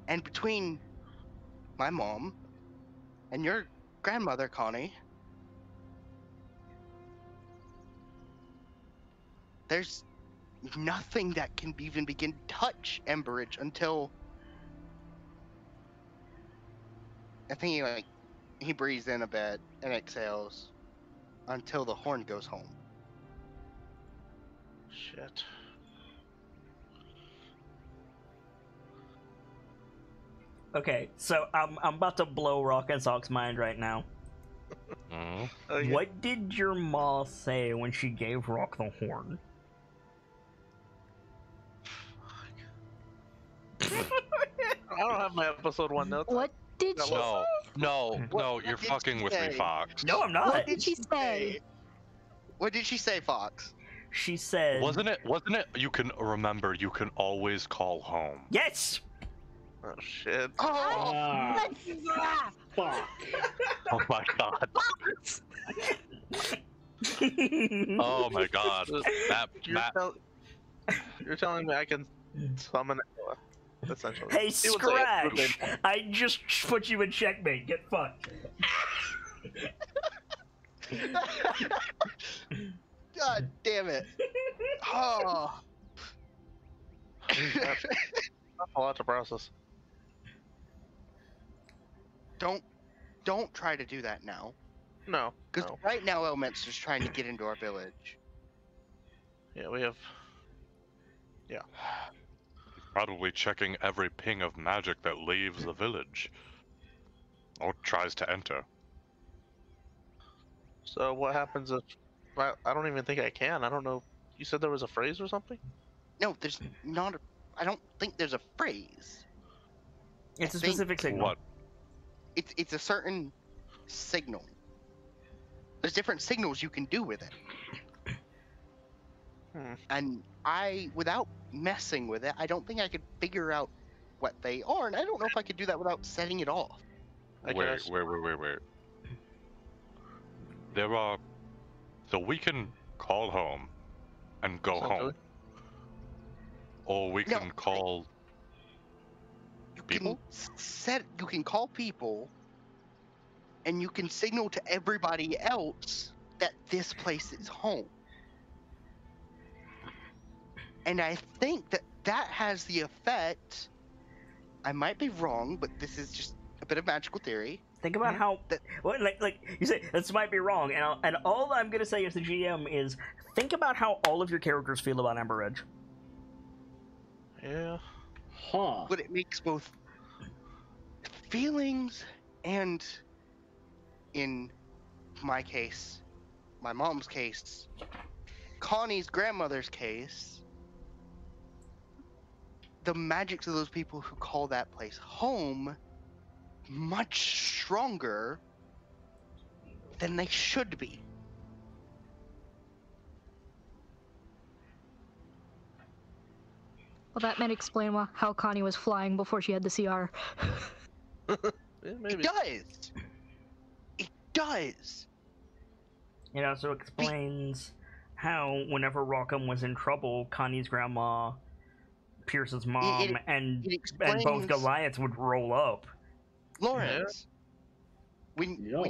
And between my mom and your grandmother, Connie, there's nothing that can even begin to touch Amberage until I think he breathes in a bit and exhales until the horn goes home. Shit. Okay, so I'm about to blow Rock and Sock's mind right now. Mhm. Okay. What did your ma say when she gave Rock the horn? I don't have my episode 1 notes. What did she No, no, What- no, what you're did she fucking with me, say? Fox. No, I'm not. What did she say? What did she say, Fox? She said, Wasn't it? You can remember. You can always call home. "Yes." Oh shit. Oh, Fuck. Oh my god. Oh my god. You're telling me I can summon Ayla, essentially. Hey, It was like- Scratch! I just put you in checkmate. Get fucked. God damn it. Oh. That's a lot to process. Don't try to do that now. No. Because No. right now Elminster's trying to get into our village. Yeah, we have. Probably checking every ping of magic that leaves the village. Or tries to enter. So what happens if I don't even think I can? I don't know. You said there was a phrase or something? No, there's not a... I don't think there's a phrase. It's a I think- specific signal. What? It's a certain signal. There's different signals you can do with it. And without messing with it, I don't think I could figure out what they are, and I don't know if I could do that without setting it off. I guess. Wait. There are... So we can call home and go Essentially. home. Or we No, can call... You People? you can call people, and you can signal to everybody else that this place is home. And I think that has the effect. I might be wrong, but this is just a bit of magical theory. Think about how That- well, like you say, this might be wrong, and all I'm gonna say as the GM is think about how all of your characters feel about Amber Ridge. Yeah. Huh. But it makes both feelings and, in my case, my mom's case, Connie's grandmother's case, the magics of those people who call that place home much stronger than they should be. Well, that might explain how Connie was flying before she had the CR. Yeah, It maybe. does. It does. It also explains how whenever Rockham was in trouble, Connie's grandma, Pierce's mom, and both explains- Goliaths would roll up. Lawrence, Yo.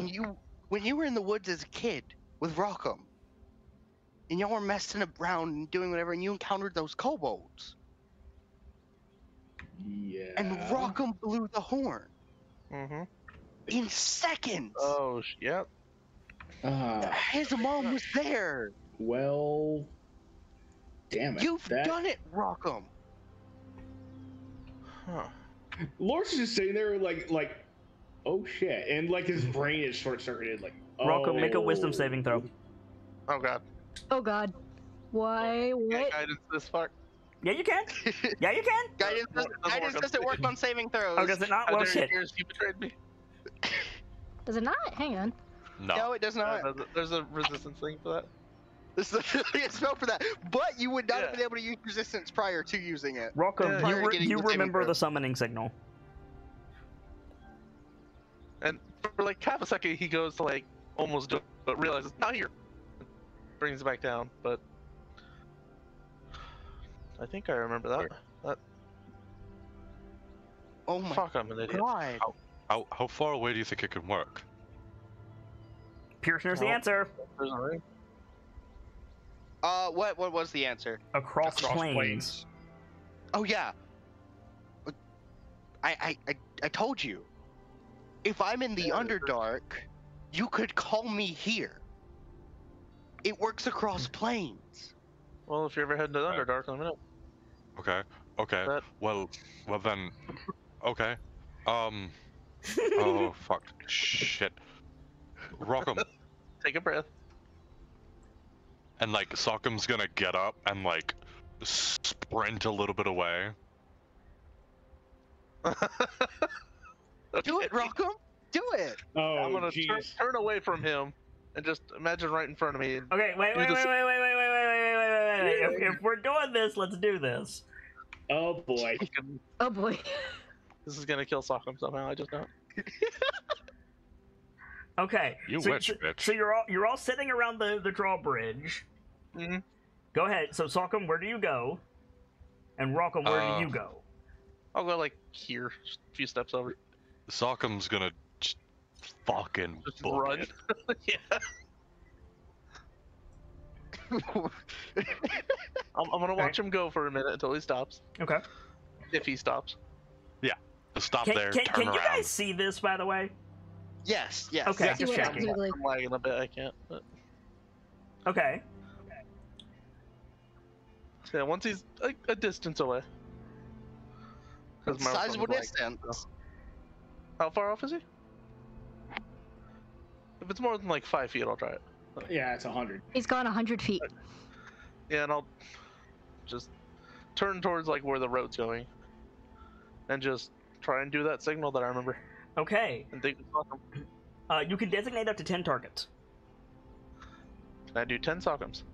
when you were in the woods as a kid with Rockham, and y'all were messing around and doing whatever, and you encountered those kobolds, Yeah. and Rockham blew the horn Mm-hmm. in seconds. Oh, yep. His mom was there. Well, damn it. You've done it, Rockham. Huh. Lord's just sitting there like, oh shit, and like his brain is short circuited. Like, Rocco, make a wisdom saving throw. Oh god. Oh god. Why? What? Guidance this fuck. Yeah, you can. Yeah, you can. Guidance doesn't work on saving throws. Oh, does it not? Well, shit. You betrayed me. Does it not? Hang on. No, it does not. There's a resistance thing for that. This is a spell for that. But you would not have been able to use resistance prior to using it. Rocco, Yeah, prior to getting you the saving remember throw. the summoning signal. And for like half a second, he goes to like almost do it, but realizes now here. Brings it back down, but I think I remember that. Oh my Fuck, I'm an idiot. god. How far away do you think it can work? Piercener's the Well- answer. There's a ring. What was the answer? Across plains. Oh yeah. I told you. If I'm in the Underdark, you could call me here. It works across planes. Well, if you're ever heading to the Underdark, let me know. Okay. That- Well then. Okay. Oh fuck. Shit. Rockham. Take a breath. And like Sockham's gonna get up and like sprint a little bit away. Do it, Rockham. Do it. Oh, I'm gonna jeez. turn away from him and just imagine right in front of me. And Okay, wait. If we're doing this, let's do this. Oh boy. Oh boy. This is gonna kill Sockham somehow. I just know. Okay. You so, witch, so, bitch. so you're all sitting around the drawbridge. Mhm. Go ahead. So Sockham, where do you go? And Rockham, where do you go? I'll go like here, just a few steps over. Sockham's gonna just fucking Just book run. it. Yeah. I'm gonna watch him go for a minute until he stops. Okay. If he stops. Stop Can, there. can, Turn can you around. guys see this, by the way? Yes. Yes. Okay, yes. just See what checking. happens, I'm lagging a bit. I can't. But... Okay. Yeah, once he's a distance away. 'Cause my Sizable phone's like- distance. How far off is he? If it's more than like 5 feet, I'll try it. Yeah, it's 100. He's gone 100 feet. Yeah, and I'll just turn towards like where the road's going, and just try and do that signal that I remember. Okay. And think, You can designate up to 10 targets. can I do 10 Sockhams?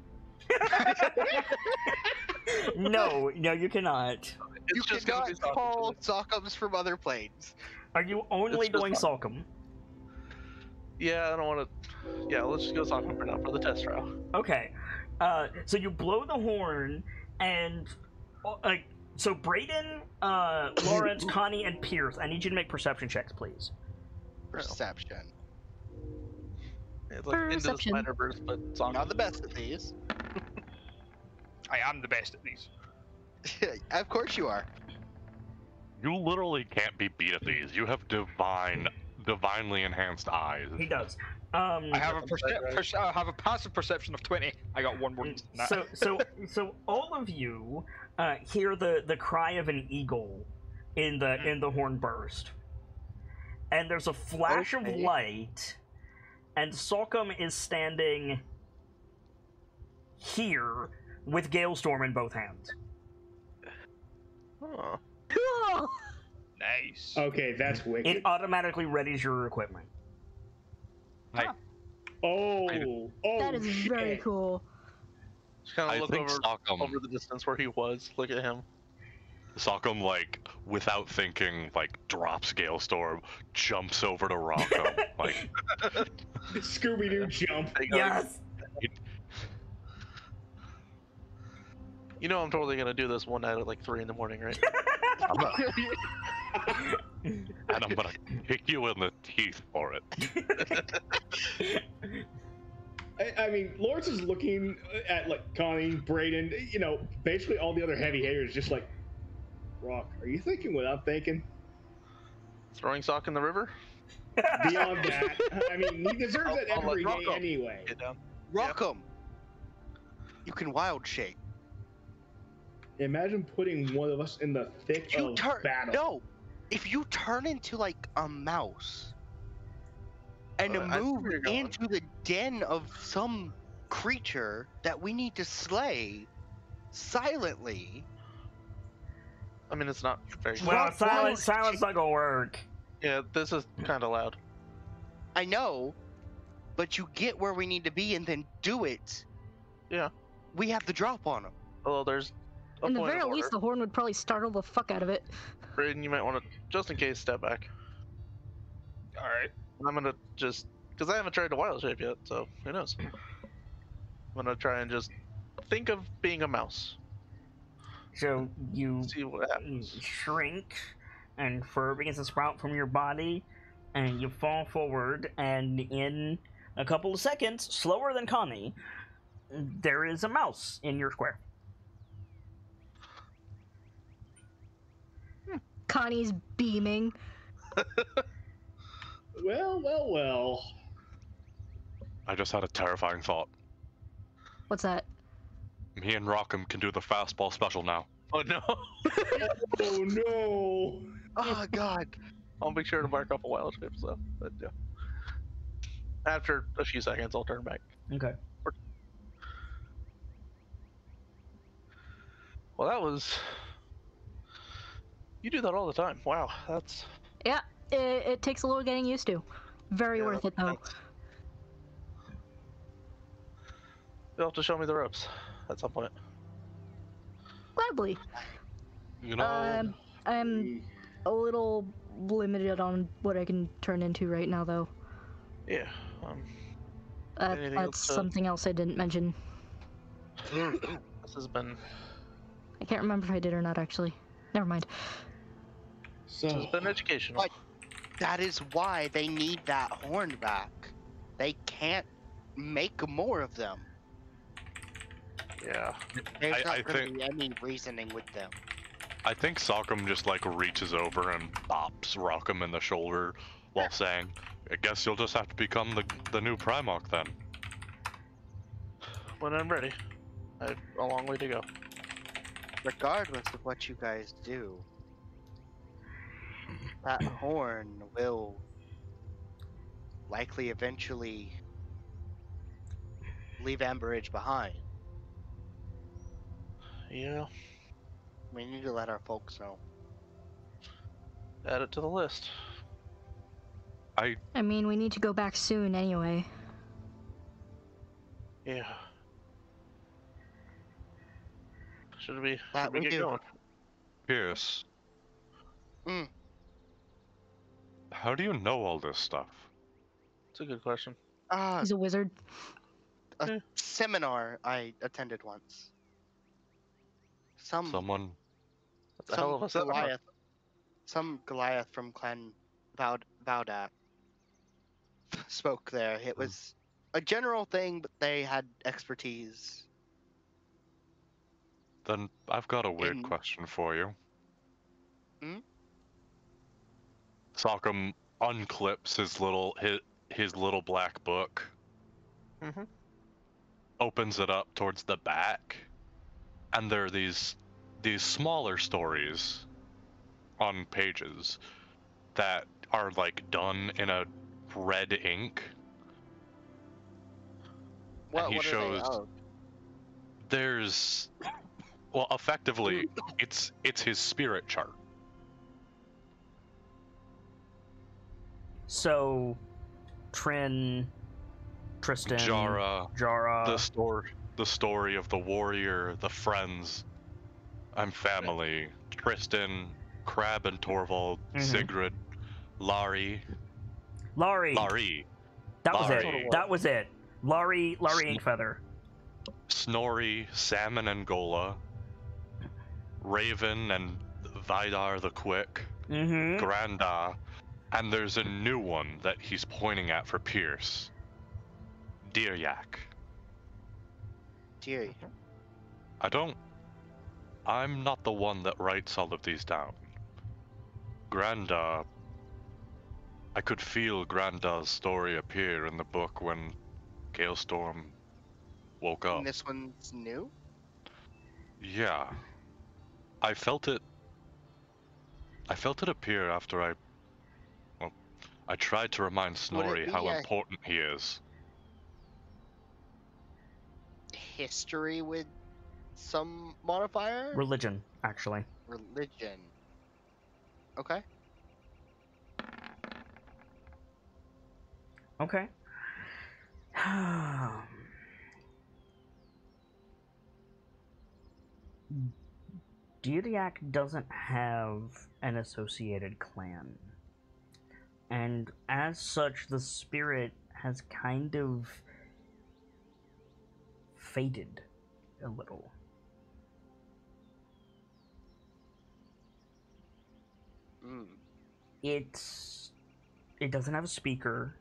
No, you cannot. You It's just gonna be cannot Sockhams. call Sockhams from other planes. Are you only It's just doing not- Salcom? Yeah, I don't want to. Yeah, let's just go Sockham for now for the test trial. Okay. So you blow the horn, and so Brayden, Lawrence, Connie, and Pierce, I need you to make perception checks, please. Perception. It's like into the Perception. Spider-Verse, but Sockham. Not the best at these. I am the best at these. Of course you are. You literally can't be beat at these. You have divinely enhanced eyes. He does. I have I have a passive perception of 20. I got one more than that. So all of you hear the cry of an eagle in the horn burst, and there's a flash of Okay. light, and Salcom is standing here with Galestorm in both hands. Oh. Cool. Nice. Okay, that's wicked. It automatically readies your equipment. Oh, That is shit. very cool. Just kind I of look think over the distance where he was. Look at him. Sockham, like, without thinking, like, drops Galestorm, jumps over to Rocco. Like, Scooby-Doo jump. Hey, guys, Yes. You know I'm totally gonna do this one night at like 3 in the morning, right? and I'm gonna kick you in the teeth for it. I mean, Lawrence is looking at like Connie, Brayden, basically all the other heavy hitters, just like, Rock, are you thinking what I'm thinking? Throwing sock in the river? Beyond that, I mean, he deserves it I'll let every day Rocco anyway. get down. Rock'em. You can wild shape. Imagine putting one of us in the thick If you of turn battle. no, if you turn into like a mouse and I see move where you're going. into the den of some creature that we need to slay silently. I mean, it's not very. Well, Rock silence wild not gonna work. Yeah, this is kind of loud. I know, but you get where we need to be and then do it. Yeah. We have the drop on them. Although there's a In the point very of least, order. the horn would probably startle the fuck out of it. Brayden, you might want to, just in case, step back. All right. I'm gonna just, because I haven't tried to wild shape yet, so who knows? I'm gonna try and just think of being a mouse. So you See what happens. shrink, and fur begins to sprout from your body, and you fall forward, and in a couple of seconds, slower than Connie, there is a mouse in your square. Connie's beaming. Well. I just had a terrifying thought. What's that? Me and Rockham can do the fastball special now. Oh no! Oh no! Oh god. I'll make sure to mark off a wild shape, so. But yeah. After a few seconds, I'll turn back. Okay. Well, that was. You do that all the time. Wow, that's. Yeah, it takes a little getting used to. Very Yeah, worth it though. that's- You'll have to show me the ropes at some point. Gladly. You know, I'm a little limited on what I can turn into right now, though. Yeah. Anything That's else to- something else I didn't mention. This has been. I can't remember if I did or not, actually. Never mind. This has So, been educational. But- That is why they need that horn back. They can't make more of them. Yeah. There's I not going to think- be any reasoning with them. I think Sockham just like reaches over and bops Rockham in the shoulder while saying, I guess you'll just have to become the new Primarch then. When I'm ready. I have a long way to go. Regardless of what you guys do, that horn will likely eventually leave Amberage behind. Yeah. We need to let our folks know. Add it to the list. I mean, we need to go back soon anyway. Yeah. Should we That we get do. going? Pierce, Mm. how do you know all this stuff? It's a good question. He's a wizard. A seminar I attended once. Someone That's a hell of a seminar. Goliath. Some Goliath from Clan Vaudat spoke there. It was a general thing, but they had expertise. Then I've got a weird In- question for you. Hmm? Sockham unclips his little black book, Mhm. opens it up towards the back, and there are these smaller stories on pages that are like done in a red ink. What, he what shows- are they of? There's, well, effectively, it's his spirit chart. So, Trin, Tristan, Jara, Jara. the story of the warrior, the friends, and family. Tristan, Crab and Torvald, Mhm. Sigrid, Laurie. Laurie. That was Laurie. it. That was it. Laurie Inkfeather. Snorri, Salmon and Gola, Raven and Vidar the Quick, Mm-hmm. Granda, and there's a new one that he's pointing at for Pierce. Diryak. Deary. I'm not the one that writes all of these down. Granda I could feel Granda's story appear in the book when Galestorm woke up. And this one's new? Yeah. I felt it appear after I tried to remind Would it Snorri be how a- important he is. History with some modifier? Religion, actually. Religion. Okay. Okay. Diriak doesn't have an associated clan. And as such, the spirit has kind of faded a little. Mm. It doesn't have a speaker.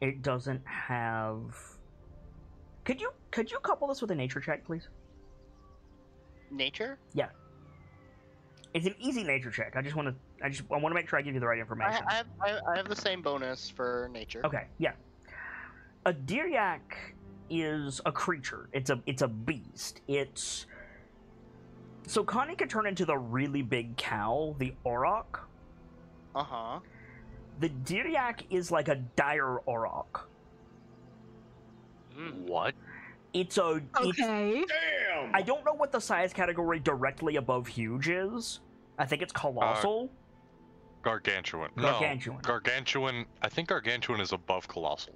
It doesn't have. Could you couple this with a nature check, please? Nature? Yeah. It's an easy nature check. I want to make sure I give you the right information. I have the same bonus for nature. Okay, yeah. A Diriak is a creature. It's a beast. So Connie could turn into the really big cow, the Auroch. Uh-huh. The Diriak is like a dire Auroch. What? It's a Okay. Damn! I don't know what the size category directly above huge is. I think it's colossal. Gargantuan. Gargantuan. No, Gargantuan. I think Gargantuan is above Colossal.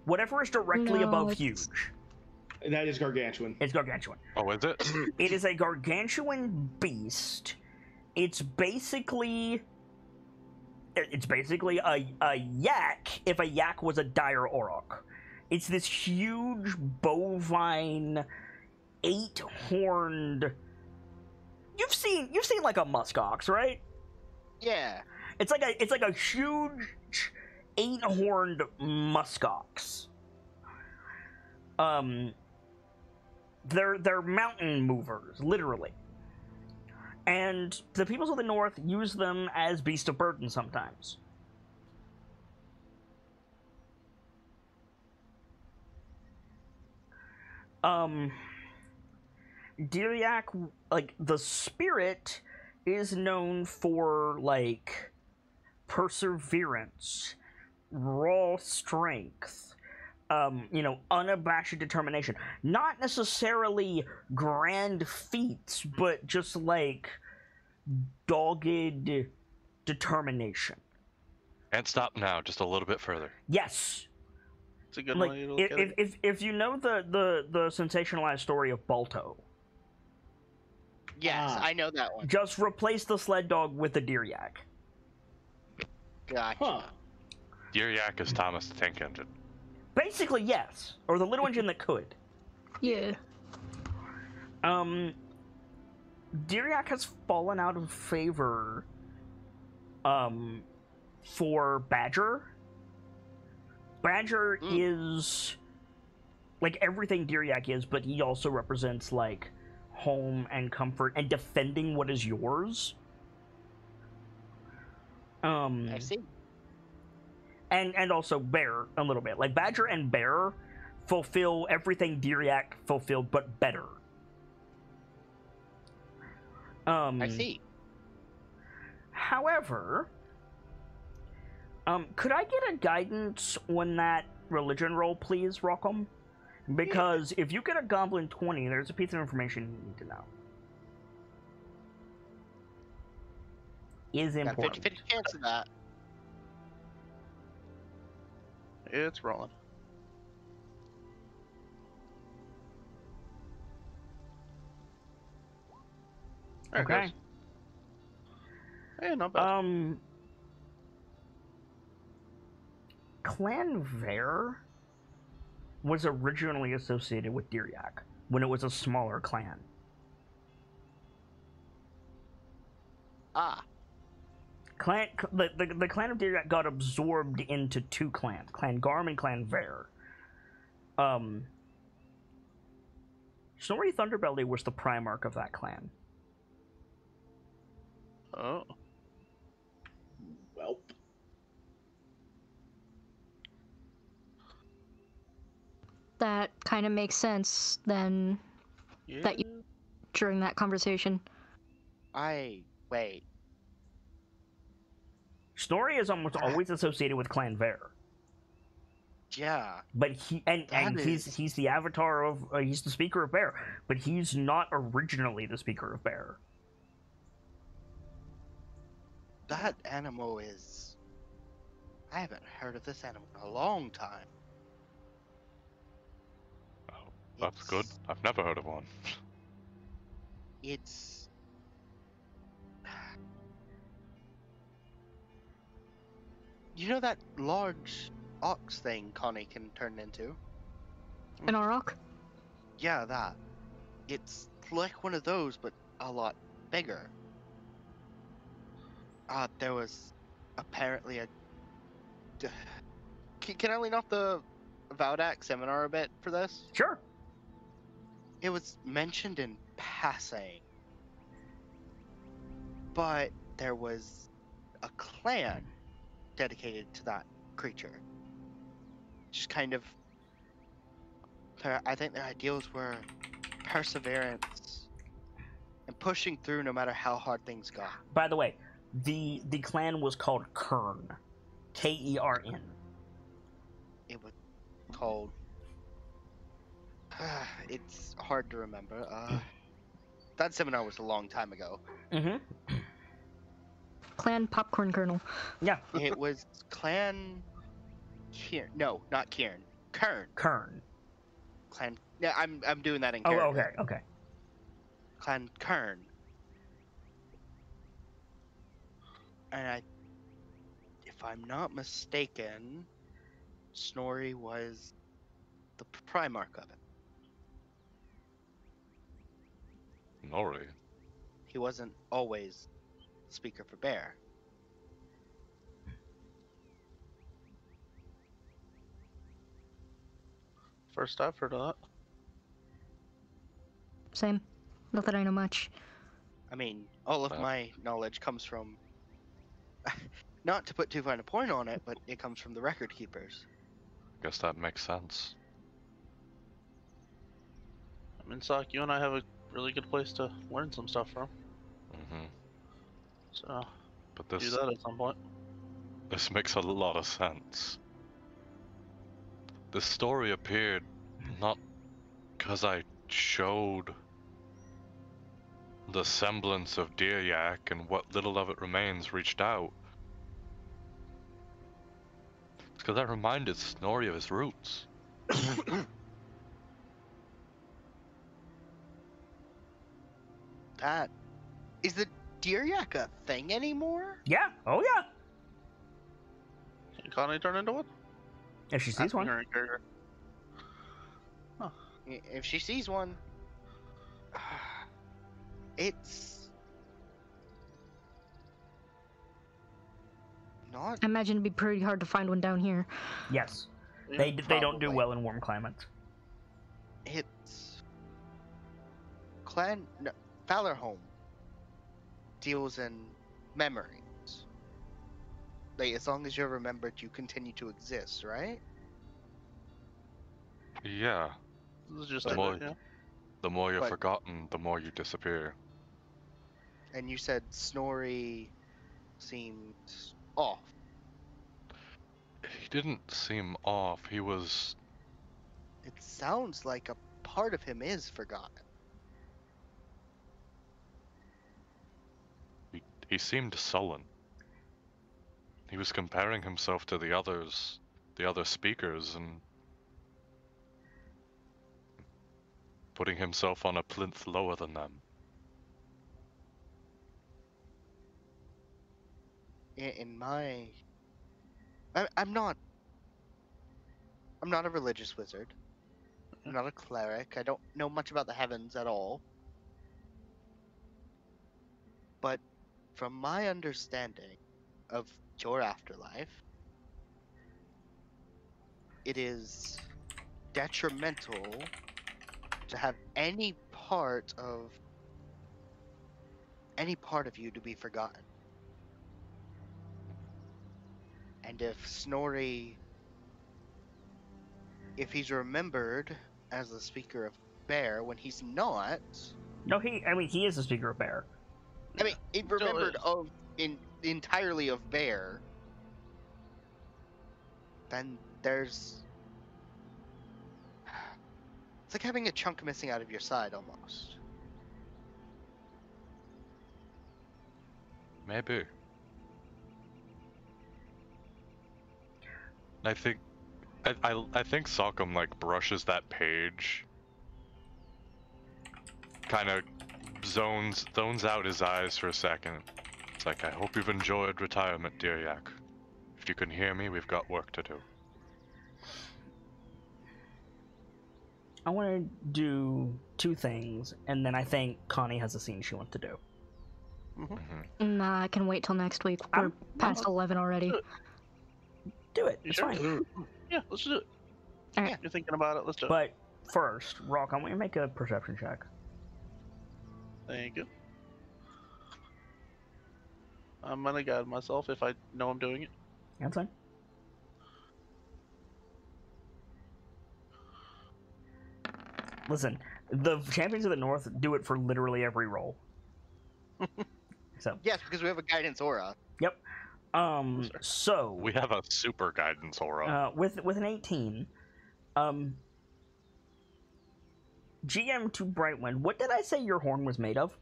Whatever is directly No, above it's- huge. That is gargantuan. It's gargantuan. Oh, is it? It is a gargantuan beast. It's basically a yak if a yak was a dire Auroch. It's this huge bovine 8-horned. You've seen like a muskox, right? Yeah. It's like a huge 8-horned muskox. They're mountain movers, literally. And the peoples of the north use them as beasts of burden sometimes. Diriak, like, the spirit is known for, like, perseverance, raw strength, unabashed determination. Not necessarily grand feats, but just, like, dogged determination. And stop now, just a little bit further. Yes. It's a good Like, way to look at it. if you know the sensationalized story of Balto, Yes, I know that one. just replace the sled dog with the Diriak. Gotcha. Huh. Diriak is Thomas the Tank Engine. Basically, yes. Or the little engine that could. Yeah. Diriak has fallen out of favor for Badger. Badger is like everything Diriak is, but he also represents like home and comfort and defending what is yours. I see. And also Bear a little bit. Like Badger and Bear fulfill everything Diriak fulfilled, but better. I see. However, could I get a guidance on that religion roll, please, Rockham? Because if you get a Goblin 20, there's a piece of information you need to know. Is Got a important. 50-50 chance of that. It's rolling. There it Okay. goes. Hey, not bad. Clan Ver was originally associated with Diriak when it was a smaller clan. Ah. The clan of Diriak got absorbed into two clans, Clan Garm and Clan Ver. Snorri Thunderbelly was the Primarch of that clan. Oh. Welp. That kind of makes sense then Yeah. that during that conversation. Wait. Snorri is almost always associated with Clan Vare. Yeah. But he's the avatar of he's the speaker of Bear, but he's not originally the speaker of Bear. That animal is. I haven't heard of this animal in a long time. Oh, that's good. It's- I've never heard of one. It's. You know that large ox thing Connie can turn into? An Auroch? Yeah, that. It's like one of those, but a lot bigger. There was apparently a. Can I lean off the Vaudak seminar a bit for this? Sure. It was mentioned in passing, but there was a clan dedicated to that creature. Just kind of. I think their ideals were perseverance and pushing through no matter how hard things got. By the way, the clan was called Kern, Kern. It was called. It's hard to remember. That seminar was a long time ago. Mm-hmm. Clan Popcorn Kernel. Yeah. It was Clan. Kiern. No, not Kiern. Kern. Kern. Clan. Yeah, I'm doing that in Oh, character. okay. Clan Kern. And if I'm not mistaken, Snorri was the Primarch of it. Nori. He wasn't always speaker for Bear. First I've heard of that. Same. Not that I know much. I mean, all of Wow. my knowledge comes from. Not to put too fine a point on it, but it comes from the record keepers. Guess that makes sense. I mean, Sock, you and I have a really good place to learn some stuff from. Mm-hmm. So, But do that at some point. this makes a lot of sense. The story appeared not because I showed the semblance of Deer Yak and what little of it remains reached out. It's because I reminded Snorri of his roots. That is the Diryak a thing anymore? Yeah. Oh yeah. Can Connie turn into one? If she sees Asking one. her in character. If she sees one, it's not. I imagine it'd be pretty hard to find one down here. Yes. Yeah, They don't do probably. well in warm climates. It's Clan no, Valorholm deals in memories. Like as long as you're remembered, you continue to exist, right? Yeah, This is just The a more- yeah. the more you're But- forgotten, the more you disappear. And you said Snorri seemed off. He didn't seem off. He was. It sounds like a part of him is forgotten. He seemed sullen. He was comparing himself to the others, the other speakers, and putting himself on a plinth lower than them. In my, I'm not a religious wizard. I'm not a cleric. I don't know much about the heavens at all. But from my understanding of your afterlife, it is detrimental to have any part of you to be forgotten. And if Snorri if he's remembered as the speaker of Bear when he's not. No, he is the speaker of Bear. I mean, he Still remembered is. entirely of Bear. Then there's. It's like having a chunk missing out of your side almost. Maybe. I think I think Sokam like brushes that page, kind of zones out his eyes for a second. It's like, I hope you've enjoyed retirement, dear Yak. If you can hear me, we've got work to do. I want to do 2 things, and then I think Connie has a scene she wants to do. Nah, I can wait till next week. We're past 11 already. Do it. It's Sure. fine. Yeah, let's do it. Alright. Yeah, you're thinking about it. Let's do it. But first, Rock, I want you to make a perception check. Thank you. I'm gonna guide myself if I know I'm doing it. That's fine. Listen, the champions of the North do it for literally every role. So, Yes, because we have a guidance aura. yep. So We have a super guidance aura. with an 18, GM to Brightwind, what did I say your horn was made of?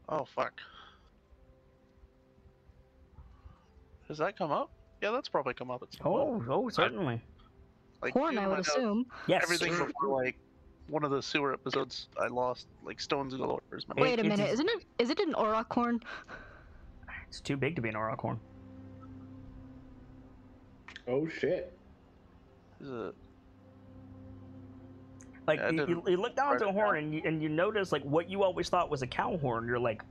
Oh fuck. Has that come up? Yeah, that's probably come up at some point. Oh, certainly. Like, Horn, you I might would have assume. Yes. Everything before like one of the sewer episodes, I lost like stones galore. Wait a it minute, is- is it an auroch horn? It's too big to be an Auroch horn. Oh shit. Is it? Like, Yeah, I you didn't look down at write the it horn and you notice, like, what you always thought was a cow horn. You're like,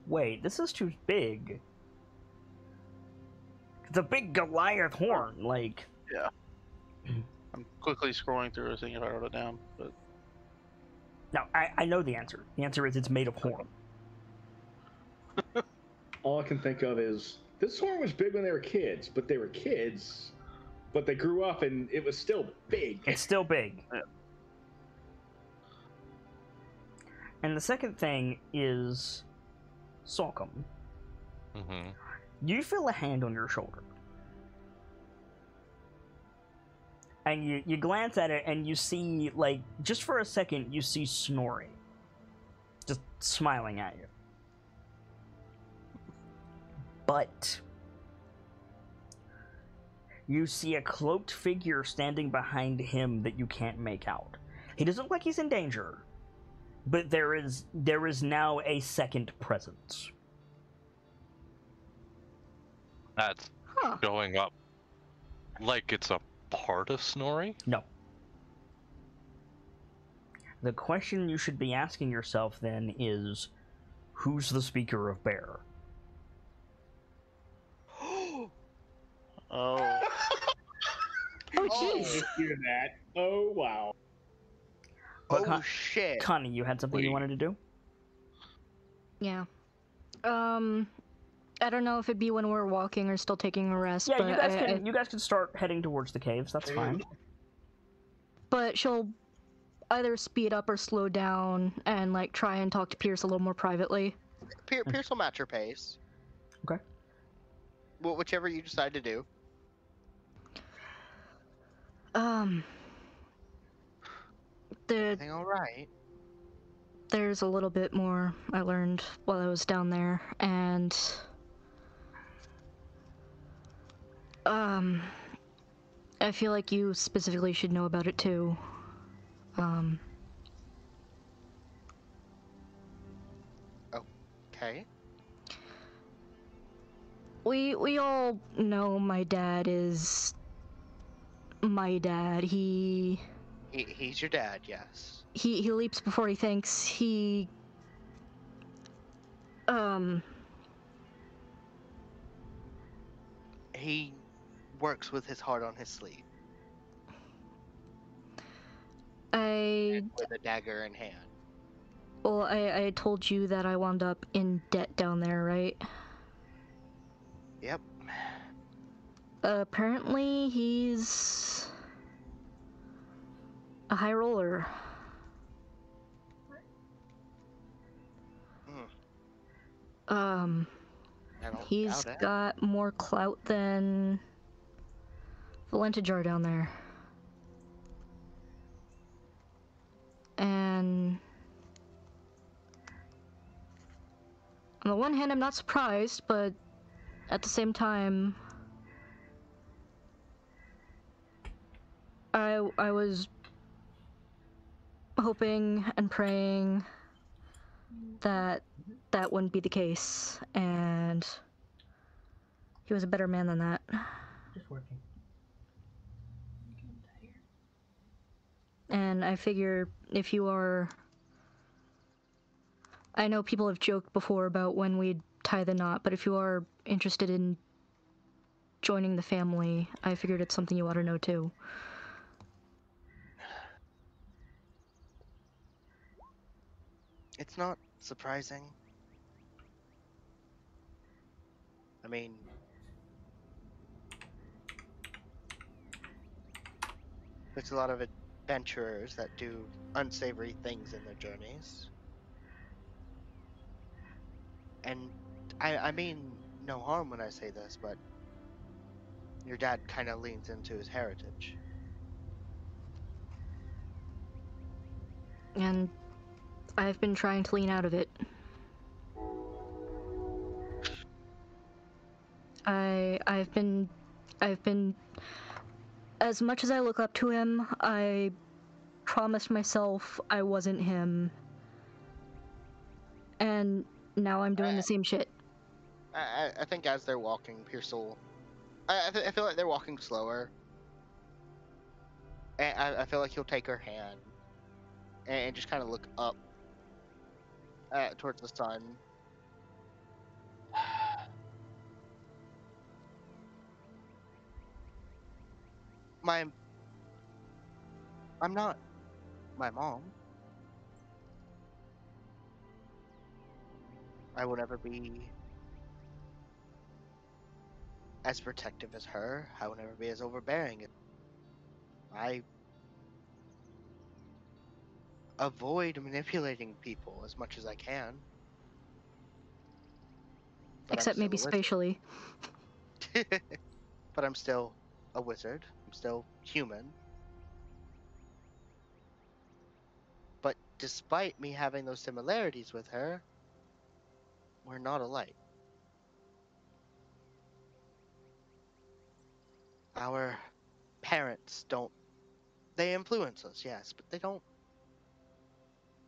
wait, this is too big. It's a big Goliath horn, like... I'm quickly scrolling through seeing if I wrote it down, but No, I know the answer. The answer is it's made of horn. All I can think of is this horn was big when they were kids, but they grew up and it was still big. It's still big. Yeah. And the second thing is... Salcom. Mm-hmm. You feel a hand on your shoulder. And you glance at it and you see, like, just for a second, you see Snorri. Just smiling at you. But you see a cloaked figure standing behind him that you can't make out. He doesn't look like he's in danger, but there is now a second presence. That's Huh. going up like it's a part of Snorri? No. The question you should be asking yourself then is, who's the speaker of Bear? oh, Oh, Oh. jeez. Just hear that. Oh wow. But Oh shit. Connie, you had something you Wait. wanted to do? Yeah. I don't know if it'd be when we're walking or still taking a rest. Yeah, but you guys can start heading towards the caves. That's fine. But she'll either speed up or slow down and like try and talk to Pierce a little more privately. Pierce will match her pace. Okay. Well, whichever you decide to do. Everything all right? There's a little bit more I learned while I was down there, and I feel like you specifically should know about it too. Okay. We all know my dad is my dad. He's your dad, yes. He leaps before he thinks. He works with his heart on his sleeve, I with a dagger in hand. Well, I told you that I wound up in debt down there, right? Yep. Apparently, he's a high roller. I don't He's doubt it. got more clout than Valentajar down there. And on the one hand, I'm not surprised, but at the same time, I was hoping and praying that that wouldn't be the case, and he was a better man than that. Just working. And I figure if you are... I know people have joked before about when we'd tie the knot, but if you are interested in joining the family, I figured it's something you ought to know too. It's not surprising. I mean, there's a lot of adventurers that do unsavory things in their journeys. And I mean no harm when I say this, but your dad kind of leans into his heritage. And I've been trying to lean out of it. I've been as much as I look up to him, I promised myself I wasn't him. And now I'm doing the same shit. I think as they're walking, Pierce will... I feel like they're walking slower. And I feel like he'll take her hand and just kind of look up towards the sun. I'm not my mom. I will never be as protective as her. I will never be as overbearing. I avoid manipulating people as much as I can. But Except maybe spatially. But I'm still a wizard. I'm still human. But despite me having those similarities with her, we're not alike. Our parents don't... They influence us, yes, but they don't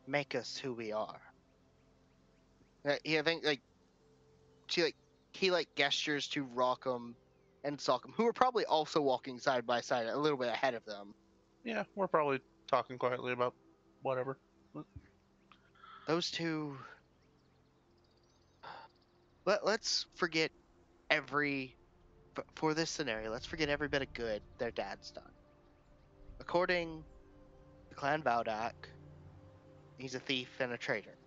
make us who we are. Yeah, I think, like, he gestures to Rockham and Sock'em, who are probably also walking side by side, a little bit ahead of them. Yeah, we're probably talking quietly about whatever. Those two... Let's forget for this scenario, let's forget every bit of good their dad's done. According to Clan Valdak, he's a thief and a traitor.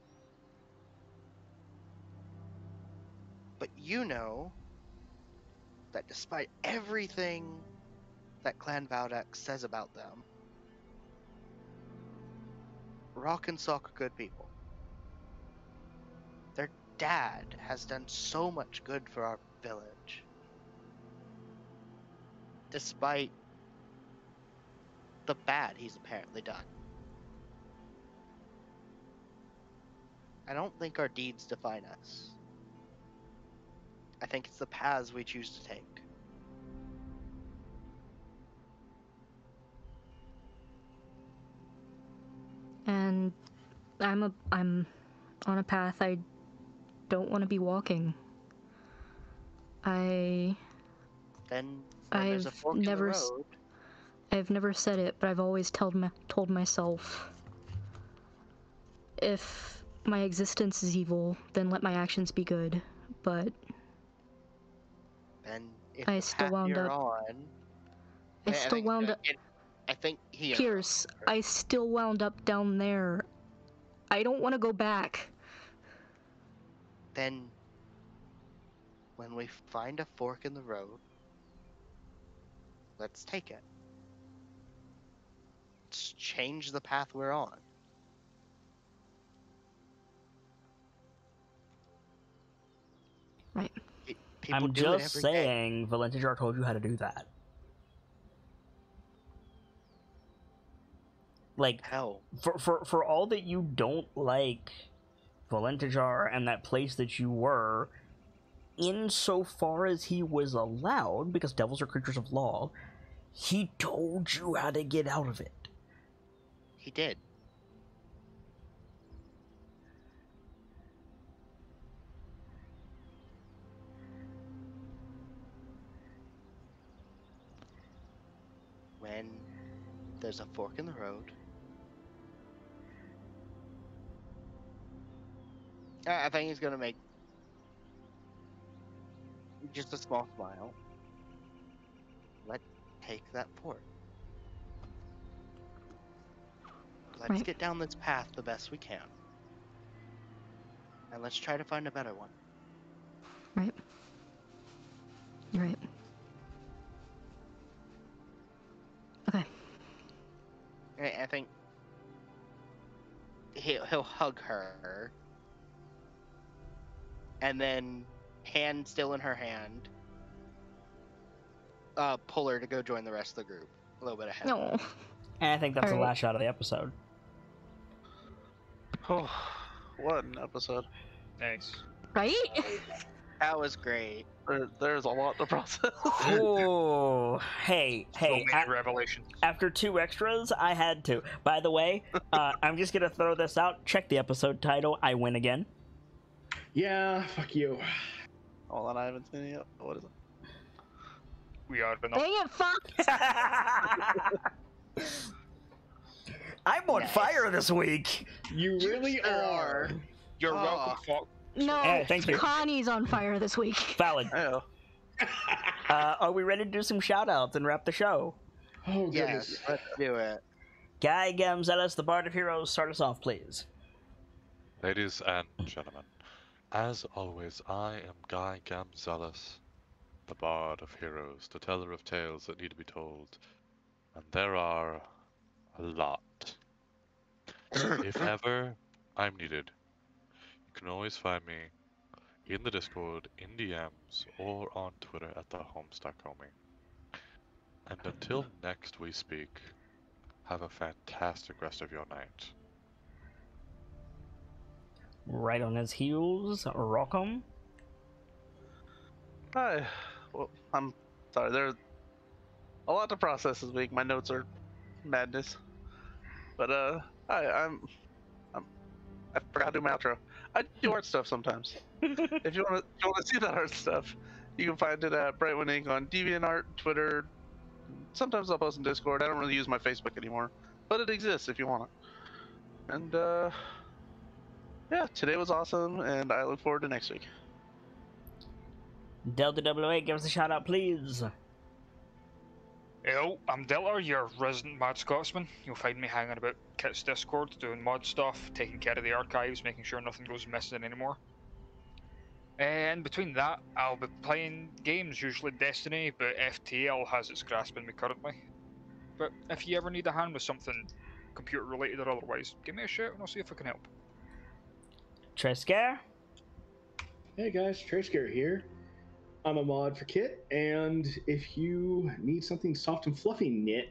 But you know that despite everything that Clan Valdak says about them, Rock and Sock are good people. Their dad has done so much good for our village. Despite the bad he's apparently done. I don't think our deeds define us. I think it's the paths we choose to take. And I'm on a path I don't want to be walking. Then when there's a fork in the road... I've never said it, but I've always told myself, if my existence is evil, then let my actions be good. But then if I the still path wound you're up. on... I still wound up. I think he... Pierce, I still wound up down there. I don't want to go back. Then, when we find a fork in the road, Let's take it. Let's change the path we're on. Right. People I'm do it just every day. saying, Valentijar told you how to do that. Like, Hell, for all that you don't like Valentijar and that place that you were, insofar as he was allowed, because devils are creatures of law, he told you how to get out of it. he did. When there's a fork in the road, I think he's gonna make just a small smile. Let's take that fork. Let's Right. get down this path the best we can. And let's try to find a better one. Right. Right. Okay. I think he'll hug her, and then, hand still in her hand, pull her to go join the rest of the group a little bit ahead. No. And I think that's the Alright. last shot of the episode. Oh, what an episode. Nice. Right? That was great. There's a lot to process. Oh, hey, So many I, revelations. after 2 extras, I had to. By the way, I'm just gonna throw this out. Check the episode title. I win again. Yeah, fuck you. Hold on, I haven't seen it yet. What is it? We are enough. Dang it, fuck! I'm on Nice. fire this week. You really sure are. You're Oh. welcome, fuck. No, Hey, thank you. Connie's on fire this week. Valid. Oh, Are we ready to do some shout-outs and wrap the show? Oh, Yes, goodness. let's do it. Guy Gamzelis, the Bard of Heroes, start us off, please. Ladies and gentlemen, as always, I am Guy Gamzelis, the Bard of Heroes, the teller of tales that need to be told. And there are a lot. If ever I'm needed, you can always find me in the Discord, in DMs, or on Twitter at the Homestuck-Homie. And until next we speak, have a fantastic rest of your night. Right on his heels, Rockham. hi. Well, I'm sorry. There's a lot to process this week. My notes are madness. But hi. I forgot to do my outro. I do art stuff sometimes. If you want to see that art stuff, you can find it at Brightwood Inc. on DeviantArt, Twitter. Sometimes I'll post in Discord. I don't really use my Facebook anymore, but it exists if you want it. And yeah, today was awesome, and I look forward to next week. Delta 008, give us a shout-out, please. Hello, I'm Delta, your resident Mad Scotsman. You'll find me hanging about Kit's Discord, doing mod stuff, taking care of the archives, making sure nothing goes missing anymore. And between that, I'll be playing games, usually Destiny, but FTL has its grasp on me currently. But if you ever need a hand with something computer related or otherwise, give me a shout and I'll see if I can help. Trescare. Hey guys, Tracecare here. I'm a mod for Kit, and if you need something soft and fluffy knit,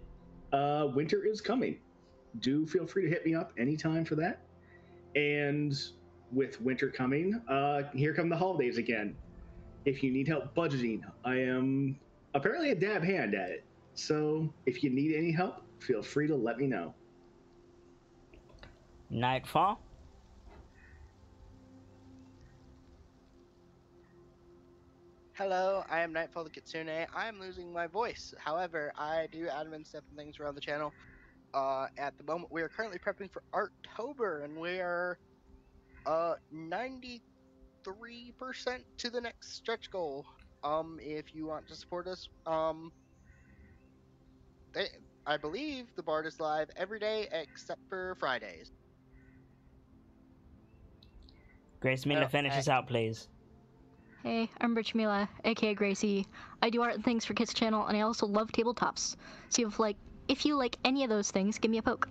winter is coming. Do feel free to hit me up anytime for that. And with winter coming, here come the holidays again. If you need help budgeting, I am apparently a dab hand at it. So if you need any help, feel free to let me know. Nightfall. Hello, I am Nightfall the Kitsune. I am losing my voice. However, I do admin stuff and things around the channel. At the moment, we are currently prepping for Arttober, and we are 93% to the next stretch goal. If you want to support us, I believe the Bard is live every day except for Fridays. Grace Mina, Oh, finish us out, please. Hey, I'm Rich Mila, aka Gracie. I do art and things for Kids Channel, and I also love tabletops. So if you like any of those things, give me a poke.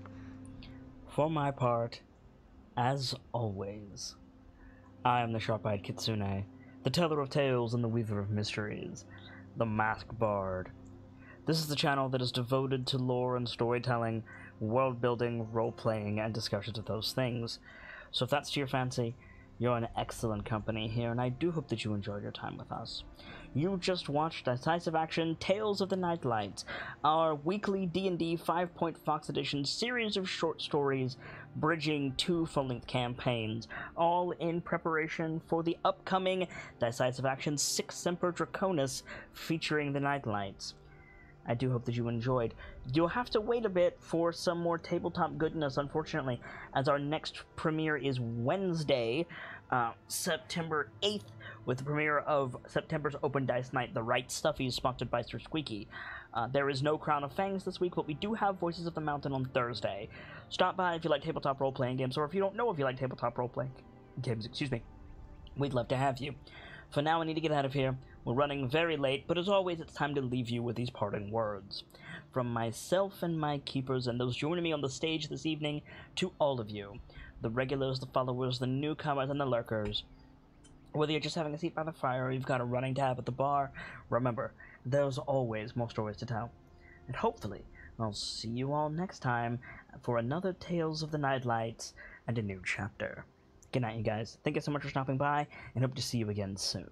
For my part, as always, I am the sharp-eyed Kitsune, the teller of tales and the weaver of mysteries, the masked bard. This is the channel that is devoted to lore and storytelling, world-building, role-playing, and discussions of those things. So if that's to your fancy, you're in excellent company here, and I do hope that you enjoyed your time with us. You just watched Decisive Action Tales of the KnightLites, our weekly D&D 5-Point Fox Edition series of short stories bridging 2 full-length campaigns, all in preparation for the upcoming Decisive Action 6 Semper Draconis featuring the KnightLites. I do hope that you enjoyed. You'll have to wait a bit for some more tabletop goodness, unfortunately, as our next premiere is Wednesday, September 8th, with the premiere of September's Open Dice Night, The Right Stuffies, sponsored by Sir Squeaky. There is no Crown of Fangs this week, but we do have Voices of the Mountain on Thursday. Stop by if you like tabletop role-playing games, or if you don't know if you like tabletop role-playing games, we'd love to have you. For now, I need to get out of here. We're running very late, but as always, it's time to leave you with these parting words. From myself and my keepers and those joining me on the stage this evening, to all of you, the regulars, the followers, the newcomers, and the lurkers, whether you're just having a seat by the fire or you've got a running tab at the bar, remember, there's always more stories to tell. And hopefully, I'll see you all next time for another Tales of the KnightLites and a new chapter. Good night, you guys. Thank you so much for stopping by, and hope to see you again soon.